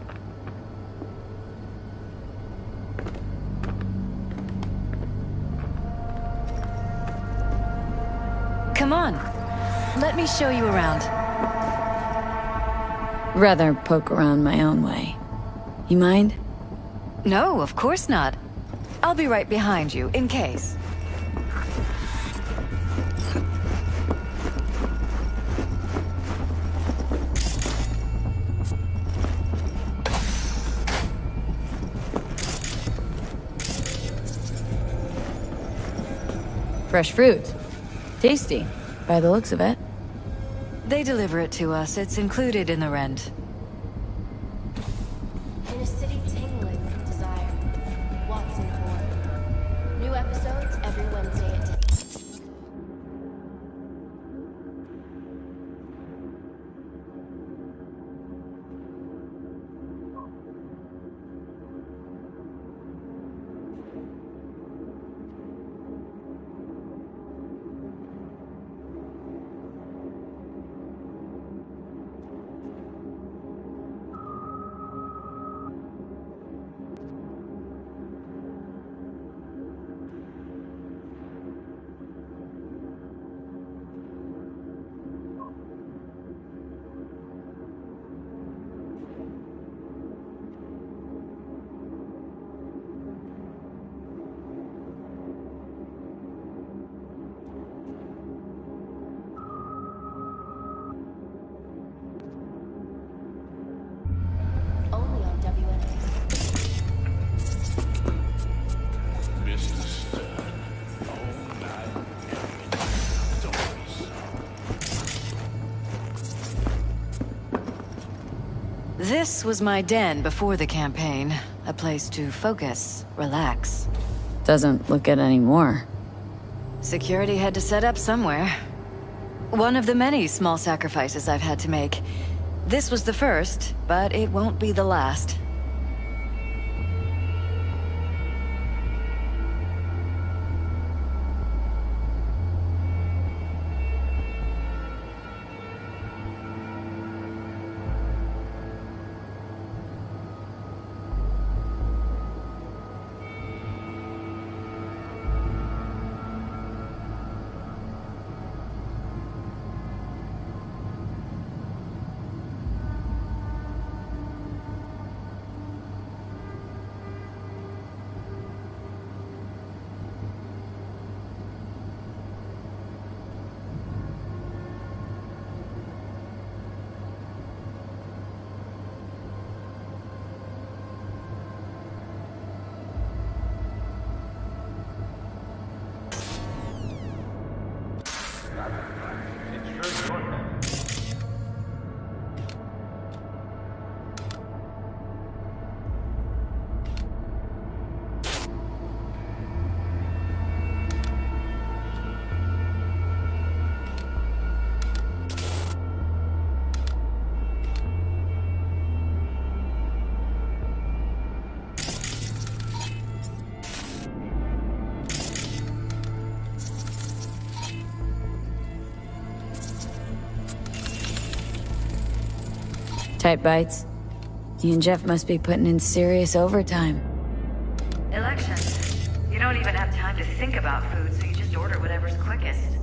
J: Come on. Let me show you around.
C: Rather poke around my own way. You mind?
J: No, of course not. I'll be right behind you, in case.
C: Fresh fruit. Tasty, by the looks of it.
J: They deliver it to us. It's included in the rent.
V: In a city tingling with desire, Watson Horror. New episodes every Wednesday at 10. Only on WNS.
S: Mr. Stern, all night, every night, don't be sorry.
J: This was my den before the campaign. A place to focus, relax.
C: Doesn't look it anymore.
J: Security had to set up somewhere. One of the many small sacrifices I've had to make. This was the first, but it won't be the last.
C: Tight bites? You and Jeff must be putting in serious overtime.
J: Elections. You don't even have time to think about food, so you just order whatever's quickest.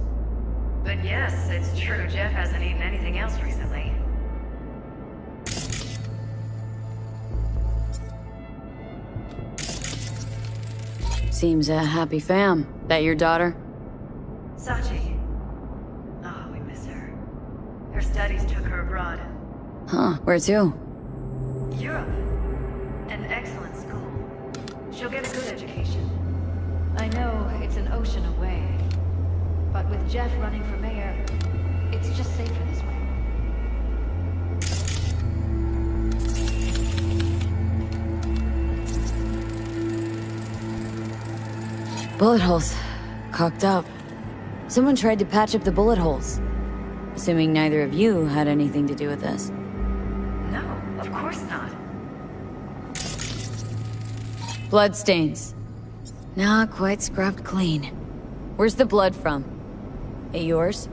J: But yes, it's true, Jeff hasn't eaten anything else recently.
C: Seems a happy fam. That your daughter?
J: Sachi. Oh, we miss her. Her studies took her abroad.
C: Huh, where to?
J: Europe. An excellent school. She'll get a good education. I know it's an ocean away, but with Jeff running for mayor, it's just safer this way.
C: Bullet holes. Cocked up. Someone tried to patch up the bullet holes. Assuming neither of you had anything to do with this.
J: No, of course not.
C: Bloodstains. Not quite scrubbed clean. Where's the blood from? Yours?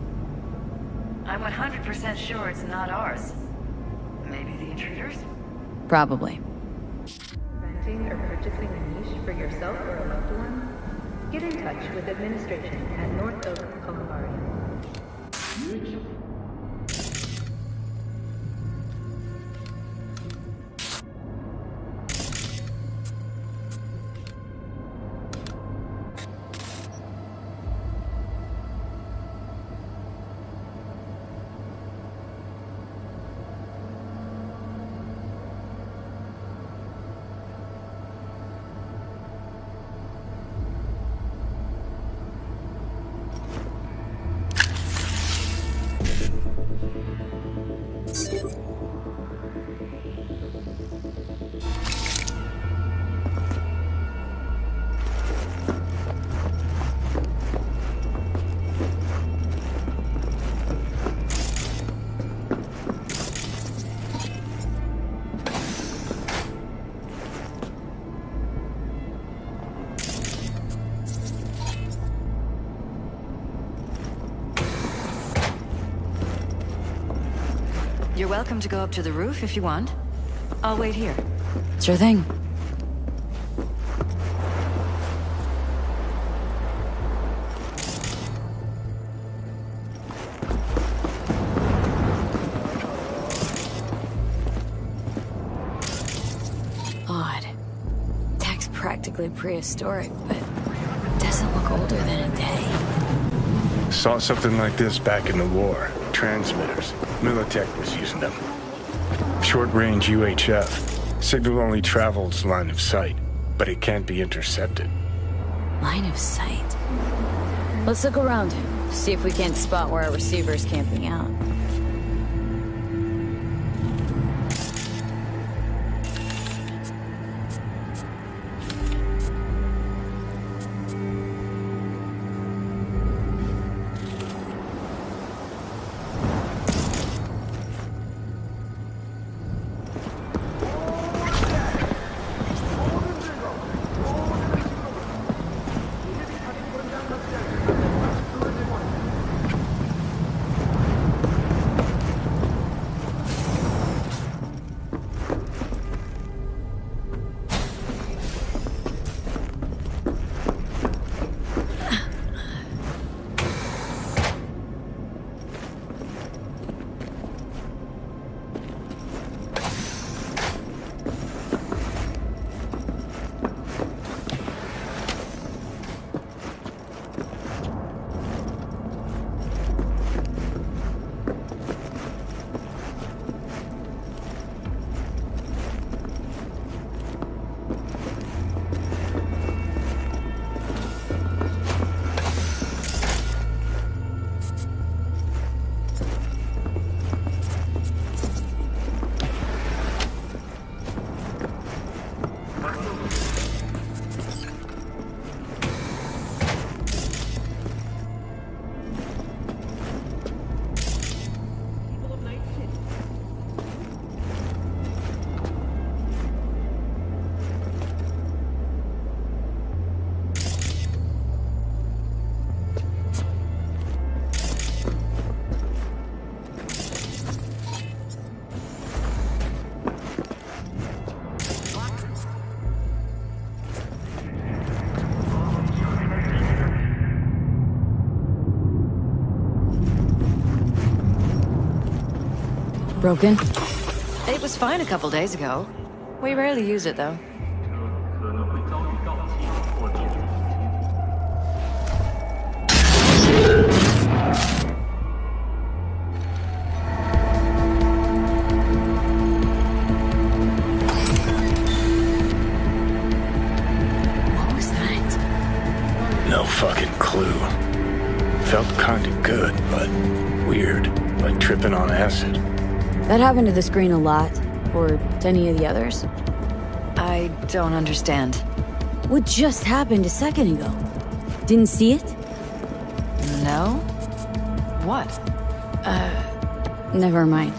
J: I'm 100% sure it's not ours. Maybe the intruders?
C: Probably.
U: Renting or purchasing a niche for yourself or a loved one? Get in touch with administration at North Oak Columbarium.
J: You're welcome to go up to the roof if you want. I'll wait here.
C: Sure thing. Odd. Tech's practically prehistoric, but doesn't look older than a day.
E: Saw something like this back in the war. Transmitters. Militech was using them. Short-range UHF. Signal only travels line of sight, but it can't be intercepted.
C: Line of sight. Let's look around. See if we can't spot where our receiver's camping out. Broken?
P: It was fine a couple days ago. We rarely use it, though.
C: What was that?
E: No fucking clue. Felt kinda good, but weird. Like tripping on acid.
C: That happened to the screen a lot. Or to any of the others.
P: I don't understand.
C: What just happened a second ago? Didn't see it?
P: No? What?
C: Never mind.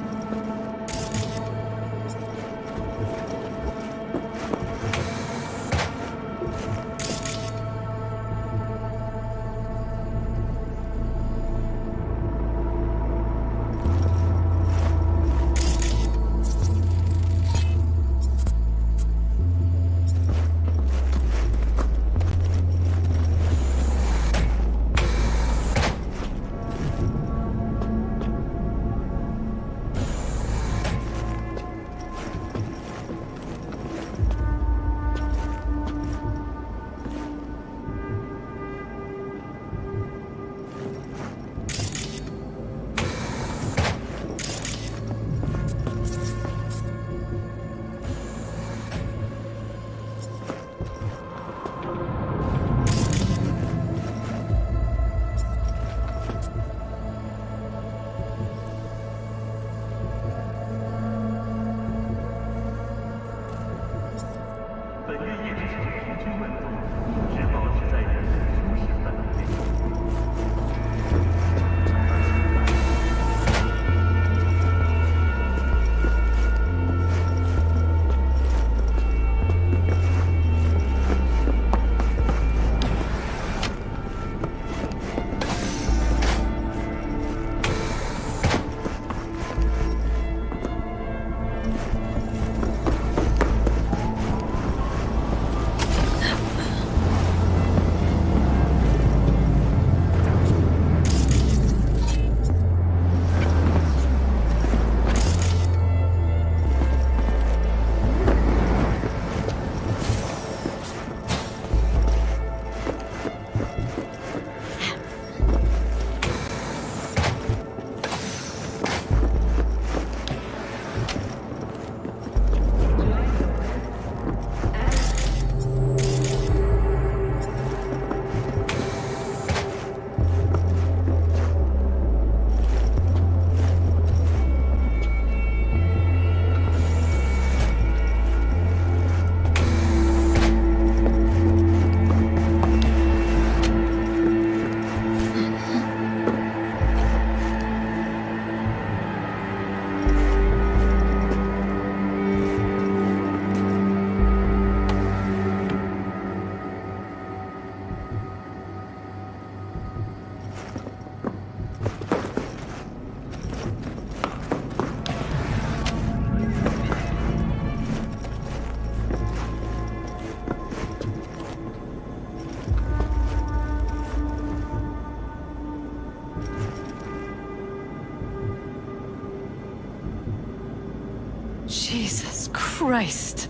P: Jesus Christ.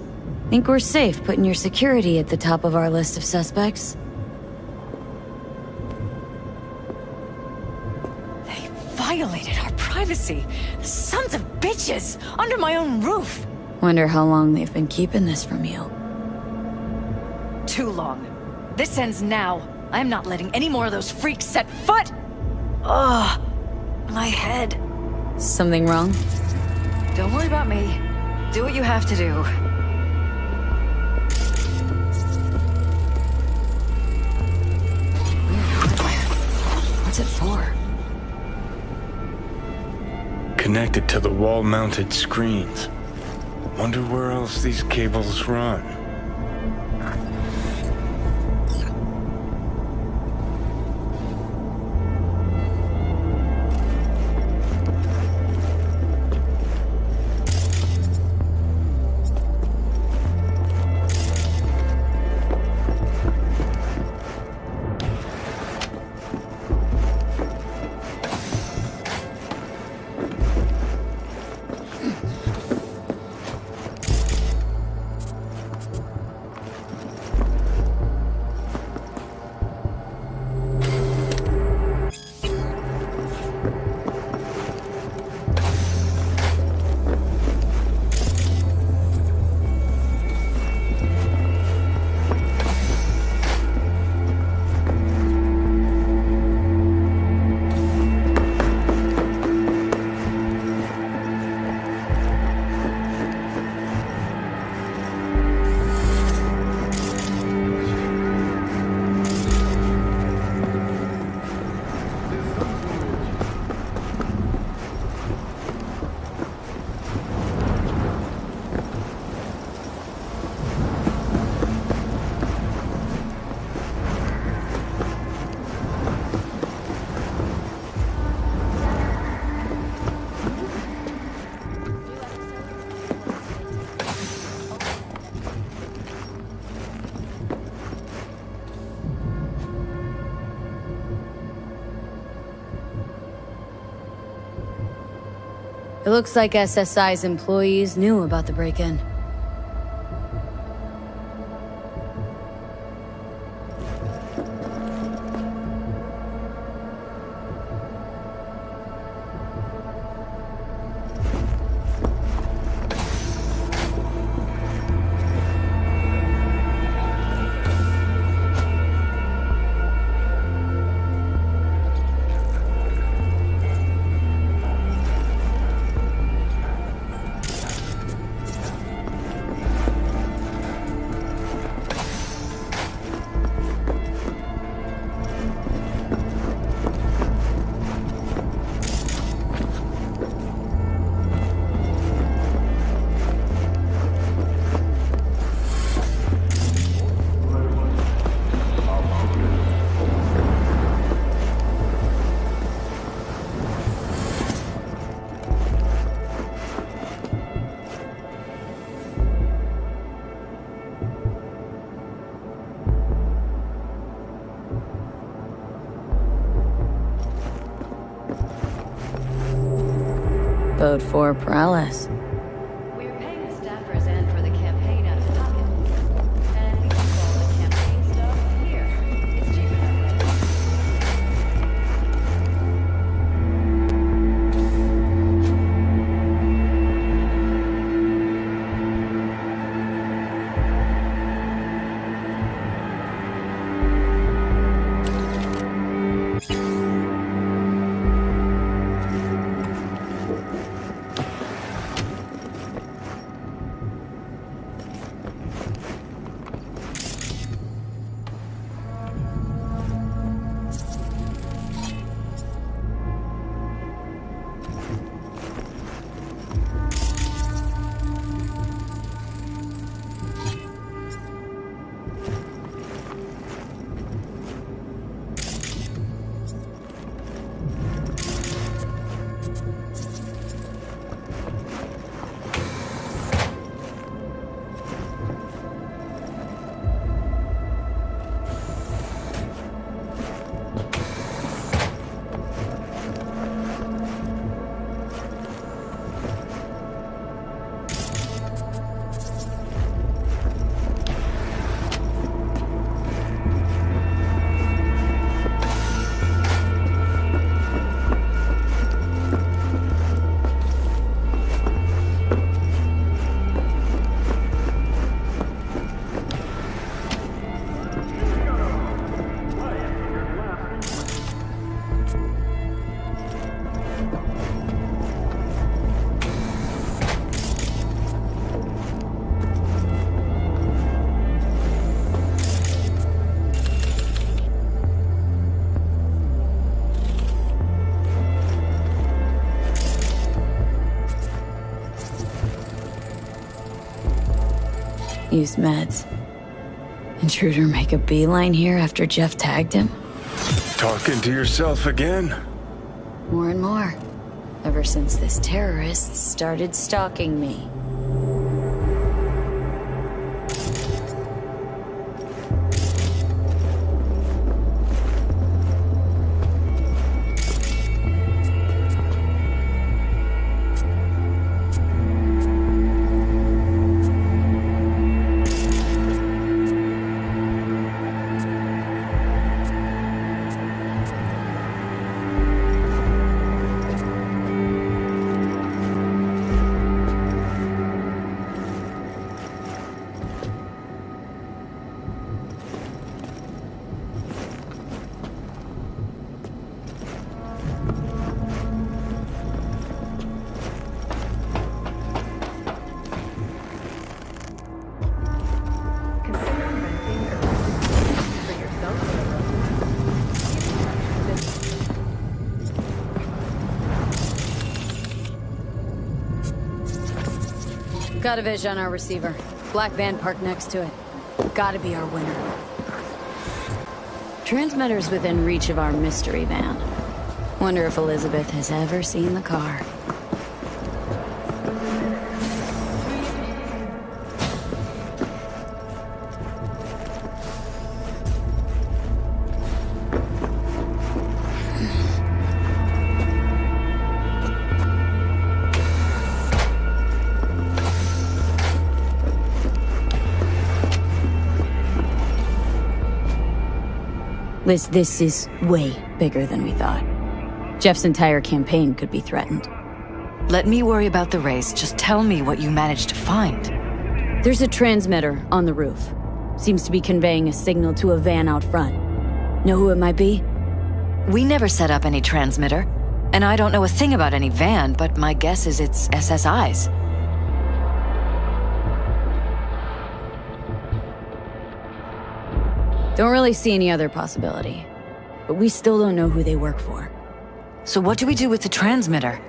C: Think we're safe putting your security at the top of our list of suspects?
P: They violated our privacy. Sons of bitches! Under my own roof!
C: Wonder how long they've been keeping this from you.
P: Too long. This ends now. I'm not letting any more of those freaks set foot! Ugh. My head.
C: Something wrong?
P: Don't worry about me. Do what you have to do.
C: What's it for?
E: Connected to the wall-mounted screens. Wonder where else these cables run.
C: It looks like SSI's employees knew about the break-in. Code 4 prowess.
J: We're paying the staffers and for the campaign out of pocket. And we can sell the campaign stuff here. It's cheaper that way.
C: Use meds. Intruder make a beeline here after Jeff tagged him?
E: Talking to yourself again?
C: More and more. Ever since this terrorist started stalking me. Got a vision on our receiver. Black van parked next to it. Gotta be our winner. Transmitter's within reach of our mystery van. Wonder if Elizabeth has ever seen the car. Liz, this is way bigger than we thought. Jeff's entire campaign could be threatened.
D: Let me worry about the race. Just tell me what you managed to find.
C: There's a transmitter on the roof. Seems to be conveying a signal to a van out front. Know who it might be?
D: We never set up any transmitter. And I don't know a thing about any van, but my guess is it's SSI's.
C: Don't really see any other possibility. But we still don't know who they work for.
D: So what do we do with the transmitter?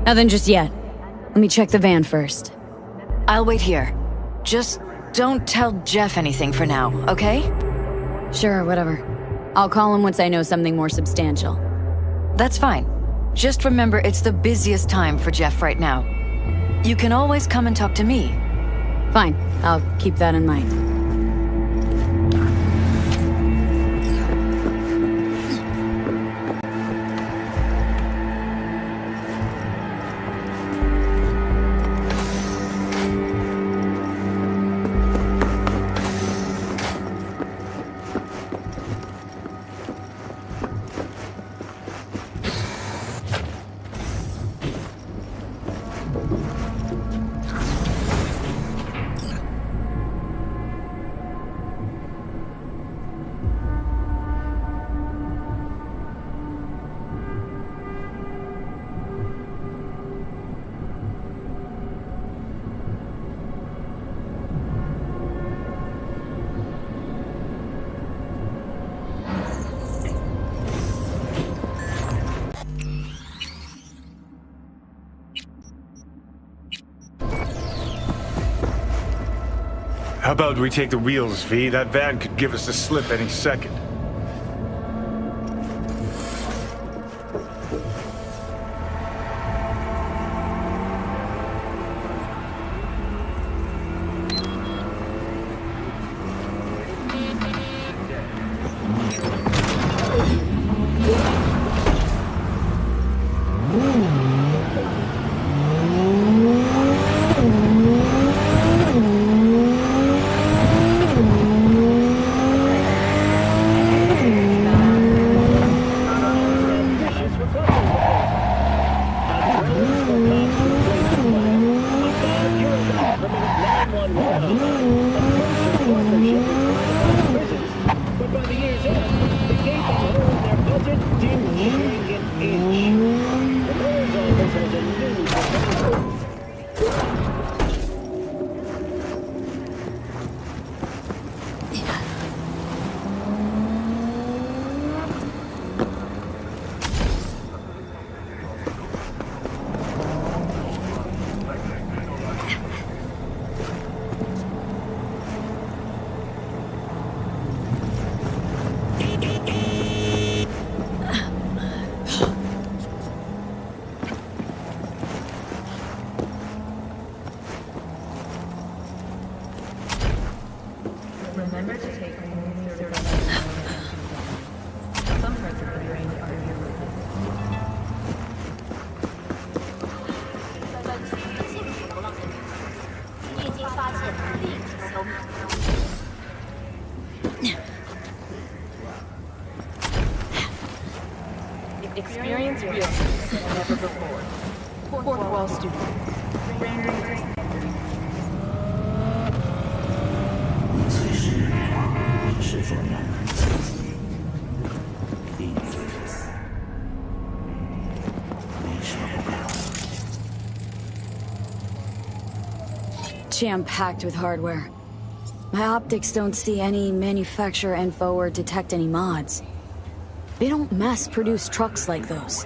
C: Nothing just yet. Let me check the van first.
D: I'll wait here. Just don't tell Jeff anything for now, okay?
C: Sure, whatever. I'll call him once I know something more substantial.
D: That's fine. Just remember it's the busiest time for Jeff right now. You can always come and talk to me.
C: Fine, I'll keep that in mind.
E: How about we take the wheels, V? That van could give us a slip any second.
U: Remember to take only certain some parts of the brain are irrelevant.
I: 你已经发现另一只小米。
P: Experience real as never before. Fourth wall student.
C: Jam-packed with hardware. My optics don't see any manufacturer info or detect any mods. They don't mass-produce trucks like those.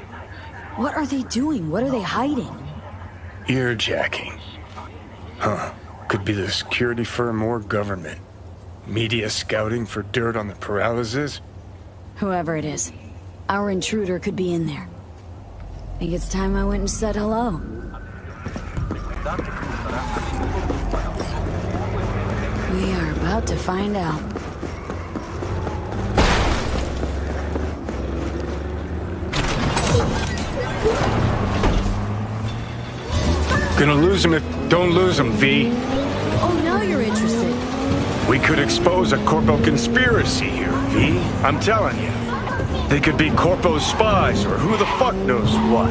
C: What are they doing? What are they hiding?
E: Earjacking. Huh. Could be the security firm or government. Media scouting for dirt on the paralysis?
C: Whoever it is, our intruder could be in there. Think it's time I went and said hello. We are about to find out.
E: Gonna lose him if... Don't lose him, V.
C: Oh, now you're interested.
E: We could expose a corporal conspiracy here, V. I'm telling you. They could be Corpo's spies or who the fuck knows what.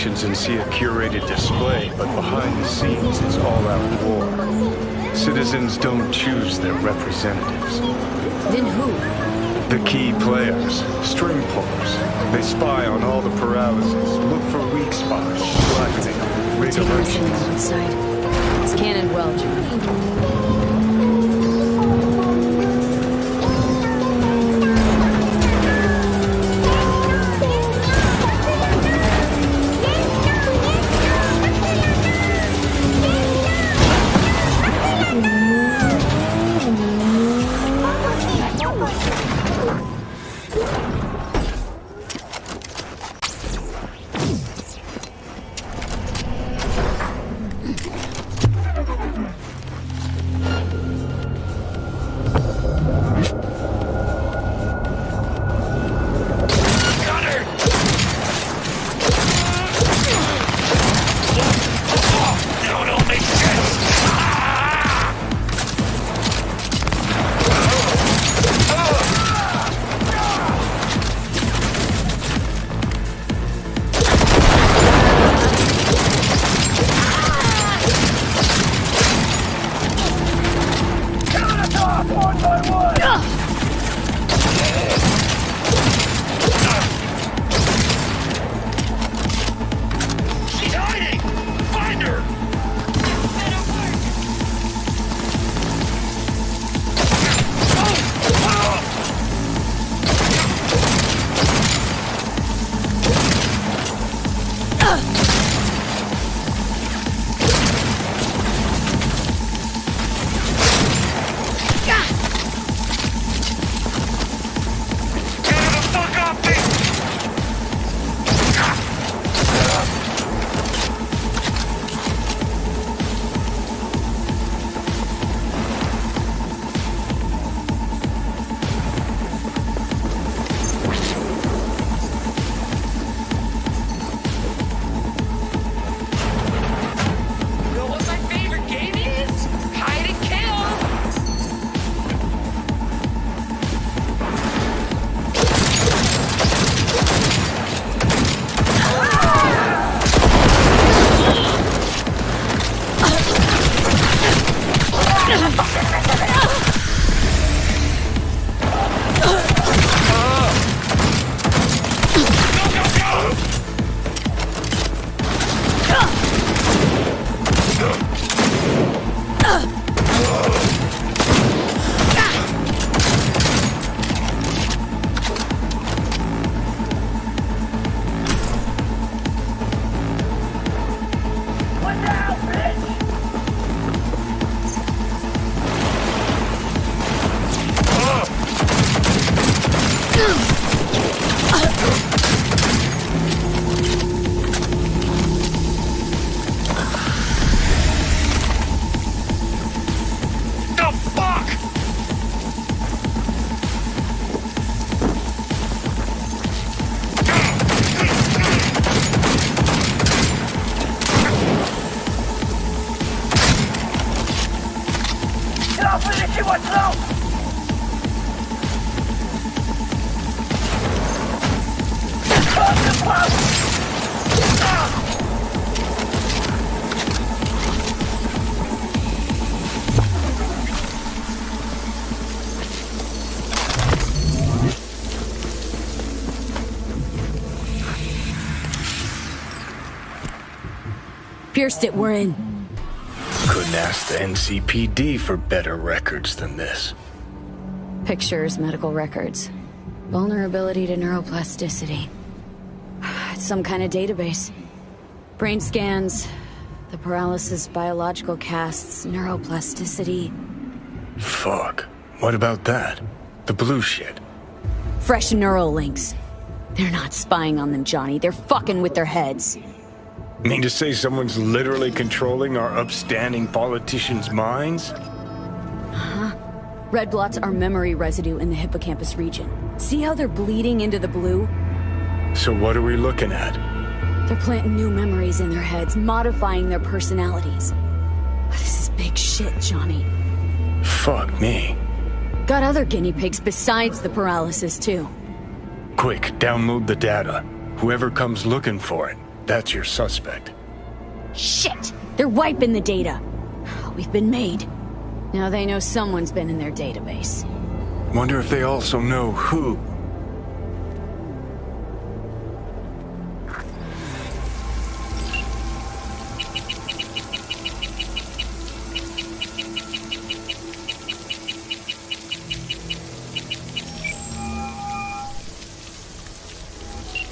E: And see a curated display, but behind the scenes it's all-out war. Citizens don't choose their representatives.
C: Then who?
E: The key players, string pullers. They spy on all the paralysis, look for weak spots, blackmail, rig elections.
C: Outside. It's Cannon well, Johnny. Pierced it, we're in.
E: Couldn't ask the NCPD for better records than this.
C: Pictures, medical records. Vulnerability to neuroplasticity. It's some kind of database. Brain scans, the paralysis biological casts, neuroplasticity.
E: Fuck. What about that? The blue shit.
C: Fresh neural links. They're not spying on them, Johnny. They're fucking with their heads.
E: Mean to say someone's literally controlling our upstanding politicians' minds?
C: Huh? Red blots are memory residue in the hippocampus region. See how they're bleeding into the blue?
E: So what are we looking at?
C: They're planting new memories in their heads, modifying their personalities. This is big shit, Johnny.
E: Fuck me.
C: Got other guinea pigs besides the paralysis, too.
E: Quick, download the data. Whoever comes looking for it, that's your suspect.
C: Shit! They're wiping the data. We've been made. Now they know someone's been in their database.
E: Wonder if they also know who.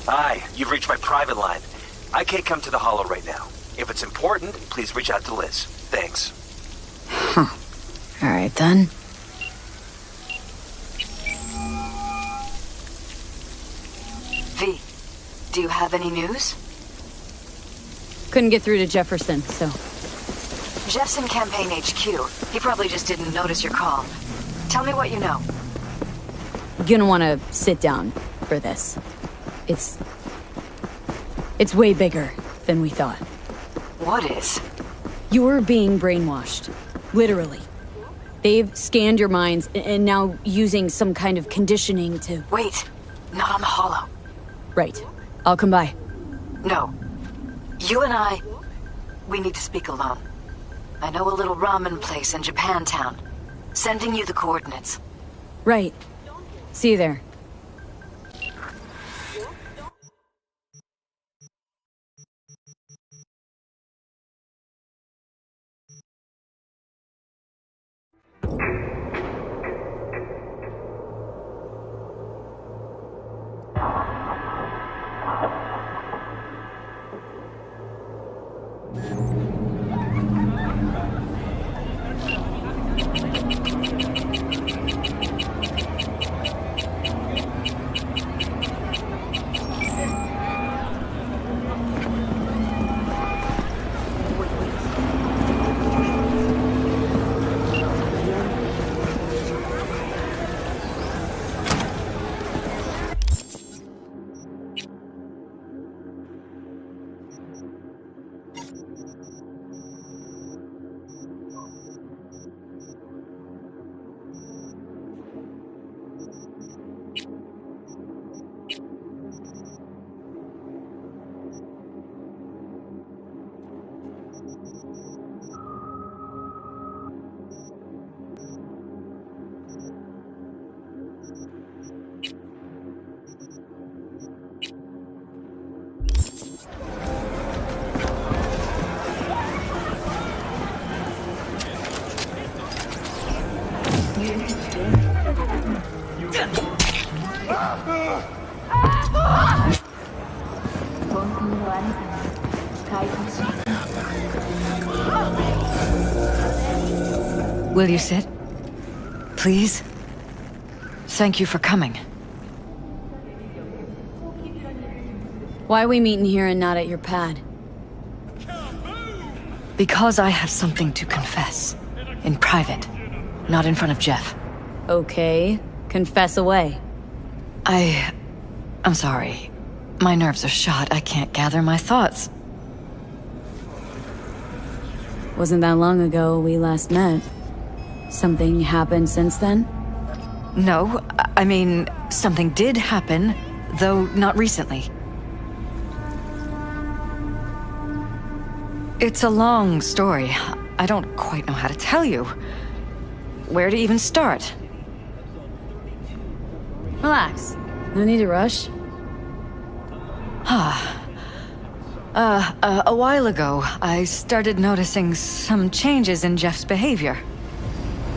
H: Hi, you've reached my private line. I can't come to the Hollow right now. If it's important, please reach out to Liz. Thanks.
C: Huh. Alright then.
L: V, do you have any news?
C: Couldn't get through to Jefferson, so...
L: Jeff's in Campaign HQ. He probably just didn't notice your call. Tell me what you know.
C: You're gonna want to sit down for this. It's way bigger than we thought.
L: What is?
C: You're being brainwashed. Literally. They've scanned your minds and now using some kind of conditioning to...
L: Wait, not on the Hollow.
C: Right. I'll come by.
L: No. You and I, we need to speak alone. I know a little ramen place in Japantown. Sending you the coordinates.
C: Right. See you there.
L: Will you sit? Please? Thank you for coming.
C: Why are we meeting here and not at your pad?
L: Because I have something to confess. In private. Not in front of Jeff.
C: Okay. Confess away.
L: I'm sorry. My nerves are shot. I can't gather my thoughts.
C: Wasn't that long ago we last met. Something happened since then?
L: No, I mean, something did happen, though not recently. It's a long story. I don't quite know how to tell you. Where to even start?
C: Relax. No need to rush.
D: A while ago, I started noticing some changes in Jeff's behavior.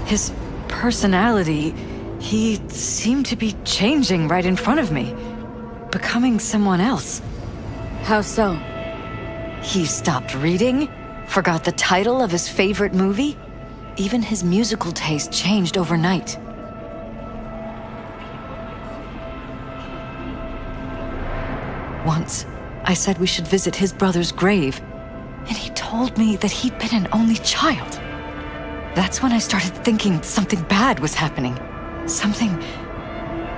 D: His personality, he seemed to be changing right in front of me, becoming someone else.
C: How so?
D: He stopped reading, forgot the title of his favorite movie. Even his musical taste changed overnight. Once, I said we should visit his brother's grave, and he told me that he'd been an only child. That's when I started thinking something bad was happening. Something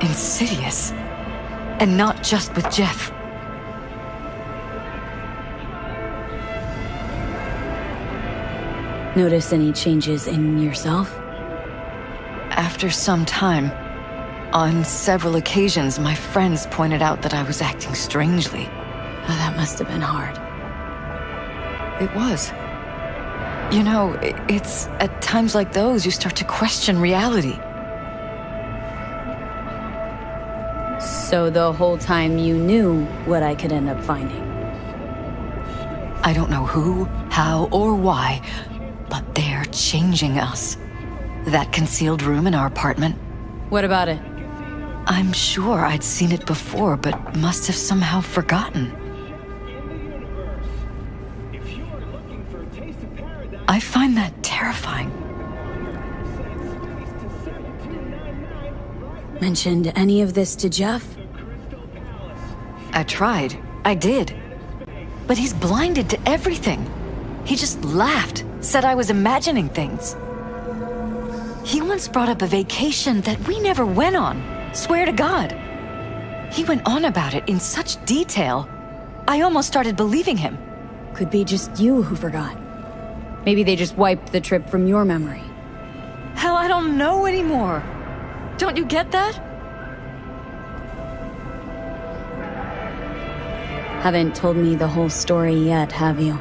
D: insidious. And not just with Jeff.
C: Notice any changes in yourself?
D: After some time, on several occasions, my friends pointed out that I was acting strangely.
C: Oh, that must have been hard.
D: It was. You know, it's at times like those you start to question reality.
C: So the whole time you knew what I could end up finding?
D: I don't know who, how, or why, but they're changing us. That concealed room in our apartment.
C: What about it?
D: I'm sure I'd seen it before, but must have somehow forgotten. I find that terrifying.
C: Mentioned any of this to Jeff?
D: I tried. I did. But he's blinded to everything. He just laughed, said I was imagining things. He once brought up a vacation that we never went on. Swear to God. He went on about it in such detail. I almost started believing him.
C: Could be just you who forgot. Maybe they just wiped the trip from your memory.
D: Hell, I don't know anymore. Don't you get that?
C: Haven't told me the whole story yet, have you?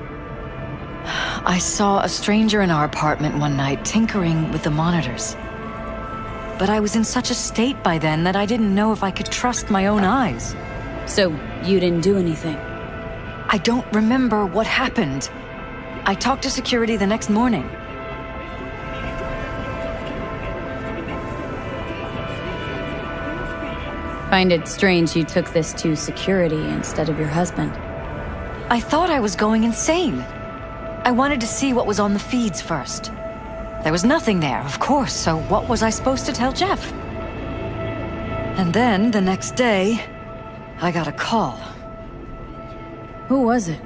D: I saw a stranger in our apartment one night tinkering with the monitors. But I was in such a state by then that I didn't know if I could trust my own eyes.
C: So you didn't do anything?
D: I don't remember what happened. I talked to security the next morning.
C: Find it strange you took this to security instead of your husband.
D: I thought I was going insane. I wanted to see what was on the feeds first. There was nothing there, of course, so what was I supposed to tell Jeff? And then, the next day, I got a call.
C: Who was it?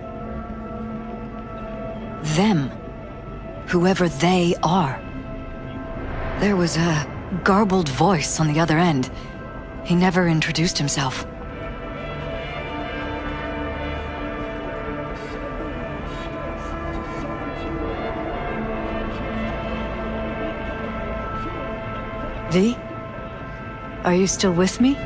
D: Them. Whoever they are. There was a garbled voice on the other end. He never introduced himself. V? Are you still with me?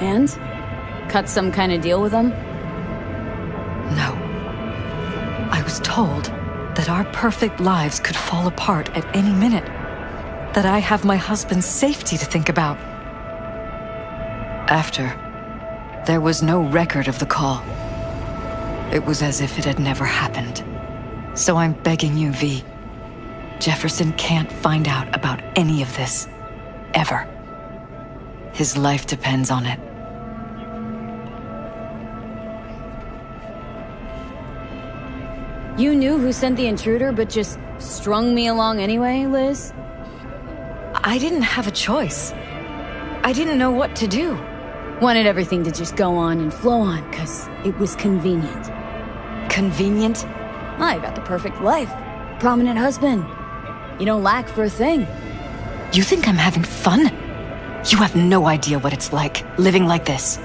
C: And? Cut some kind of deal with them?
D: No. I was told that our perfect lives could fall apart at any minute. That I have my husband's safety to think about. After, there was no record of the call. It was as if it had never happened. So I'm begging you, V. Jefferson can't find out about any of this. Ever. His life depends on it.
C: You knew who sent the intruder, but just strung me along anyway, Liz?
D: I didn't have a choice. I didn't know what to do.
C: Wanted everything to just go on and flow on, because it was convenient.
D: Convenient?
C: I got the perfect life. Prominent husband. You don't lack for a thing.
D: You think I'm having fun? You have no idea what it's like, living like this.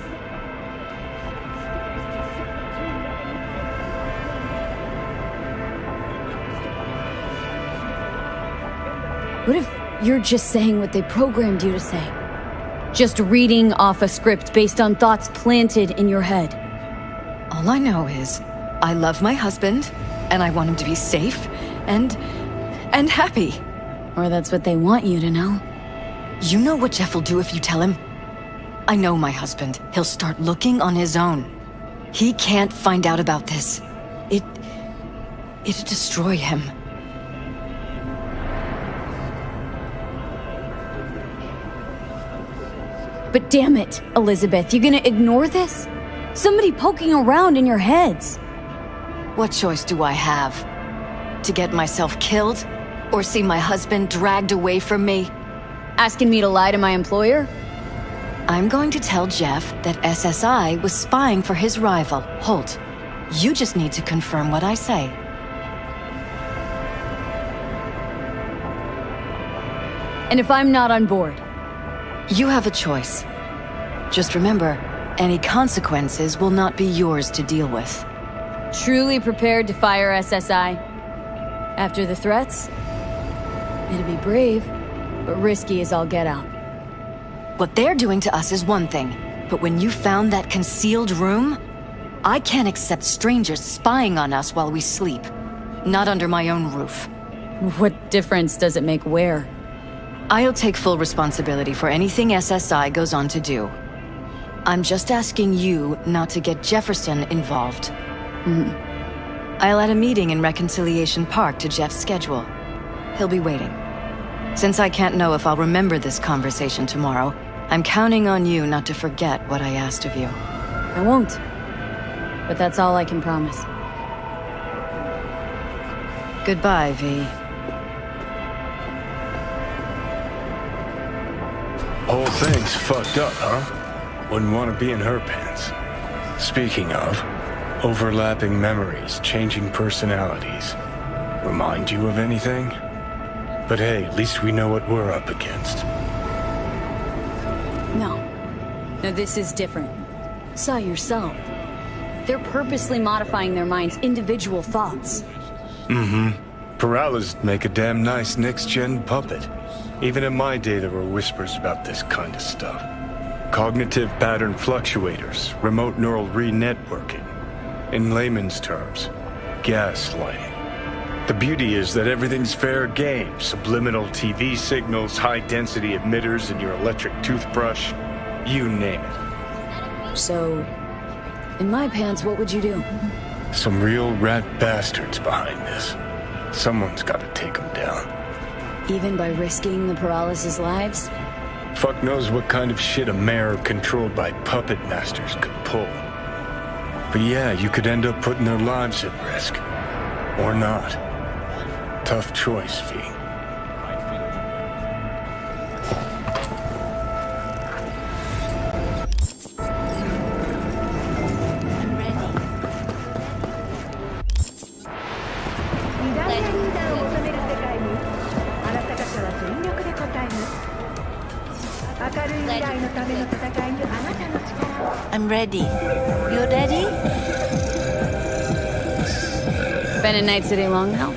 C: What if you're just saying what they programmed you to say? Just reading off a script based on thoughts planted in your head.
D: All I know is, I love my husband, and I want him to be safe, and happy.
C: Or that's what they want you to know.
D: You know what Jeff will do if you tell him? I know my husband. He'll start looking on his own. He can't find out about this. It'd destroy him.
C: But damn it, Elizabeth, you gonna ignore this? Somebody poking around in your heads.
D: What choice do I have? To get myself killed? Or see my husband dragged away from me?
C: Asking me to lie to my employer?
D: I'm going to tell Jeff that SSI was spying for his rival, Holt. You just need to confirm what I say.
C: And if I'm not on board?
D: You have a choice. Just remember, any consequences will not be yours to deal with.
C: Truly prepared to fire SSI? After the threats? It'd be brave, but risky as all get out.
D: What they're doing to us is one thing, but when you found that concealed room, I can't accept strangers spying on us while we sleep. Not under my own roof.
C: What difference does it make where?
D: I'll take full responsibility for anything SSI goes on to do. I'm just asking you not to get Jefferson involved. I'll add a meeting in Reconciliation Park to Jeff's schedule. He'll be waiting. Since I can't know if I'll remember this conversation tomorrow, I'm counting on you not to forget what I asked of you.
C: I won't. But that's all I can promise.
D: Goodbye, V.
E: Whole thing's fucked up, huh? Wouldn't want to be in her pants. Speaking of, overlapping memories, changing personalities. Remind you of anything? But hey, at least we know what we're up against.
C: No, this is different. Saw yourself. They're purposely modifying their mind's individual thoughts.
E: Peralez make a damn nice next-gen puppet. Even in my day, there were whispers about this kind of stuff. Cognitive pattern fluctuators, remote neural re-networking. In layman's terms, gaslighting. The beauty is that everything's fair game. Subliminal TV signals, high-density emitters in your electric toothbrush. You name it.
C: So, in my pants, what would you do?
E: Some real rat bastards behind this. Someone's got to take them down.
C: Even by risking the Peralez's lives?
E: Fuck knows what kind of shit a mayor controlled by puppet masters could pull. But yeah, you could end up putting their lives at risk. Or not. Tough choice, V.
I: I'm ready. You ready?
C: Been in Night City long now?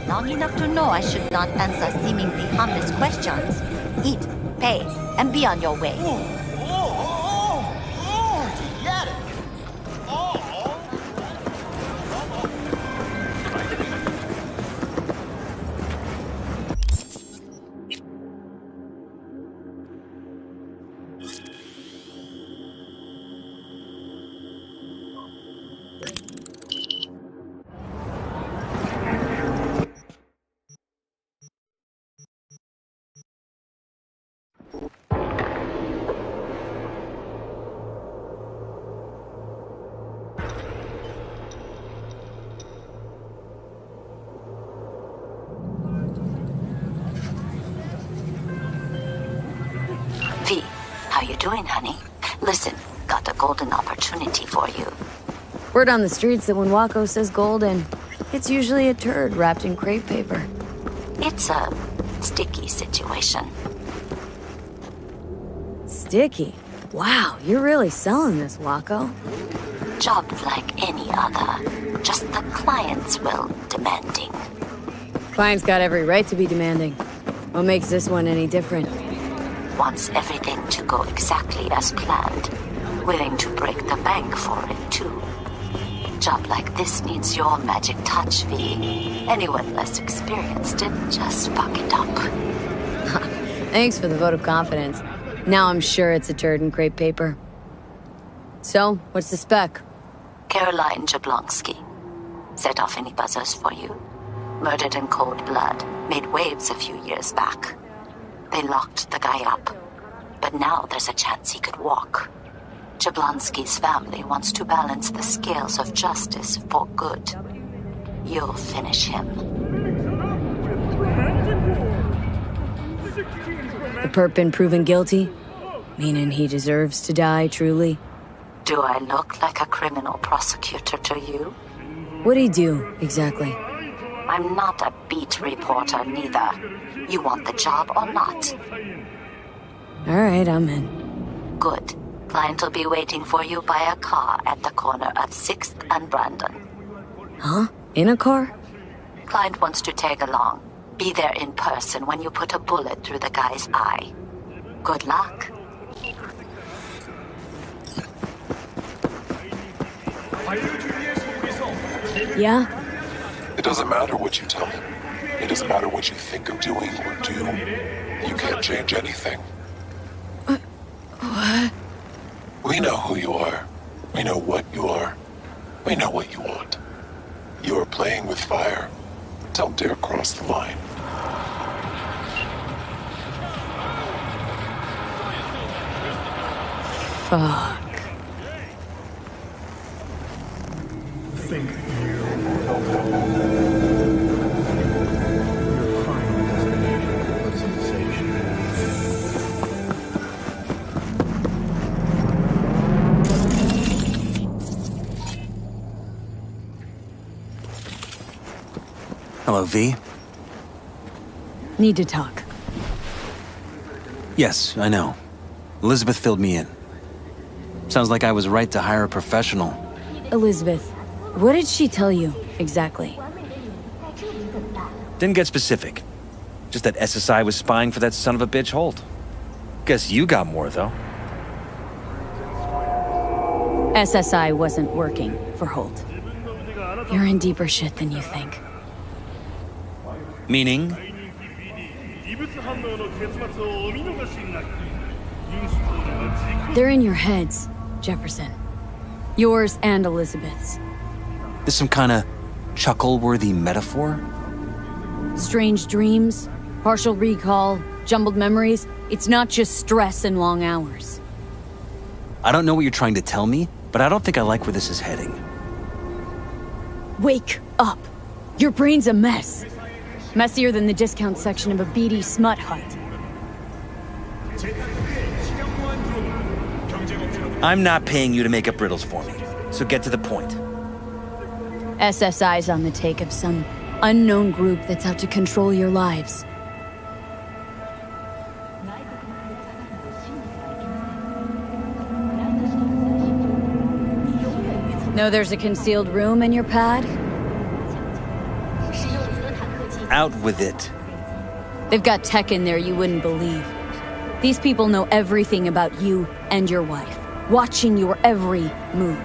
I: Long enough to know I should not answer seemingly harmless questions. Eat, pay, and be on your way. V, how you doing, honey? Listen, got a golden opportunity for you.
C: Word on the streets that when Wako says golden, it's usually a turd wrapped in crepe paper.
I: It's a sticky situation.
C: Sticky? Wow, you're really selling this, Wako.
I: Job like any other. Just the client's will demanding.
C: Client's got every right to be demanding. What makes this one any different?
I: Wants everything to go exactly as planned. Willing to break the bank for it, too. Job like this needs your magic touch, V. Anyone less experienced it just fuck it up.
C: Thanks for the vote of confidence. Now I'm sure it's a turd in crepe paper. So, what's the spec?
M: Caroline Jablonski. Set off any buzzers for you. Murdered in cold blood. Made waves a few years back. They locked the guy up. But now there's a chance he could walk. Jablonski's family wants to balance the scales of justice for good. You'll finish him.
C: The perp been proven guilty? Meaning he deserves to die, truly?
M: Do I look like a criminal prosecutor to you?
C: What'd he do, exactly?
M: I'm not a beat reporter, neither. You want the job or not?
C: Alright, I'm in.
M: Good. Client will be waiting for you by a car at the corner of 6th and Brandon.
C: Huh? In a car?
M: Client wants to tag along. Be there in person when you put a bullet through the guy's eye. Good luck.
C: Yeah?
N: It doesn't matter what you tell him. It doesn't matter what you think of doing or do. You can't change anything.
C: What?
N: We know who you are. We know what you are. We know what you want. You are playing with fire. Don't dare cross the line.
C: Fuck.
R: Think
H: Hello, V.
C: Need to talk.
H: Yes, I know. Elizabeth filled me in. Sounds like I was right to hire a professional.
C: Elizabeth, what did she tell you, exactly?
H: Didn't get specific. Just that SSI was spying for that son of a bitch Holt. Guess you got more, though.
C: SSI wasn't working for Holt. You're in deeper shit than you think.
H: Meaning?
C: They're in your heads, Jefferson. Yours and Elizabeth's.
H: This some kind of chuckle-worthy metaphor?
C: Strange dreams, partial recall, jumbled memories. It's not just stress and long hours.
H: I don't know what you're trying to tell me, but I don't think I like where this is heading.
C: Wake up! Your brain's a mess. Messier than the discount section of a beady smut hut.
H: I'm not paying you to make up riddles for me, so get to the point.
C: SSI's on the take of some unknown group that's out to control your lives. Know there's a concealed room in your pad?
H: Out with it.
C: They've got tech in there you wouldn't believe. These people know everything about you and your wife, watching your every move.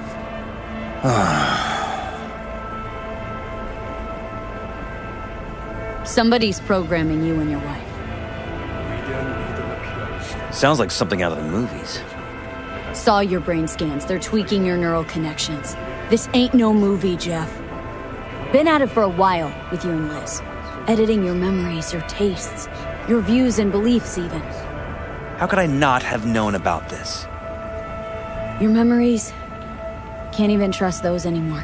C: Somebody's programming you and your wife.
H: Sounds like something out of the movies.
C: Saw your brain scans. They're tweaking your neural connections. This ain't no movie, Jeff. Been at it for a while with you and Liz. Editing your memories, your tastes, your views and beliefs even.
H: How could I not have known about this?
C: Your memories? Can't even trust those anymore.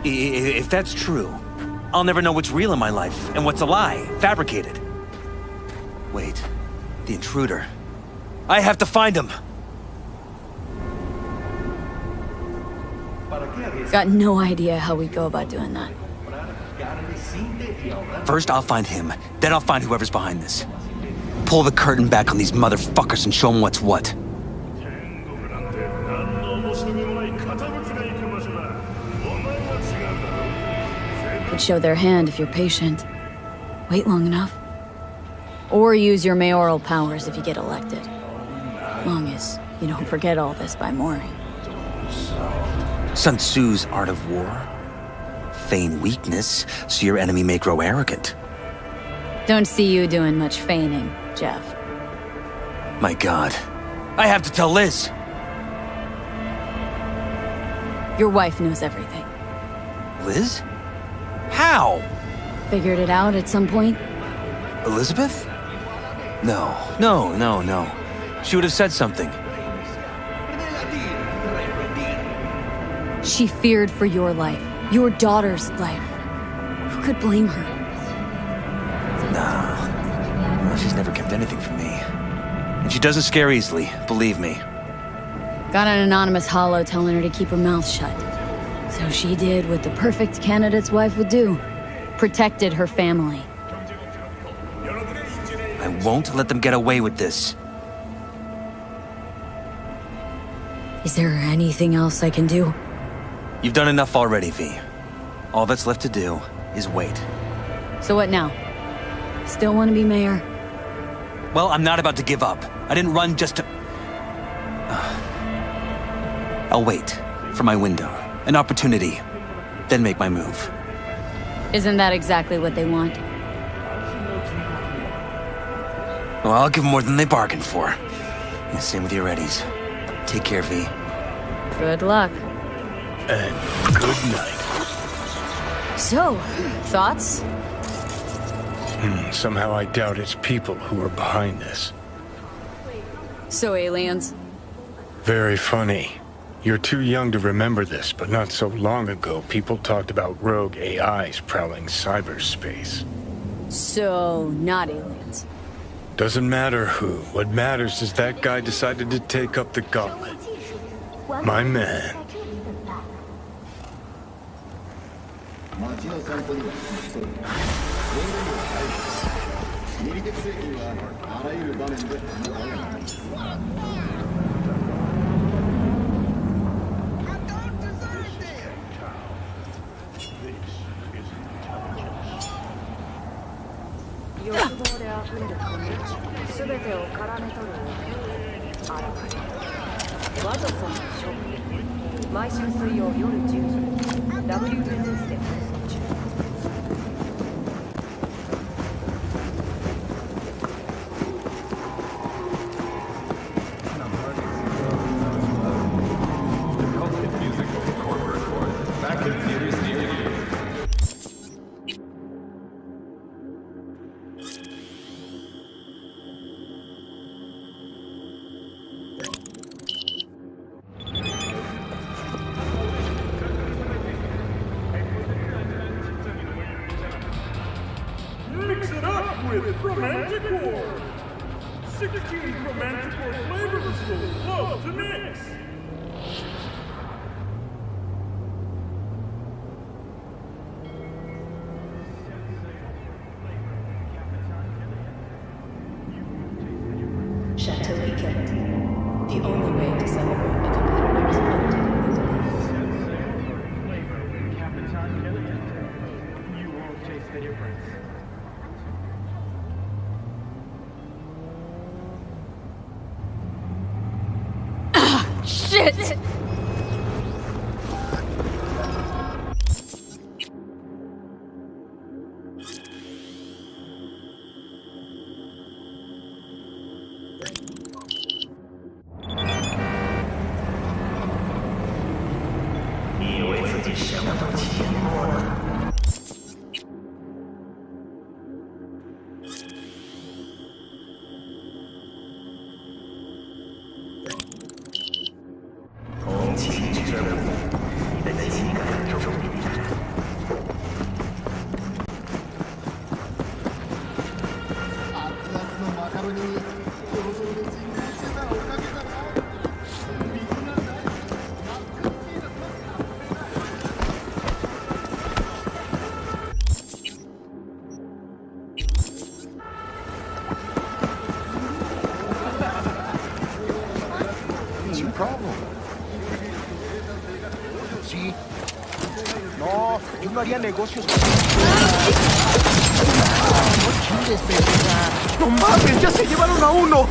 H: If that's true, I'll never know what's real in my life and what's a lie, fabricated. Wait, the intruder. I have to find him!
C: Got no idea how we go about doing that.
H: First, I'll find him. Then I'll find whoever's behind this. Pull the curtain back on these motherfuckers and show them what's what.
C: Could show their hand if you're patient. Wait long enough. Or use your mayoral powers if you get elected. Long as you don't forget all this by morning.
H: Sun Tzu's art of war. Feign weakness, so your enemy may grow arrogant.
C: Don't see you doing much feigning, Jeff.
H: My God. I have to tell Liz!
C: Your wife knows everything.
H: Liz? How?
C: Figured it out at some point?
H: Elizabeth? No. She would have said something.
C: She feared for your life, your daughter's life. Who could blame her?
H: Nah. Well, she's never kept anything from me. And she doesn't scare easily, believe me.
C: Got an anonymous holo telling her to keep her mouth shut. So she did what the perfect candidate's wife would do. Protected her family.
H: I won't let them get away with this.
C: Is there anything else I can do?
H: You've done enough already, V. All that's left to do is wait.
C: So what now? Still want to be mayor?
H: Well, I'm not about to give up. I didn't run just to... I'll wait for my window, an opportunity, then make my move.
C: Isn't that exactly what they want?
H: Well, I'll give them more than they bargained for. And same with your readies. Take care, V.
C: Good luck.
E: And good night.
C: So, thoughts?
E: Somehow I doubt it's people who are behind this.
C: So aliens?
E: Very funny. You're too young to remember this, but not so long ago, people talked about rogue AIs prowling cyberspace.
C: So, not aliens.
E: Doesn't matter who. What matters is that guy decided to take up the gauntlet. My man.
K: Mix it up with Romanticor! 16 Romanticor flavors you'll love to mix!
U: Chateau Weekend. The only way to celebrate a competitor's undoubted
K: You won't taste the difference.
C: Shit!
O: What's your problem? Sí. No, yo no haría negocios. No chingues, pendeja. No mames, ya se llevaron a uno.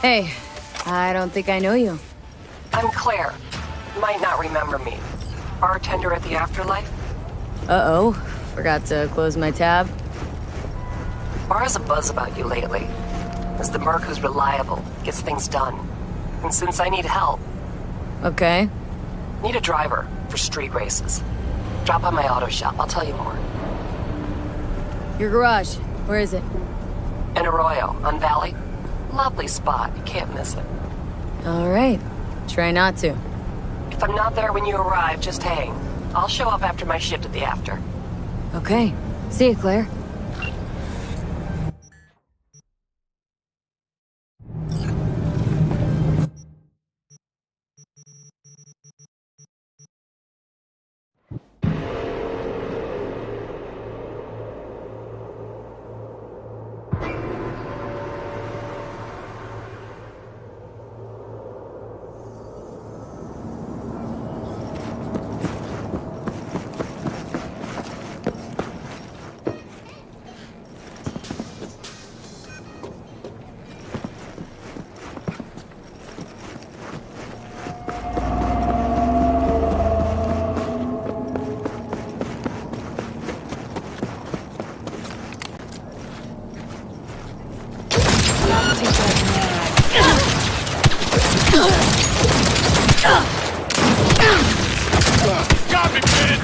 C: Hey, I don't think I know you.
A: I'm Claire. You might not remember me. Bartender at the Afterlife?
C: Uh-oh. Forgot to close my tab.
A: Bar has a buzz about you lately. As the merc who's reliable, gets things done. And since I need help...
C: Okay.
A: Need a driver for street races. Drop by my auto shop, I'll tell you more.
C: Your garage. Where is it?
A: In Arroyo, on Valley. Lovely spot, you can't miss it.
C: Alright. Try not to.
A: If I'm not there when you arrive, just hang. I'll show up after my shift at the After.
C: Okay. See you, Claire.
G: Got me, kid!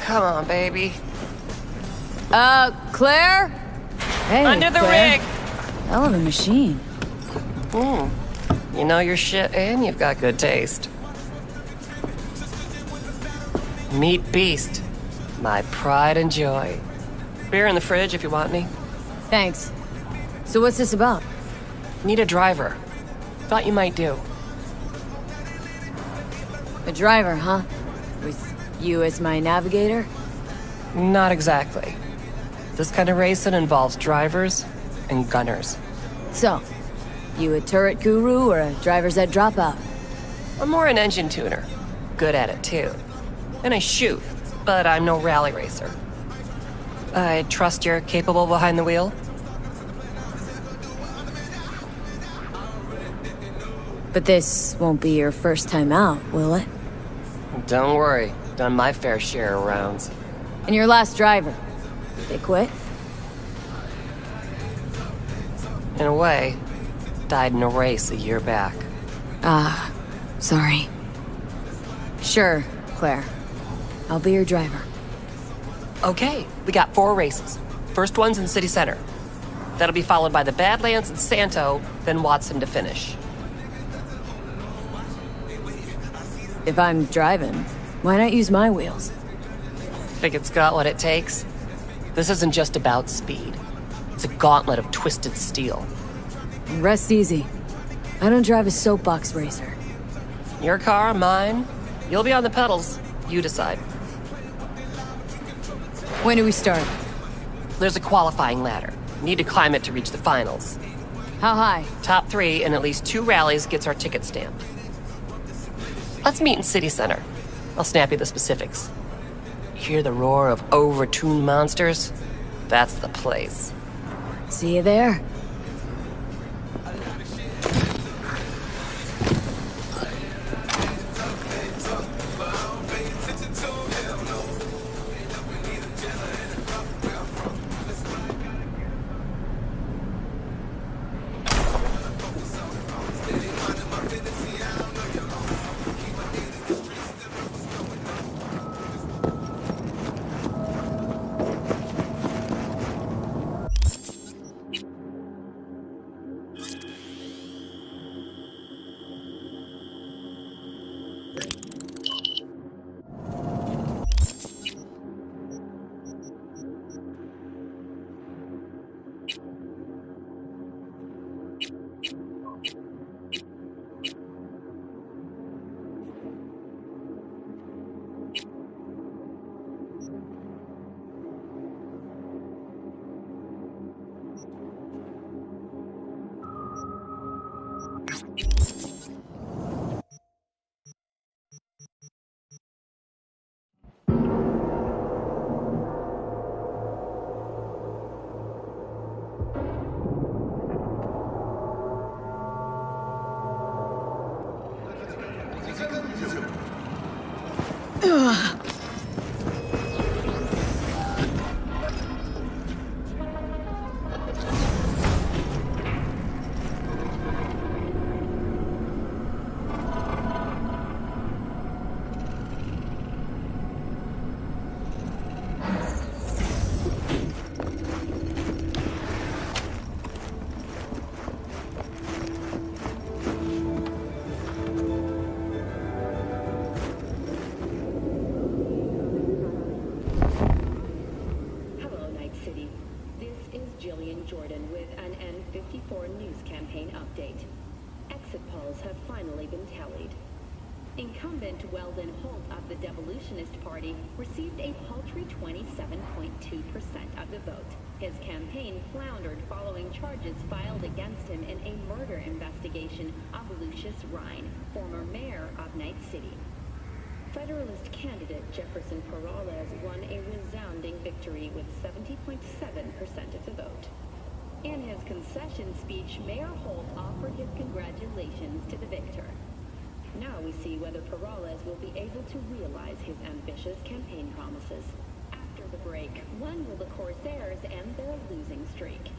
A: Come on, baby.
C: Claire? Hey,
A: Under the
C: Claire.
A: rig!
C: Hell of a machine.
A: You know your shit and you've got good taste. Meat Beast. My pride and joy. Beer in the fridge if you want any.
C: Thanks. So what's this about?
A: Need a driver. Thought you might do.
C: A driver, huh? With you as my navigator?
A: Not exactly. This kind of racing involves drivers and gunners.
C: So, you a turret guru or a driver's ed dropout?
A: I'm more an engine tuner. Good at it, too. And I shoot, but I'm no rally racer. I trust you're capable behind the wheel?
C: But this won't be your first time out, will it?
A: Don't worry. Done my fair share of rounds.
C: And your last driver, they quit?
A: In a way, died in a race a year back.
C: Ah, sorry. Sure, Claire. I'll be your driver.
A: Okay, we got 4 races. First one's in City Center. That'll be followed by the Badlands and Santo, then Watson to finish.
C: If I'm driving, why not use my wheels?
A: Think it's got what it takes? This isn't just about speed. It's a gauntlet of twisted steel.
C: Rest easy. I don't drive a soapbox racer.
A: Your car, mine. You'll be on the pedals. You decide.
C: When do we start?
A: There's a qualifying ladder. Need to climb it to reach the finals.
C: How high?
A: Top 3 in at least 2 rallies gets our ticket stamped. Let's meet in City Center. I'll snap you the specifics. Hear the roar of over-tuned monsters? That's the place.
C: See you there.
B: Hello, Night City. This is Jillian Jordan with an N54 News Campaign update. Exit polls have finally been tallied. Incumbent Weldon Holt of the Devolutionist Party received a paltry 27.2% of the vote. His campaign floundered following charges filed against him in a murder investigation of Lucius Rhine, former mayor of Night City. Federalist candidate Jefferson Peralez won a resounding victory with 70.7% of the vote. In his concession speech, Mayor Holt offered his congratulations to the victor. Now we see whether Peralez will be able to realize his ambitious campaign promises. After the break, when will the Corsairs end their losing streak?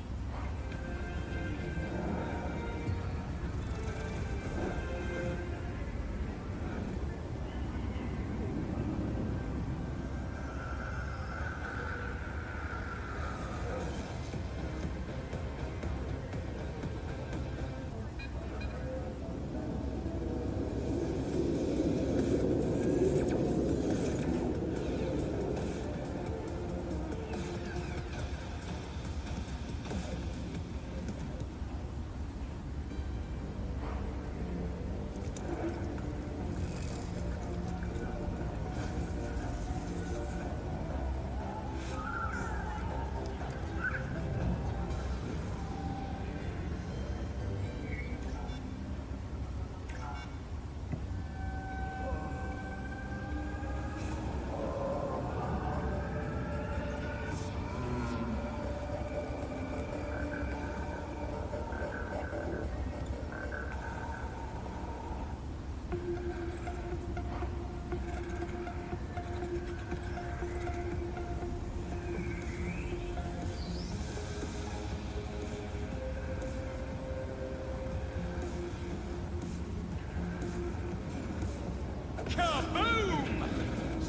K: Kaboom!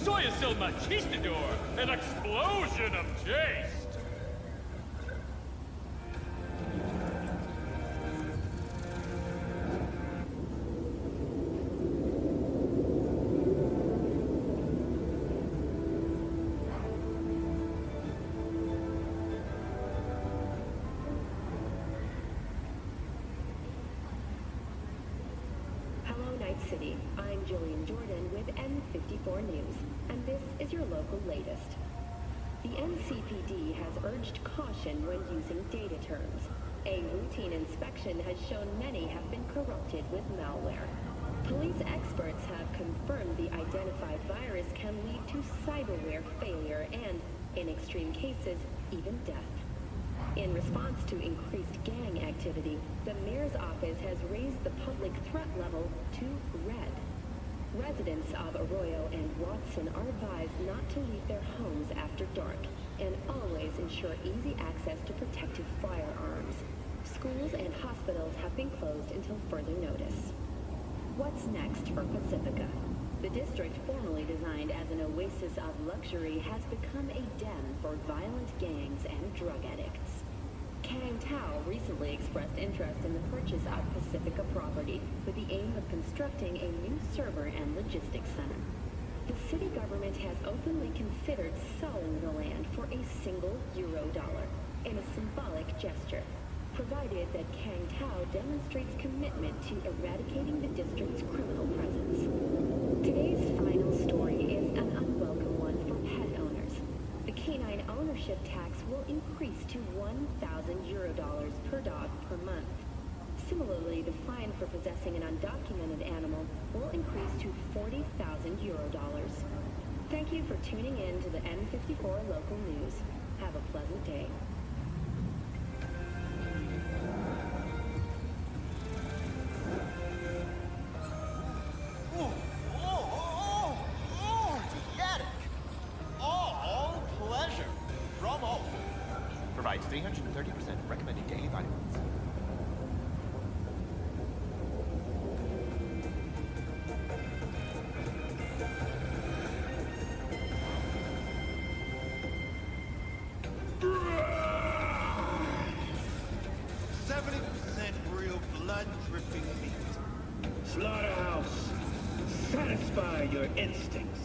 K: Soy es el Machistador, an explosion of taste!
B: Hello, Night City. I'm Jillian Jordan with N54 News, and this is your local latest. The NCPD has urged caution when using data terms. A routine inspection has shown many have been corrupted with malware. Police experts have confirmed the identified virus can lead to cyberware failure and, in extreme cases, even death. In response to increased gang activity, the mayor's office has raised the public threat level to red. Residents of Arroyo and Watson are advised not to leave their homes after dark and always ensure easy access to protective firearms. Schools and hospitals have been closed until further notice. What's next for Pacifica? The district, formerly designed as an oasis of luxury, has become a den for violent gangs and drug addicts. Kang Tao recently expressed interest in the purchase of Pacifica property with the aim of constructing a new server and logistics center. The city government has openly considered selling the land for a single $1 in a symbolic gesture, provided that Kang Tao demonstrates commitment to eradicating the district's criminal presence. Today's final story is an unwelcome one for pet owners. The canine ownership tax will increase to €1,000 per dog per month. Similarly, the fine for possessing an undocumented animal will increase to €40,000. Thank you for tuning in to the N54 Local News. Have a pleasant day.
O: All pleasure. Promo. Provides 330% recommended daily vitamins. Real blood-dripping meat.
R: Slaughterhouse, satisfy your instincts.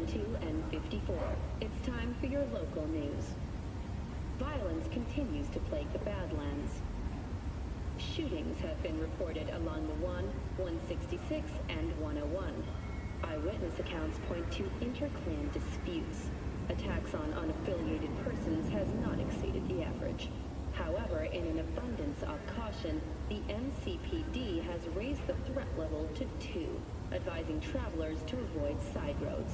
B: to N54. It's time for your local news. Violence continues to plague the Badlands. Shootings have been reported along the 166, and 101. Eyewitness accounts point to inter-clan disputes. Attacks on unaffiliated persons has not exceeded the average. However, in an abundance of caution, the NCPD has raised the threat level to 2, advising travelers to avoid side roads.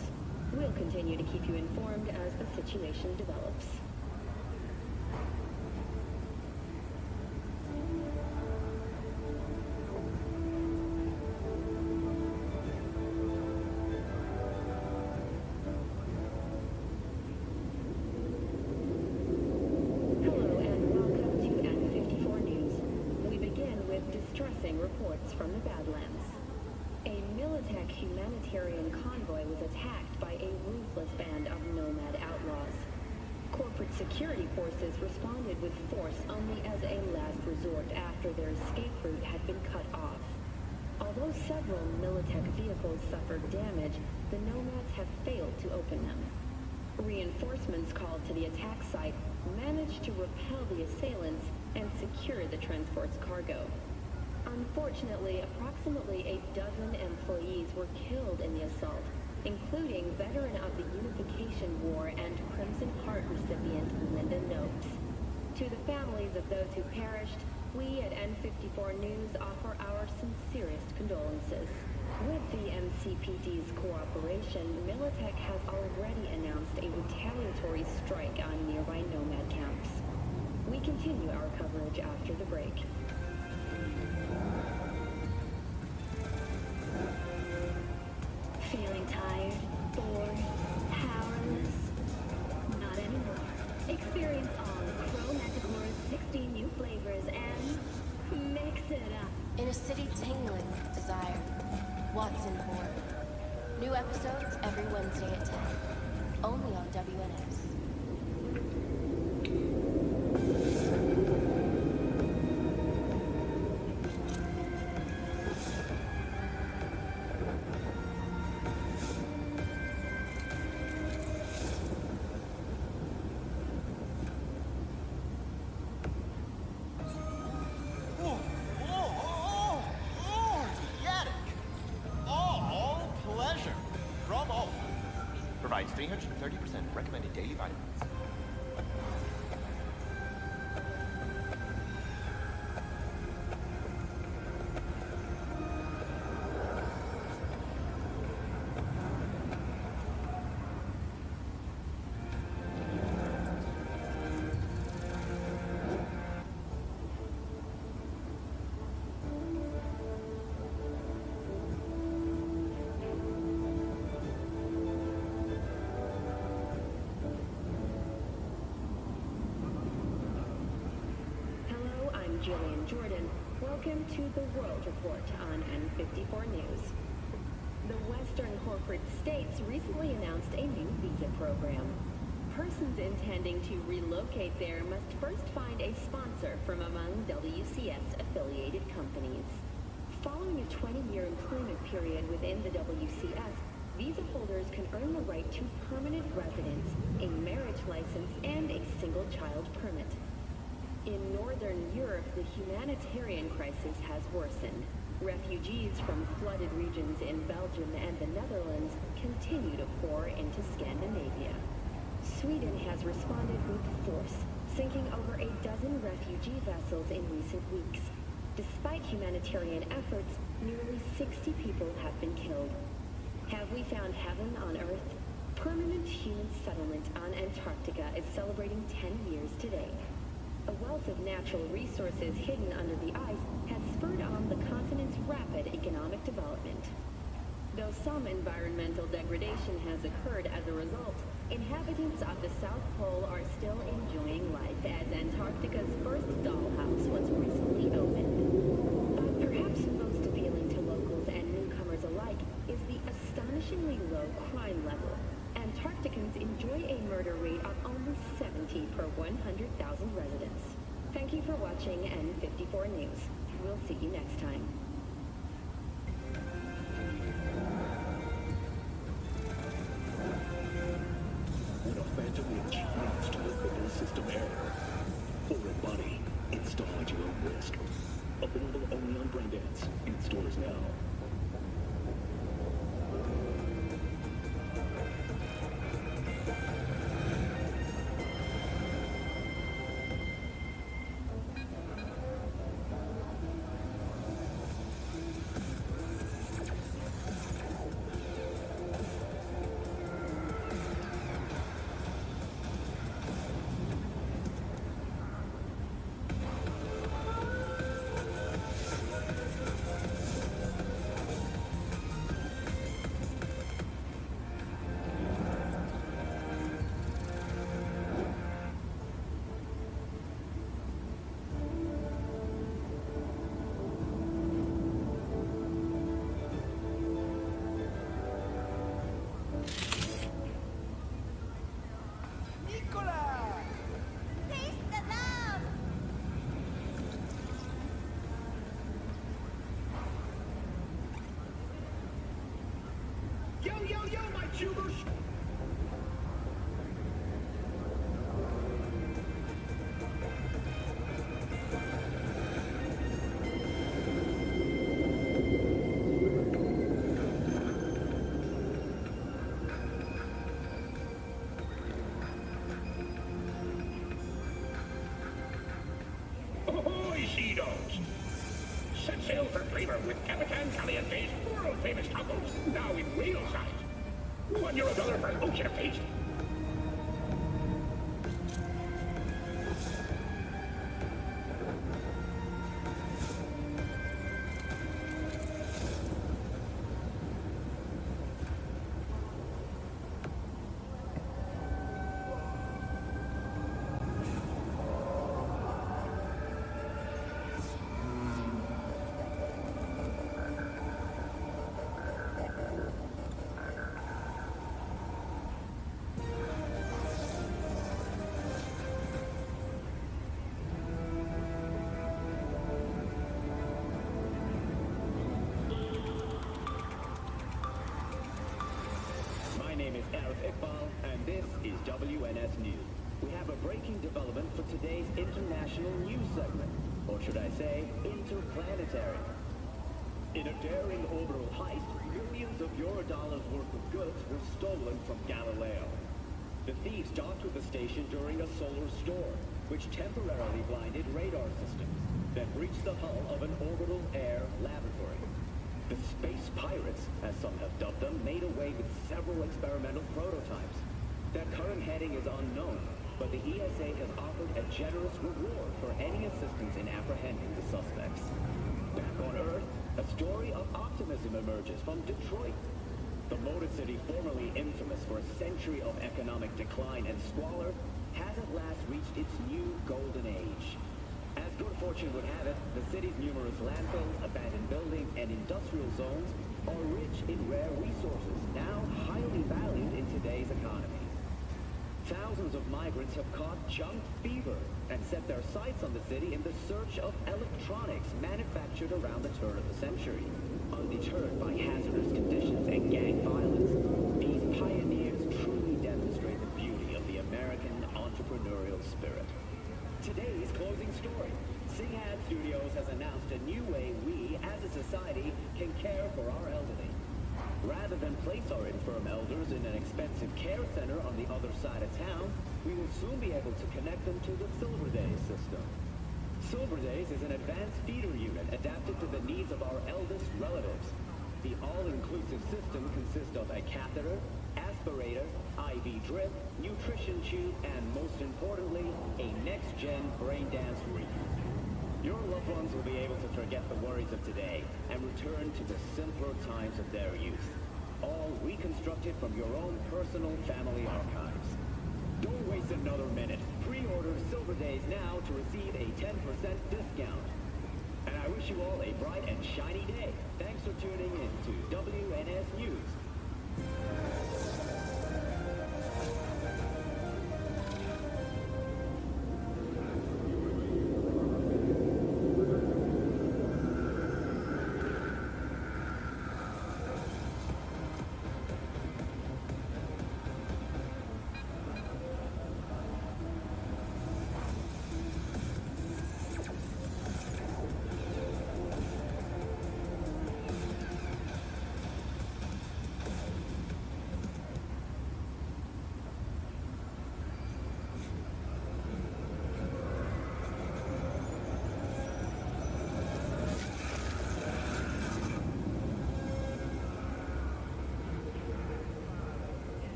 B: We'll continue to keep you informed as the situation develops. From the Badlands. A Militech humanitarian convoy was attacked by a ruthless band of nomad outlaws. Corporate security forces responded with force only as a last resort after their escape route had been cut off. Although several Militech vehicles suffered damage, the nomads have failed to open them. Reinforcements called to the attack site managed to repel the assailants and secure the transport's cargo. Unfortunately, approximately a dozen employees were killed in the assault, including veteran of the Unification War and Crimson Heart recipient Linda Nopes. To the families of those who perished, we at N54 News offer our sincerest condolences. With the MCPD's cooperation, Militech has already announced a retaliatory strike on nearby nomad camps. We continue our coverage after the break. Feeling tired, bored, powerless? Not anymore. Experience all of Crow Manticore's 16 new flavors and mix it up.
V: In a city tingling with desire, Watson Horror. New episodes every Wednesday at 10. Only on WNS.
O: Provides 330% recommended daily vitamins.
B: Jillian Jordan. Welcome to the World Report on N54 News. The Western Corporate States recently announced a new visa program. Persons intending to relocate there must first find a sponsor from among WCS-affiliated companies. Following a 20-year employment period within the WCS, visa holders can earn the right to permanent residence, a marriage license, and a single-child permit. In Northern Europe, the humanitarian crisis has worsened. Refugees from flooded regions in Belgium and the Netherlands continue to pour into Scandinavia. Sweden has responded with force, sinking over a dozen refugee vessels in recent weeks. Despite humanitarian efforts, nearly 60 people have been killed. Have we found heaven on Earth? Permanent human settlement on Antarctica is celebrating 10 years today. A wealth of natural resources hidden under the ice has spurred on the continent's rapid economic development. Though some environmental degradation has occurred as a result, inhabitants of the South Pole are still enjoying life as Antarctica's first dollhouse was recently opened. But perhaps most appealing to locals and newcomers alike is the astonishingly low crime level. Antarcticans enjoy a murder rate of only 70 per 100,000 residents. Thank you for watching N54 News. We'll see you next time.
R: viewers know. Yo, my tubers!
G: Ahoy, sea dogs! Set sail for Flavor with Capitan Caliente's world-famous tacos, now in whale size. $1 for an ocean of taste.
R: My name is Arif Iqbal, and this is WNS News. We have a breaking development for today's international news segment, or should I say, interplanetary. In a daring orbital heist, millions of Eurodollars worth of goods were stolen from Galileo. The thieves docked with the station during a solar storm, which temporarily blinded radar systems, then breached the hull of an orbital air laboratory. The space pirates, as some have dubbed them, made away with several experimental prototypes. Their current heading is unknown, but the ESA has offered a generous reward for any assistance in apprehending the suspects. Back on Earth, a story of optimism emerges from Detroit. The Motor City, formerly infamous for a century of economic decline and squalor, has at last reached its new golden age. As good fortune would have it, the city's numerous landfills, abandoned buildings, and industrial zones are rich in rare resources, now highly valued in today's economy. Thousands of migrants have caught junk fever and set their sights on the city in the search of electronics manufactured around the turn of the century. Undeterred by hazardous conditions and gang violence, these pioneers truly demonstrate the beauty of the American entrepreneurial spirit. Today's closing story. Singhad Studios has announced a new way we, as a society, can care for our elderly. Rather than place our infirm elders in an expensive care center on the other side of town, we will soon be able to connect them to the Silver Days system. Silver Days is an advanced feeder unit adapted to the needs of our eldest relatives. The all-inclusive system consists of a catheter, aspirator, IV drip, nutrition tube, and most importantly, a next-gen brain dance wreath. Your loved ones will be able to forget the worries of today and return to the simpler times of their youth. All reconstructed from your own personal family archives. Don't waste another minute. Pre-order Silver Days now to receive a 10% discount. And I wish you all a bright and shiny day. Thanks for tuning in to WNS News.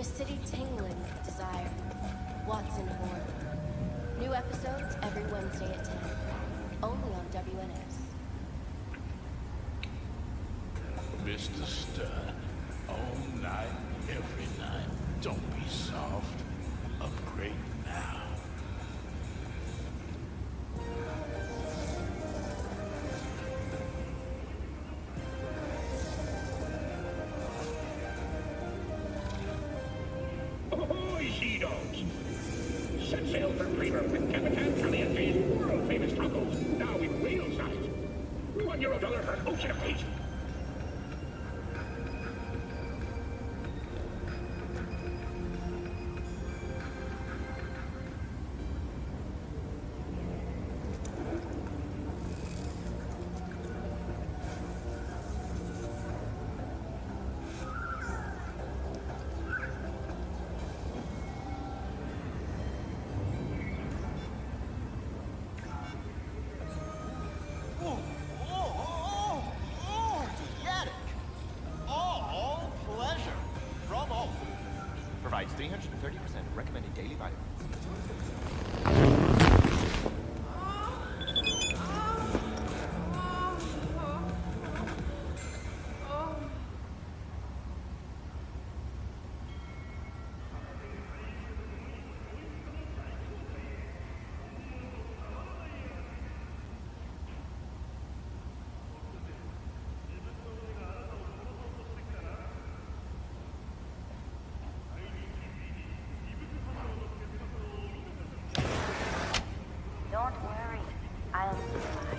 V: a city tingling with desire. Watson Horror. New episodes every Wednesday at 10. Only on WNS.
S: Mr. Stern, all night, every night. Don't be soft. Upgrade now.
G: Ahoy, sea dogs! Set sail for Cleaver with Capitan Caliente's world-famous tacos, now in whale size. €1 for an ocean of taste.
O: Provides 330% recommended daily vitamins.
I: Don't worry, I'll survive.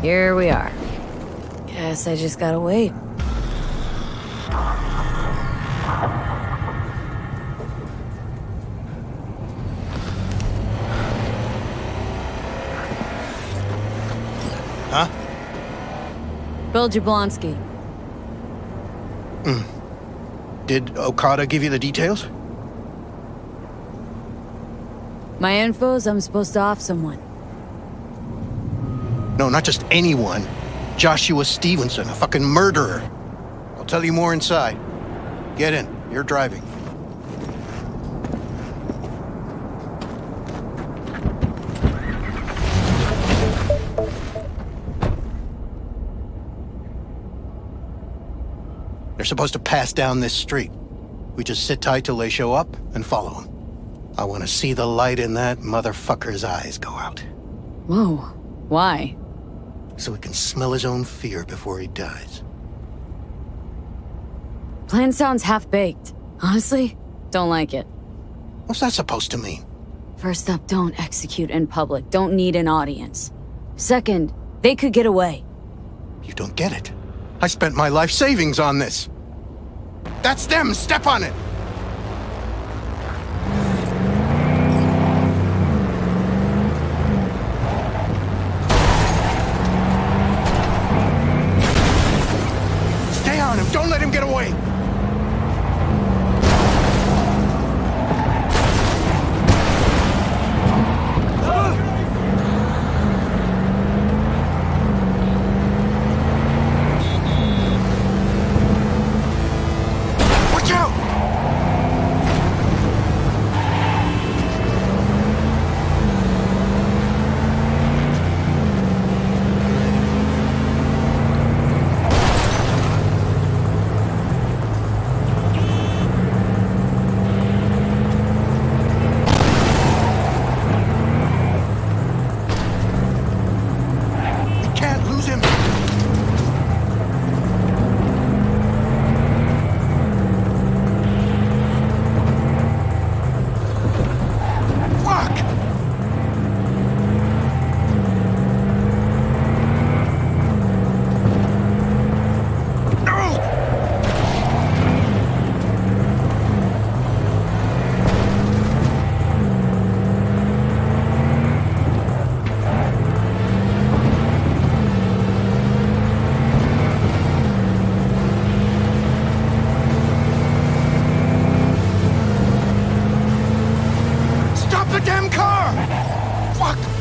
C: Here we are. Guess I just gotta wait.
O: Huh?
C: Bill Jablonski.
O: Did Okada give you the details?
C: My info's I'm supposed to off someone.
O: No, not just anyone. Joshua Stevenson, a fucking murderer. I'll tell you more inside. Get in. You're driving. They're supposed to pass down this street. We just sit tight till they show up and follow them. I want to see the light in that motherfucker's eyes go out.
C: Whoa. Why?
O: So he can smell his own fear before he dies.
C: Plan sounds half-baked. Honestly, don't like it.
O: What's that supposed to mean?
C: First up, don't execute in public. Don't need an audience. Second, they could get away.
O: You don't get it. I spent my life savings on this. That's them! Step on it!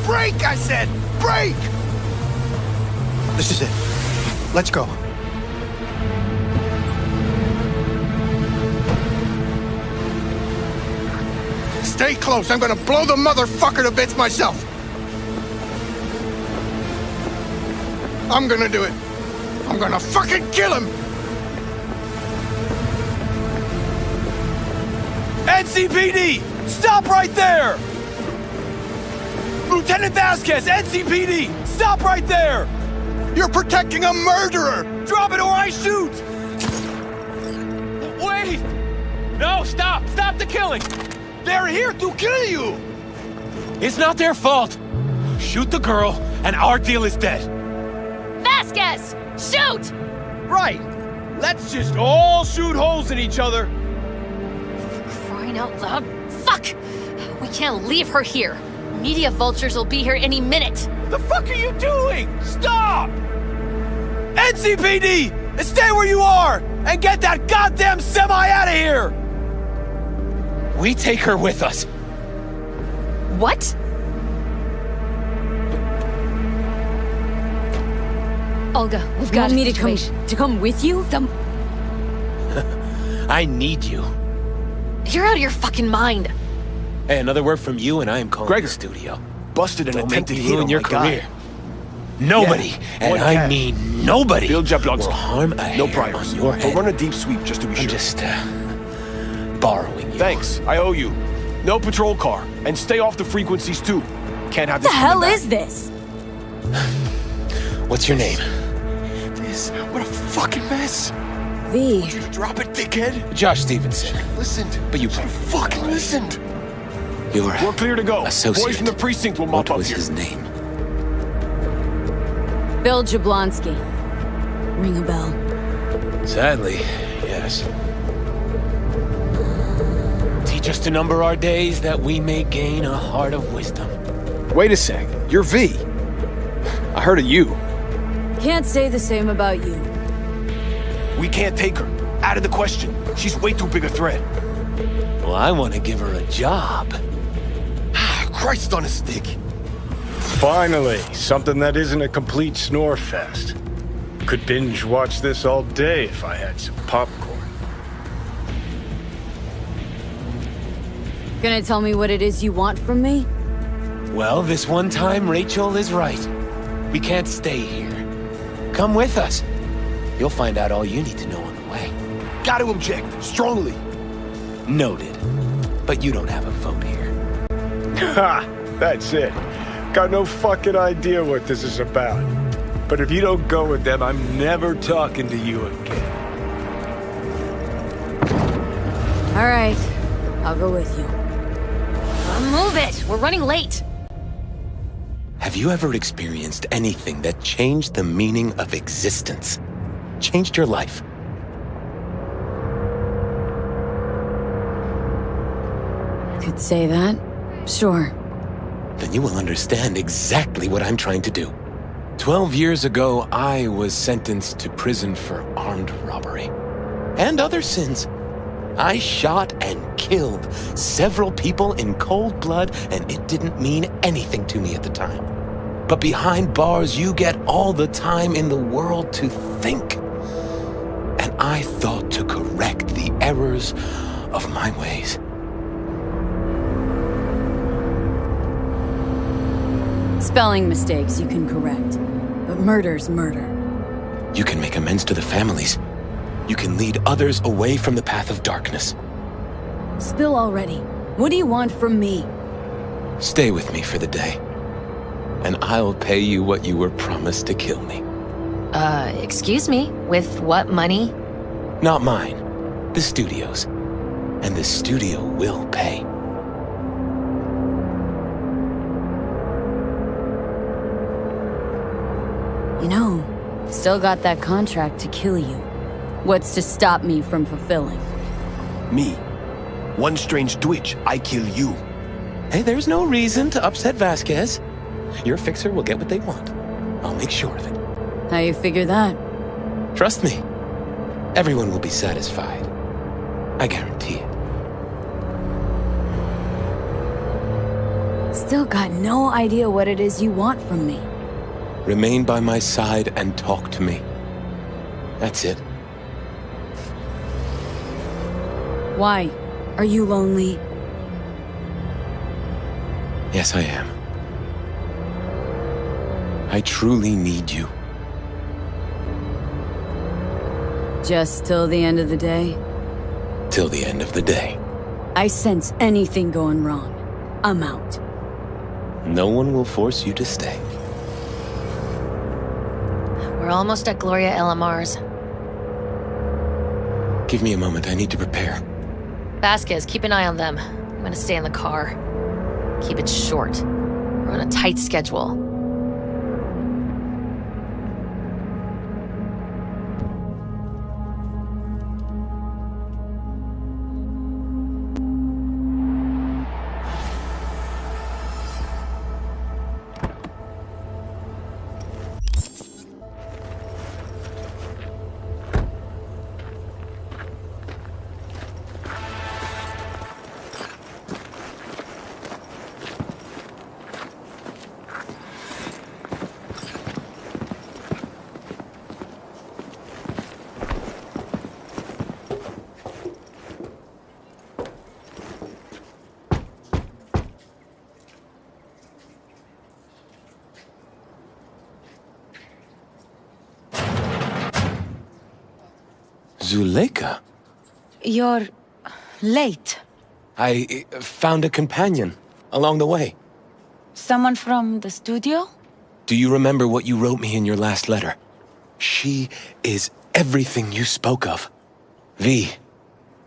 Q: Break, I said! Break!
O: This is it. Let's go.
Q: Stay close. I'm gonna blow the motherfucker to bits myself. I'm gonna do it. I'm gonna fucking kill him!
T: NCPD! Stop right there! Lieutenant Vasquez, NCPD! Stop right there!
Q: You're protecting a murderer!
T: Drop it or I shoot! Wait! No, stop! Stop the killing! They're here to kill you! It's not their fault. Shoot the girl, and our deal is dead.
V: Vasquez! Shoot!
T: Right! Let's just all shoot holes in each other.
V: Crying out loud. Fuck! We can't leave her here. Media vultures will be here any minute.
T: The fuck are you doing? Stop! NCPD! Stay where you are! And get that goddamn semi out of here! We take her with us.
V: What? Olga, we've got
C: me to come with you?
T: I need you.
V: You're out of your fucking mind.
T: Hey, another word from you and I am calling the studio.
Q: Busted an attempted hit on
T: your
Q: my guy.
T: career. Nobody, and
Q: One
T: I
Q: cat.
T: mean nobody,
Q: Bill Jablonski.
T: will harm a hair
Q: No priors.
T: on your head.
Q: But run a deep sweep just to be sure.
T: I'm just, borrowing you.
Q: Thanks. I owe you. No patrol car. And stay off the frequencies, too. Can't have
C: What
Q: this
C: the hell
Q: coming
C: is this?
T: What's your name?
Q: This. What a fucking mess.
C: V.
Q: Would you drop it, dickhead?
T: Josh Stevenson.
Q: Listened.
T: But you
Q: fucking listened.
T: You're
Q: We're clear to go.
T: associate.
Q: Boys from the precinct will mop
T: What
Q: up
T: was
Q: here.
T: his name?
C: Bill Jablonski. Ring a bell.
T: Sadly, yes. Teach us to number our days that we may gain a heart of wisdom.
Q: Wait a sec. You're V. I heard of you.
C: Can't say the same about you.
Q: We can't take her. Out of the question. She's way too big a threat.
T: Well, I want to give her a job.
Q: Christ on a stick.
E: Finally, something that isn't a complete snore fest. Could binge watch this all day if I had some popcorn.
C: Gonna tell me what it is you want from me?
T: Well, this one time, Rachel is right. We can't stay here. Come with us. You'll find out all you need to know on the way.
Q: Got to object. Strongly.
T: Noted. But you don't have a vote here.
E: Ha! That's it. Got no fucking idea what this is about. But if you don't go with them, I'm never talking to you again.
C: All right. I'll go with you.
V: Move it! We're running late.
T: Have you ever experienced anything that changed the meaning of existence? Changed your life?
C: Could say that. Sure.
T: Then you will understand exactly what I'm trying to do. 12 years ago, I was sentenced to prison for armed robbery. And other sins. I shot and killed several people in cold blood, and it didn't mean anything to me at the time. But behind bars, you get all the time in the world to think. And I thought to correct the errors of my ways.
C: Spelling mistakes you can correct. But murder's murder.
T: You can make amends to the families. You can lead others away from the path of darkness.
C: Spill already. What do you want from me?
T: Stay with me for the day, and I'll pay you what you were promised to kill me.
V: Excuse me? With what money?
T: Not mine. The studio's. And the studio will pay.
C: You know, still got that contract to kill you. What's to stop me from fulfilling?
Q: Me. One strange twitch, I kill you.
T: Hey, there's no reason to upset Vasquez. Your fixer will get what they want. I'll make sure of it.
C: How you figure that?
T: Trust me. Everyone will be satisfied. I guarantee it.
C: still got no idea what it is you want from me.
T: Remain by my side and talk to me. That's it.
C: Why? Are you lonely?
T: Yes, I am. I truly need you.
C: Just till the end of the day?
T: Till the end of the day.
C: I sense anything going wrong. I'm out.
T: No one will force you to stay.
D: We're almost at Gloria LMR's.
T: Give me a moment, I need to prepare.
D: Vasquez, keep an eye on them. I'm gonna stay in the car. Keep it short. We're on a tight schedule.
T: Zuleika?
D: You're late.
T: I found a companion along the way.
D: Someone from the studio?
T: Do you remember what you wrote me in your last letter? She is everything you spoke of. V,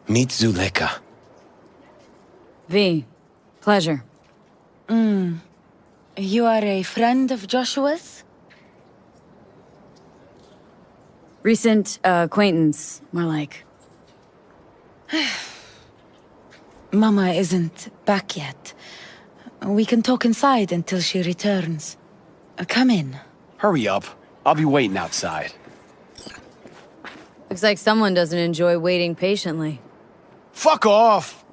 T: meet Zuleika.
C: V, pleasure.
D: You are a friend of Joshua's?
C: Recent acquaintance, more like.
D: Mama isn't back yet. We can talk inside until she returns. Come in.
Q: Hurry up. I'll be waiting outside.
C: Looks like someone doesn't enjoy waiting patiently.
Q: Fuck off!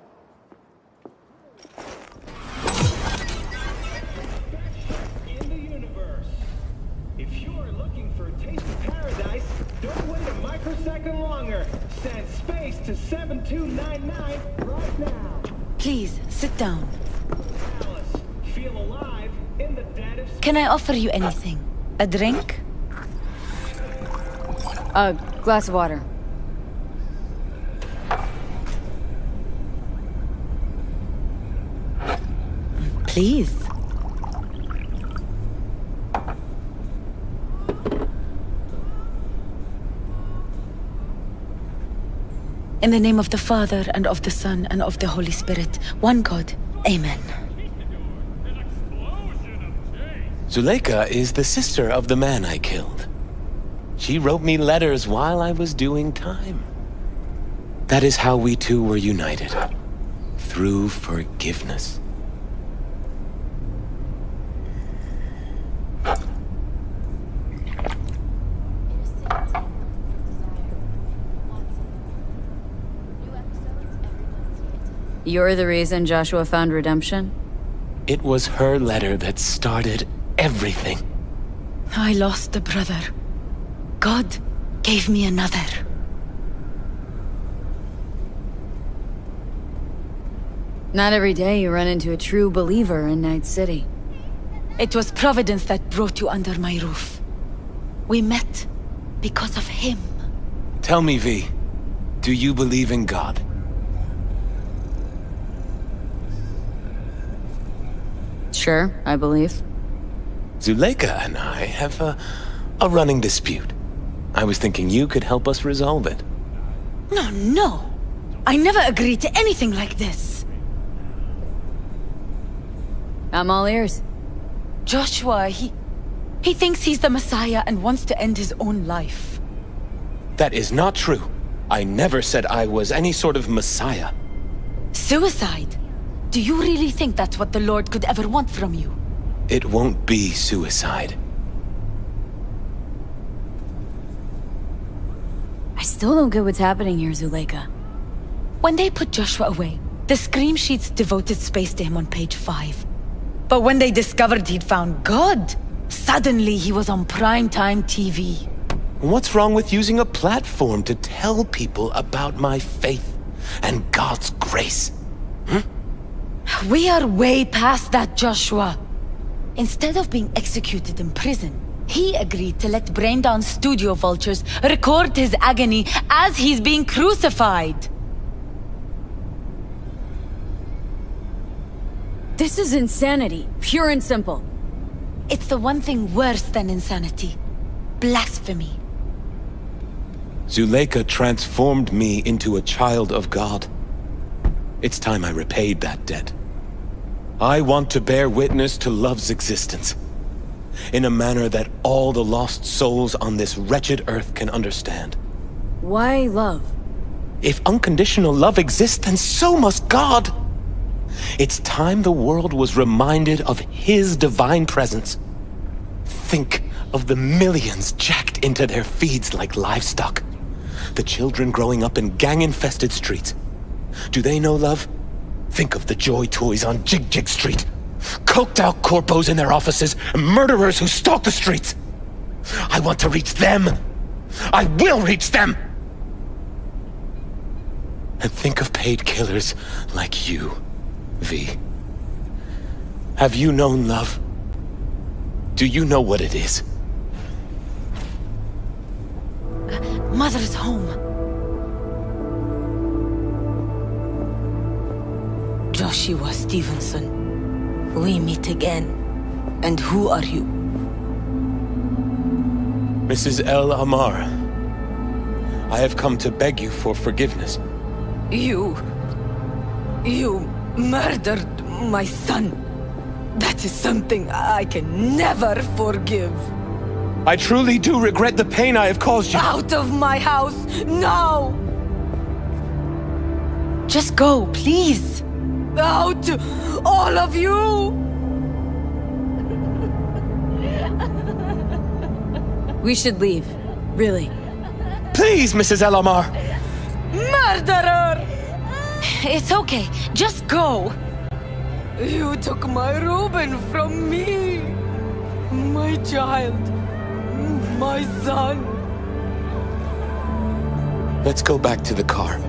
R: In the universe. If you're looking for a taste of paradise, don't wait a microsecond longer. Send space to 7299 right now.
D: Please, sit down.
R: Alice, feel alive in the dead of space.
D: Can I offer you anything? A drink?
C: A glass of water.
D: Please. In the name of the Father, and of the Son, and of the Holy Spirit, one God. Amen.
T: Zuleika is the sister of the man I killed. She wrote me letters while I was doing time. That is how we two were united. Through forgiveness.
C: You're the reason Joshua found redemption?
T: It was her letter that started everything.
D: I lost a brother. God gave me another.
C: Not every day you run into a true believer in Night City.
D: It was Providence that brought you under my roof. We met because of him.
T: Tell me, V, do you believe in God?
C: Sure, I believe.
T: Zuleika and I have a running dispute. I was thinking you could help us resolve it.
D: No. I never agreed to anything like this.
C: I'm all ears.
D: Joshua, he thinks he's the Messiah and wants to end his own life.
T: That is not true. I never said I was any sort of Messiah.
D: Suicide? Do you really think that's what the Lord could ever want from you?
T: It won't be suicide.
C: I still don't get what's happening here, Zuleika.
D: When they put Joshua away, the scream sheets devoted space to him on page 5.
F: But when they discovered he'd found God, suddenly he was on primetime TV.
T: What's wrong with using a platform to tell people about my faith and God's grace?
F: We are way past that, Joshua. Instead of being executed in prison, he agreed to let Braindown studio vultures record his agony as he's being crucified.
C: This is insanity, pure and simple.
F: It's the one thing worse than insanity. Blasphemy.
T: Zuleika transformed me into a child of God. It's time I repaid that debt. I want to bear witness to love's existence, in a manner that all the lost souls on this wretched earth can understand.
C: Why love?
T: If unconditional love exists, then so must God. It's time the world was reminded of His divine presence. Think of the millions jacked into their feeds like livestock. The children growing up in gang-infested streets. Do they know love? Think of the Joy Toys on Jig Jig Street. Coked-out corpos in their offices, and murderers who stalk the streets. I want to reach them. I will reach them! And think of paid killers like you, V. Have you known love? Do you know what it is?
F: Mother's home. Joshua Stevenson, we meet again. And who are you?
T: Mrs. El Amar, I have come to beg you for forgiveness.
F: You murdered my son. That is something I can never forgive.
T: I truly do regret the pain I have caused you.
F: Out of my house, now! Just go, please. Out, all of you!
C: We should leave. Really.
T: Please, Mrs. El Amar!
F: Murderer! It's okay, just go. You took my Reuben from me. My child. My son.
T: Let's go back to the car.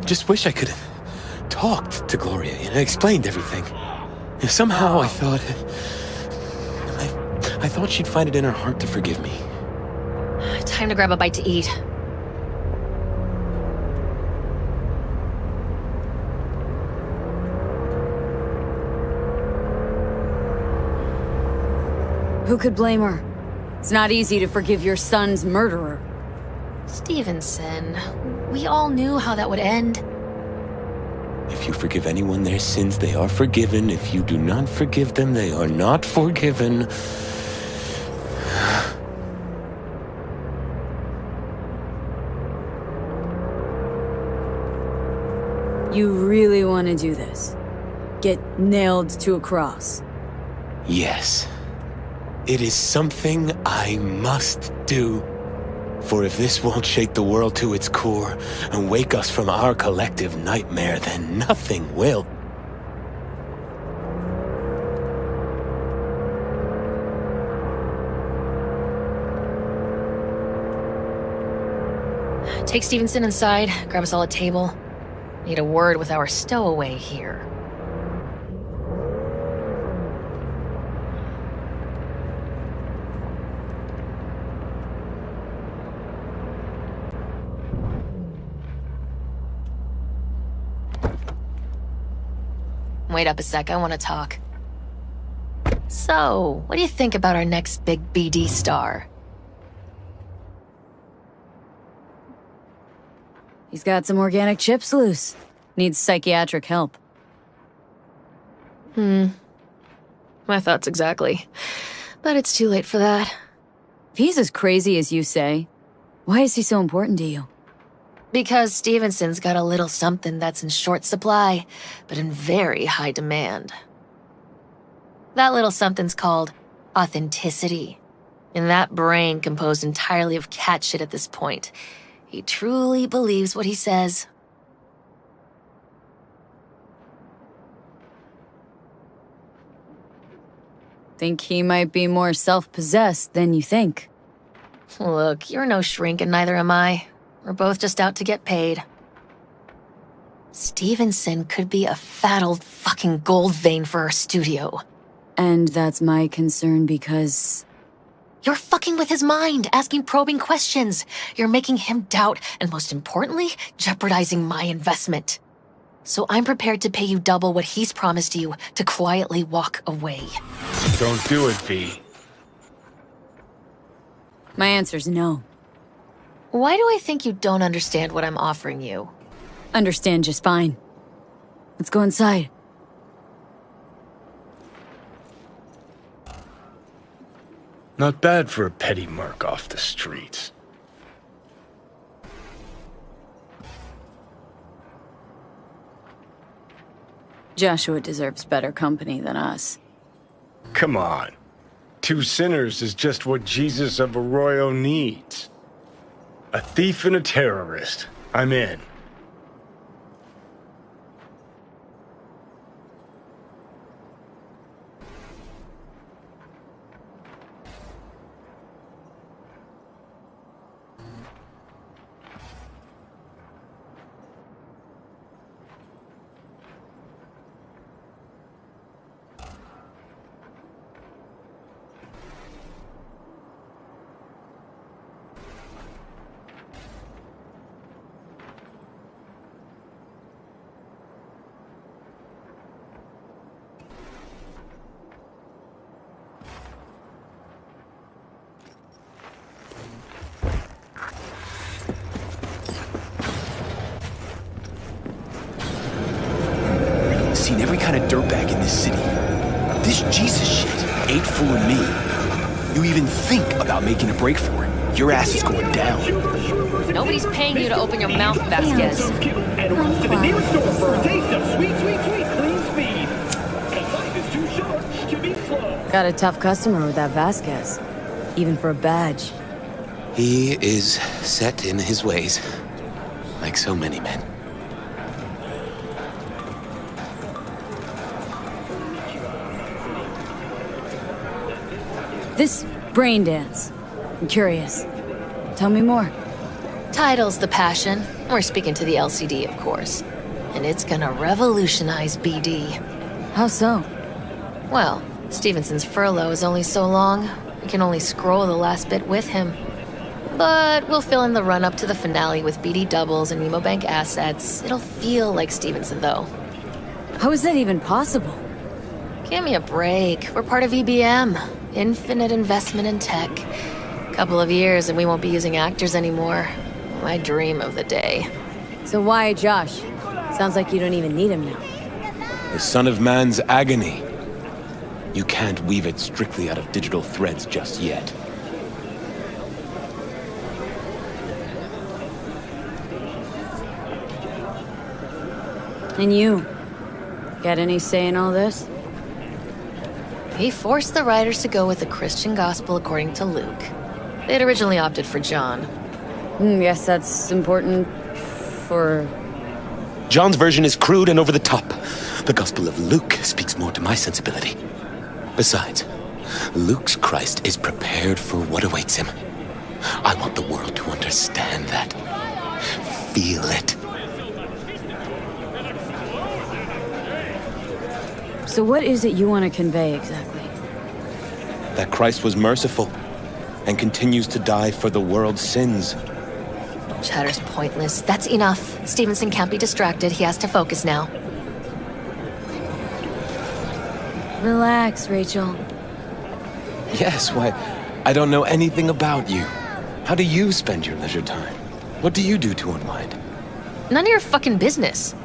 T: Just wish I could have talked to Gloria and explained everything. Somehow I thought she'd find it in her heart to forgive me.
D: Time to grab a bite to eat.
C: Who could blame her? It's not easy to forgive your son's murderer.
D: Stevenson, we all knew how that would end.
T: If you forgive anyone their sins, they are forgiven. If you do not forgive them, they are not forgiven.
C: You really want to do this? Get nailed to a cross?
T: Yes. It is something I must do. For if this won't shake the world to its core and wake us from our collective nightmare, then nothing will.
D: Take Stevenson inside, grab us all a table. Need a word with our stowaway here. Wait up a sec, I want to talk. So, what do you think about our next big BD star?
C: He's got some organic chips loose. Needs psychiatric help.
D: My thoughts exactly. But it's too late for that.
C: If he's as crazy as you say, why is he so important to you?
D: Because Stevenson's got a little something that's in short supply, but in very high demand. That little something's called authenticity. And that brain composed entirely of cat shit at this point. He truly believes what he says.
C: Think he might be more self-possessed than you think.
D: Look, you're no shrink and neither am I. We're both just out to get paid. Stevenson could be a fat old fucking gold vein for our studio.
C: And that's my concern because...
D: You're fucking with his mind, asking probing questions. You're making him doubt, and most importantly, jeopardizing my investment. So I'm prepared to pay you double what he's promised you to quietly walk away.
E: Don't do it, V.
C: My answer's no.
D: Why do I think you don't understand what I'm offering you?
C: Understand just fine. Let's go inside.
E: Not bad for a petty merc off the streets.
C: Joshua deserves better company than us.
E: Come on. 2 sinners is just what Jesus of Arroyo needs. A thief and a terrorist. I'm in.
Q: Seen every kind of dirtbag in this city. This Jesus shit ain't fooling me. You even think about making a break for it, your ass is going down.
D: Nobody's paying you to open your mouth, Vasquez.
G: And runs to the nearest store for a taste of sweet, sweet, sweet clean speed. Because life is too short to be slow.
C: Got a tough customer with that Vasquez. Even for a badge.
T: He is set in his ways, like so many men.
C: This brain dance. I'm curious. Tell me more.
D: Title's the passion. We're speaking to the LCD, of course. And it's gonna revolutionize BD.
C: How so?
D: Well, Stevenson's furlough is only so long. We can only scroll the last bit with him. But we'll fill in the run-up to the finale with BD doubles and Nemobank assets. It'll feel like Stevenson, though.
C: How is that even possible?
D: Give me a break. We're part of EBM. Infinite investment in tech. Couple of years and we won't be using actors anymore. My dream of the day.
C: So why Josh? Sounds like you don't even need him now.
T: The son of man's agony. You can't weave it strictly out of digital threads just yet.
C: And you? Got any say in all this?
D: He forced the writers to go with the Christian gospel according to Luke. They'd originally opted for John.
C: Yes, that's important for...
T: John's version is crude and over the top. The Gospel of Luke speaks more to my sensibility. Besides, Luke's Christ is prepared for what awaits him. I want the world to understand that. Feel it.
C: So what is it you want to convey exactly?
T: That Christ was merciful and continues to die for the world's sins.
D: Chatter's pointless. That's enough. Stevenson can't be distracted. He has to focus now.
C: Relax, Rachel.
T: Yes, why, I don't know anything about you. How do you spend your leisure time? What do you do to unwind?
J: None of your fucking business.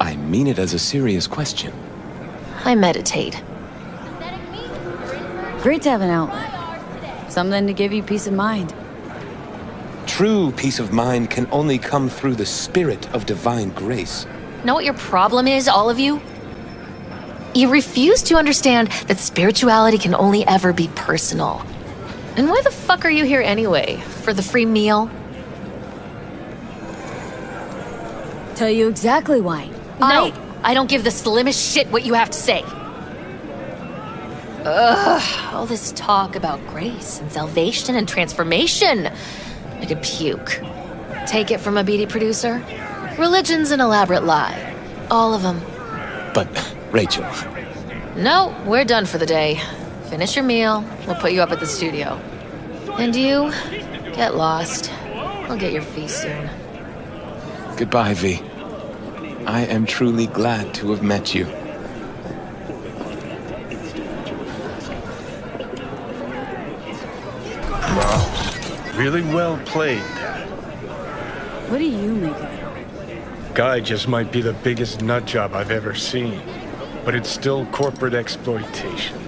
T: I mean it as a serious question.
J: I meditate.
C: Great to have an outlet. Something to give you peace of mind.
T: True peace of mind can only come through the spirit of divine grace.
J: Know what your problem is, all of you? You refuse to understand that spirituality can only ever be personal. And why the fuck are you here anyway? For the free meal?
C: Tell you exactly why.
J: No, I don't give the slimmest shit what you have to say. Ugh, all this talk about grace and salvation and transformation. I could puke. Take it from a beady producer? Religion's an elaborate lie. All of them.
T: But, Rachel...
J: No, we're done for the day. Finish your meal, we'll put you up at the studio. And you, get lost. I'll get your fee soon.
T: Goodbye, V. I am truly glad to have met you.
E: Wow. Really well played, Dad.
C: What do you make of it?
E: Guy just might be the biggest nut job I've ever seen. But it's still corporate exploitation.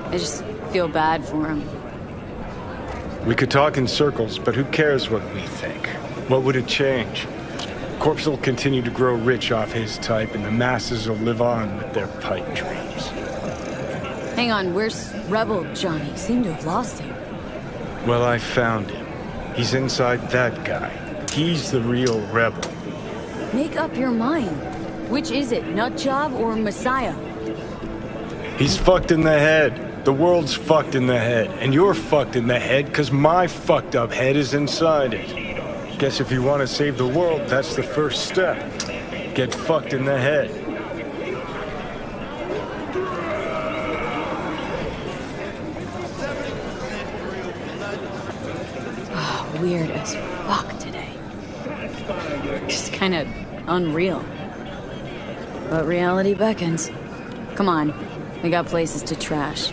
C: I just feel bad for him.
E: We could talk in circles, but who cares what we think? What would it change? Corpse will continue to grow rich off his type, and the masses will live on with their pipe dreams.
C: Hang on, where's Rebel Johnny? Seem to have lost him.
E: Well, I found him. He's inside that guy. He's the real rebel.
C: Make up your mind. Which is it, Nutjob or Messiah?
E: He's fucked in the head. The world's fucked in the head. And you're fucked in the head because my fucked up head is inside it. Guess if you want to save the world, that's the first step. Get fucked in the head.
C: Weird as fuck today. Just kind of unreal. But reality beckons. Come on, we got places to trash.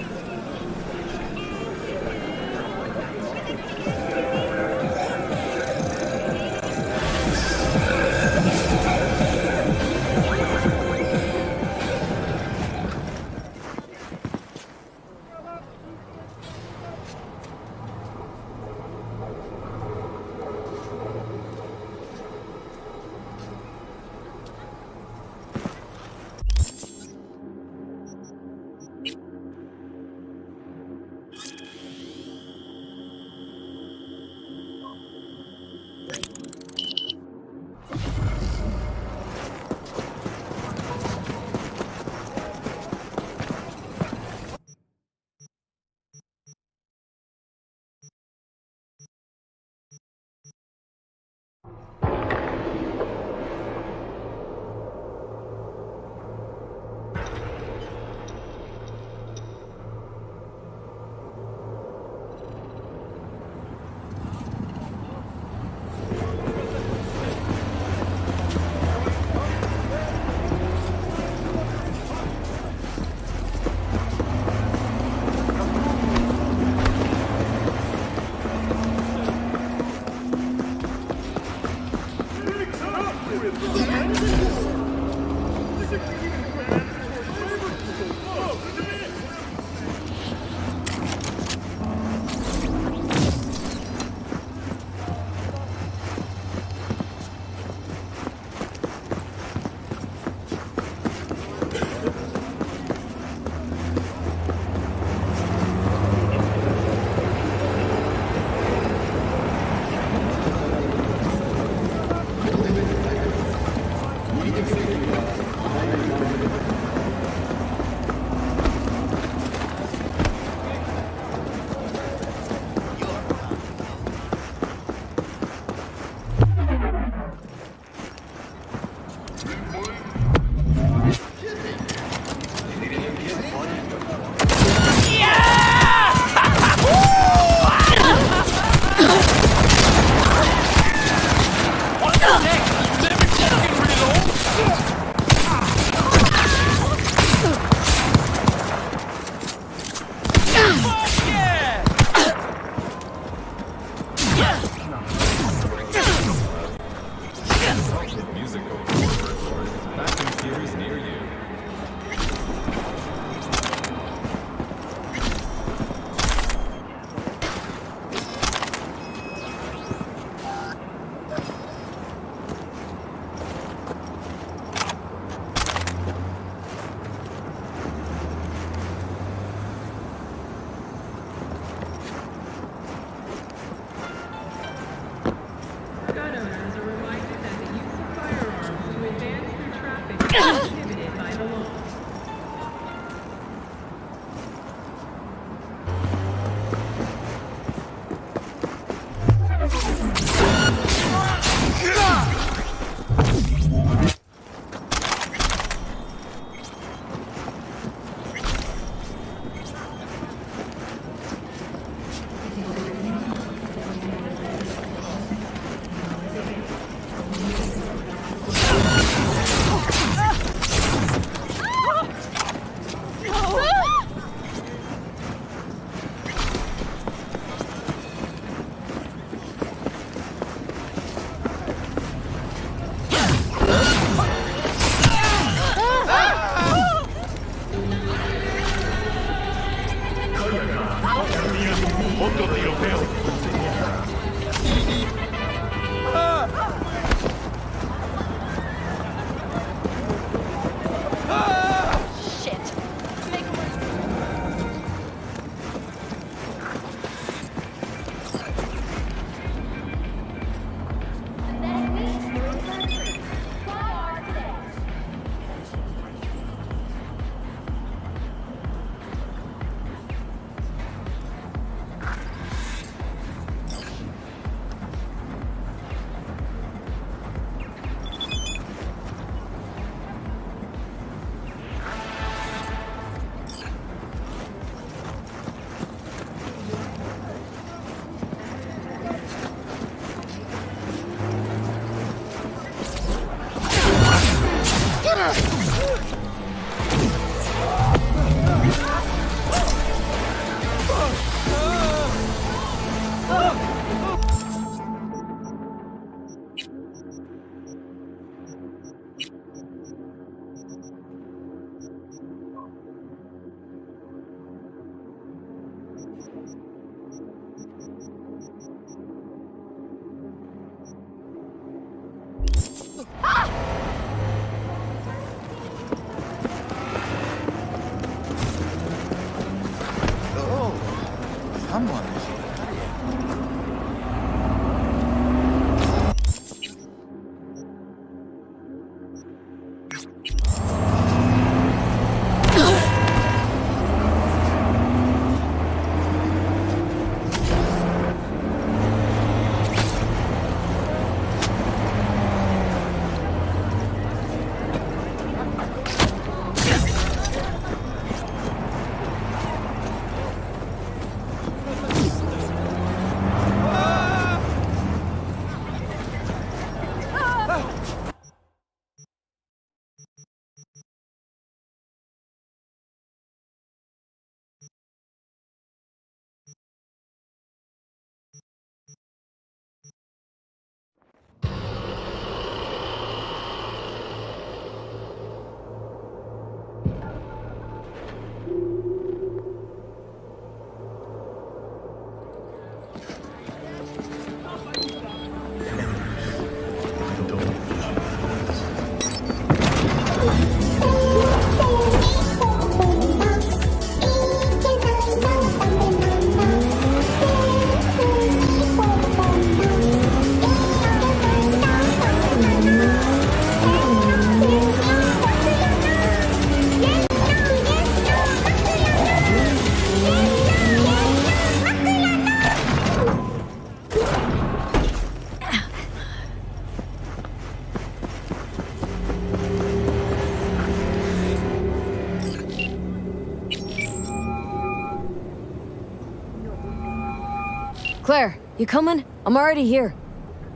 C: Claire, you coming? I'm already here.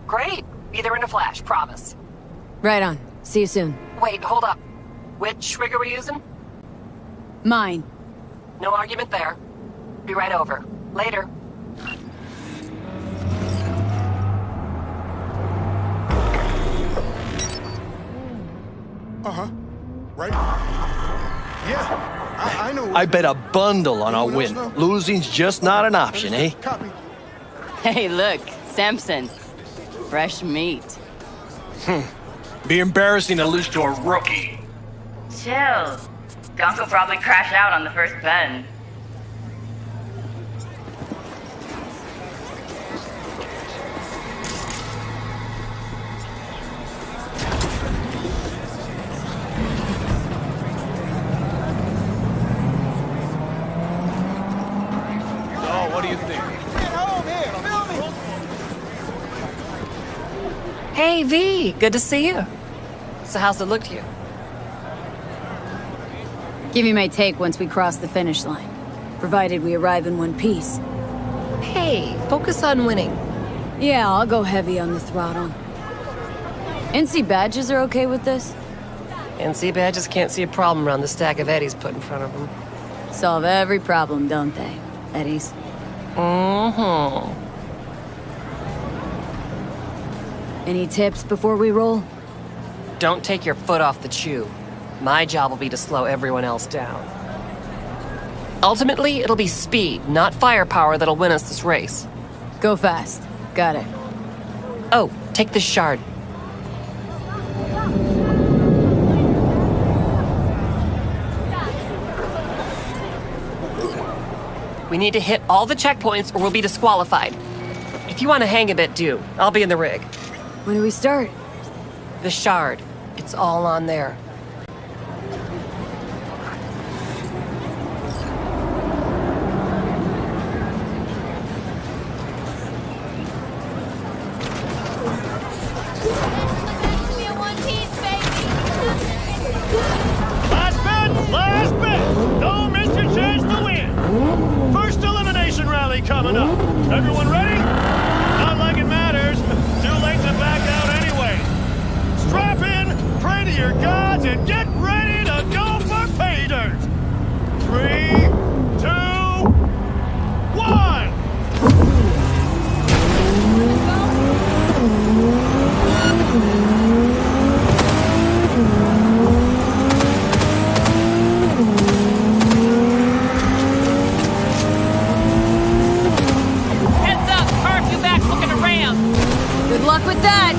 A: Great. Be there in a flash, promise.
C: Right on. See you soon.
A: Wait, hold up. Which rig are we using?
C: Mine.
A: No argument there. Be right over. Later.
O: Uh-huh. Right? Yeah, I know.
L: I bet a bundle on a win. Losing's just not an option, eh?
O: Copy.
F: Hey, look, Samson. Fresh meat.
L: Be embarrassing to lose to a rookie.
F: Chill. Gunk will probably crash out on the first bend.
A: Hey, V, good to see you. So how's it look to you?
C: Give me my take once we cross the finish line. Provided we arrive in one piece.
A: Hey, focus on winning.
C: Yeah, I'll go heavy on the throttle. NC badges are okay with this?
A: NC badges can't see a problem around the stack of Eddies put in front of them.
C: Solve every problem, don't they, Eddies?
A: Mm-hmm.
C: Any tips before we roll?
A: Don't take your foot off the chew. My job will be to slow everyone else down. Ultimately, it'll be speed, not firepower, that'll win us this race.
C: Go fast. Got it.
A: Oh, take this shard. We need to hit all the checkpoints or we'll be disqualified. If you want to hang a bit, do. I'll be in the rig.
C: When do we start?
A: The shard. It's all on there.
K: Last bet! Don't miss your chance to win! First elimination rally coming up. Everyone ready? Not like it matters. Too late to back out anyway. Strap in, pray to your gods, and get ready to go for pay dirt! 3, 2, 1!
A: Heads up! Curfew back looking around!
C: Good luck with that!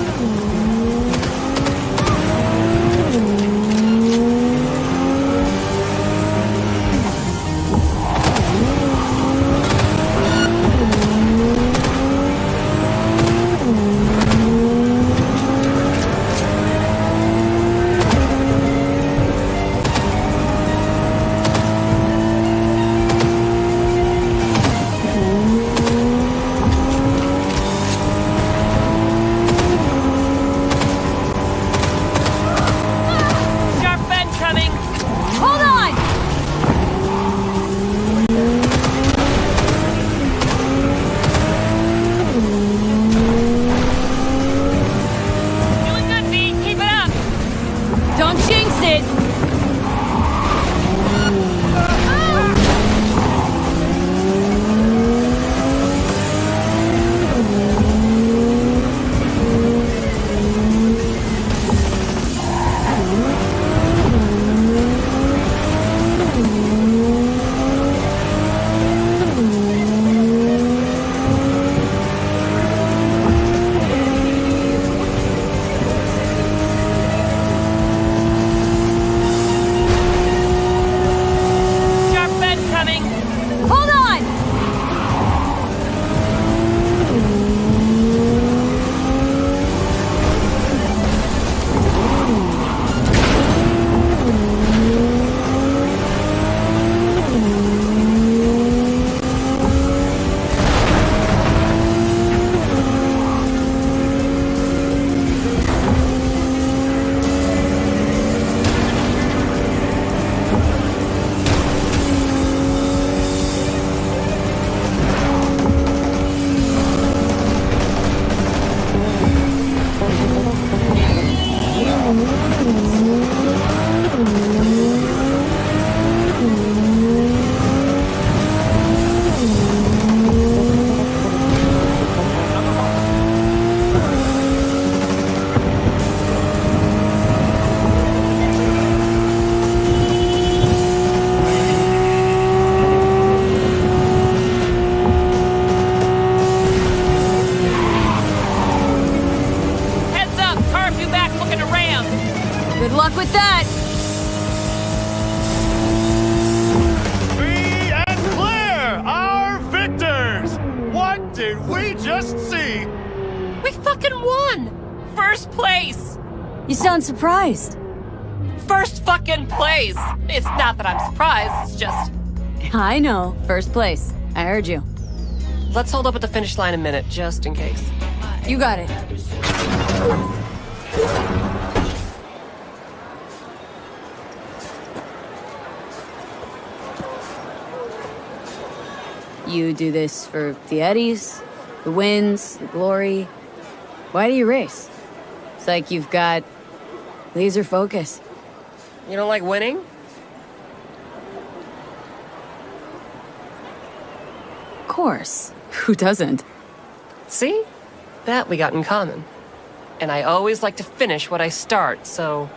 A: Sharp bend coming!
C: Hold on!
A: Doing good, V. Keep it up!
C: Don't jinx it!
A: Sharp bend coming!
C: Hold on!
A: Heads up! Curfew back looking around!
C: Good luck with that!
K: Free and clear! Our victors! What did we just see?
A: We fucking won! First place!
C: You sound surprised.
A: First fucking place! It's not that I'm surprised, it's just...
C: I know. First place. I heard you.
A: Let's hold up at the finish line a minute, just in case.
C: You got it. You do this for the eddies, the wins, the glory. Why do you race? It's like you've got laser focus.
A: You don't like winning?
C: Of course. Who doesn't?
A: See? That we got in common. And I always like to finish what I start, so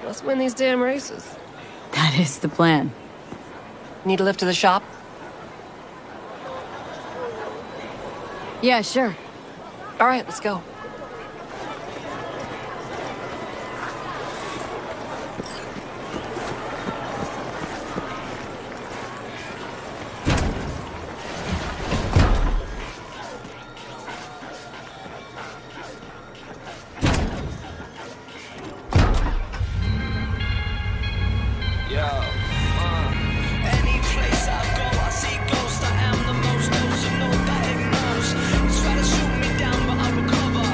A: let's win these damn races.
C: That is the plan.
A: Need a lift to the shop?
C: Yeah, sure.
A: All right, let's go.
M: Try to shoot me down, but I recover.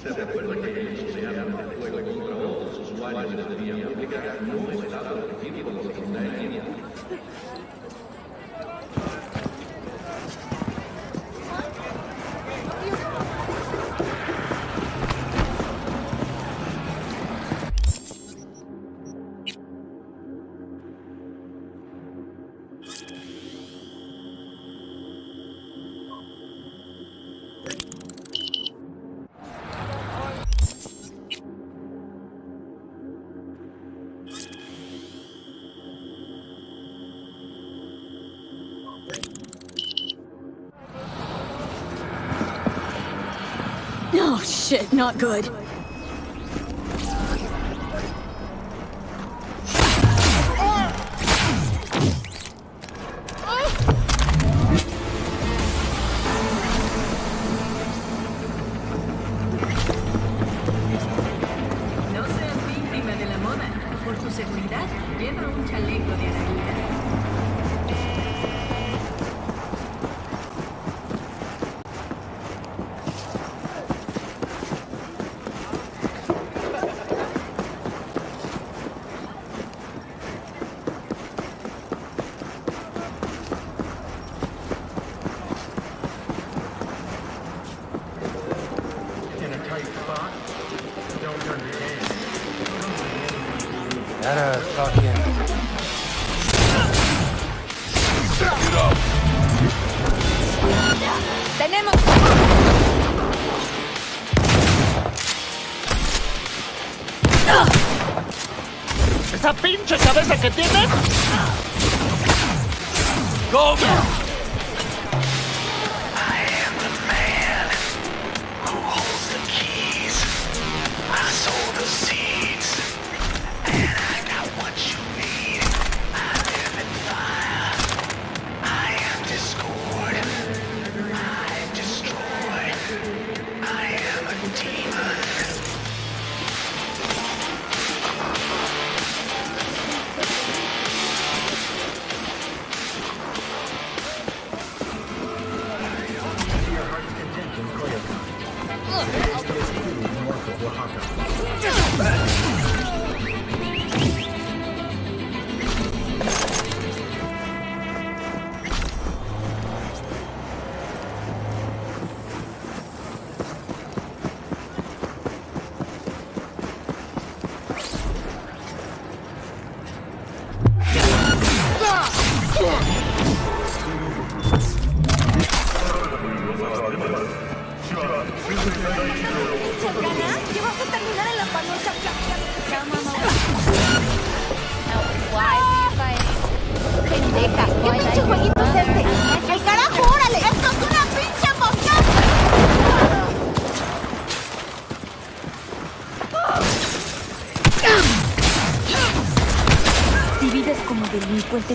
M: Se recuerda que el sociedad de fuego contra otros usuarios de la vía pública no está protegido por los fundamentales.
C: Oh shit, not good.
P: No seas víctima de la moda. Por tu seguridad, lleva un chaleco de araña.
H: Gotta fucking...
C: ¡Tenemos!
K: ¡Esa pinche cabeza que tienes! ¡Go!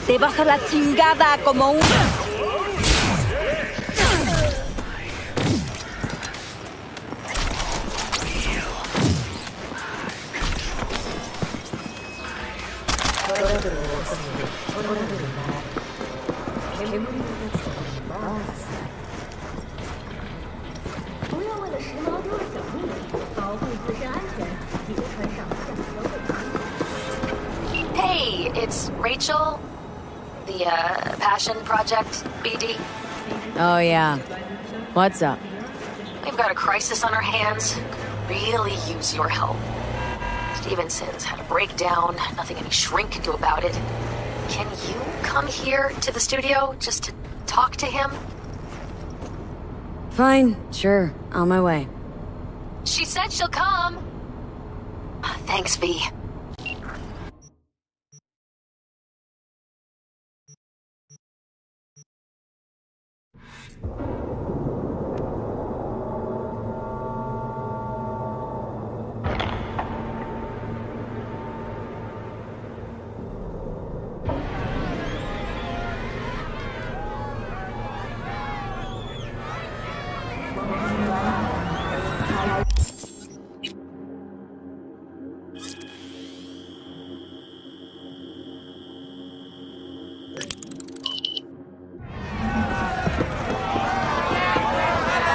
C: Te vas a la chingada como un...
J: Hey, it's Rachel. The, Passion Project, BD.
C: Oh, yeah. What's up?
J: We've got a crisis on our hands. Really use your help. Stevenson's had a breakdown. Nothing any shrink can do about it. Can you come here to the studio just to talk to him?
C: Fine, sure. On my way.
J: She said she'll come. Thanks, V.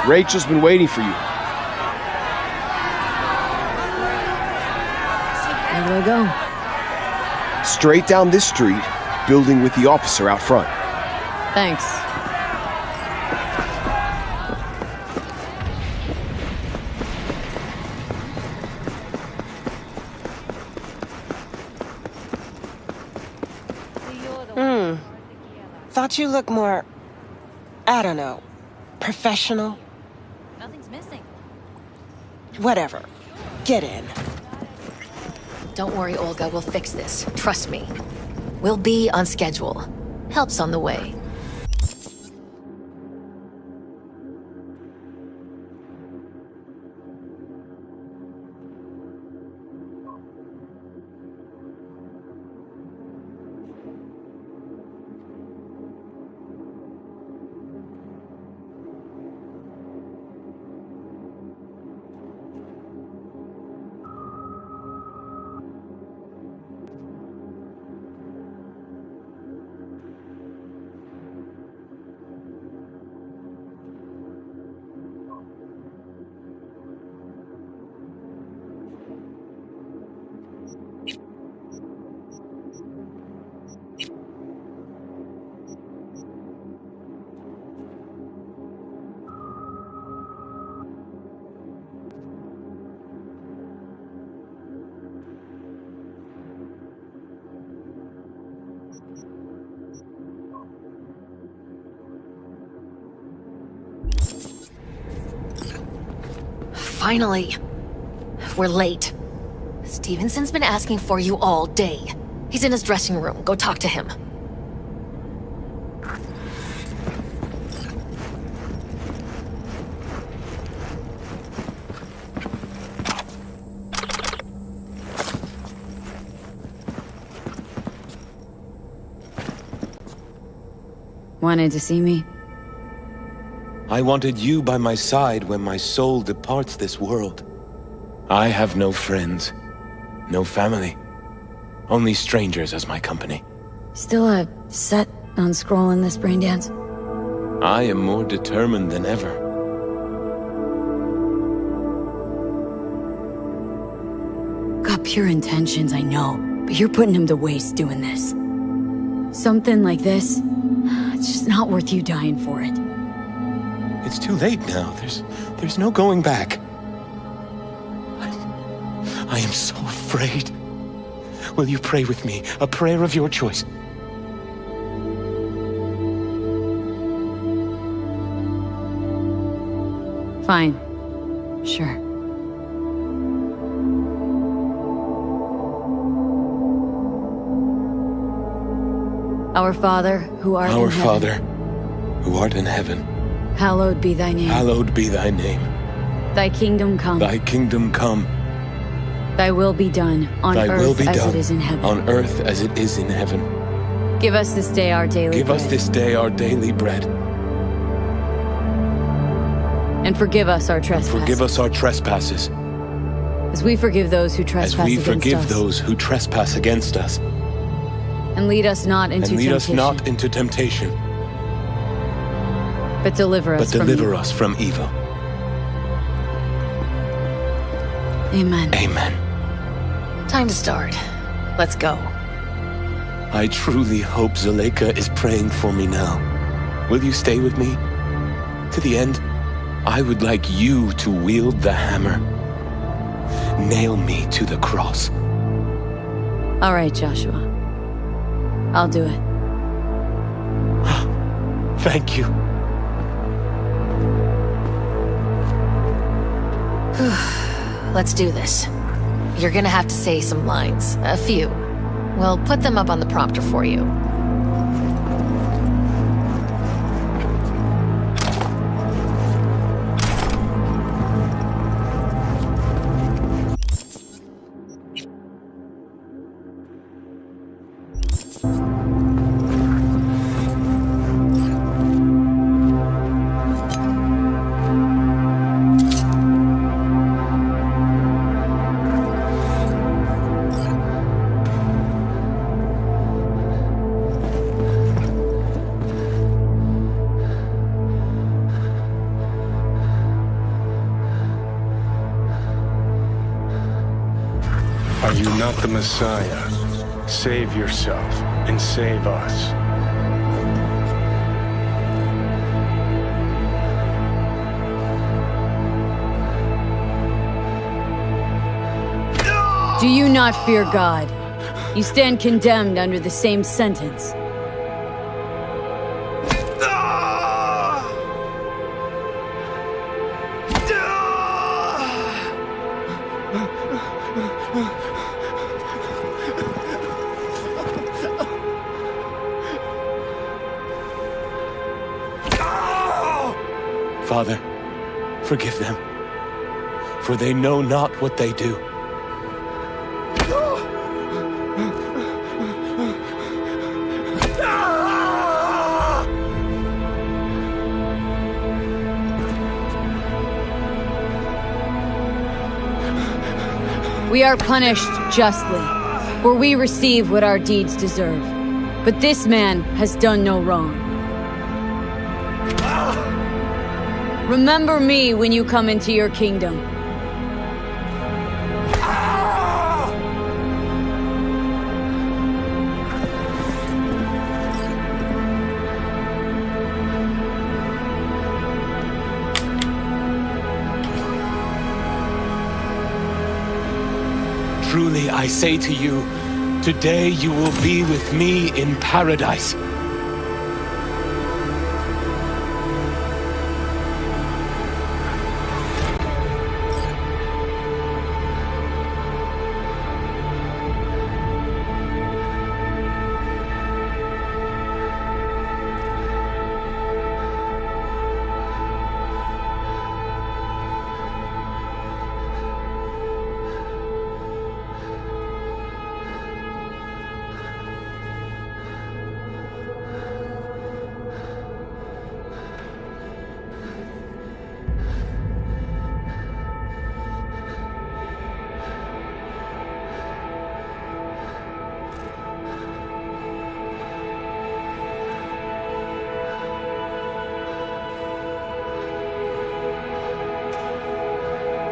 Q: Rachel's been waiting for you.
C: Where do I go?
Q: Straight down this street, building with the officer out front.
C: Thanks.
N: Thought you looked more, I don't know, professional?
D: Nothing's missing.
N: Whatever. Get in.
J: Don't worry, Olga. We'll fix this. Trust me. We'll be on schedule. Help's on the way. Finally. We're late. Stevenson's been asking for you all day. He's in his dressing room. Go talk to him.
C: Wanted to see me?
T: I wanted you by my side when my soul departs this world. I have no friends, no family, only strangers as my company.
C: Still set on scrolling this brain dance?
T: I am more determined than ever.
C: Got pure intentions, I know, but you're putting him to waste doing this. Something like this, it's just not worth you dying for it.
T: It's too late now. There's no going back. I am so afraid. Will you pray with me? A prayer of your choice.
C: Fine. Sure. Our Father, who art in heaven.
T: Our Father, who art in heaven.
C: Hallowed be thy name.
T: Hallowed be thy name.
C: Thy kingdom come.
T: Thy kingdom come.
C: Thy will be done, on earth as it is in heaven.
T: On earth as it is in heaven.
C: Give us this day our daily bread.
T: Give us this day our daily bread.
C: And forgive us our trespasses.
T: Forgive us our trespasses.
C: As we forgive those who trespass against us.
T: As we forgive those who trespass against us.
C: And lead us not into temptation.
T: And lead us not into temptation.
C: But deliver us
T: from evil.
C: Amen.
T: Amen.
J: Time to start. Let's go.
T: I truly hope Zuleika is praying for me now. Will you stay with me? To the end, I would like you to wield the hammer. Nail me to the cross.
C: All right, Joshua. I'll do it.
T: Thank you.
J: Let's do this. You're gonna have to say some lines. A few. We'll put them up on the prompter for you.
E: the Messiah. Save yourself and save us.
C: Do you not fear God? You stand condemned under the same sentence.
T: Father, forgive them, for they know not what they do.
C: We are punished justly, for we receive what our deeds deserve. But this man has done no wrong. Remember me when you come into your kingdom.
T: Truly, I say to you, today you will be with me in paradise.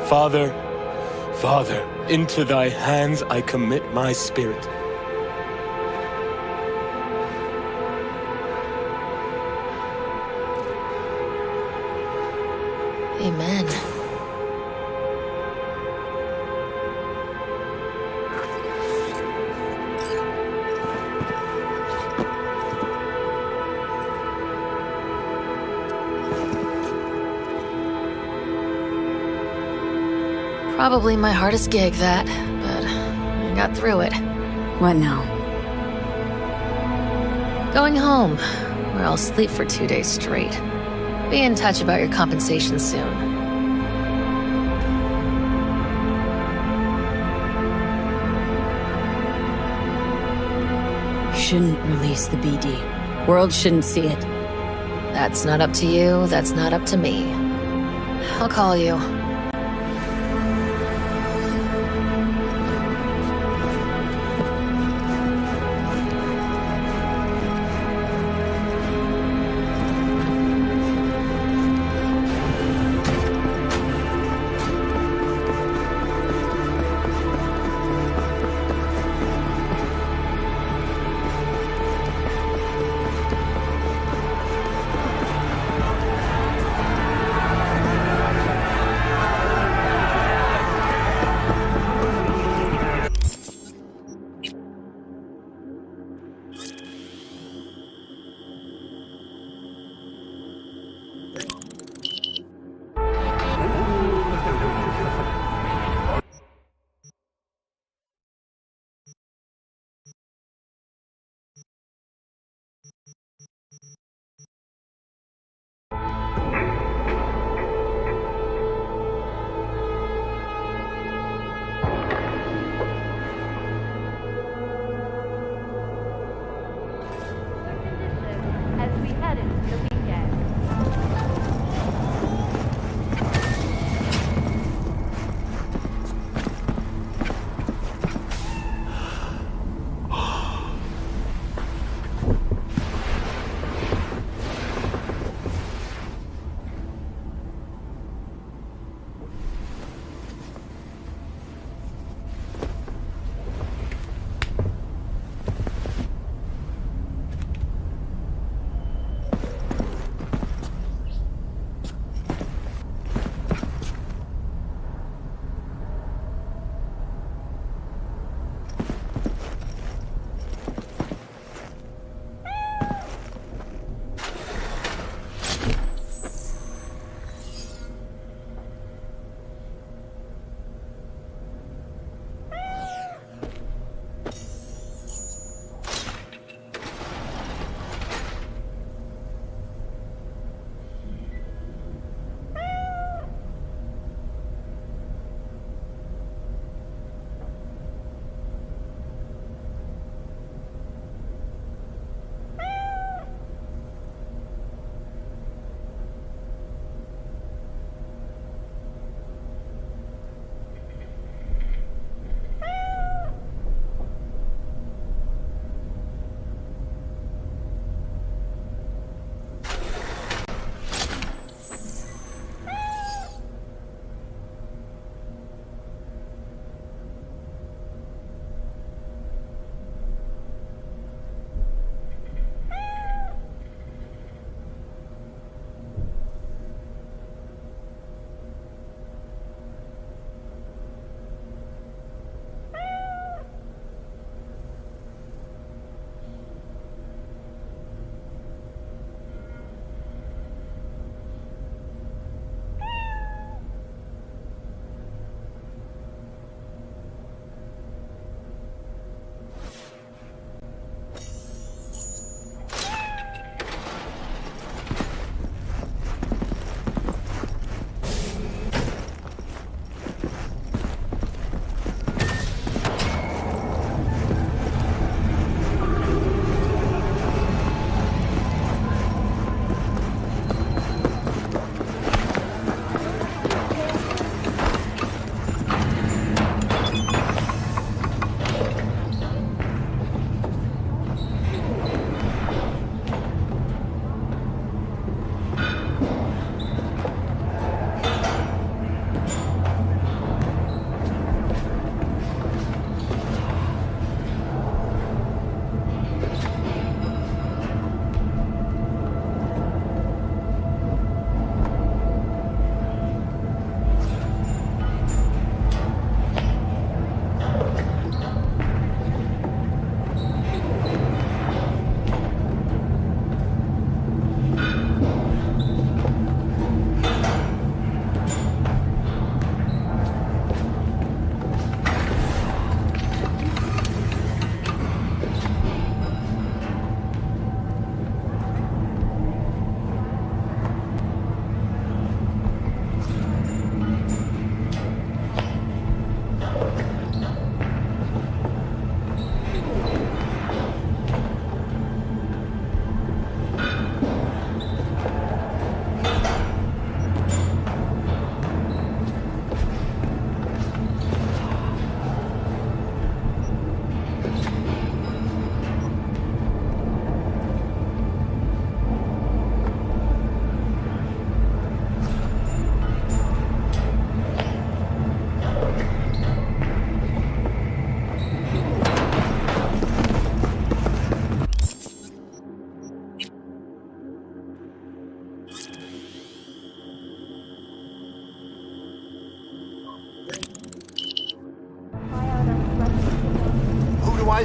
T: Father, Father, into thy hands I commit my spirit.
J: Amen. Probably my hardest gig, that, but I got through it.
C: What now?
J: Going home, where I'll sleep for 2 days straight. Be in touch about your compensation soon.
C: You shouldn't release the BD. World shouldn't see it.
J: That's not up to you, that's not up to me. I'll call you.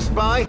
B: spy?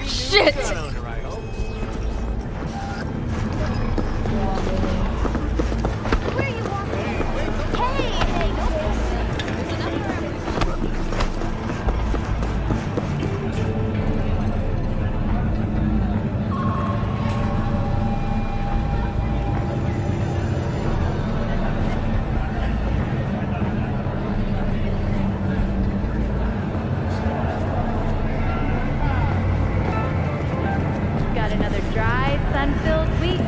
C: Shit!
U: Got another dry, sun-filled week.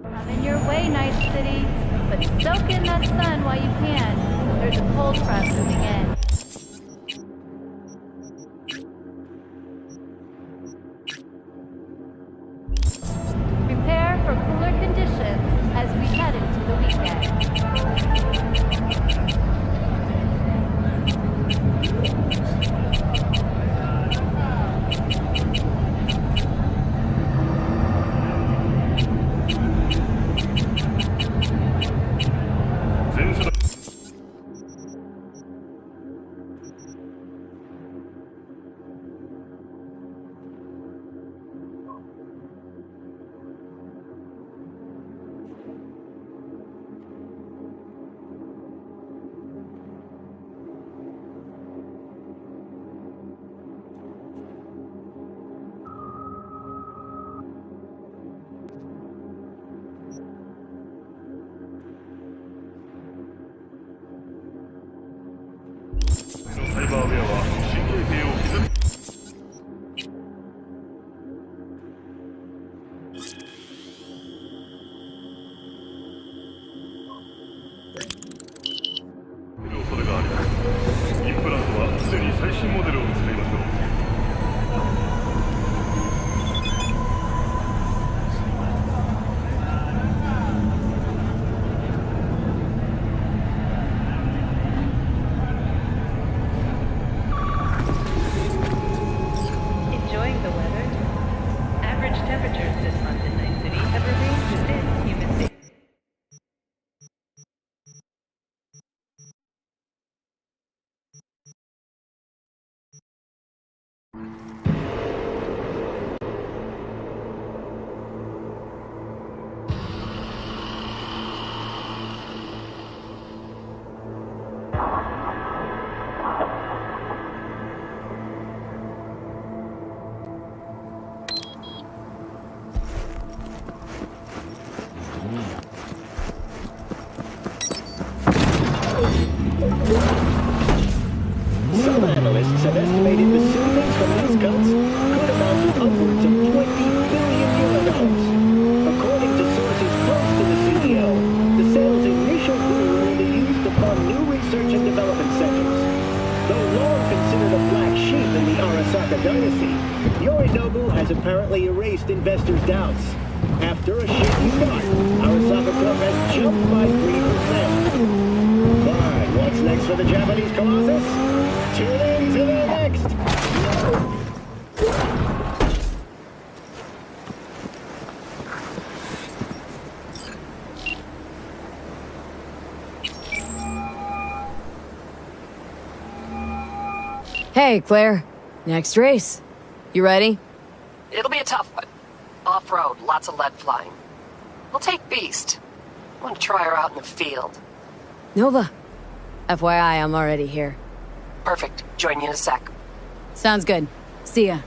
U: Coming your way, Night City. But soak in that sun while you can. There's a cold front moving in. Prepare for cooler conditions as we head into the
R: Yorinobu has apparently erased investors' doubts. After a shaky start, Arasaka Corp has jumped by 3%. But what's next for the Japanese Colossus? Tune in to the next.
C: Hey, Claire. Next race. You ready?
A: It'll be a tough one. Off-road, lots of lead flying. We'll take Beast. I want to try her out in the field.
C: Nova. FYI, I'm already here.
A: Perfect. Join you in a sec.
C: Sounds good. See ya.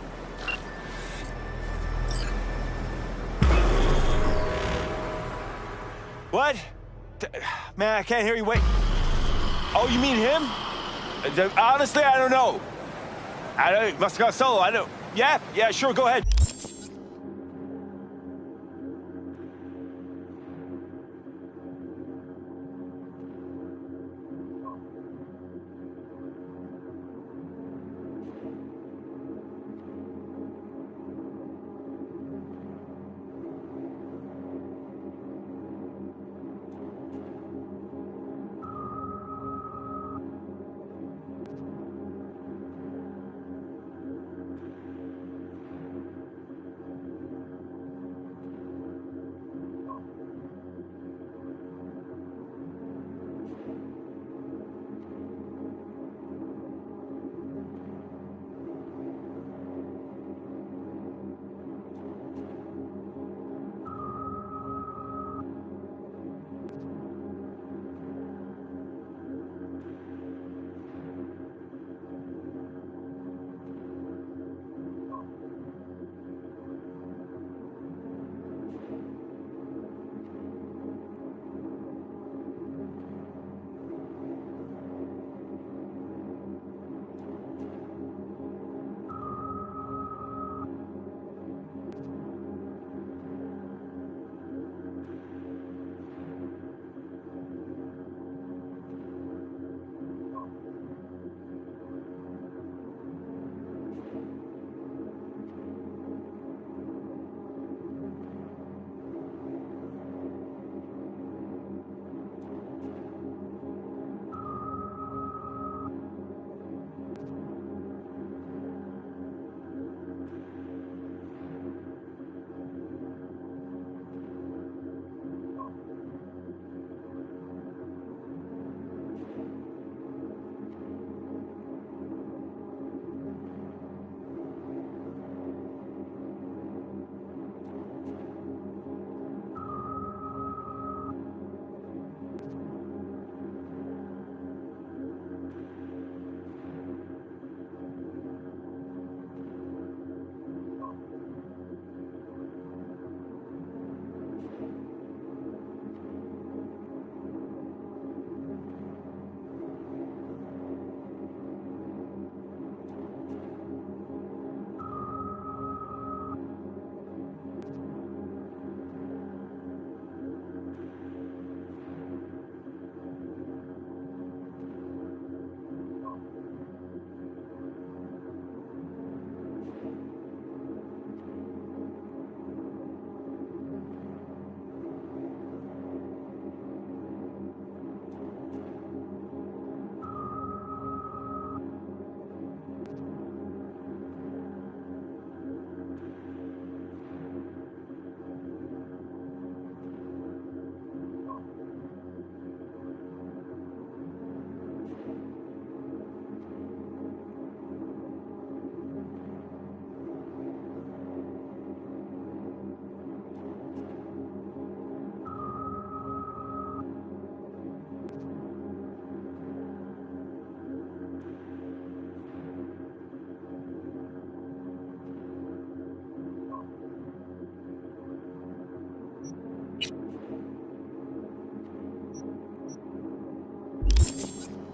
Q: What? Man, I can't hear you. Wait. Oh, you mean him? Honestly, I don't know. Must have gone solo. I don't. Yeah, sure, go ahead.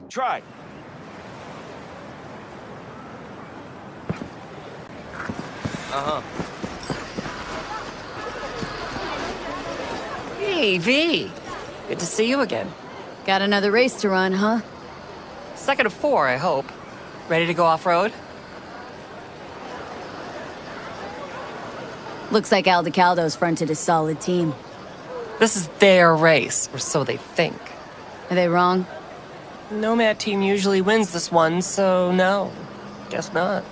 Q: Try.
A: Hey, V. Good to see you again.
C: Got another race to run, huh?
A: Second of 4, I hope. Ready to go off-road?
C: Looks like Aldecaldo's fronted a solid team.
A: This is their race, or so they think.
C: Are they wrong?
A: Nomad team usually wins this one, so no. Guess not.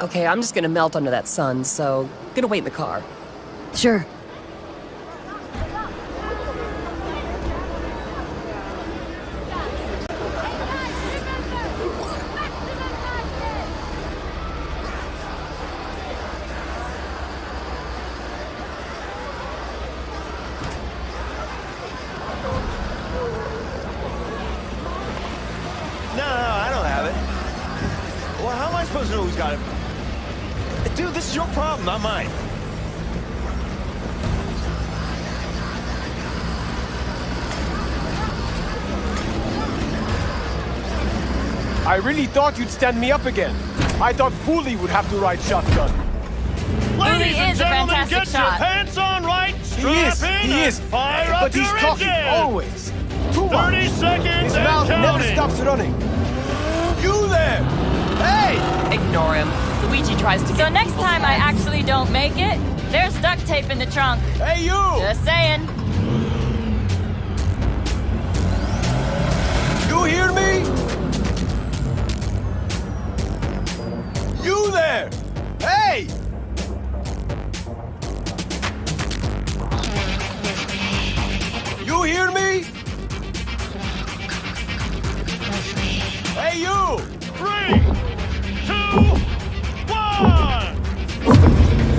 A: Okay, I'm just gonna melt under that sun, so gonna wait in the car.
C: Sure.
Q: No, I don't have it. Well, how am I supposed to know who's got it? Dude, this is your problem, not mine.
L: I really thought you'd stand me up again. I thought Bully would have to ride shotgun.
K: Ladies and
F: is a
K: gentlemen,
F: fantastic
K: get
F: shot.
K: your pants on right, strap in,
L: He is.
K: and fire up
L: But he's
K: your
L: talking
K: engine.
L: always. Too much.
K: 30 seconds
L: His
K: and
L: mouth never
K: counting.
L: stops running. You there! Hey!
A: Ignore him. Luigi tries to
F: So
A: get
F: next
A: people's
F: time I
A: heads.
F: actually don't make it, there's duct tape in the trunk.
L: Hey, you!
F: Just saying.
L: You hear me? You there! Hey! You hear me? Hey, you!
K: 3, 2, 1.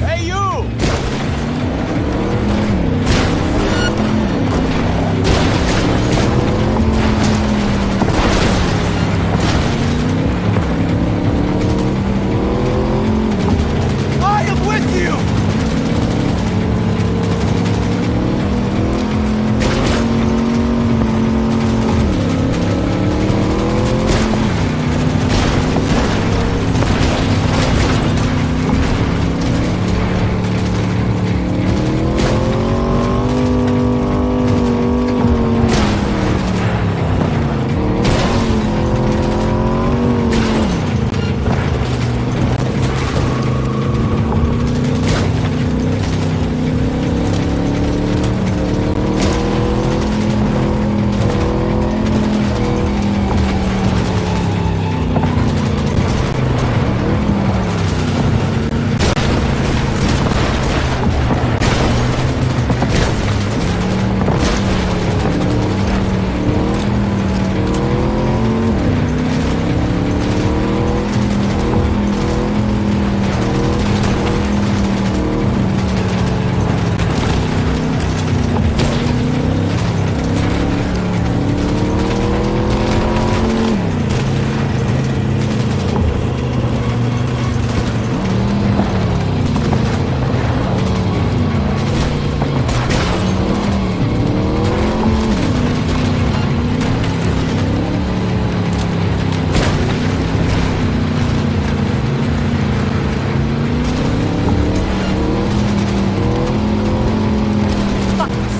L: Hey, you! I am with you!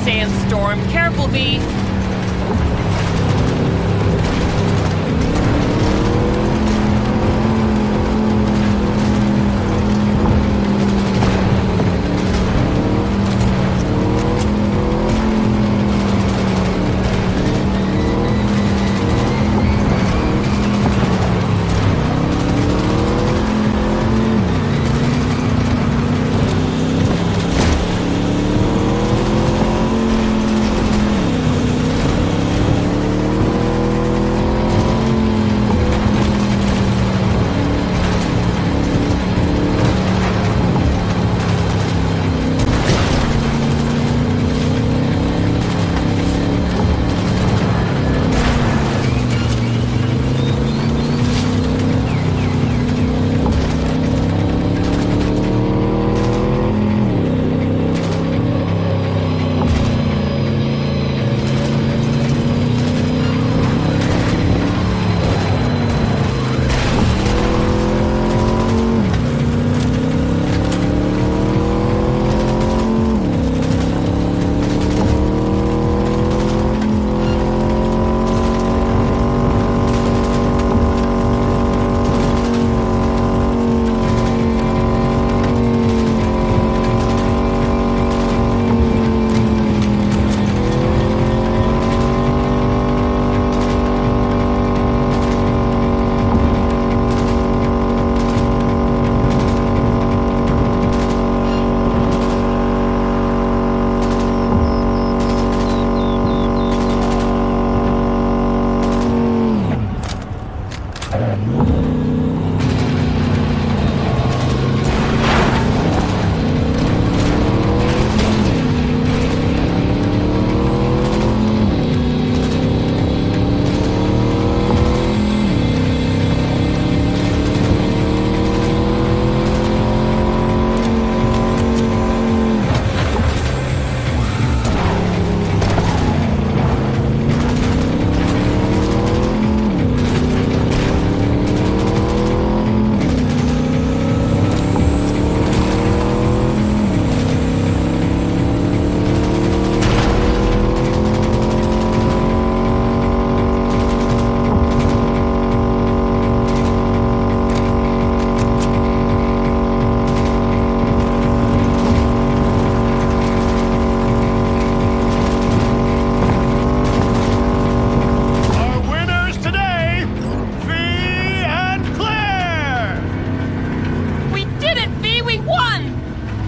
A: Sandstorm. Careful, V.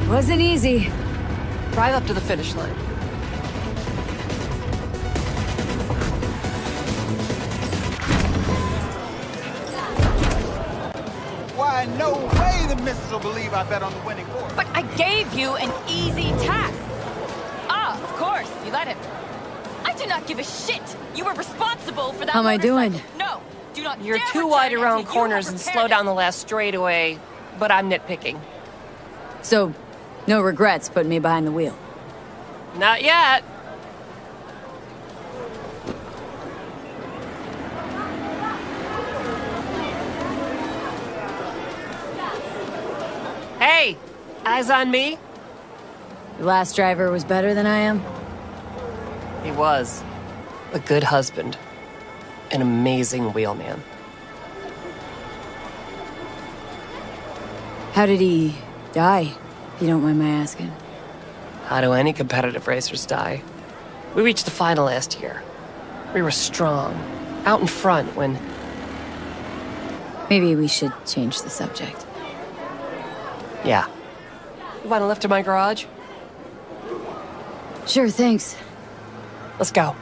C: Wasn't easy.
A: Drive up to the finish line.
B: Why, no way the missus will believe I bet on the winning horse.
F: But I gave you an easy task. Ah, of course, you let him. I do not give a shit. You were responsible for that.
C: How am I doing?
F: No, do not.
A: You're
F: dare
A: too wide
F: return
A: around
F: until you
A: corners
F: have
A: and
F: repaired
A: slow
F: it.
A: down the last straightaway, but I'm nitpicking.
C: So, no regrets putting me behind the wheel.
A: Not yet. Hey, eyes on me?
C: The last driver was better than I am?
A: He was. A good husband. An amazing wheelman.
C: How did he die, if you don't mind my asking?
A: How do any competitive racers die? We reached the final last year. We were strong, out in front when...
C: Maybe we should change the subject.
A: Yeah. You want a lift to my garage?
C: Sure, thanks.
A: Let's go.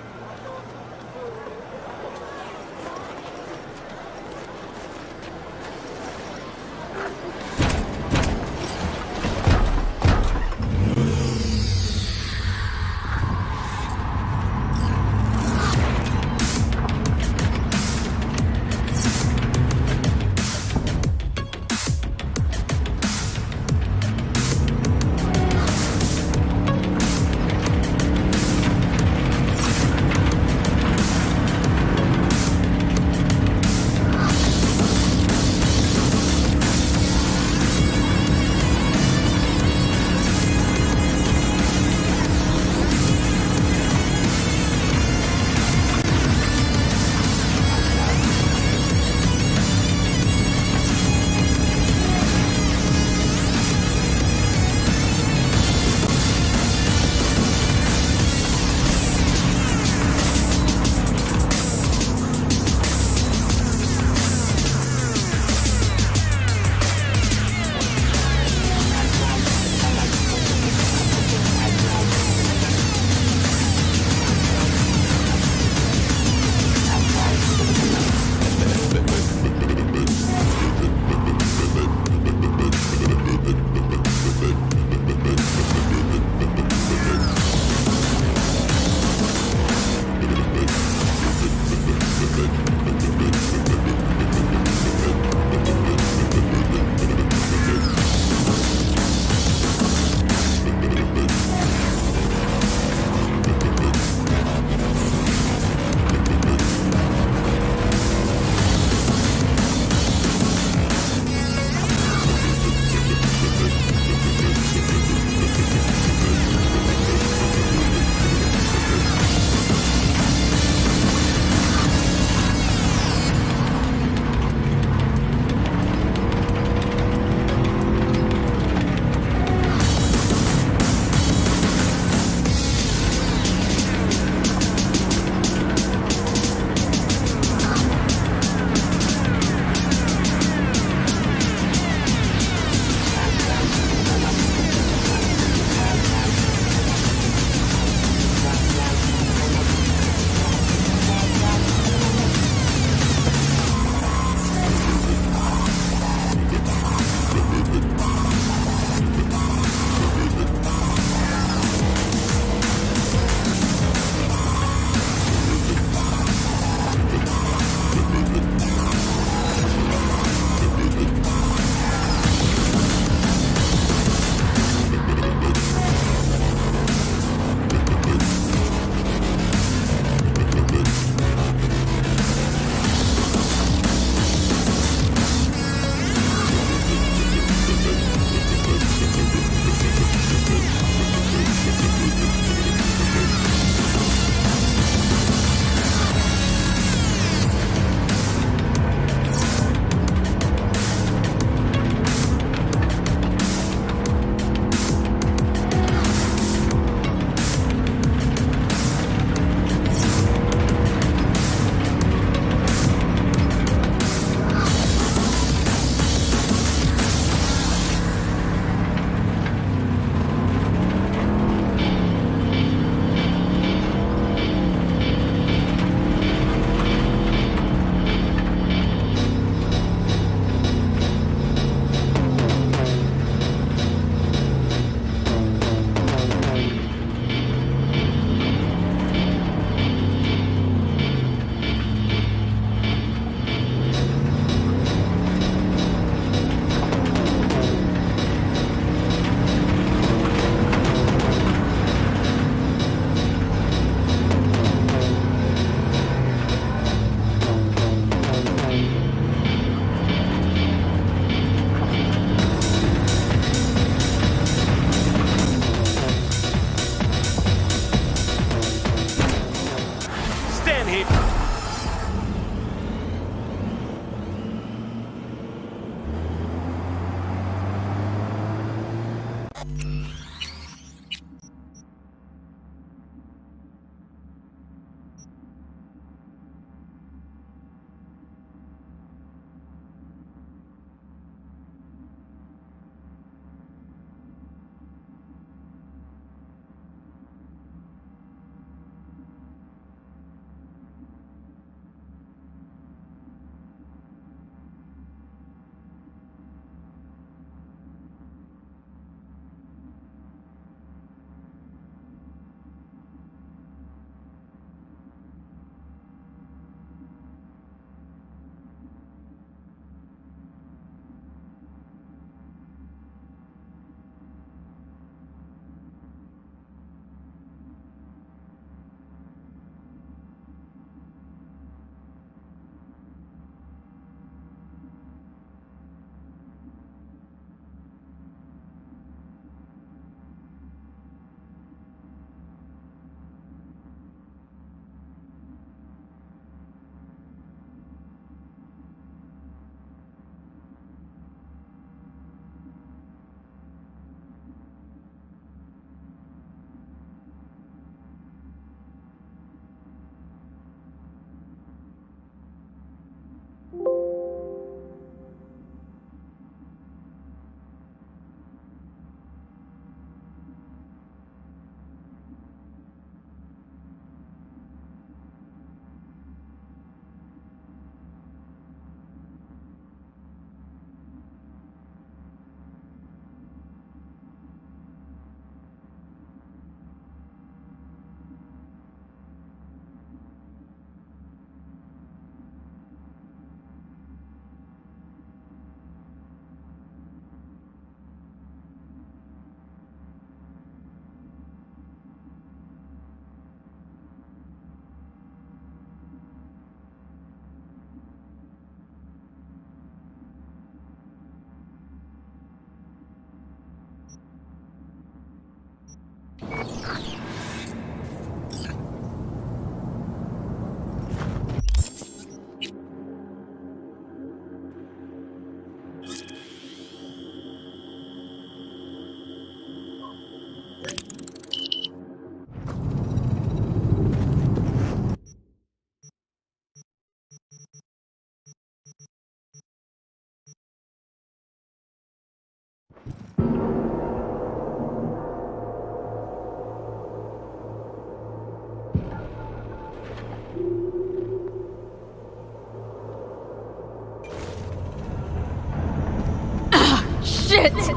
C: shit!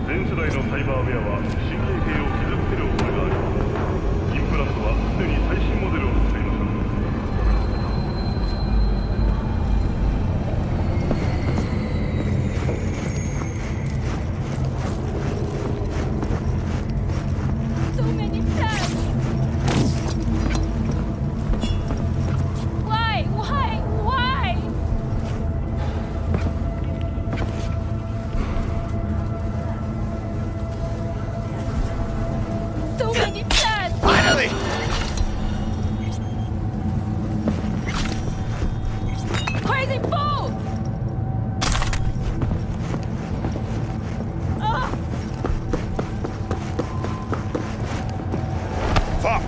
I: 全世代のサイバーウェアは神経系を傷つける恐れがあり、インプラントはすでに最新モデルを作りました。
U: So many pets! Why? Why? Why? So many pets!
L: Finally!
U: Crazy fool! Ugh!
L: Fuck!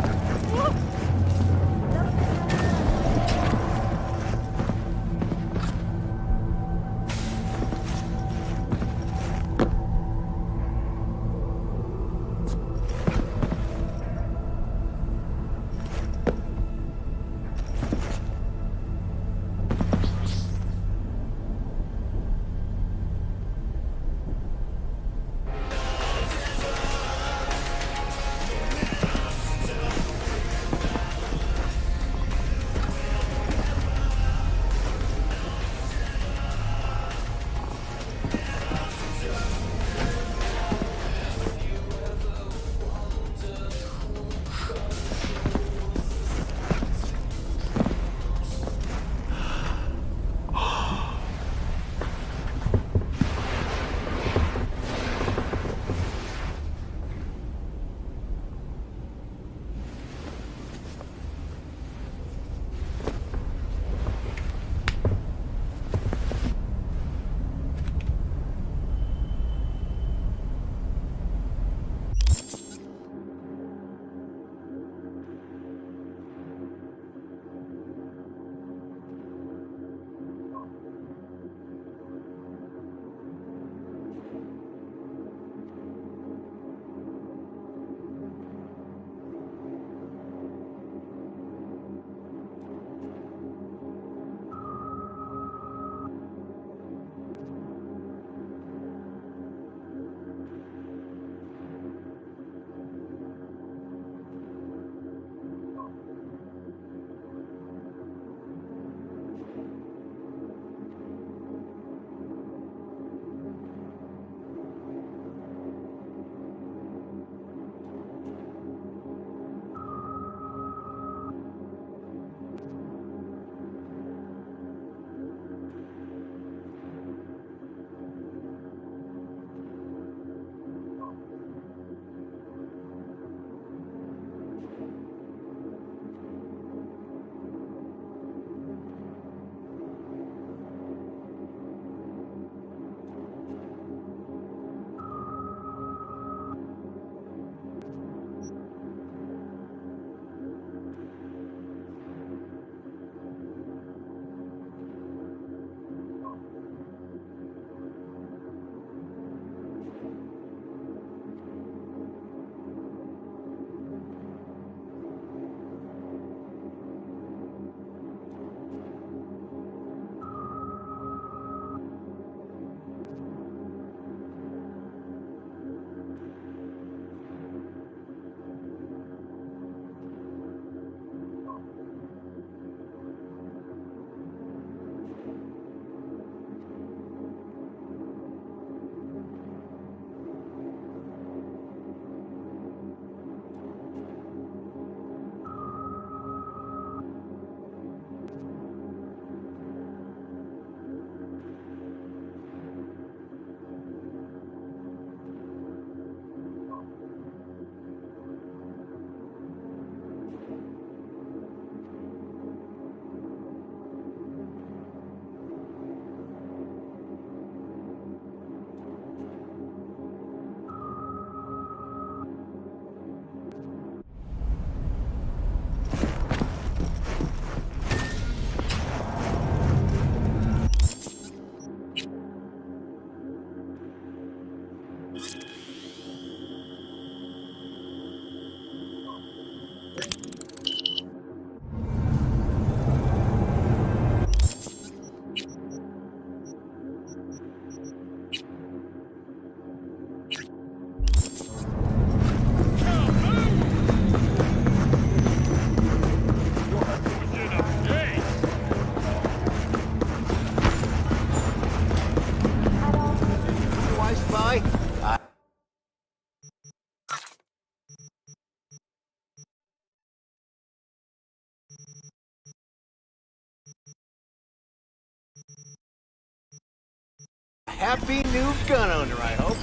S: happy new gun owner, I hope.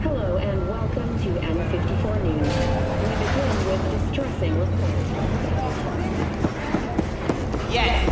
V: Hello and welcome to N54 News. We begin with distressing reports.
S: Yes!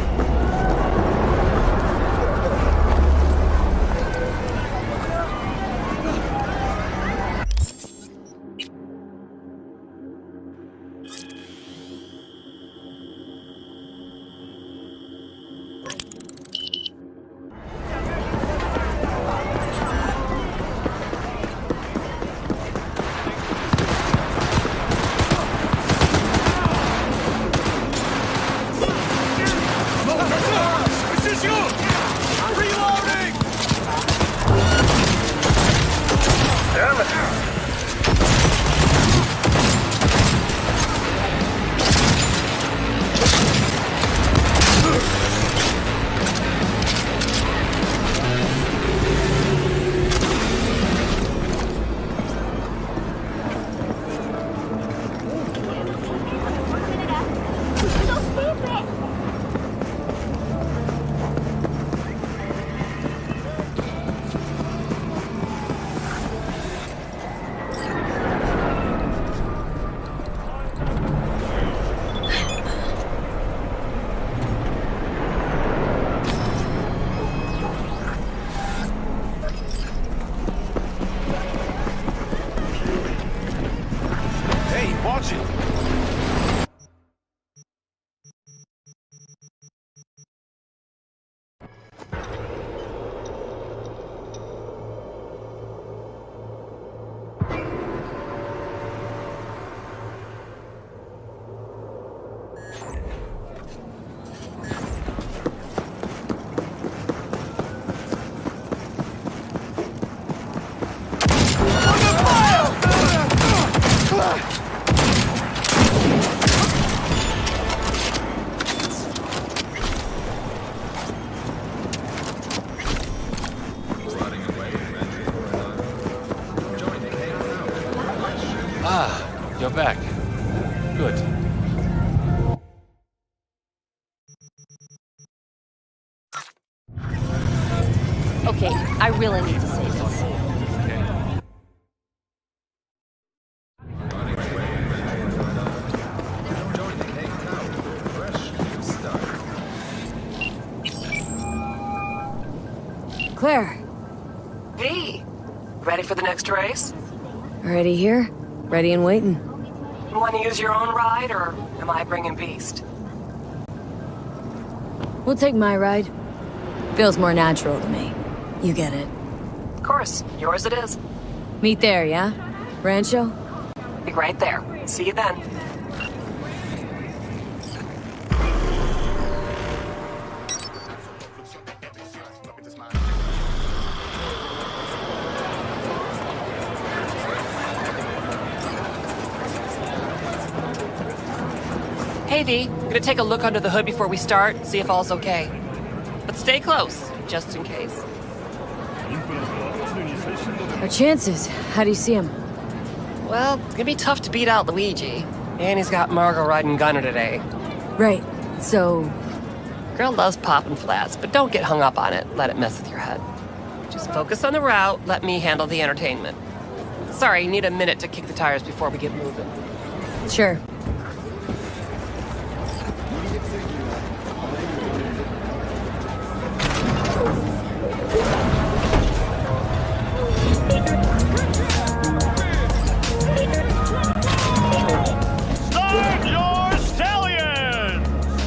Q: Hey, watch it!
T: Ah, you're back. Good.
A: Okay, I really need to say this.
C: Claire,
A: V, ready for the next race?
C: already here? Ready and waiting.
A: You want to use your own ride, or am I bringing Beast?
C: We'll take my ride. Feels more natural to me. You get it.
A: Of course, yours it is.
C: Meet there, yeah? Rancho?
A: Be right there. See you then. Hey V, gonna take a look under the hood before we start, see if all's okay. But stay close, just in case.
C: Our chances. How do you see him?
A: Well, it's gonna be tough to beat out Luigi. And he's got Margot riding Gunner today.
C: Right. So...
A: Girl loves popping flats, but don't get hung up on it. Let it mess with your head. Just focus on the route, let me handle the entertainment. Sorry, need a minute to kick the tires before we get moving.
C: Sure.
K: Start your stallions!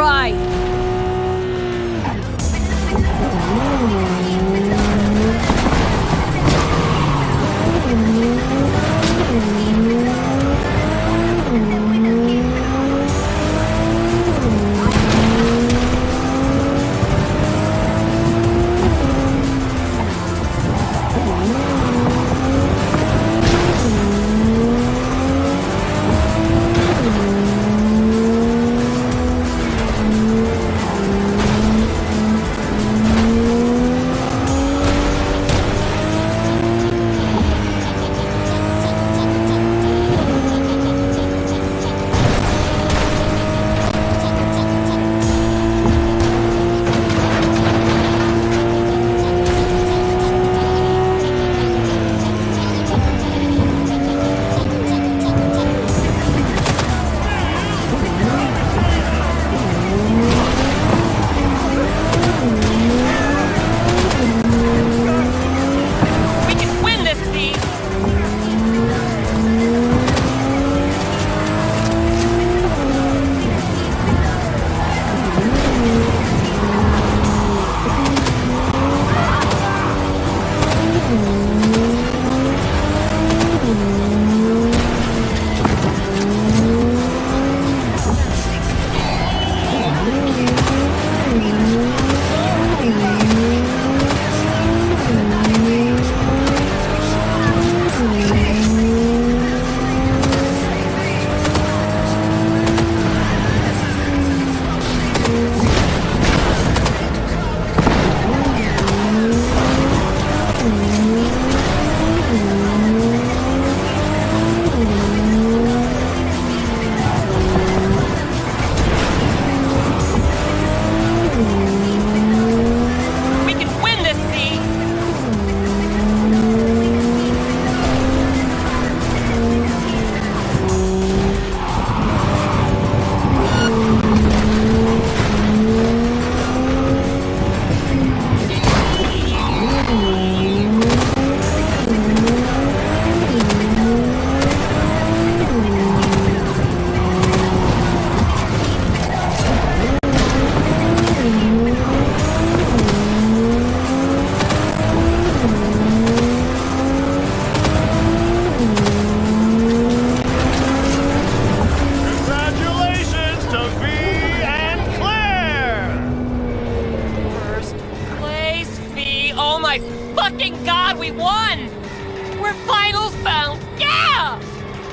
C: right.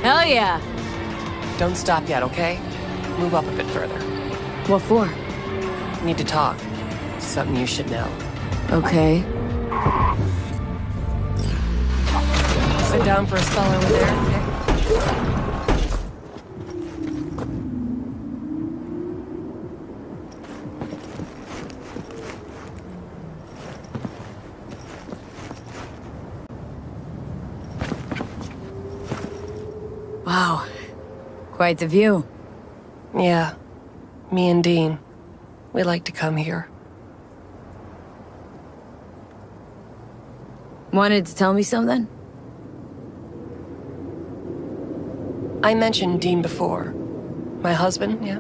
C: Hell yeah.
A: Don't stop yet, okay? Move up a bit further.
C: What for?
A: Need to talk. Something you should know.
C: Okay.
A: Sit down for a spell over there, okay?
C: Wow. Quite the view.
A: Yeah. Me and Dean. We like to come here.
C: Wanted to tell me something?
A: I mentioned Dean before. My husband, yeah?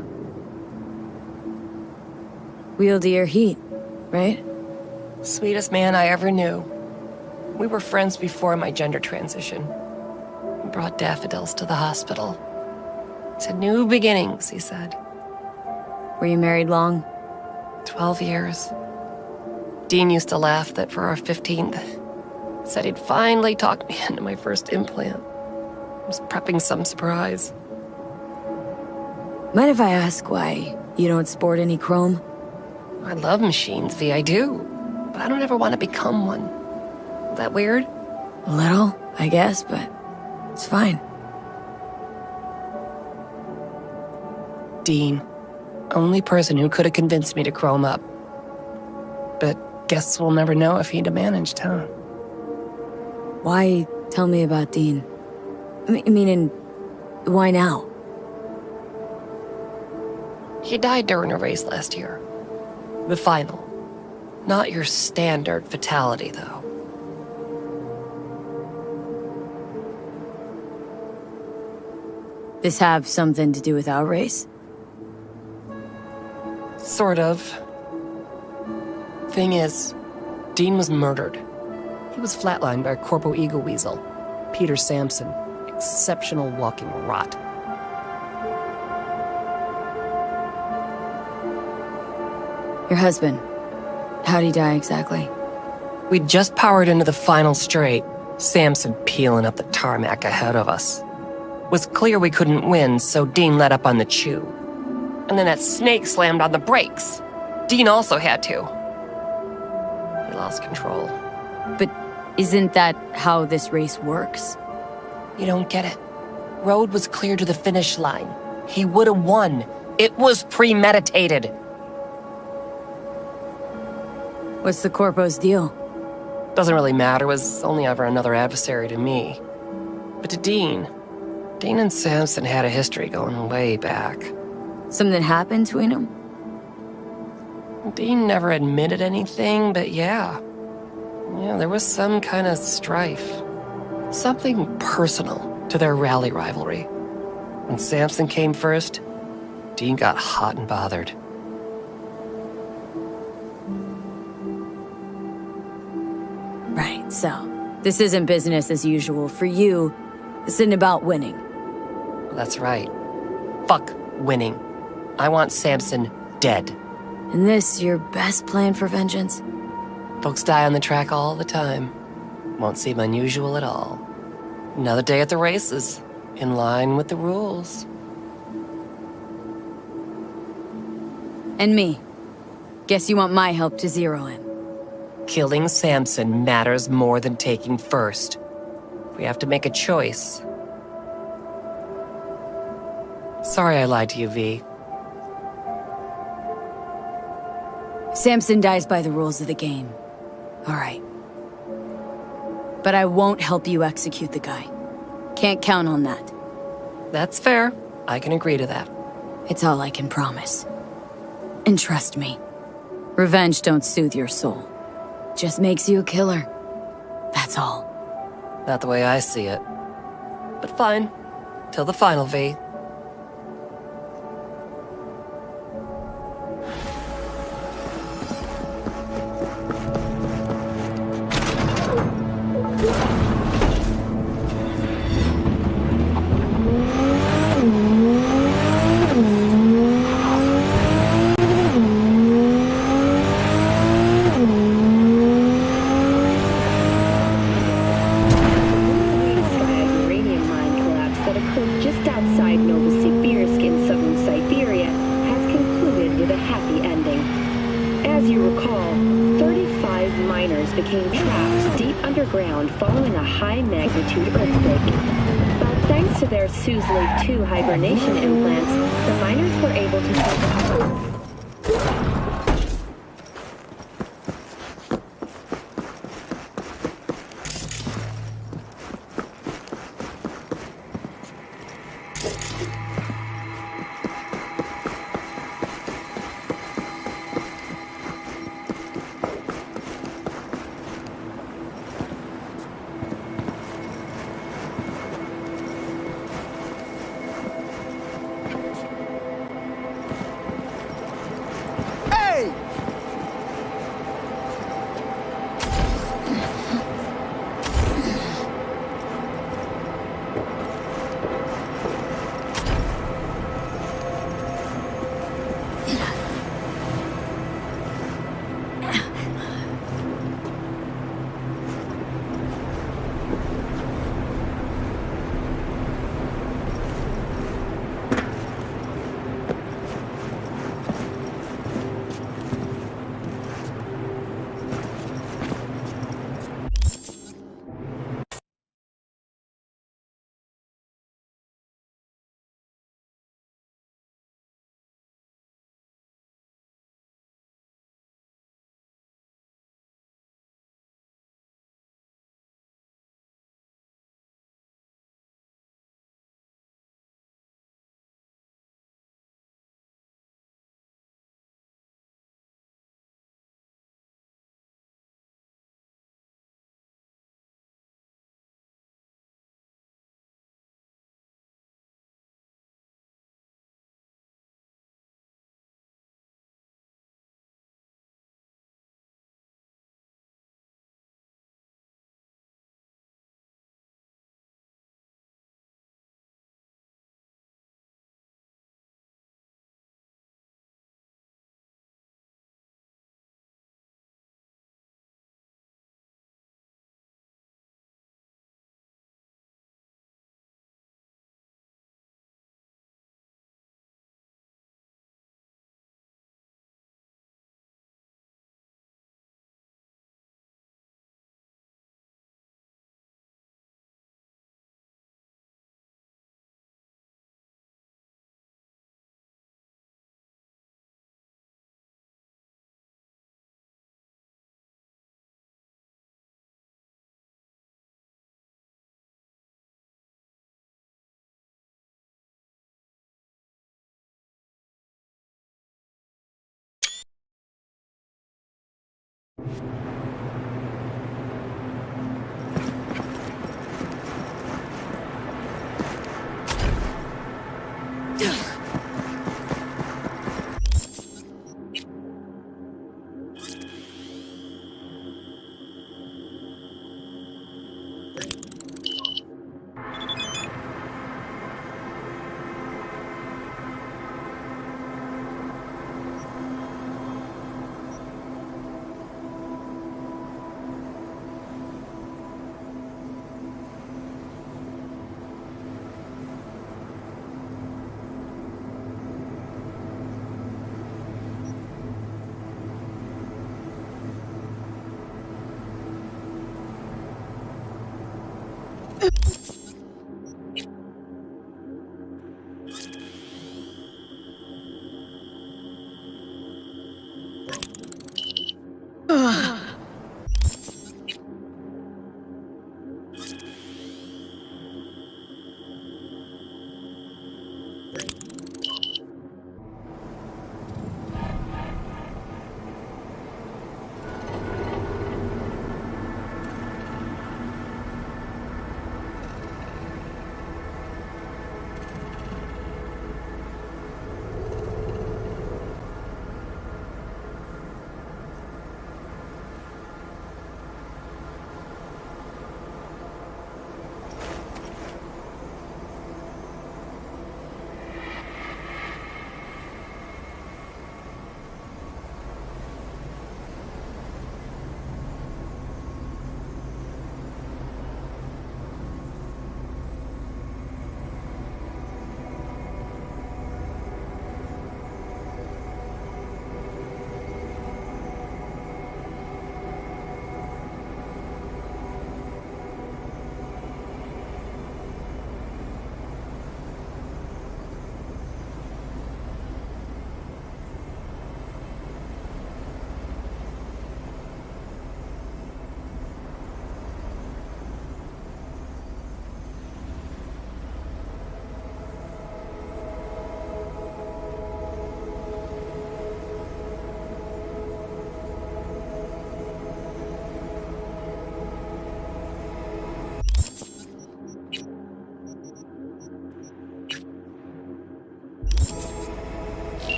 C: Wheeled to your heat, right?
A: Sweetest man I ever knew. We were friends before my gender transition. He brought daffodils to the hospital. To new beginnings, he said.
C: Were you married long?
A: 12 years. Dean used to laugh that for our 15th, said he'd finally talked me into my first implant. I was prepping some surprise.
C: Mind if I ask why you don't sport any chrome?
A: I love machines, V, I do. But I don't ever want to become one. Is that weird?
C: A little, I guess, but it's fine.
A: Dean. Only person who could have convinced me to chrome up. But guess we'll never know if he'd have managed, huh?
C: Why tell me about Dean? Why now?
A: He died during a race last year. The final. Not your standard fatality, though.
C: This have something to do with our race?
A: Sort of. Thing is, Dean was murdered. He was flatlined by a Corpo Eagle Weasel, Peter Sampson. Exceptional walking rot.
C: Your husband, how'd he die exactly?
A: We'd just powered into the final straight, Sampson peeling up the tarmac ahead of us. It was clear we couldn't win, so Dean let up on the chew. And then that snake slammed on the brakes. Dean also had to. He lost control.
C: But isn't that how this race works?
A: You don't get it. Road was clear to the finish line. He would have won. It was premeditated.
C: What's the Corpo's deal?
A: Doesn't really matter. Was only ever another adversary to me. But to Dean and Sampson had a history going way back.
C: Something happened between them?
A: Dean never admitted anything, but yeah, there was some kind of strife. Something personal to their rally rivalry. When Sampson came first, Dean got hot and bothered.
C: Right, so this isn't business as usual. For you, this isn't about winning.
A: That's right. Fuck winning. I want Sampson dead.
C: And this your best plan for vengeance?
A: Folks die on the track all the time. Won't seem unusual at all. Another day at the races, in line with the rules.
C: And me. Guess you want my help to zero in.
A: Killing Sampson matters more than taking first. We have to make a choice. Sorry I lied to you, V.
C: Sampson dies by the rules of the game. All right. But I won't help you execute the guy. Can't count on that.
A: That's fair. I can agree to that.
C: It's all I can promise. And trust me, revenge don't soothe your soul. Just makes you a killer. That's all.
A: Not the way I see it. But fine. Till the final, V.
V: Became trapped deep underground following a high-magnitude earthquake. But thanks to their Suslave 2 hibernation implants, the miners were able to survive.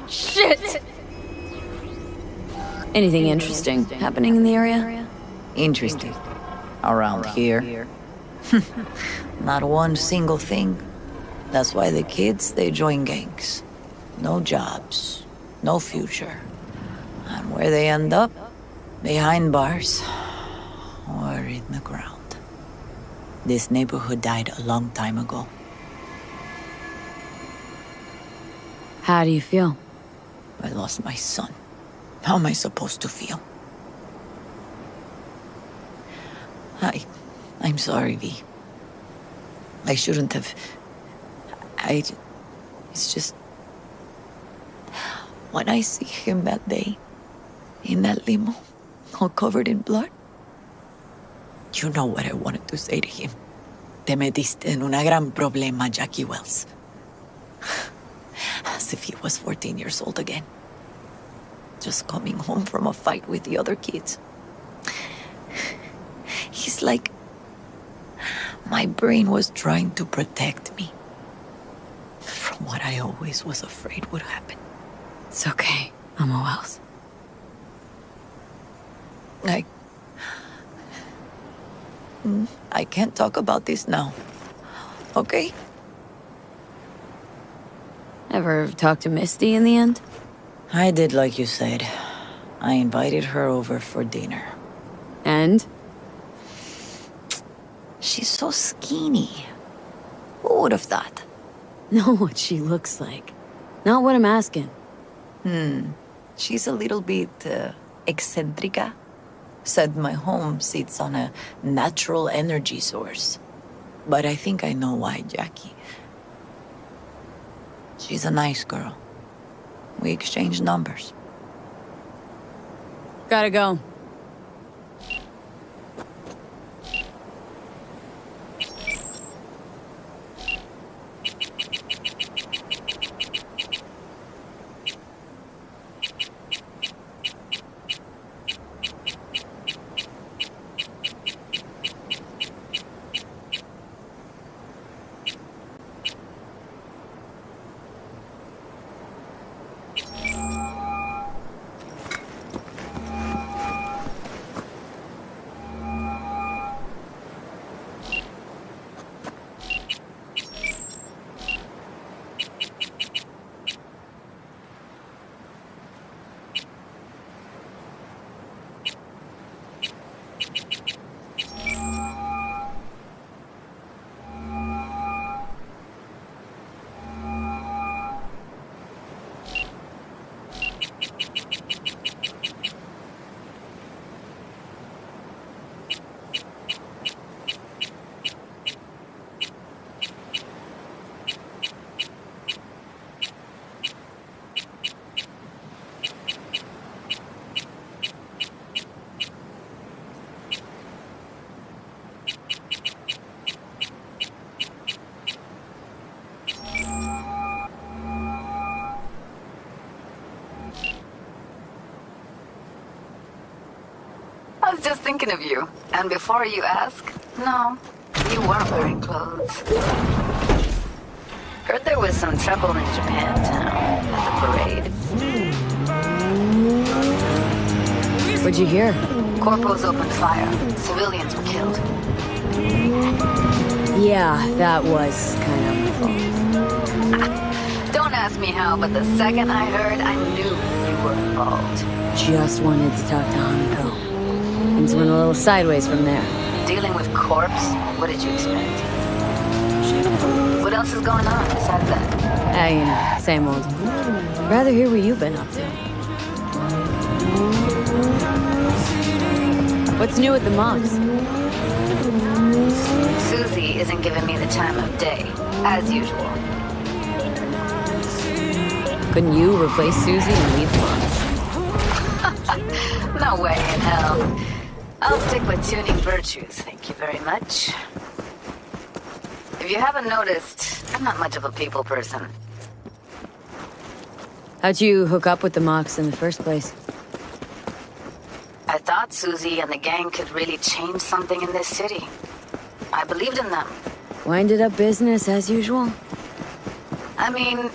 C: Shit! Anything interesting happening in the area?
G: Interesting. Around here? Not one single thing. That's why the kids, they join gangs. No jobs, no future. And where they end up? Behind bars. Or in the ground. This neighborhood died a long time ago.
C: How do you feel?
G: I lost my son. How am I supposed to feel? I'm sorry, V. I shouldn't have... It's just... When I see him that day, in that limo, all covered in blood, you know what I wanted to say to him. Te metiste en una gran problema, Jackie Wells. As if he was 14 years old again. Just coming home from a fight with the other kids. He's like... My brain was trying to protect me from what I always was afraid would happen.
C: It's okay, Mama Wells.
G: I can't talk about this now. Okay?
C: Ever talk to Misty in the end?
G: I did like you said. I invited her over for dinner.
C: And?
G: She's so skinny. Who would have thought?
C: Know what she looks like. Not what I'm asking.
G: She's a little bit eccentrica. Said my home sits on a natural energy source. But I think I know why, Jackie. She's a nice girl. We exchanged numbers.
C: Gotta go.
D: I was just thinking of you. And before you ask, no, you weren't wearing clothes. Heard there was some trouble in Japantown at the parade.
C: What'd you hear?
D: Corporals opened fire. Civilians were killed.
C: Yeah, that was kind of my fault.
D: Don't ask me how, but the second I heard, I knew you were involved.
C: Just wanted to talk to Hanako. Things went a little sideways from there.
D: Dealing with corpse? What did you expect? What else is going on besides that?
C: You know, same old. Rather hear what you've been up to. What's new with the monks?
D: Susie isn't giving me the time of day, as usual.
C: Couldn't you replace Susie and leave the monks?
D: No way in hell. I'll stick with tuning virtues, thank you very much. If you haven't noticed, I'm not much of a people person.
C: How'd you hook up with the monks in the first place?
D: I thought Susie and the gang could really change something in this city. I believed in them.
C: Winded up business as usual?
D: I mean,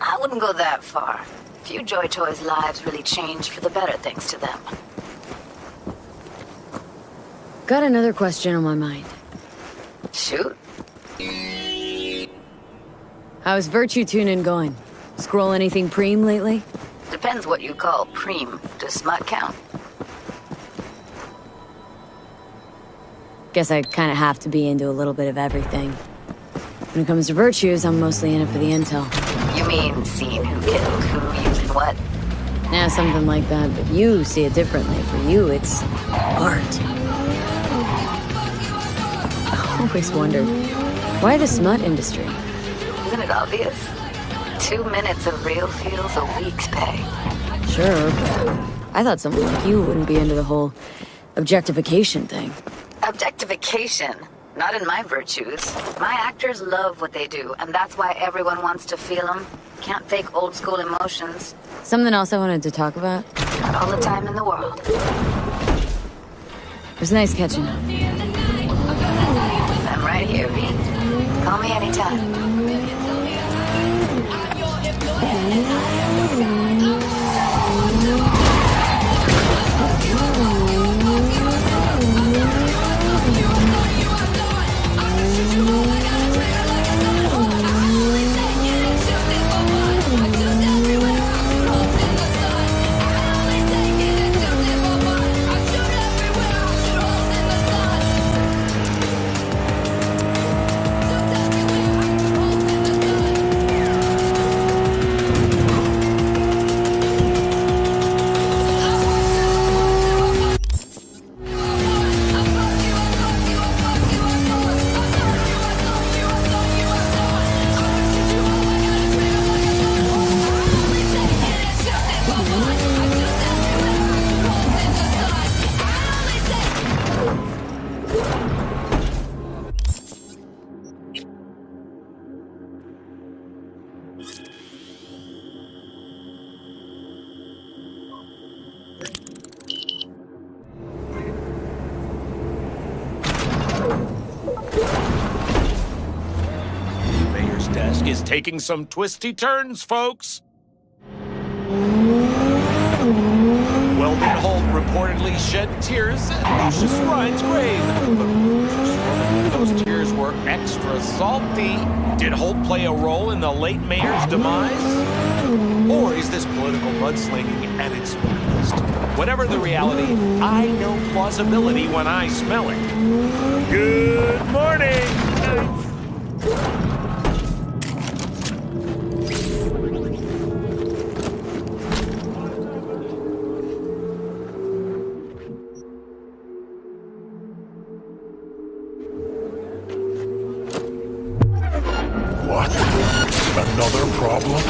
D: I wouldn't go that far. Few Joy Toys' lives really changed for the better thanks to them.
C: Got another question on my mind.
D: Shoot.
C: How's Virtue tuning going? Scroll anything preem lately?
D: Depends what you call preem. Does smut count?
C: Guess I kind of have to be into a little bit of everything. When it comes to virtues, I'm mostly in it for the intel.
D: You mean seeing who killed who, using what?
C: Yeah, something like that, but you see it differently. For you, it's art. I always wondered, why the smut industry?
D: Isn't it obvious? 2 minutes of real feels a week's pay.
C: Sure, but I thought someone like you wouldn't be into the whole objectification thing.
D: Objectification? Not in my virtues. My actors love what they do, and that's why everyone wants to feel them. Can't fake old school emotions.
C: Something else I wanted to talk about?
D: Got all the time in the world.
C: It was nice catching up.
D: I'm right here, V. Call me anytime.
M: is taking some twisty turns, folks. Weldon Holt reportedly shed tears at Lucius Rhine's grave. But those tears were extra salty. Did Holt play a role in the late mayor's demise? Or is this political mudslinging at its finest? Whatever the reality, I know plausibility when I smell it. Good morning!
I: What? Another problem?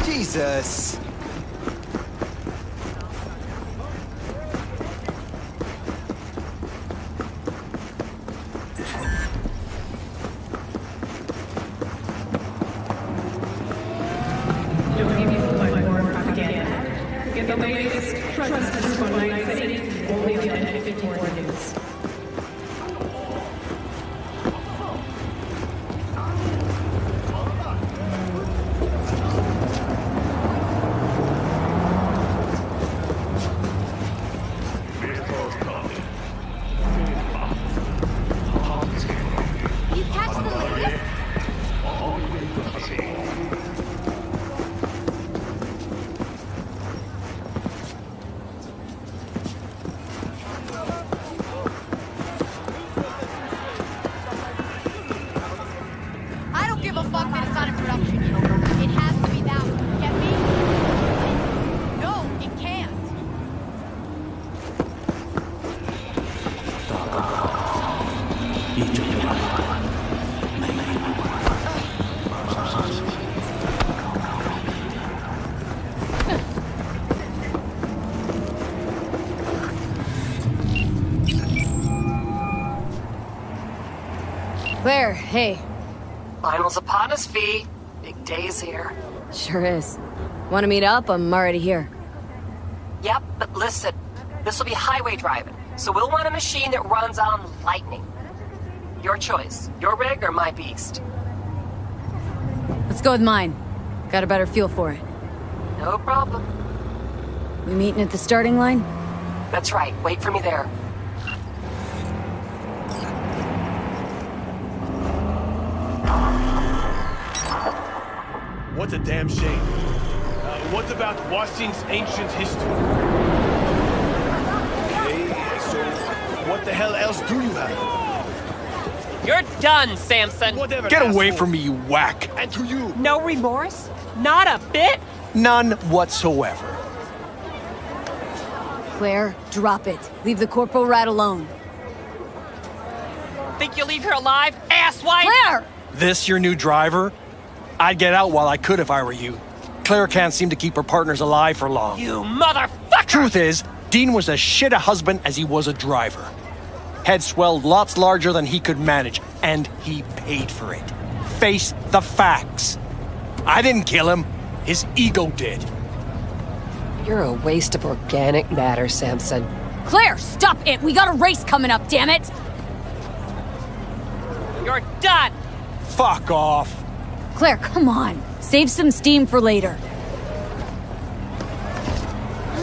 B: Jesus.
P: Get the latest trust from Night City, only on N54 News.
D: I don't give a fuck that it's not in production. It has to be that one. Get me? No, it can't.
C: Claire, hey.
A: Finals upon us, V. Big day's here.
C: Sure is. Want to meet up? I'm already here.
A: Yep, but listen. This will be highway driving, so we'll want a machine that runs on lightning. Your choice. Your rig or my beast.
C: Let's go with mine. Got a better feel for it.
A: No problem.
C: We meeting at the starting line?
A: That's right. Wait for me there.
K: What a damn shame. What about Washington's ancient history? Okay, so what the hell else do you have?
A: You're done, Samson.
K: Whatever.
L: Get away
K: asshole.
L: from me, you whack!
K: And to you.
A: No remorse? Not a bit?
L: None whatsoever.
C: Claire, drop it. Leave the corporal rat alone.
A: Think you'll leave here alive, asswipe?
C: Claire!
K: This your new driver? I'd get out while I could if I were you. Claire can't seem to keep her partners alive for long.
A: You motherfucker!
K: Truth is, Dean was as shit a husband as he was a driver. Head swelled lots larger than he could manage, and he paid for it. Face the facts. I didn't kill him. His ego did.
A: You're a waste of organic matter, Samson.
C: Claire, stop it! We got a race coming up, damn it!
A: You're done!
K: Fuck off.
C: Claire, come on. Save some steam for later.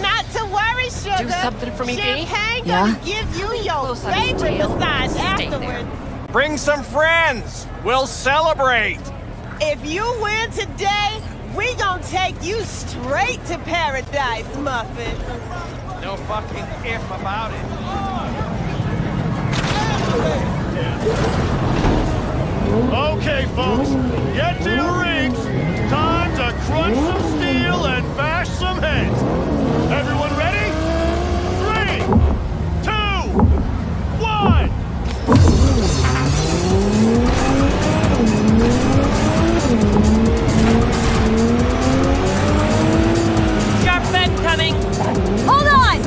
H: Not to worry, sugar.
A: Do something for me, B?
H: Champagne
C: Yeah?
H: gonna give you your
A: Close on his
H: favorite
A: tail.
H: massage
A: Stay
H: afterwards.
K: Bring some friends. We'll celebrate.
H: If you win today, we gonna take you straight to paradise, Muffin.
M: No fucking if about it.
K: Okay, folks, get to your rigs. Time to crunch some steel and bash some heads. Everyone ready? 3, 2, 1.
A: Sharp bend coming!
C: Hold on!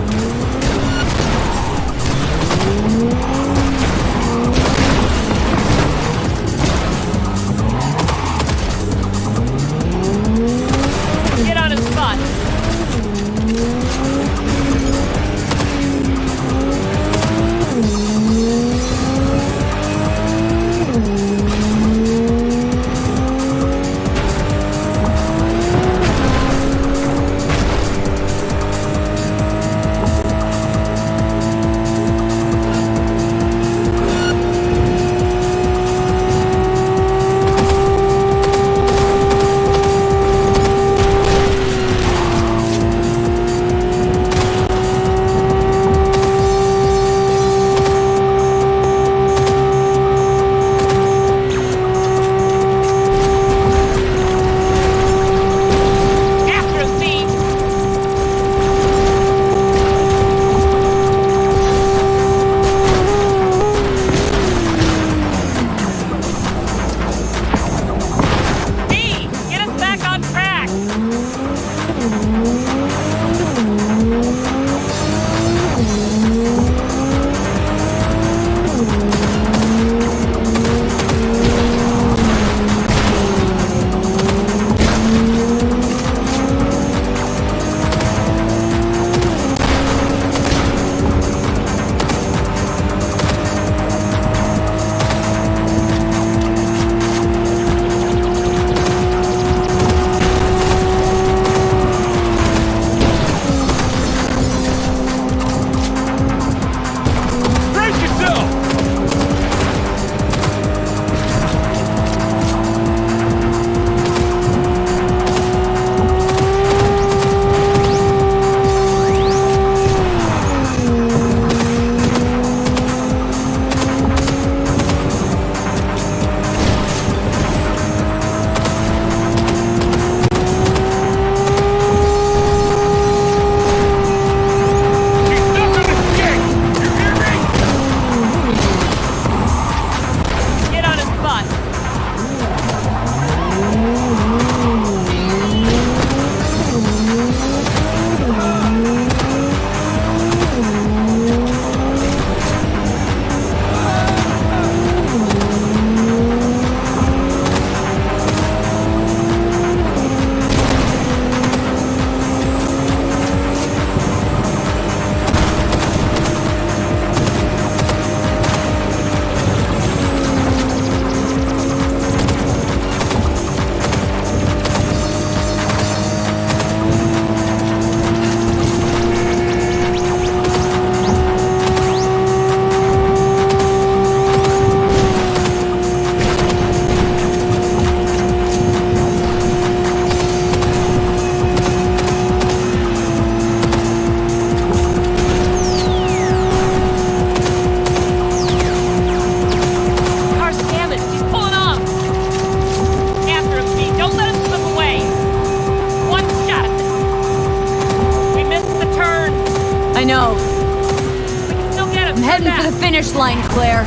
C: finish line, Claire.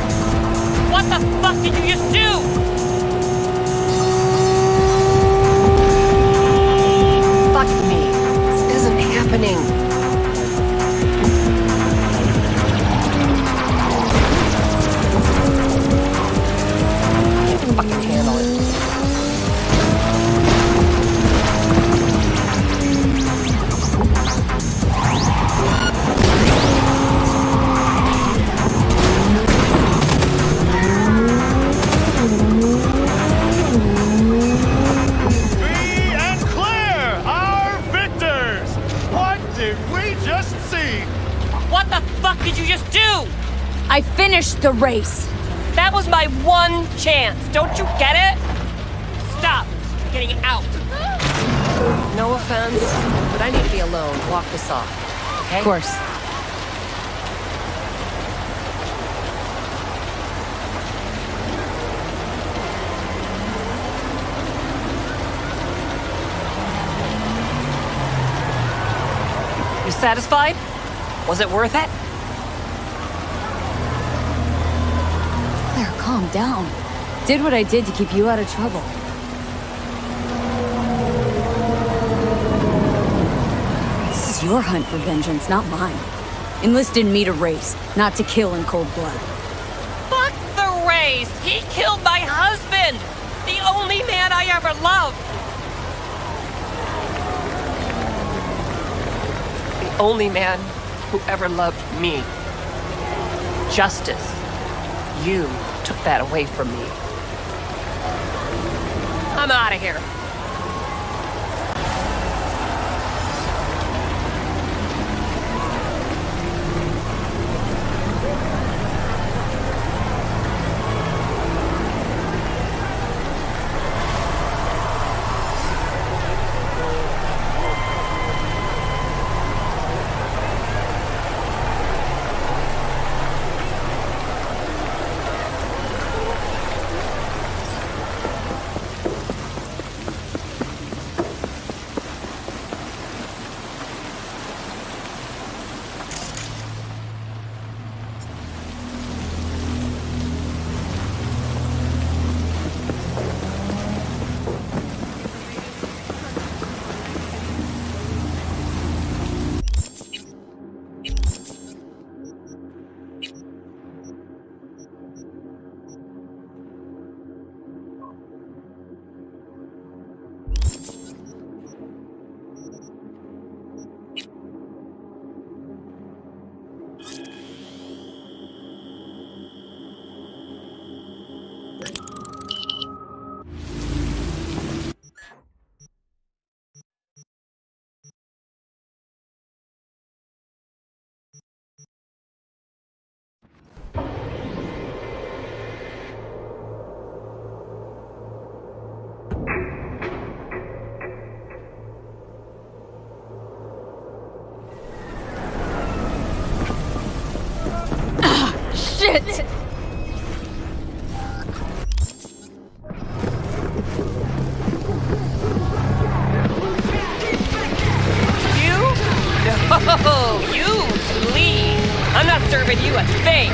A: What the fuck did you just do? Fuck me. This isn't happening. Can't fucking handle it. Did you just do?
C: I finished the race.
A: That was my one chance. Don't you get it? Stop getting out. No offense, but I need to be alone. Walk this off. Okay?
C: Of course.
A: You satisfied? Was it worth it?
C: Claire, calm down. Did what I did to keep you out of trouble. This is your hunt for vengeance, not mine. Enlisted me to race, not to kill in cold blood.
A: Fuck the race! He killed my husband! The only man I ever loved! The only man who ever loved me. Justice. You took that away from me. I'm out of here.
C: Shit!
A: You? No, you leave. I'm not serving you a thing.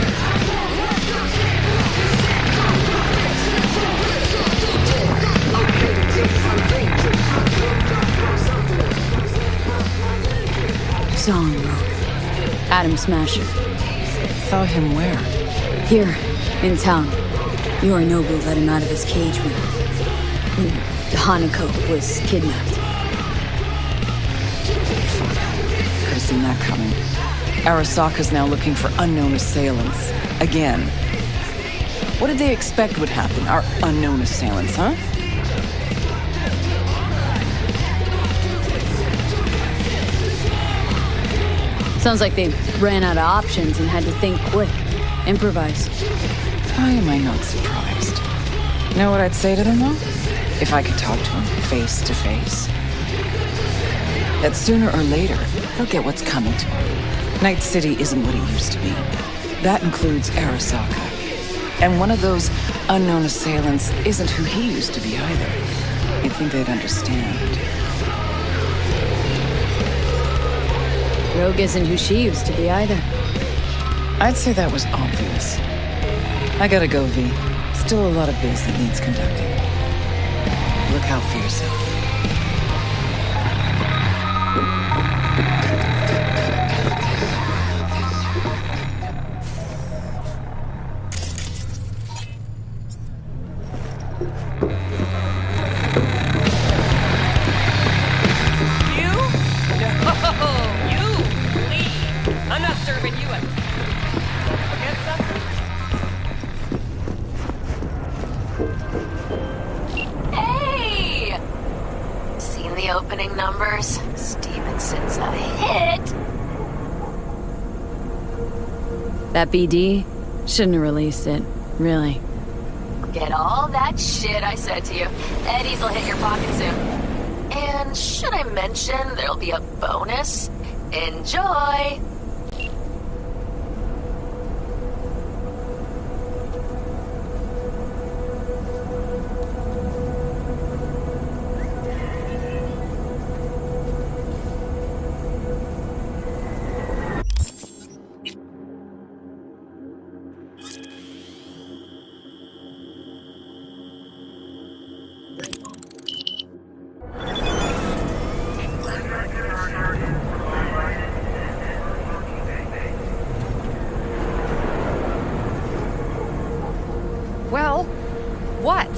C: Songbook. Adam Smasher.
G: Saw him where?
C: Here, in town. Yorinobu let him out of his cage when Hanako was kidnapped.
G: Could have seen that coming. Arasaka's now looking for unknown assailants. Again. What did they expect would happen? Our unknown assailants, huh?
C: Sounds like they ran out of options and had to think quick. Improvise.
G: Why am I not surprised? You know what I'd say to them, though? If I could talk to them face to face. That sooner or later, they'll get what's coming to them. Night City isn't what it used to be. That includes Arasaka. And one of those unknown assailants isn't who he used to be either. You'd think they'd understand.
C: Rogue isn't who she used to be either.
N: I'd say that was obvious. I gotta go, V. Still a lot of biz that needs conducting. Look out for yourself.
A: I'm not serving you a... Get something?
J: Hey! Seen the opening numbers? Stevenson's a hit.
C: That BD shouldn't have released it, really.
J: Get all that shit I said to you. Eddie's will hit your pocket soon. And should I mention there'll be a bonus? Enjoy!
A: Well, what?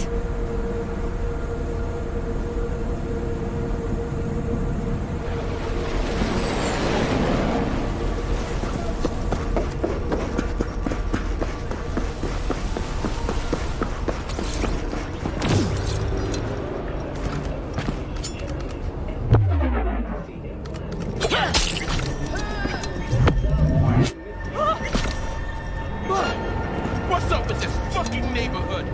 M: What's up with this fucking neighborhood?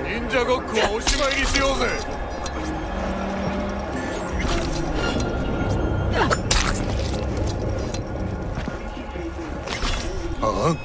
M: Ninja ごっこはおしまいにしようぜ。ああ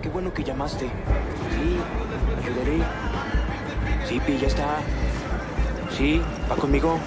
M: ？Qué
O: bueno que llamaste. Sí, ayudaré. Sí, Pi, ya está. Sí, va conmigo.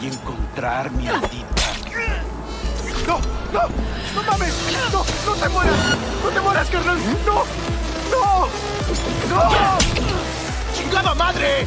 Q: Encontrar, mierdita.
B: ¡No! ¡No! ¡No mames! ¡No! ¡No te mueras! ¡No te mueras, carnal! ¡No! ¡No! ¡No! ¡Chingada madre!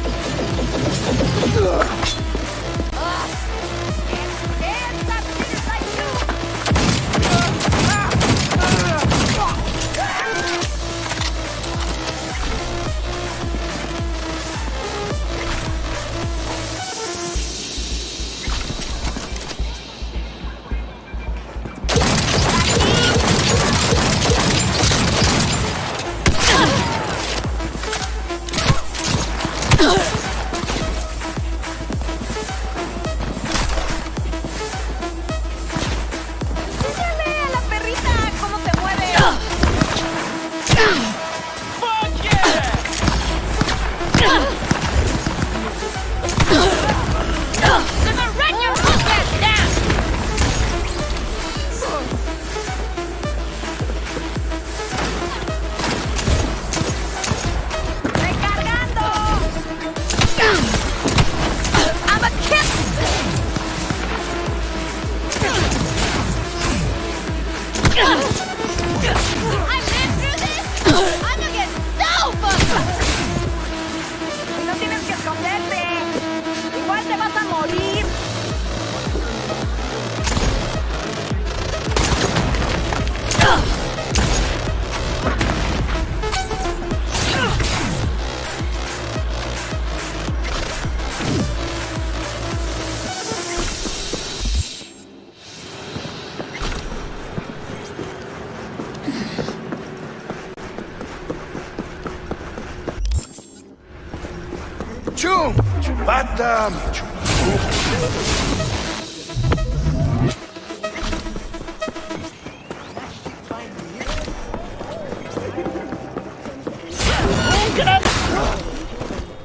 E: Chum! Chupata, mi chum.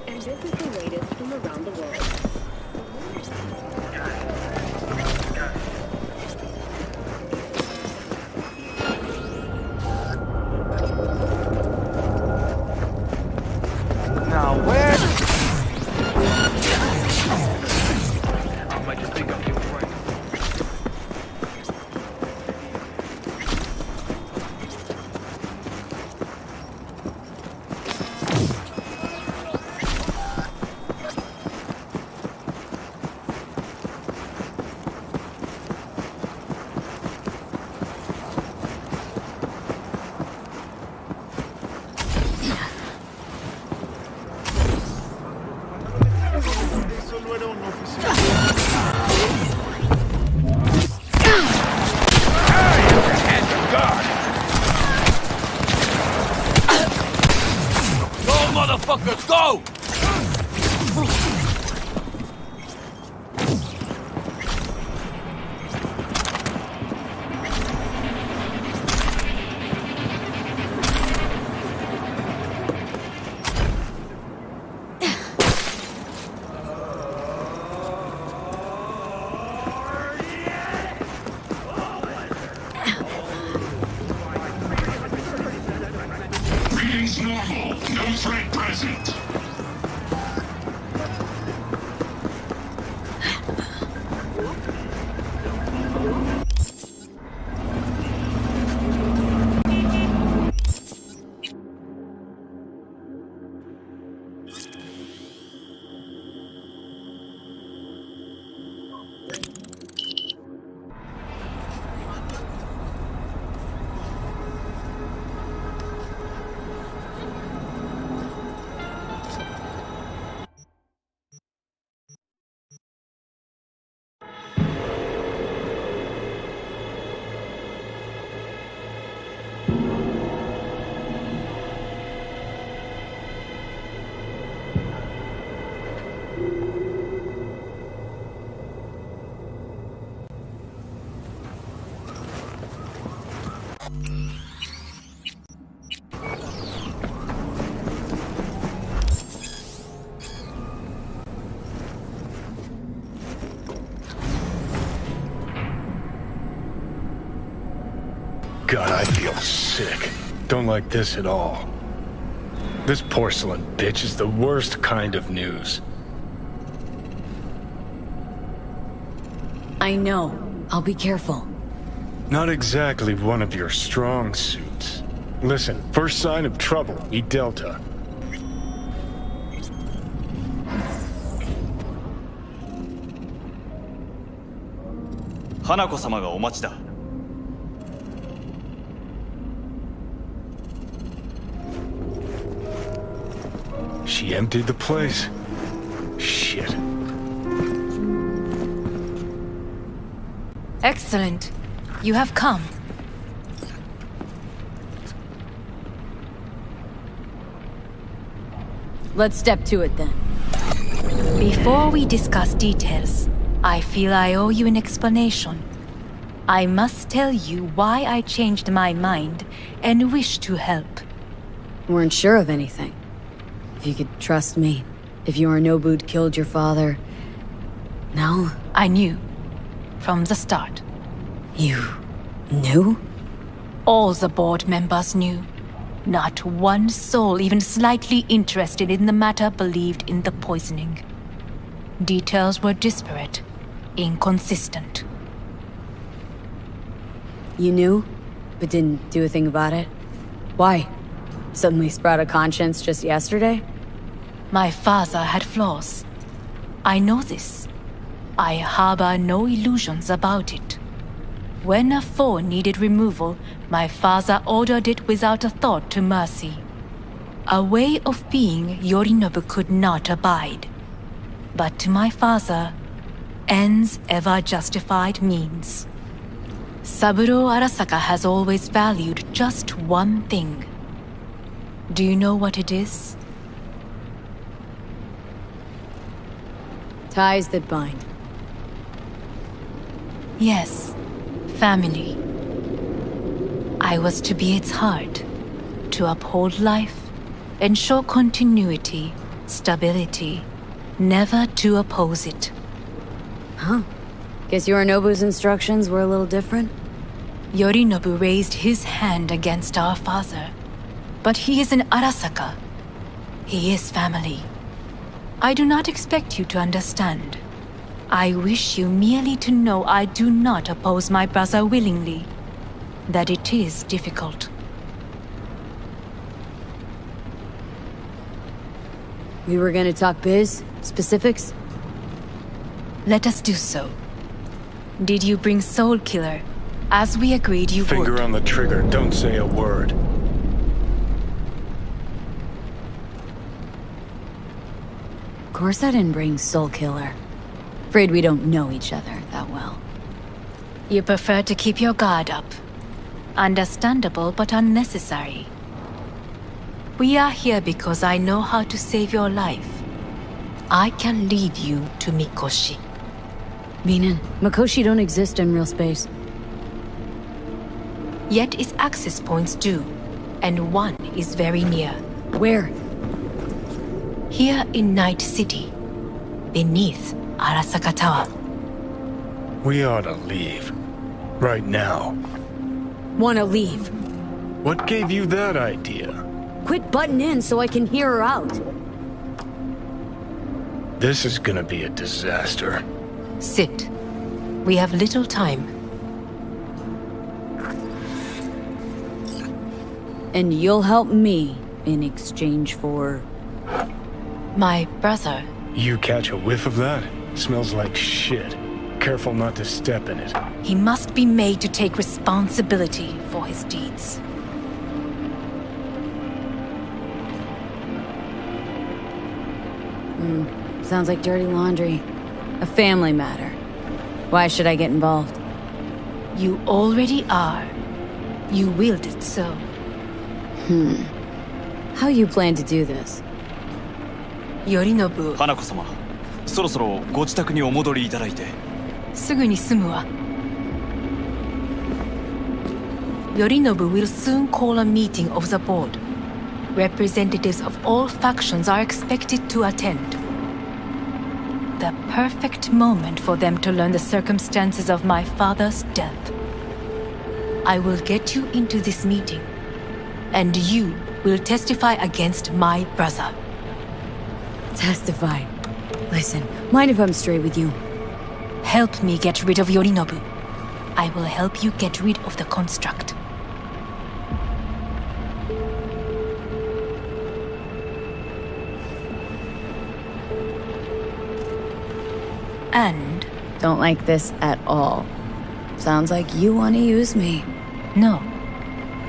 V: And this is the latest from around the world.
B: Now where?
Q: Motherfuckers, go!
E: God, I feel sick. Don't like this at all. This porcelain bitch is the worst kind of news.
C: I know. I'll be careful.
E: Not exactly one of your strong suits. Listen, first sign of trouble, eat Delta.
F: Hanako-samaがお待ちだ。
E: She emptied the place. Shit.
D: Excellent. You have come.
C: Let's step to it then.
D: Before we discuss details, I feel I owe you an explanation. I must tell you why I changed my mind and wish to help.
C: Weren't sure of anything. If you could trust me, if Yorinobu'd killed your father... No?
D: I knew. From the start.
C: You... knew?
D: All the board members knew. Not one soul even slightly interested in the matter believed in the poisoning. Details were disparate, inconsistent.
C: You knew, but didn't do a thing about it? Why? Suddenly sprout a conscience just yesterday?
D: My father had flaws. I know this. I harbor no illusions about it. When a foe needed removal, my father ordered it without a thought to mercy. A way of being Yorinobu could not abide. But to my father, ends ever justified means. Saburo Arasaka has always valued just one thing. Do you know what it is?
C: Ties that bind.
D: Yes, family. I was to be its heart, to uphold life, ensure continuity, stability, never to oppose it.
C: Huh. Guess Yorinobu's instructions were a little different?
D: Yorinobu raised his hand against our father. But he is an Arasaka. He is family. I do not expect you to understand. I wish you merely to know I do not oppose my brother willingly. That it is difficult.
C: We were gonna talk biz? Specifics?
D: Let us do so. Did you bring Soul Killer? As we agreed you would.
E: Finger on the trigger, don't say a word.
C: Of course I didn't bring Soul Killer. Afraid we don't know each other that well.
D: You prefer to keep your guard up. Understandable, but unnecessary. We are here because I know how to save your life. I can lead you to Mikoshi.
C: Meaning, Mikoshi don't exist in real space.
D: Yet its access points do, and one is very near.
C: Where?
D: Here in Night City, beneath Arasaka Tower.
E: We ought to leave. Right now.
C: Wanna leave?
E: What gave you that idea?
C: Quit butting in so I can hear her out.
E: This is gonna be a disaster.
D: Sit. We have little time.
C: And you'll help me in exchange for...
D: My brother.
E: You catch a whiff of that? Smells like shit. Careful not to step in it.
D: He must be made to take responsibility for his deeds.
C: Sounds like dirty laundry. A family matter. Why should I get involved?
D: You already are. You willed it so.
C: How you plan to do this?
D: Yorinobu.
F: 花子様、そろそろご自宅にお戻りいただいて。
D: すぐに済むわ。Yorinobu will soon call a meeting of the board. Representatives of all factions are expected to attend. The perfect moment for them to learn the circumstances of my father's death.
R: I will get you into this meeting, and you will testify against my brother.
C: Testify. Listen, mind if I'm straight with you?
R: Help me get rid of Yorinobu. I will help you get rid of the construct. And...
C: Don't like this at all. Sounds like you want to use me.
R: No.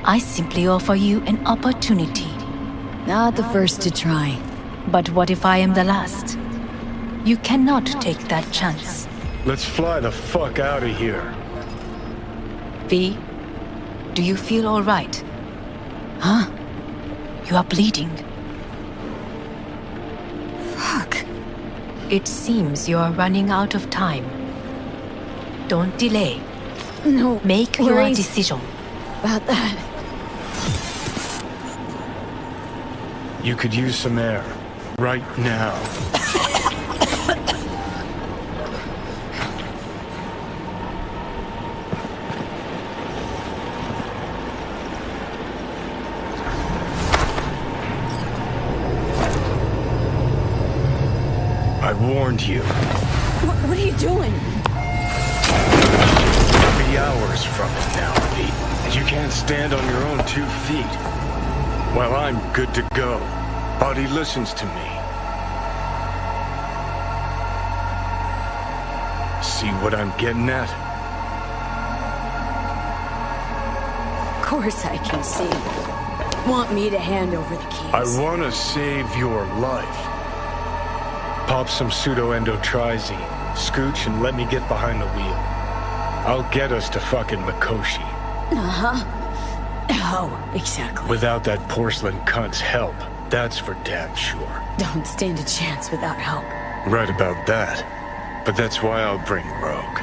R: I simply offer you an opportunity.
C: Not the first to try.
R: But what if I am the last? You cannot take that chance.
E: Let's fly the fuck out of here.
R: V, do you feel all right?
C: Huh?
R: You are bleeding.
C: Fuck.
R: It seems you are running out of time. Don't delay.
C: No.
R: Make your decision.
C: About that.
E: You could use some air. Right now. I warned you.
C: What are you doing?
E: It'll be hours from it now, Pete. You can't stand on your own 2 feet. Well, I'm good to go. Body listens to me. See what I'm getting at?
C: Of course I can see. Want me to hand over the keys?
E: I want to save your life. Pop some pseudo-endotrizine, scooch, and let me get behind the wheel. I'll get us to fucking Mikoshi.
C: Uh-huh. How, exactly?
E: Without that porcelain cunt's help, that's for damn sure.
C: Don't stand a chance without help.
E: Right about that. But that's why I'll bring Rogue.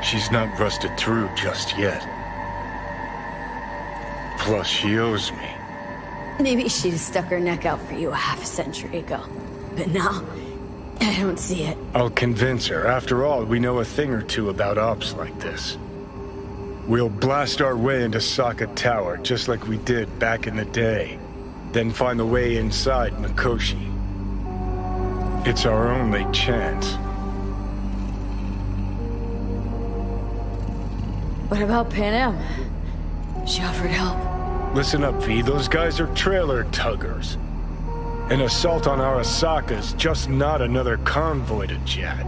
E: She's not rusted through just yet. Plus, she owes me.
C: Maybe she'd stuck her neck out for you a half a century ago. But now, I don't see it.
E: I'll convince her. After all, we know a thing or two about ops like this. We'll blast our way into Sokka Tower, just like we did back in the day. Then find the way inside Mikoshi. It's our only chance.
C: What about Panam? She offered help.
E: Listen up, V. Those guys are trailer tuggers. An assault on Arasaka's just not another convoy to jack.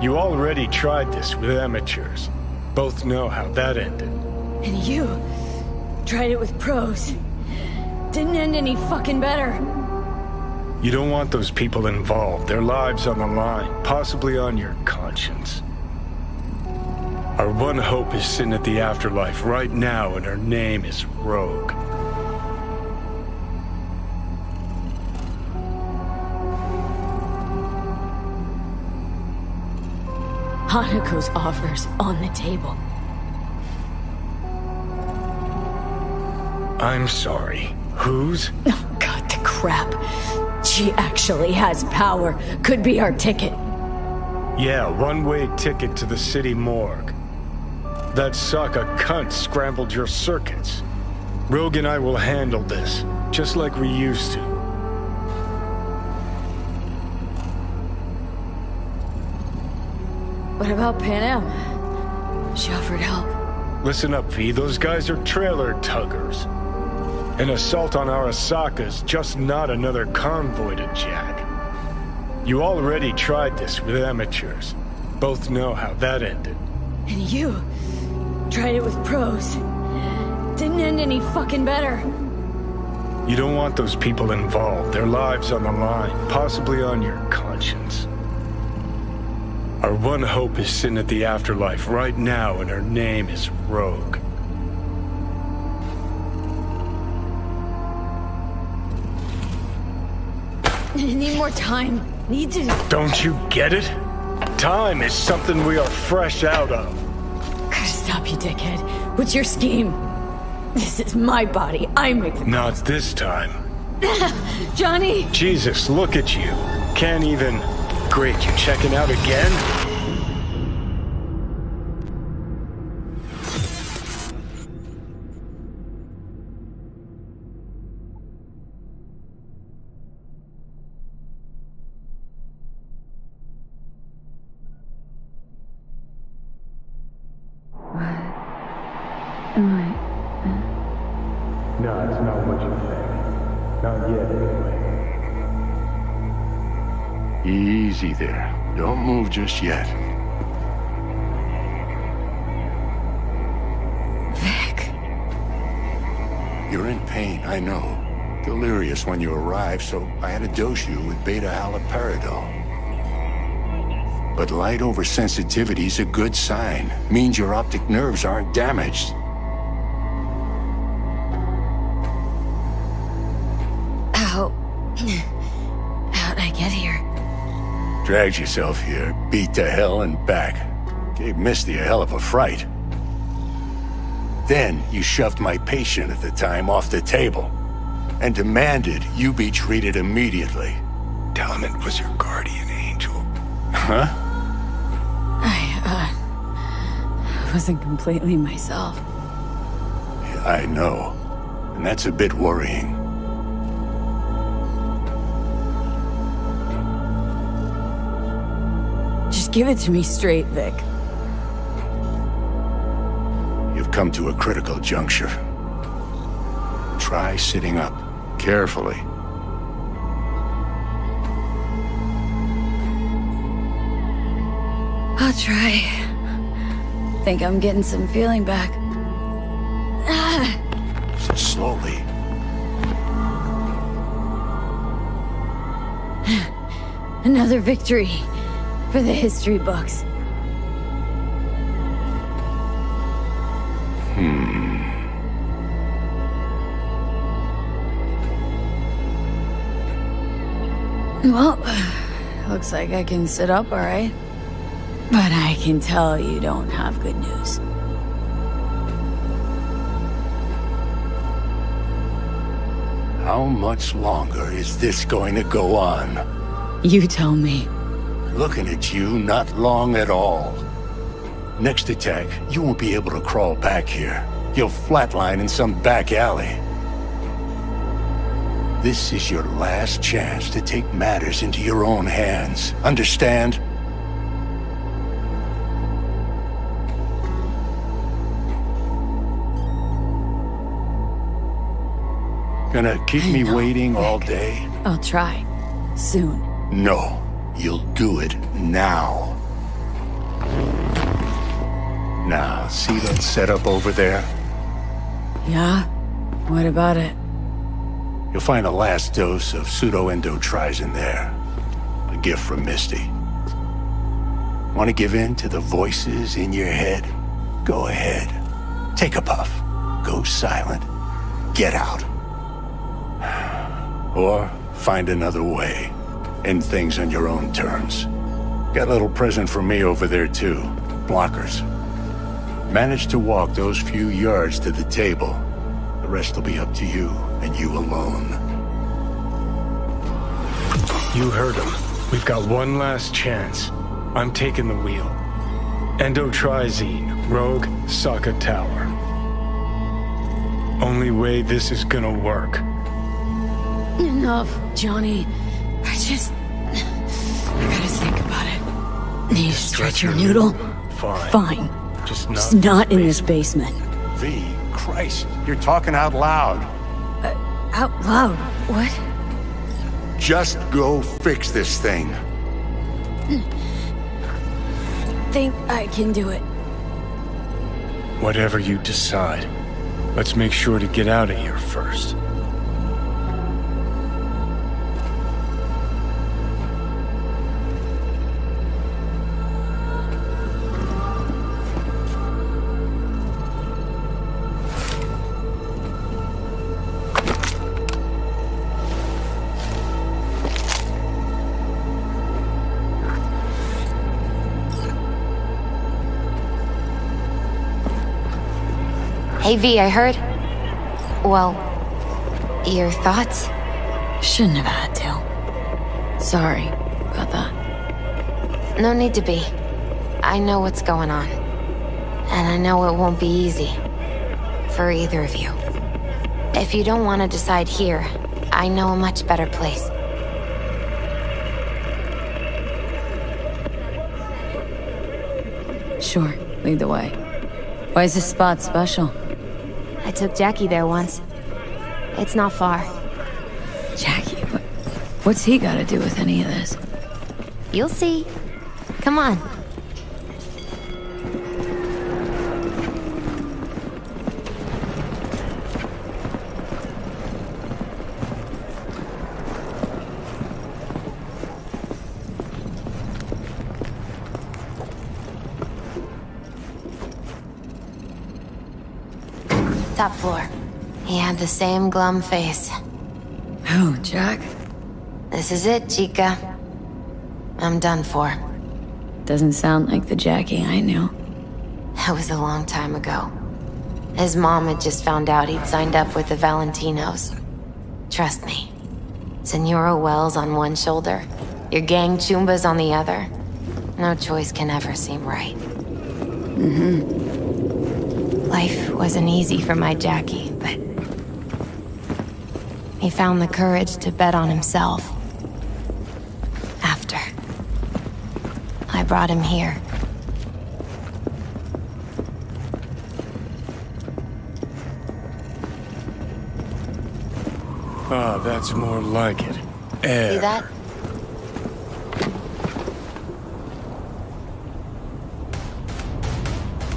E: You already tried this with amateurs. Both know how that ended.
C: And you tried it with pros. Didn't end any fucking better.
E: You don't want those people involved. Their lives on the line, possibly on your conscience. Our one hope is sitting at the afterlife right now, and her name is Rogue.
C: Hanako's offer's on the table.
E: I'm sorry. Whose?
C: Oh, God, the crap. She actually has power. Could be our ticket.
E: Yeah, one-way ticket to the city morgue. That Sokka cunt scrambled your circuits. Rogue and I will handle this, just like we used to.
C: What about Panam? She offered help.
E: Listen up, V. Those guys are trailer tuggers. An assault on Arasaka's just not another convoy to jack. You already tried this with amateurs. Both know how that ended.
C: And you tried it with pros. Didn't end any fucking better.
E: You don't want those people involved. Their lives on the line, possibly on your conscience. Our one hope is sitting at the afterlife right now, and her name is Rogue.
C: Need more time. Need to...
E: Don't you get it? Time is something we are fresh out of.
C: Gotta stop you, dickhead. What's your scheme? This is my body. I make the...
E: Not this time.
C: Johnny!
E: Jesus, look at you. Can't even... Great, you checking out again? No, it's not what you think. Not yet, anyway.
S: Easy there. Don't move just yet.
C: Vic.
S: You're in pain, I know. Delirious when you arrived, so I had to dose you with beta-haloperidol. But light oversensitivity's a good sign. Means your optic nerves aren't damaged.
C: How'd I get here?
S: Dragged yourself here, beat to hell and back. Gave Misty a hell of a fright. Then you shoved my patient at the time off the table and demanded you be treated immediately.
E: Tell him it was your guardian angel.
S: Huh?
C: I wasn't completely myself.
S: I know. And that's a bit worrying.
C: Just give it to me straight, Vic.
S: You've come to a critical juncture. Try sitting up, carefully.
C: I'll try. Think I'm getting some feeling back.
S: Slowly.
C: Another victory for the history books. Well, looks like I can sit up all right. But I can tell you don't have good news.
S: How much longer is this going to go on?
C: You tell me.
S: Looking at you, not long at all. Next attack, you won't be able to crawl back here. You'll flatline in some back alley. This is your last chance to take matters into your own hands. Understand? Gonna keep me waiting all day?
C: I'll try. Soon.
S: No. You'll do it now. Now, see that setup over there?
C: Yeah? What about it?
S: You'll find a last dose of pseudo-endotrizin there. A gift from Misty. Want to give in to the voices in your head? Go ahead. Take a puff. Go silent. Get out. Or find another way. End things on your own terms. Got a little present for me over there, too. Blockers. Manage to walk those few yards to the table. The rest will be up to you, and you alone.
E: You heard him. We've got one last chance. I'm taking the wheel. Endotrizine, Rogue, Sokka Tower. Only way this is gonna work.
C: Enough, Johnny. I gotta think about it. Need a stretcher noodle? Fine.
E: Just
C: not in this basement.
S: V, Christ, you're talking out loud.
C: Out loud? What?
S: Just go fix this thing.
C: Think I can do it.
E: Whatever you decide. Let's make sure to get out of here first.
J: Hey V, I heard. Well, your thoughts?
C: Shouldn't have had to. Sorry about that.
J: No need to be. I know what's going on. And I know it won't be easy. For either of you. If you don't want to decide here, I know a much better place.
C: Sure, lead the way. Why is this spot special?
T: I took Jackie there once. It's not far.
C: Jackie? What's he got to do with any of this?
T: You'll see. Come on. Top floor. He had the same glum face.
C: Oh, Jack?
T: This is it, Chica. I'm done for.
C: Doesn't sound like the Jackie I knew.
T: That was a long time ago. His mom had just found out he'd signed up with the Valentinos. Trust me. Senora Wells on one shoulder, your gang Chumbas on the other. No choice can ever seem right. Life wasn't easy for my Jackie, but he found the courage to bet on himself. After I brought him here.
E: Ah, that's more like it. Air.
T: See that?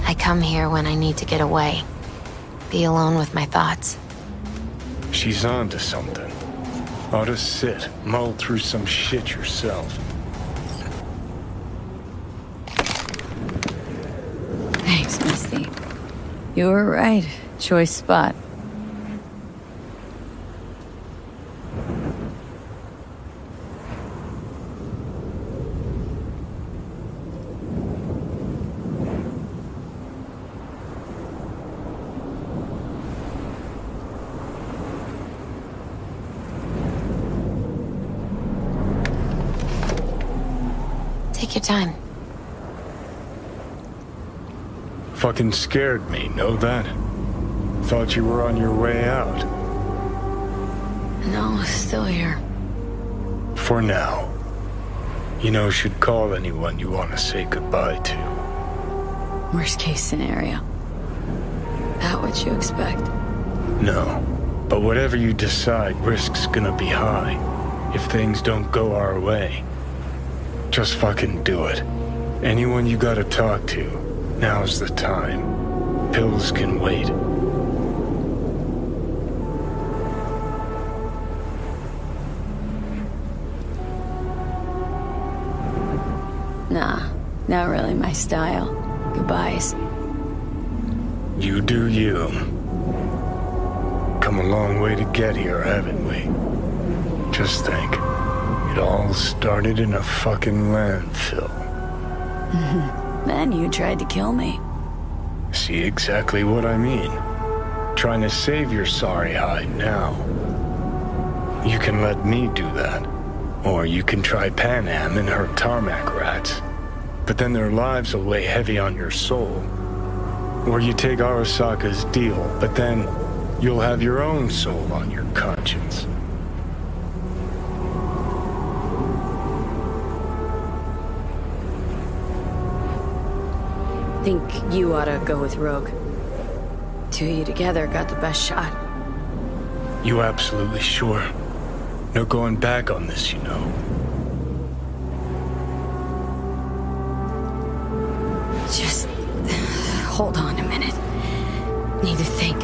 T: I come here when I need to get away. Be alone with my thoughts.
E: She's on to something. Ought to sit, mull through some shit yourself.
C: Thanks, Misty. You were right. Choice spot.
T: Take your time.
E: Fucking scared me, know that? Thought you were on your way out.
C: No, still here.
E: For now. You know, should call anyone you want to say goodbye to.
C: Worst case scenario. That what you expect?
E: No. But whatever you decide, risk's gonna be high. If things don't go our way. Just fucking do it. Anyone you gotta talk to, now's the time. Pills can wait.
C: Nah, not really my style. Goodbyes.
E: You do you. Come a long way to get here, haven't we? Just think. It all started in a fucking landfill.
C: Then you tried to kill me.
E: See exactly what I mean? Trying to save your sorry hide now. You can let me do that. Or you can try Panam and her tarmac rats. But then their lives will weigh heavy on your soul. Or you take Arasaka's deal, but then you'll have your own soul on your conscience.
C: Think you ought to go with Rogue. Two of you together got the best shot.
E: You absolutely sure? No going back on this, you know.
C: Just hold on a minute. Need to think.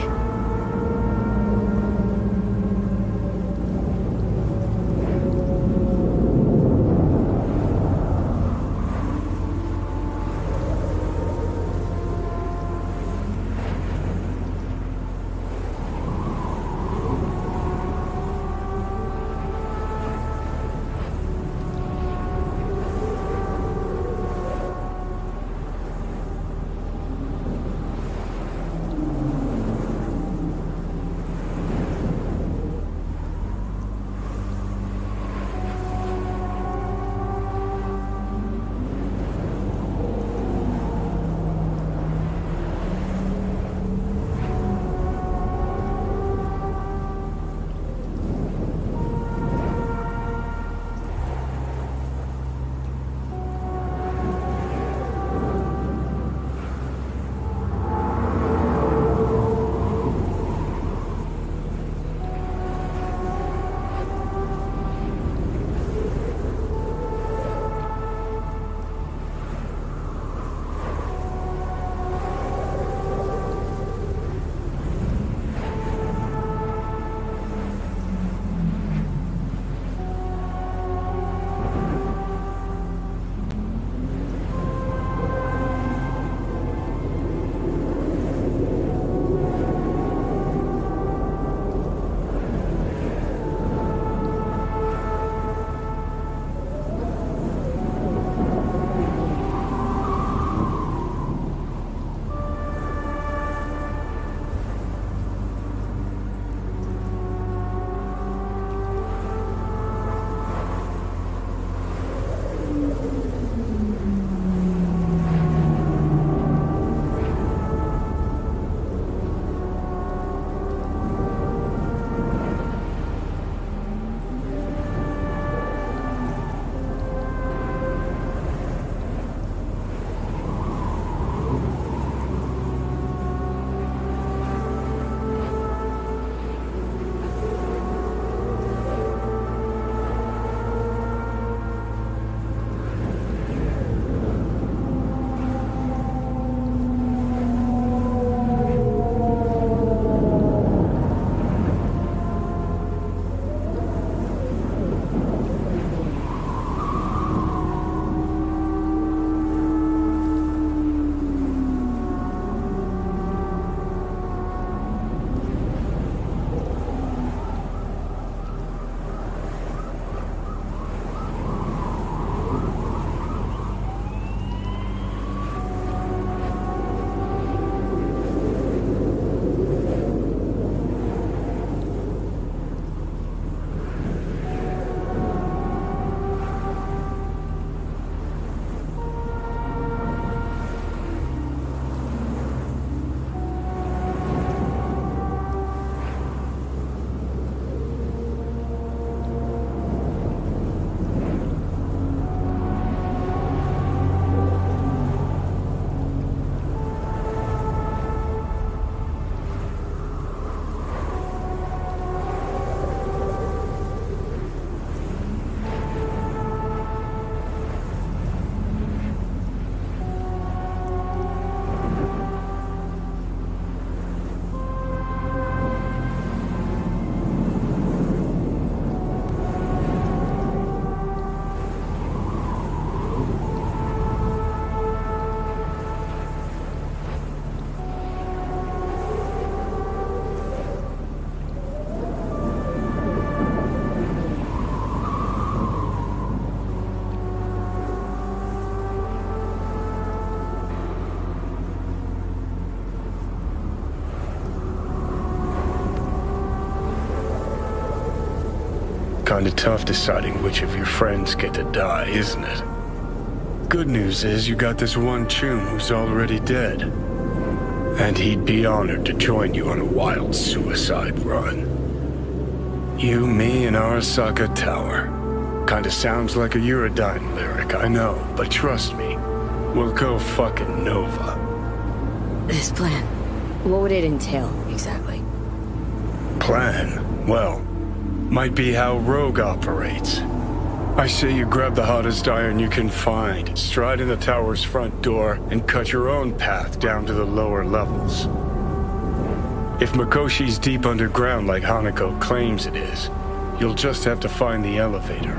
E: Kinda tough deciding which of your friends get to die, isn't it? Good news is you got this one chum who's already dead. And he'd be honored to join you on a wild suicide run. You, me, and Arasaka Tower. Kinda sounds like a Eurodyne lyric, I know, but trust me, we'll go fucking Nova.
C: This plan, what would it entail, exactly?
E: Plan? Well, might be how Rogue operates. I say you grab the hottest iron you can find, stride in the tower's front door, and cut your own path down to the lower levels. If Mikoshi's deep underground like Hanako claims it is, you'll just have to find the elevator.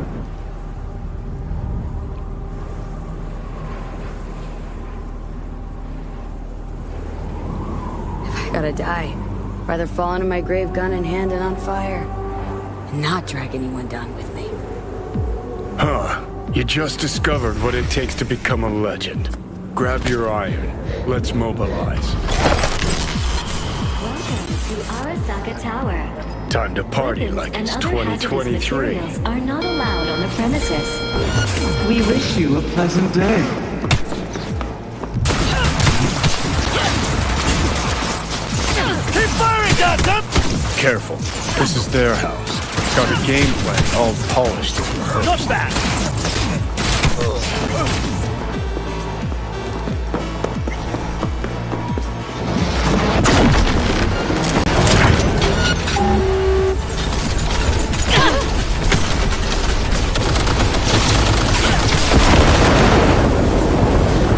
C: If I gotta die, rather fall into my grave gun in hand and on fire. And not drag anyone down with me.
E: Huh. You just discovered what it takes to become a legend. Grab your iron. Let's mobilize.
V: Welcome to Arasaka Tower.
E: Time to party like it's 2023.
V: Are not allowed on the premises.
I: We wish you a pleasant day.
K: Keep firing, Gotham!
E: Careful. This is their house. Got a game plan all polished.
K: Just that!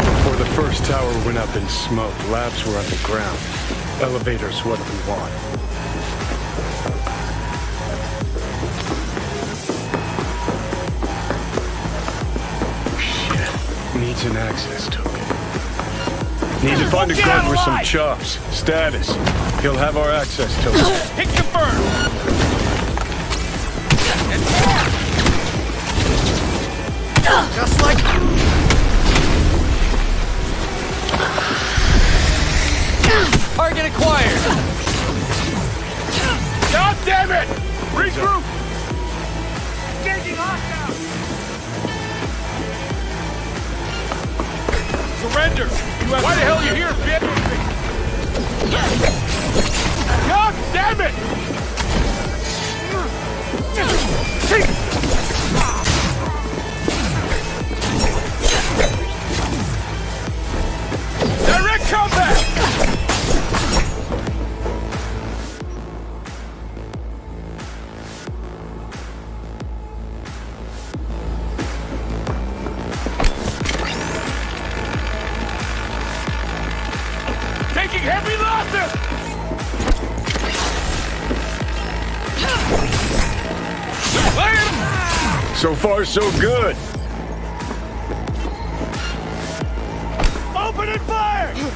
E: Before the first tower went up in smoke, labs were underground. Elevators what we want. Needs an access token. Need to find a guard with some chops. Status. He'll have our access token.
K: Hit confirmed!
B: Just like...
K: Target acquired!
B: God damn it! Regroup! Engaging hostile!
K: Surrender!
B: Why the hell are you here, bitch? God damn it! Direct combat! Taking heavy losses!
E: So far, so good.
K: Open and fire!
V: You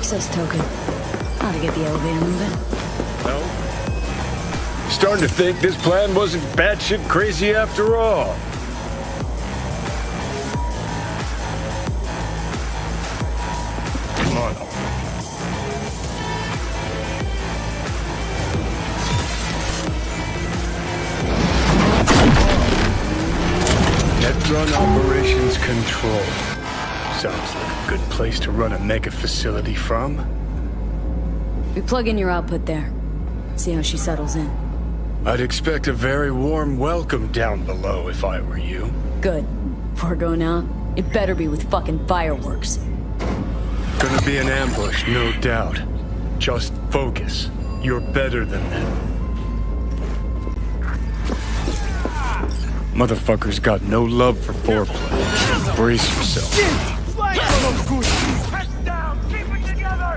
C: access token. Ought to get the elevator moving.
E: No. Starting to think this plan wasn't batshit crazy after all. Come on. Run Operations Control. Sounds like a good place to run a mega facility from.
C: We plug in your output there. See how she settles in.
E: I'd expect a very warm welcome down below if I were you.
C: Good. Before going out, it better be with fucking fireworks.
E: Gonna be an ambush, no doubt. Just focus. You're better than them. Motherfucker's got no love for foreplay. Brace yourself.
B: Heads down! Keep it together!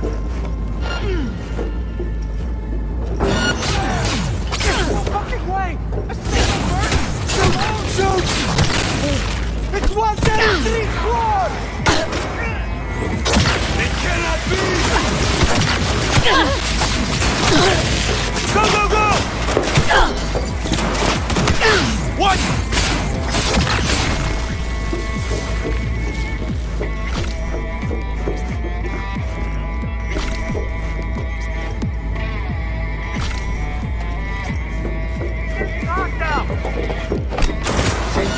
B: No fucking way! A single bird! Shoot! It's 173 squad! It cannot be! Go, go, go! What?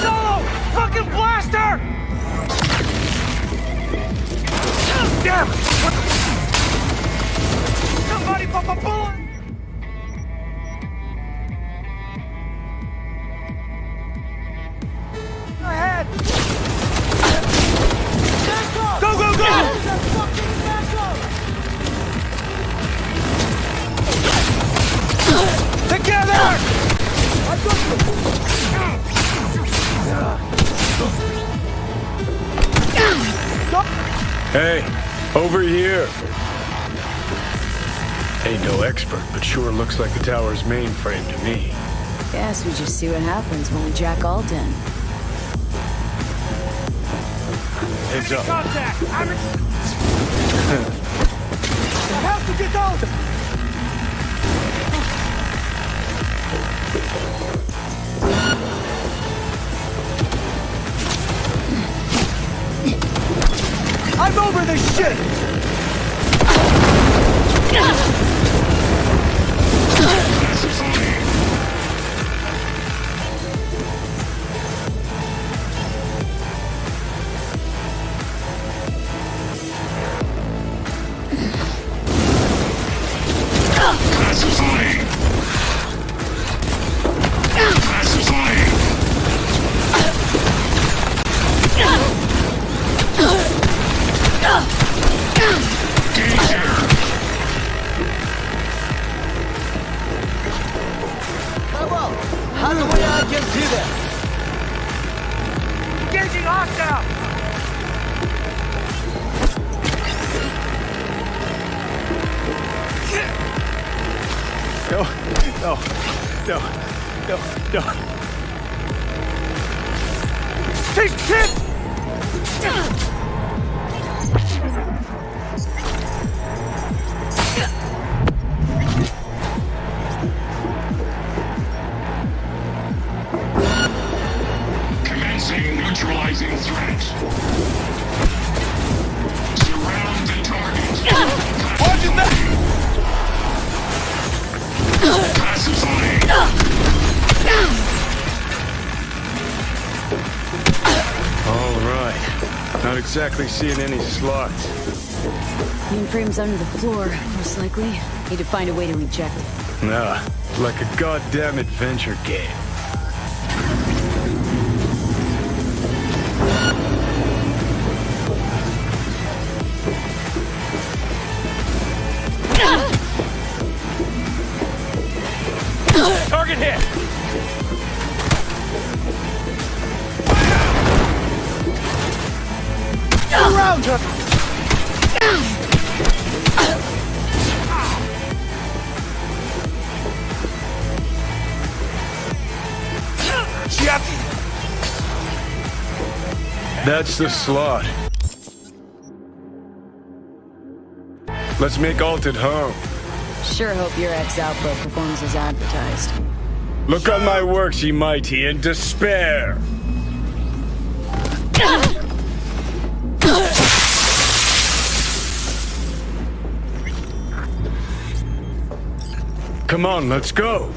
B: Solo! Fucking blaster! Damn it! Somebody pop a bullet! Ahead! Go, go, go! Together!
E: Hey, over here. Ain't no expert, but sure looks like the tower's mainframe to me.
C: Guess we just see what happens when we jack alt in.
E: Heads up.
B: Contact! Help to get out! I'm over this shit! How do I get to that? Engaging hostile!
E: No, no.
B: Take shit!
P: Neutralizing threat. Surround the target.
B: Watching that!
P: Pacifying.
E: All right. Not exactly seeing any slots.
C: Mainframe's under the floor, most likely. Need to find a way to eject it.
E: Nah, like a goddamn adventure game.
B: Target hit! Around her!
E: That's the slot. Let's make Alt at home.
C: Sure hope your ex-output performs as advertised.
E: Look on my works, ye mighty, in despair. Come on, let's go.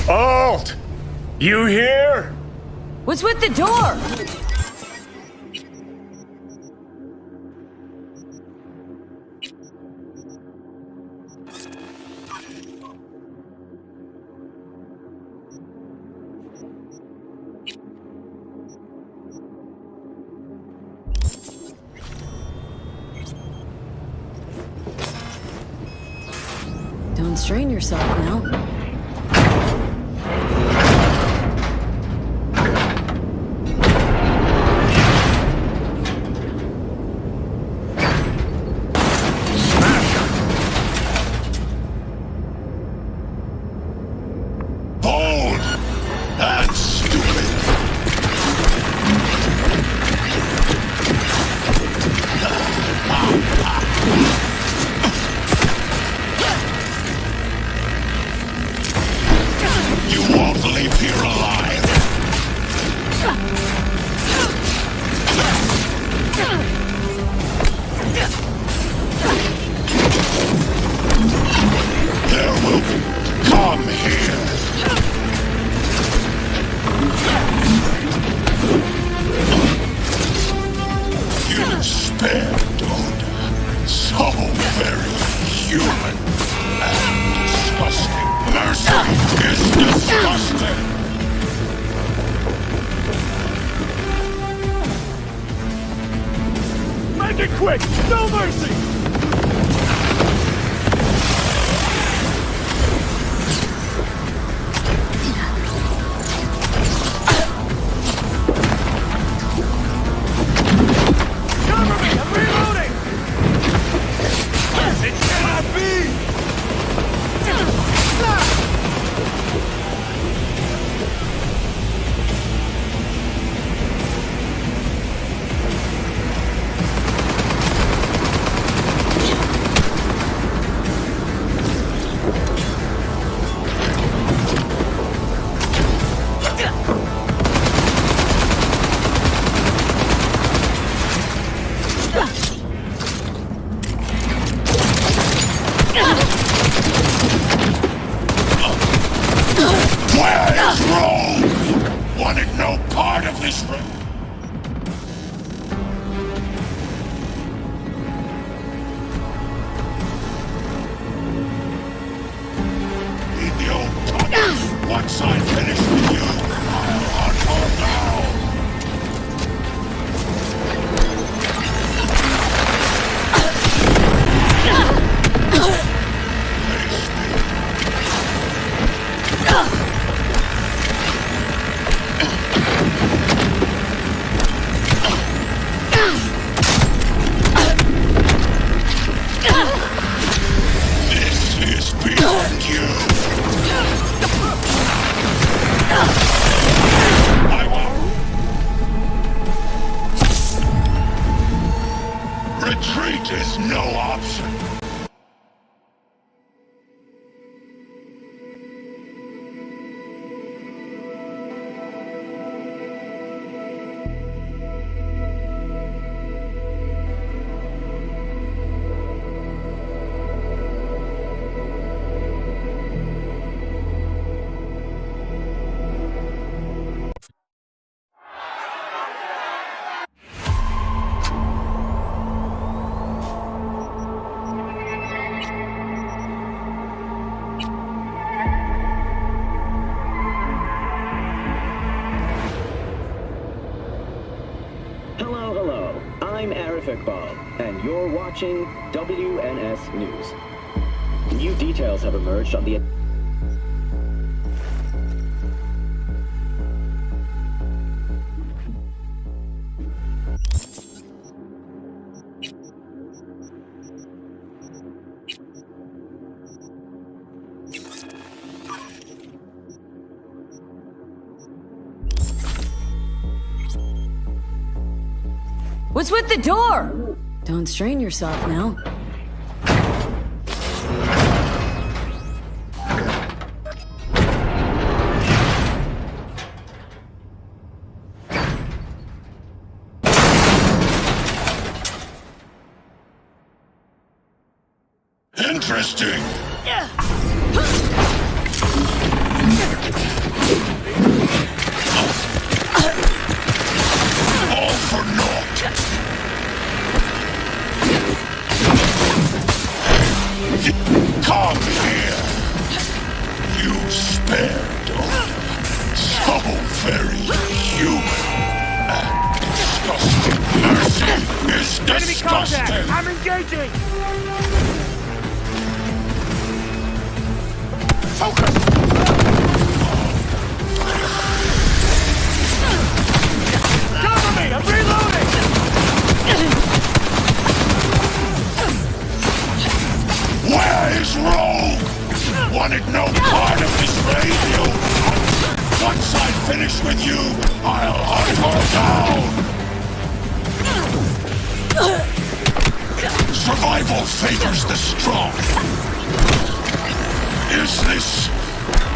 E: Alt! You here?
C: What's with the door? Don't strain yourself now.
K: Quick! No mercy!
P: Once I finish with you, I'll hunt her down. This is beyond you. Retreat is no option.
L: Hello, I'm Arif Iqbal, and you're watching WNS News. New details have emerged on the...
C: What's with the door? Don't strain yourself now.
P: Interesting. All for naught. Come here. You spared only. So very human and disgusting. Mercy is
B: Enemy contact!
P: disgusting.
B: I'm engaging!
P: Focus!
B: Cover me! I'm reloading!
P: Where is Rogue? Wanted no part of this radio. Once I finish with you, I'll hunt her down. Survival favors the strong. Is this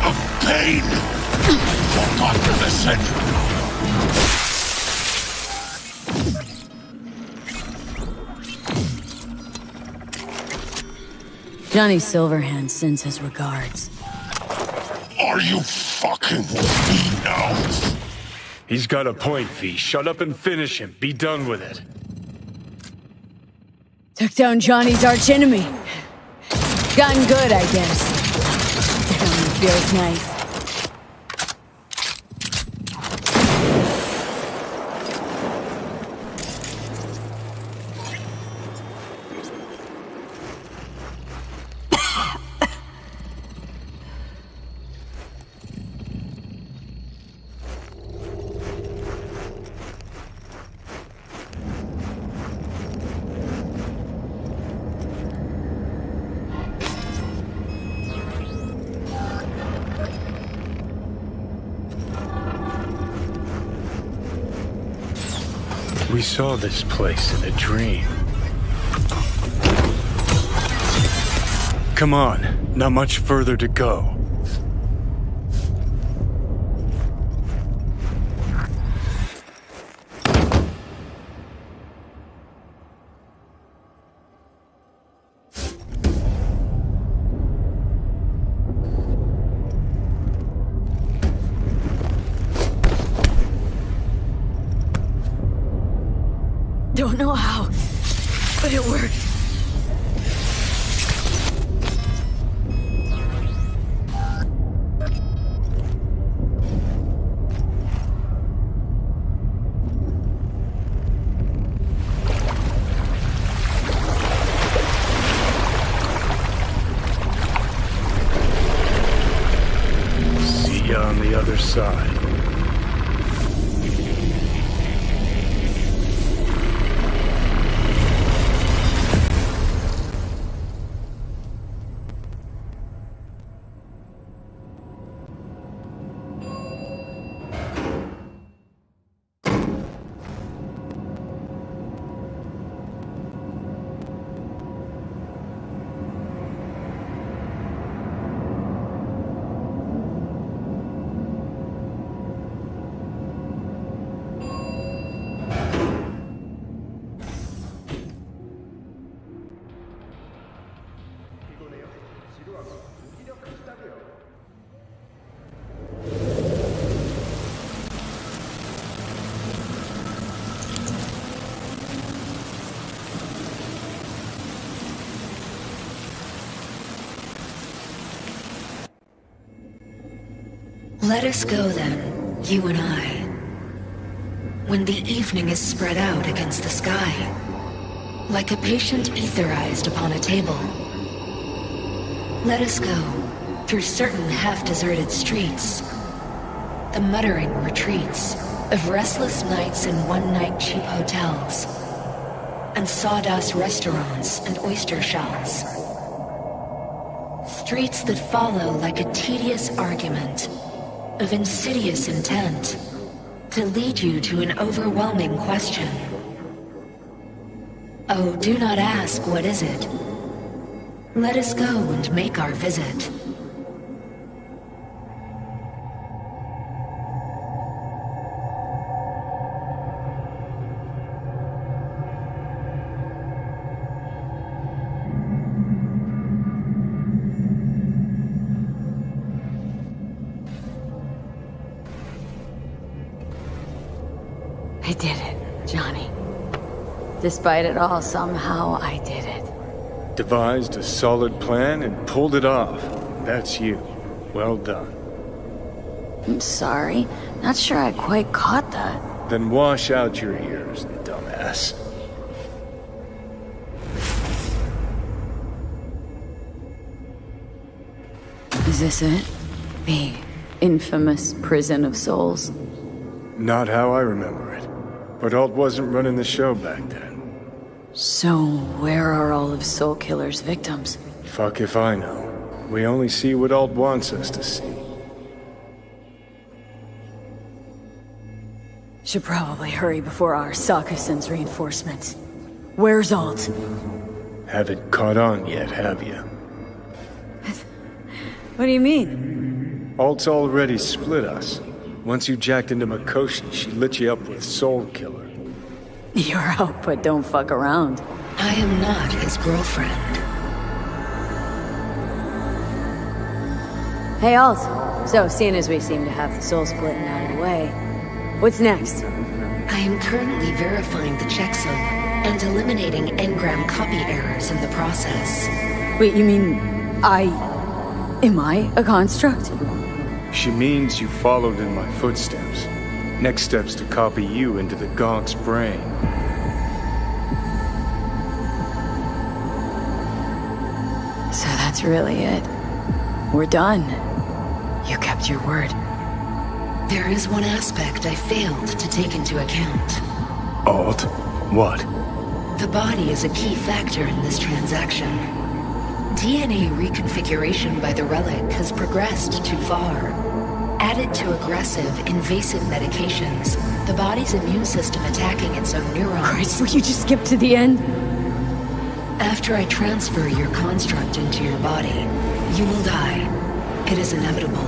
P: a pain? Forgotten the century.
C: Johnny Silverhand sends his regards.
P: Are you fucking with me now?
E: He's got a point, V. Shut up and finish him. Be done with it.
C: Took down Johnny's archenemy. Gotten good, I guess. Feels nice.
E: We saw this place in a dream. Come on, not much further to go.
C: Don't know how, but it worked.
E: See ya on the other side.
H: Let us go then, you and I. When the evening is spread out against the sky, like a patient etherized upon a table. Let us go through certain half-deserted streets, the muttering retreats of restless nights in one-night cheap hotels, and sawdust restaurants and oyster shells. Streets that follow like a tedious argument of insidious intent to lead you to an overwhelming question. Oh, do not ask, what is it? Let us go and make our visit.
C: I did it, Johnny. Despite it all, somehow I did it.
E: Devised a solid plan and pulled it off. That's you. Well done.
C: I'm sorry. Not sure I quite caught that.
E: Then wash out your ears, dumbass.
C: Is this it? The infamous prison of souls?
E: Not how I remember it. But Alt wasn't running the show back then.
C: So, where are all of Soulkiller's victims?
E: Fuck if I know. We only see what Alt wants us to see.
C: Should probably hurry before Arasaka sends reinforcements. Where's Alt?
E: Haven't caught on yet, have you?
C: What do you mean?
E: Alt's already split us. Once you jacked into Mikoshi, she lit you up with Soulkiller.
C: You're out, but don't fuck around.
H: I am not his girlfriend.
C: Hey, Alt. So, seeing as we seem to have the soul splitting out of the way, what's next?
H: I am currently verifying the checksum and eliminating engram copy errors in the process.
C: Wait, you mean am I a construct?
E: She means you followed in my footsteps. Next step's to copy you into the Gaunt's brain.
C: So that's really it. We're done. You kept your word.
H: There is one aspect I failed to take into account.
E: Alt? What?
H: The body is a key factor in this transaction. DNA reconfiguration by the relic has progressed too far. Added to aggressive, invasive medications, the body's immune system attacking its own neurons.
C: Christ, will you just skip to the end?
H: After I transfer your construct into your body, you will die. It is inevitable.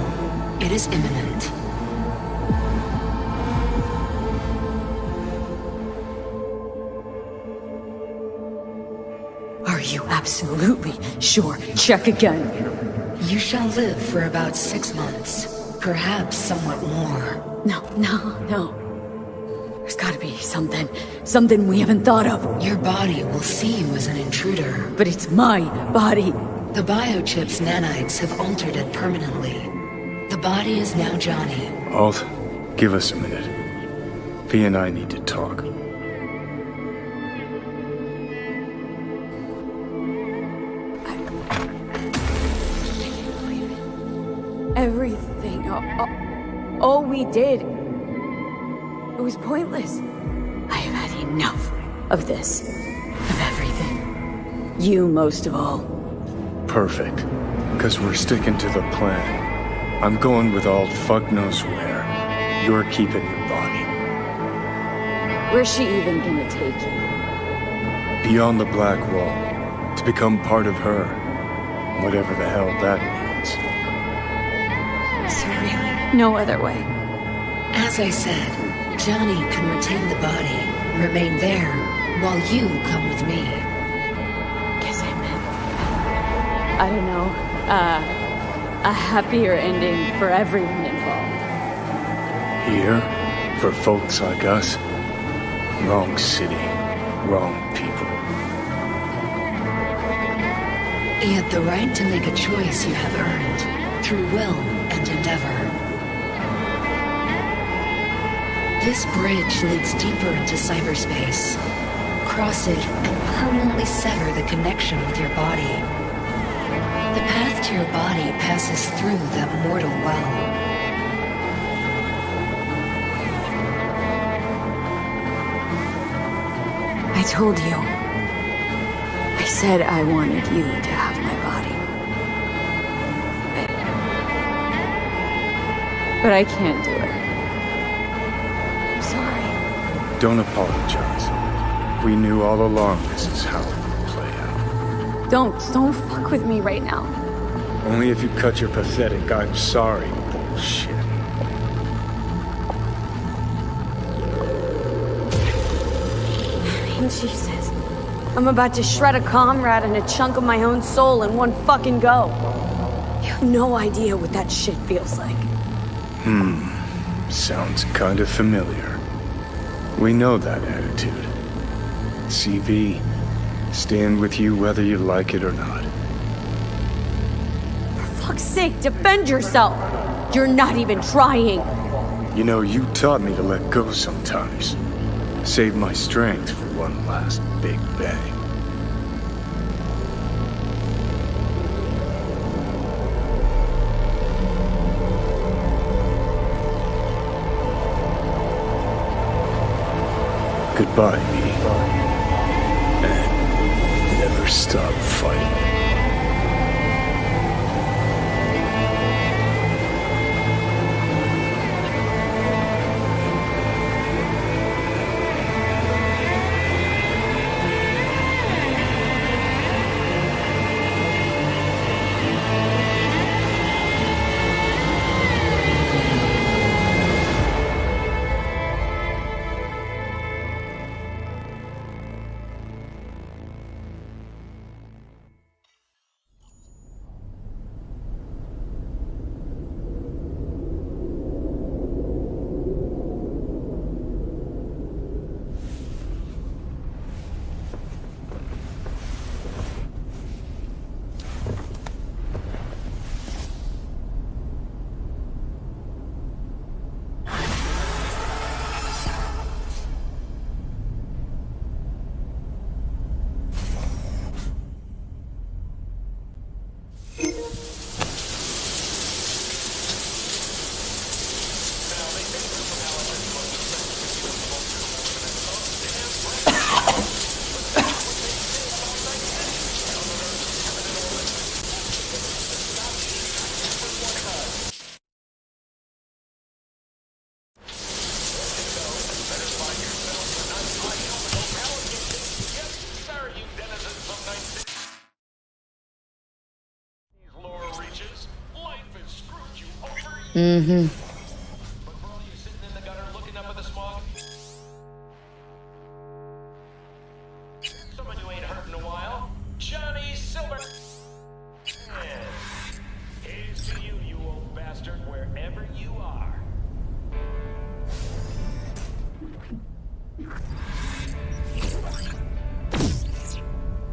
H: It is imminent.
C: Are you absolutely sure? Check again.
H: You shall live for about 6 months. Perhaps somewhat more.
C: No. There's gotta be something we haven't thought of.
H: Your body will see you as an intruder.
C: But it's my body.
H: The biochip's nanites have altered it permanently. The body is now Johnny.
E: Alt, give us a minute. V and I need to talk.
C: Everything, all we did, it was pointless. I have had enough of this, of everything. You most of all.
E: Perfect. Because we're sticking to the plan. I'm going with Alt fuck knows where. You're keeping your body.
C: Where's she even gonna take you?
E: Beyond the Black Wall. To become part of her. Whatever the hell that means.
C: Is there really no other way?
H: As I said, Johnny can retain the body, remain there, while you come with me.
C: Guess I meant, I don't know, a happier ending for everyone involved.
E: Here, for folks like us, wrong city, wrong people.
H: Yet the right to make a choice you have earned, through will and endeavor. This bridge leads deeper into cyberspace. Cross it and permanently sever the connection with your body. The path to your body passes through that mortal well.
C: I told you. I said I wanted you to have my body. But I can't do it. I'm sorry.
E: Don't apologize. We knew all along this is how it would play out.
C: Don't fuck with me right now.
E: Only if you cut your pathetic "I'm sorry" bullshit.
C: Jesus. I'm about to shred a comrade and a chunk of my own soul in one fucking go. You have no idea what that shit feels like.
E: Sounds kind of familiar. We know that attitude. CV, stand with you whether you like it or not.
C: For fuck's sake, defend yourself! You're not even trying!
E: You know, you taught me to let go sometimes. Save my strength for one last big bang. Goodbye, me. And never stop fighting.
C: Mm-hmm.
M: Someone you ain't heard in a while, Johnny Silver. And here's to you, you old bastard, wherever you are.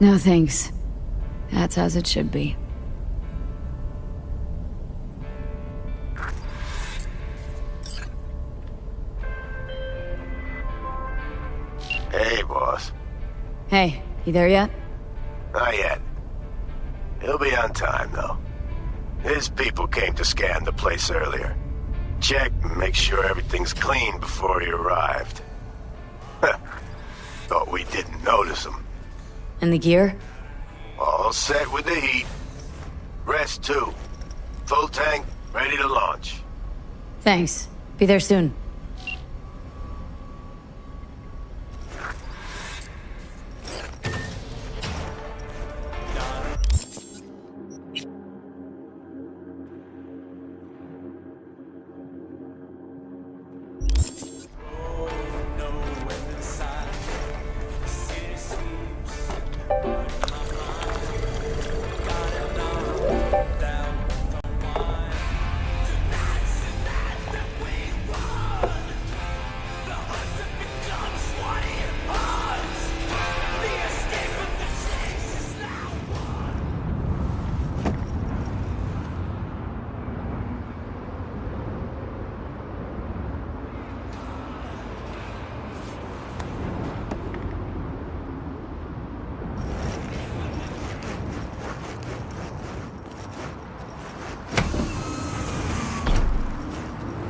C: No thanks. That's as it should be.
S: Hey, boss.
C: Hey, you there yet?
S: Not yet. He'll be on time, though. His people came to scan the place earlier. Check and make sure everything's clean before he arrived. Thought we didn't notice him.
C: And the gear?
S: All set with the heat. Rest, too. Full tank, ready to launch.
C: Thanks. Be there soon.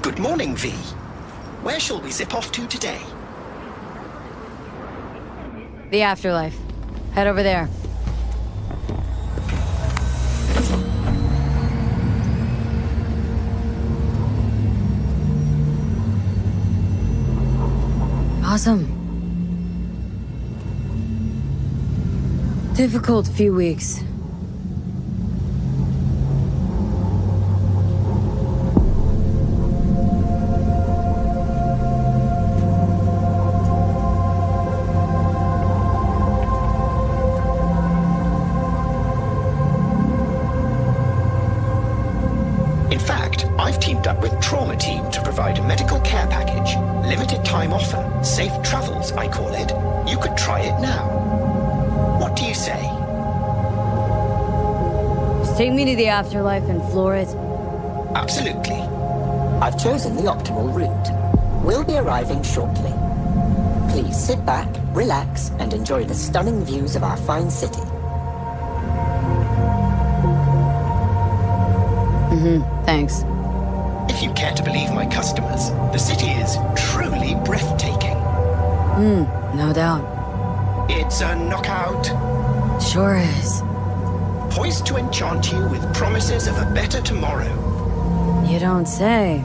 G: Good morning, V. Where shall we zip off to today?
C: The afterlife. Head over there. Awesome. Difficult few weeks.
G: In fact, I've teamed up with Trauma Team to provide a medical care package. Limited time offer. Safe travels, I call it. You could try it now. What do you say?
C: Just take me to the afterlife and floor it.
G: Absolutely.
N: I've chosen the optimal route. We'll be arriving shortly. Please sit back, relax, and enjoy the stunning views of our fine city.
C: Thanks.
G: If you care to believe my customers, the city is truly breathtaking.
C: No doubt.
G: It's a knockout.
C: Sure is.
G: Poised to enchant you with promises of a better tomorrow.
C: You don't say.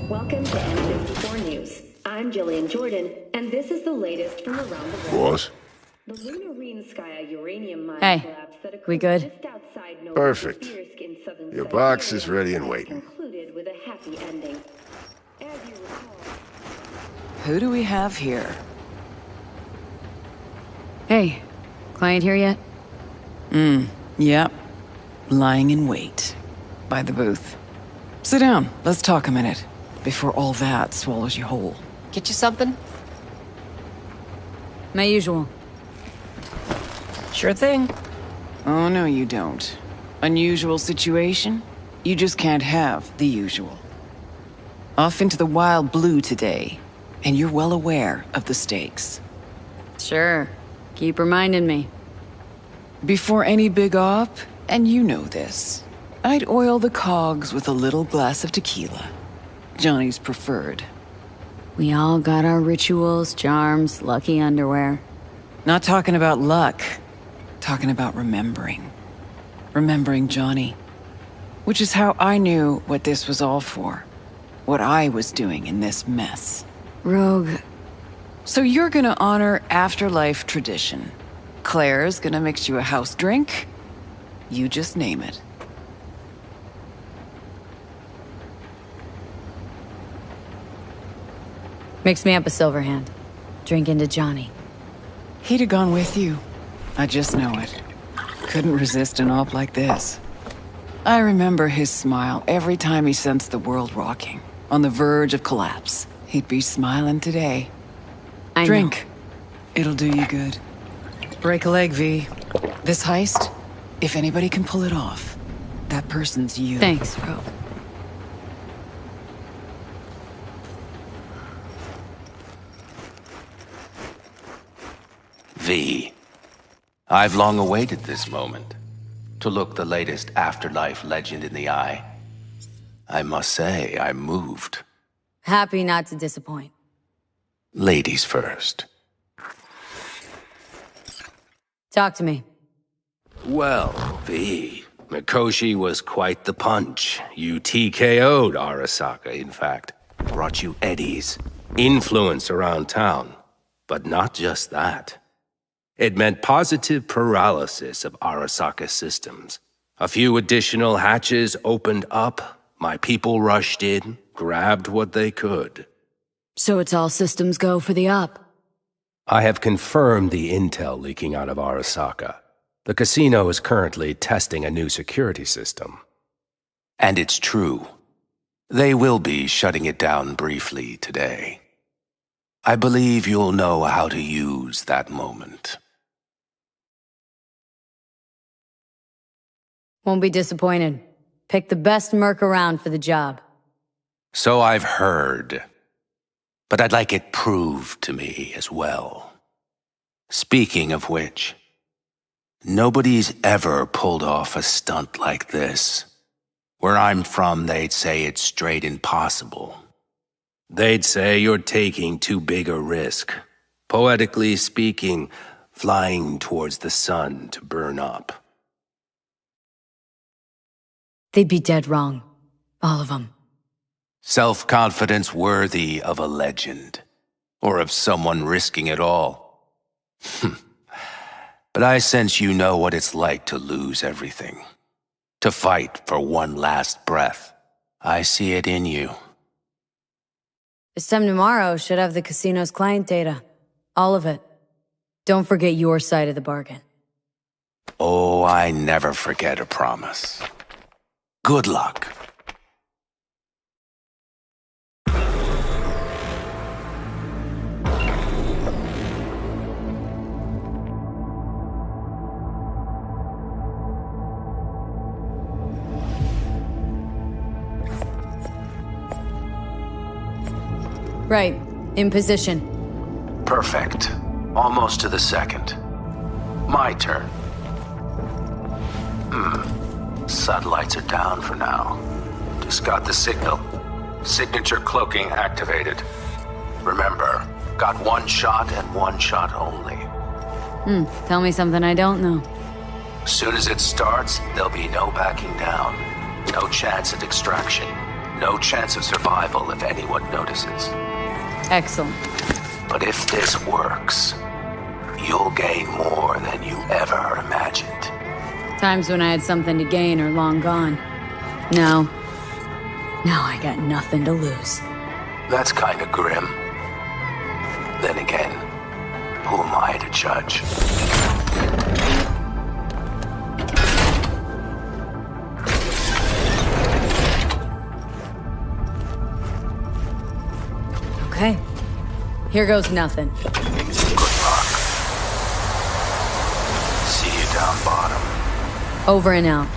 V: Welcome to N54 News. I'm Jillian Jordan, and this is the latest from around the world.
U: Boss?
V: The Lunarinskaya uranium mine
C: Hey,
V: collapse that occurred
C: we good?
V: just outside
U: Perfect.
V: Novosibirsk in southern
U: Your
V: Siberia
U: box is ready and waiting.
V: concluded with a happy ending. As you recall,
W: Who do we have here?
C: Hey, client here yet?
W: Yep. Lying in wait. By the booth. Sit down. Let's talk a minute. Before all that swallows you whole.
A: Get you something?
C: My usual.
A: Sure thing.
W: Oh, no, you don't. Unusual situation? You just can't have the usual. Off into the wild blue today, and you're well aware of the stakes.
C: Sure. Keep reminding me.
W: Before any big op, and you know this, I'd oil the cogs with a little glass of tequila. Johnny's preferred.
C: We all got our rituals, charms, lucky underwear.
W: Not talking about luck. Talking about remembering. Remembering Johnny. Which is how I knew what this was all for. What I was doing in this mess.
C: Rogue.
W: So you're gonna honor afterlife tradition. Claire's gonna mix you a house drink. You just name it.
C: Mix me up a silver hand. Drink into Johnny.
W: He'd have gone with you. I just know it. Couldn't resist an op like this. I remember his smile every time he sensed the world rocking. On the verge of collapse. He'd be smiling today. Drink. It'll do you good. Break a leg, V. This heist, if anybody can pull it off, that person's you.
C: Thanks, Rogue.
S: V. I've long awaited this moment, to look the latest afterlife legend in the eye. I must say, I'm moved.
C: Happy not to disappoint.
S: Ladies first.
C: Talk to me.
O: Well, V, Mikoshi was quite the punch. You TKO'd Arasaka, in fact. Brought you eddies, influence around town. But not just that. It meant positive paralysis of Arasaka's systems. A few additional hatches opened up, my people rushed in, grabbed what they could.
C: So it's all systems go for the op.
O: I have confirmed the intel leaking out of Arasaka. The casino is currently testing a new security system.
S: And it's true. They will be shutting it down briefly today. I believe you'll know how to use that moment.
C: Won't be disappointed. Pick the best merc around for the job.
S: So I've heard. But I'd like it proved to me as well. Speaking of which, nobody's ever pulled off a stunt like this. Where I'm from, they'd say it's straight impossible.
O: They'd say you're taking too big a risk. Poetically speaking, flying towards the sun to burn up.
C: They'd be dead wrong. All of them.
S: Self-confidence worthy of a legend. Or of someone risking it all. But I sense you know what it's like to lose everything. To fight for one last breath. I see it in you.
C: This time tomorrow should have the casino's client data. All of it. Don't forget your side of the bargain.
S: Oh, I never forget a promise. Good luck.
C: Right. In position.
S: Perfect. Almost to the second. My turn. Satellites are down for now. Just got the signal. Signature cloaking activated. Remember, got one shot and one shot only.
C: Tell me something I don't know.
S: As soon as it starts, there'll be no backing down. No chance at extraction. No chance of survival if anyone notices.
C: Excellent.
S: But if this works, you'll gain more than you ever imagined.
C: Times when I had something to gain are long gone. Now I got nothing to lose.
S: That's kind of grim. Then again, who am I to judge?
C: Okay. Here goes nothing.
S: Good luck. See you down bottom.
C: Over and out.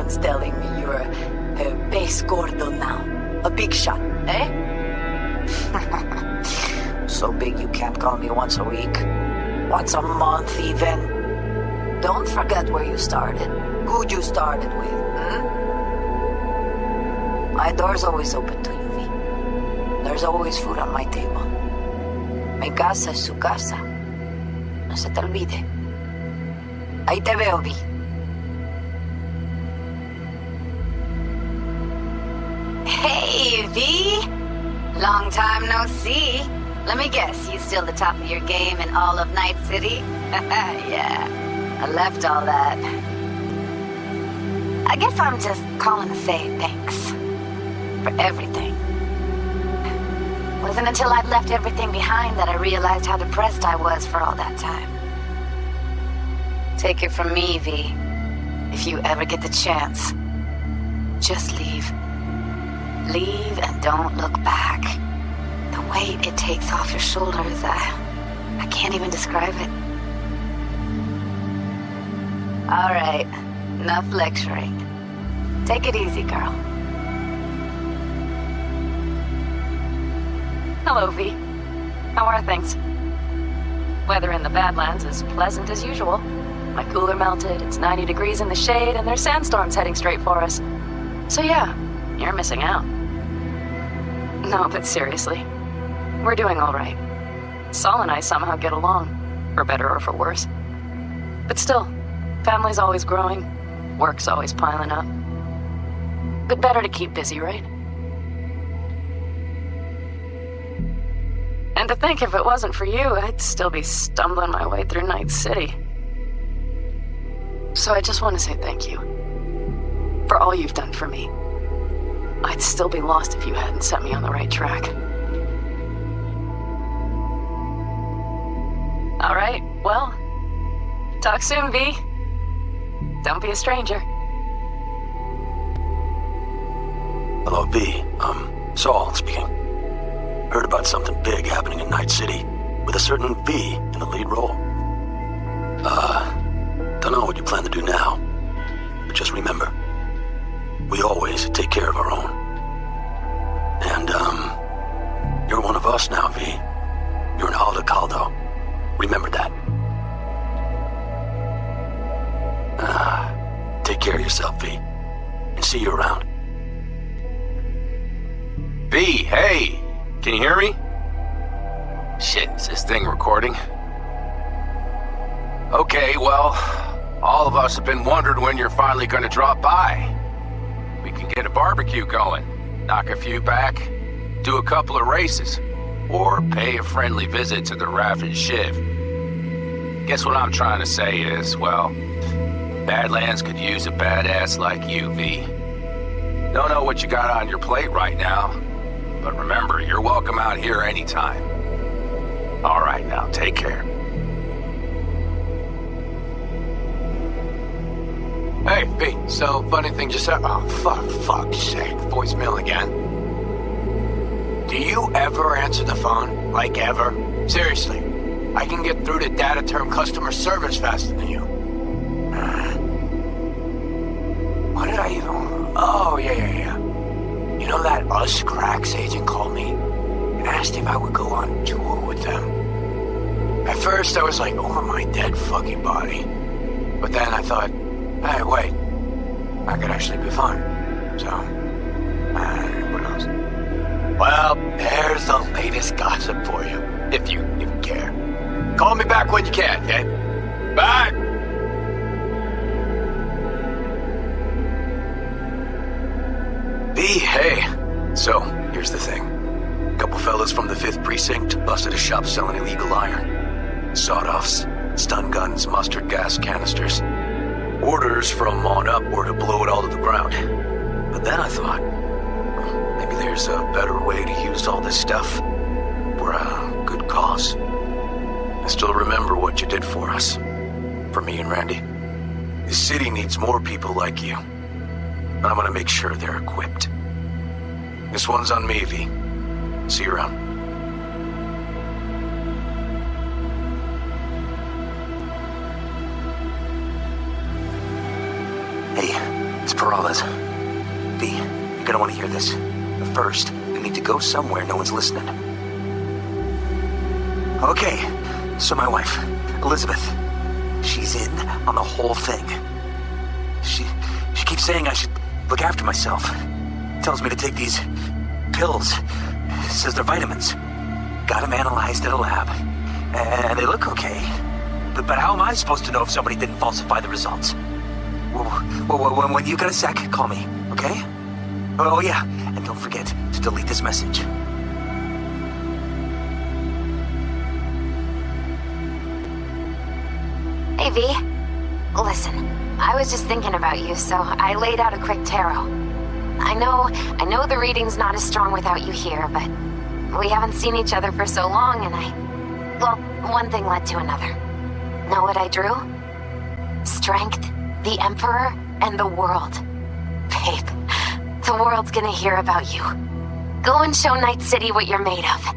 F: Everyone's telling me you're a base gordo now. A big shot, eh? So big you can't call me once a week. Once a month, even. Don't forget where you started. Who you started with, My door's always open to you, V. There's always food on my table. Mi casa es su casa. No se te olvide. Ahí te veo, V.
D: Hey, V! Long time no see. Let me guess, you still the top of your game in all of Night City? Yeah, I left all that. I guess I'm just calling to say thanks. For everything. Wasn't until I'd left everything behind that I realized how depressed I was for all that time. Take it from me, V. If you ever get the chance, just leave. Leave and don't look back. The weight it takes off your shoulders, I can't even describe it. All right, enough lecturing. Take it easy, girl.
J: Hello, V. How are things? Weather in the Badlands is pleasant as usual. My cooler melted, it's 90 degrees in the shade, and there's sandstorms heading straight for us. So yeah, you're missing out. No, but seriously, we're doing all right. Saul and I somehow get along, for better or for worse. But still, family's always growing, work's always piling up. But better to keep busy, right? And to think if it wasn't for you, I'd still be stumbling my way through Night City. So I just want to say thank you. For all you've done for me. I'd still be lost if you hadn't set me on the right track. All right, well, talk soon, V. Don't be a stranger.
Q: Hello, V. Saul speaking. Heard about something big happening in Night City, with a certain V in the lead role. Don't know what you plan to do now, but just remember, we always take care of our own. And, you're one of us now, V. You're an Aldecaldo. Remember that. Take care of yourself, V. And see you around.
O: V, hey! Can you hear me? Shit, is this thing recording? Okay, well, all of us have been wondering when you're finally gonna drop by. We can get a barbecue going, knock a few back, do a couple of races, or pay a friendly visit to the Raff and Shiv. Guess what I'm trying to say is, well, Badlands could use a badass like you, V. Don't know what you got on your plate right now, but remember, you're welcome out here anytime. All right, now, take care.
U: Hey, V, so funny thing just happened. Oh, fuck's sake, voicemail again. Do you ever answer the phone? Like, ever? Seriously, I can get through to data term customer service faster than you. What did I even... Oh, yeah. You know that Us Cracks agent called me and asked if I would go on tour with them? At first, I was like, over my dead fucking body. But then I thought, hey, wait, that could actually be fun. So, what else? Well, there's the latest gossip for you, if you even care. Call me back when you can, okay? Bye! V, hey. So, here's the thing. A couple fellas from the 5th Precinct busted a shop selling illegal iron. Sawed-offs, stun guns, mustard gas canisters. Orders from on up were to blow it all to the ground. But then I thought, maybe there's a better way to use all this stuff for a good cause. I still remember what you did for us. For me and Randy. This city needs more people like you. And I'm gonna make sure they're equipped. This one's on me, V. See you around. Hey, It's Peralez. V, you're gonna want to hear this. But first, we need to go somewhere no one's listening. Okay, so my wife, Elizabeth, she's in on the whole thing. She keeps saying I should look after myself. Tells me to take these pills. Says they're vitamins. Got them analyzed at a lab. And they look okay. But how am I supposed to know if somebody didn't falsify the results? When you got a sec, call me, okay? Oh yeah, and don't forget to delete this message.
J: Hey, V. Listen, I was just thinking about you, so I laid out a quick tarot. I know the reading's not as strong without you here, but we haven't seen each other for so long, and well, one thing led to another. Know what I drew? Strength, the Emperor, and the world. Babe, the world's gonna hear about you. Go and show Night City what you're made of.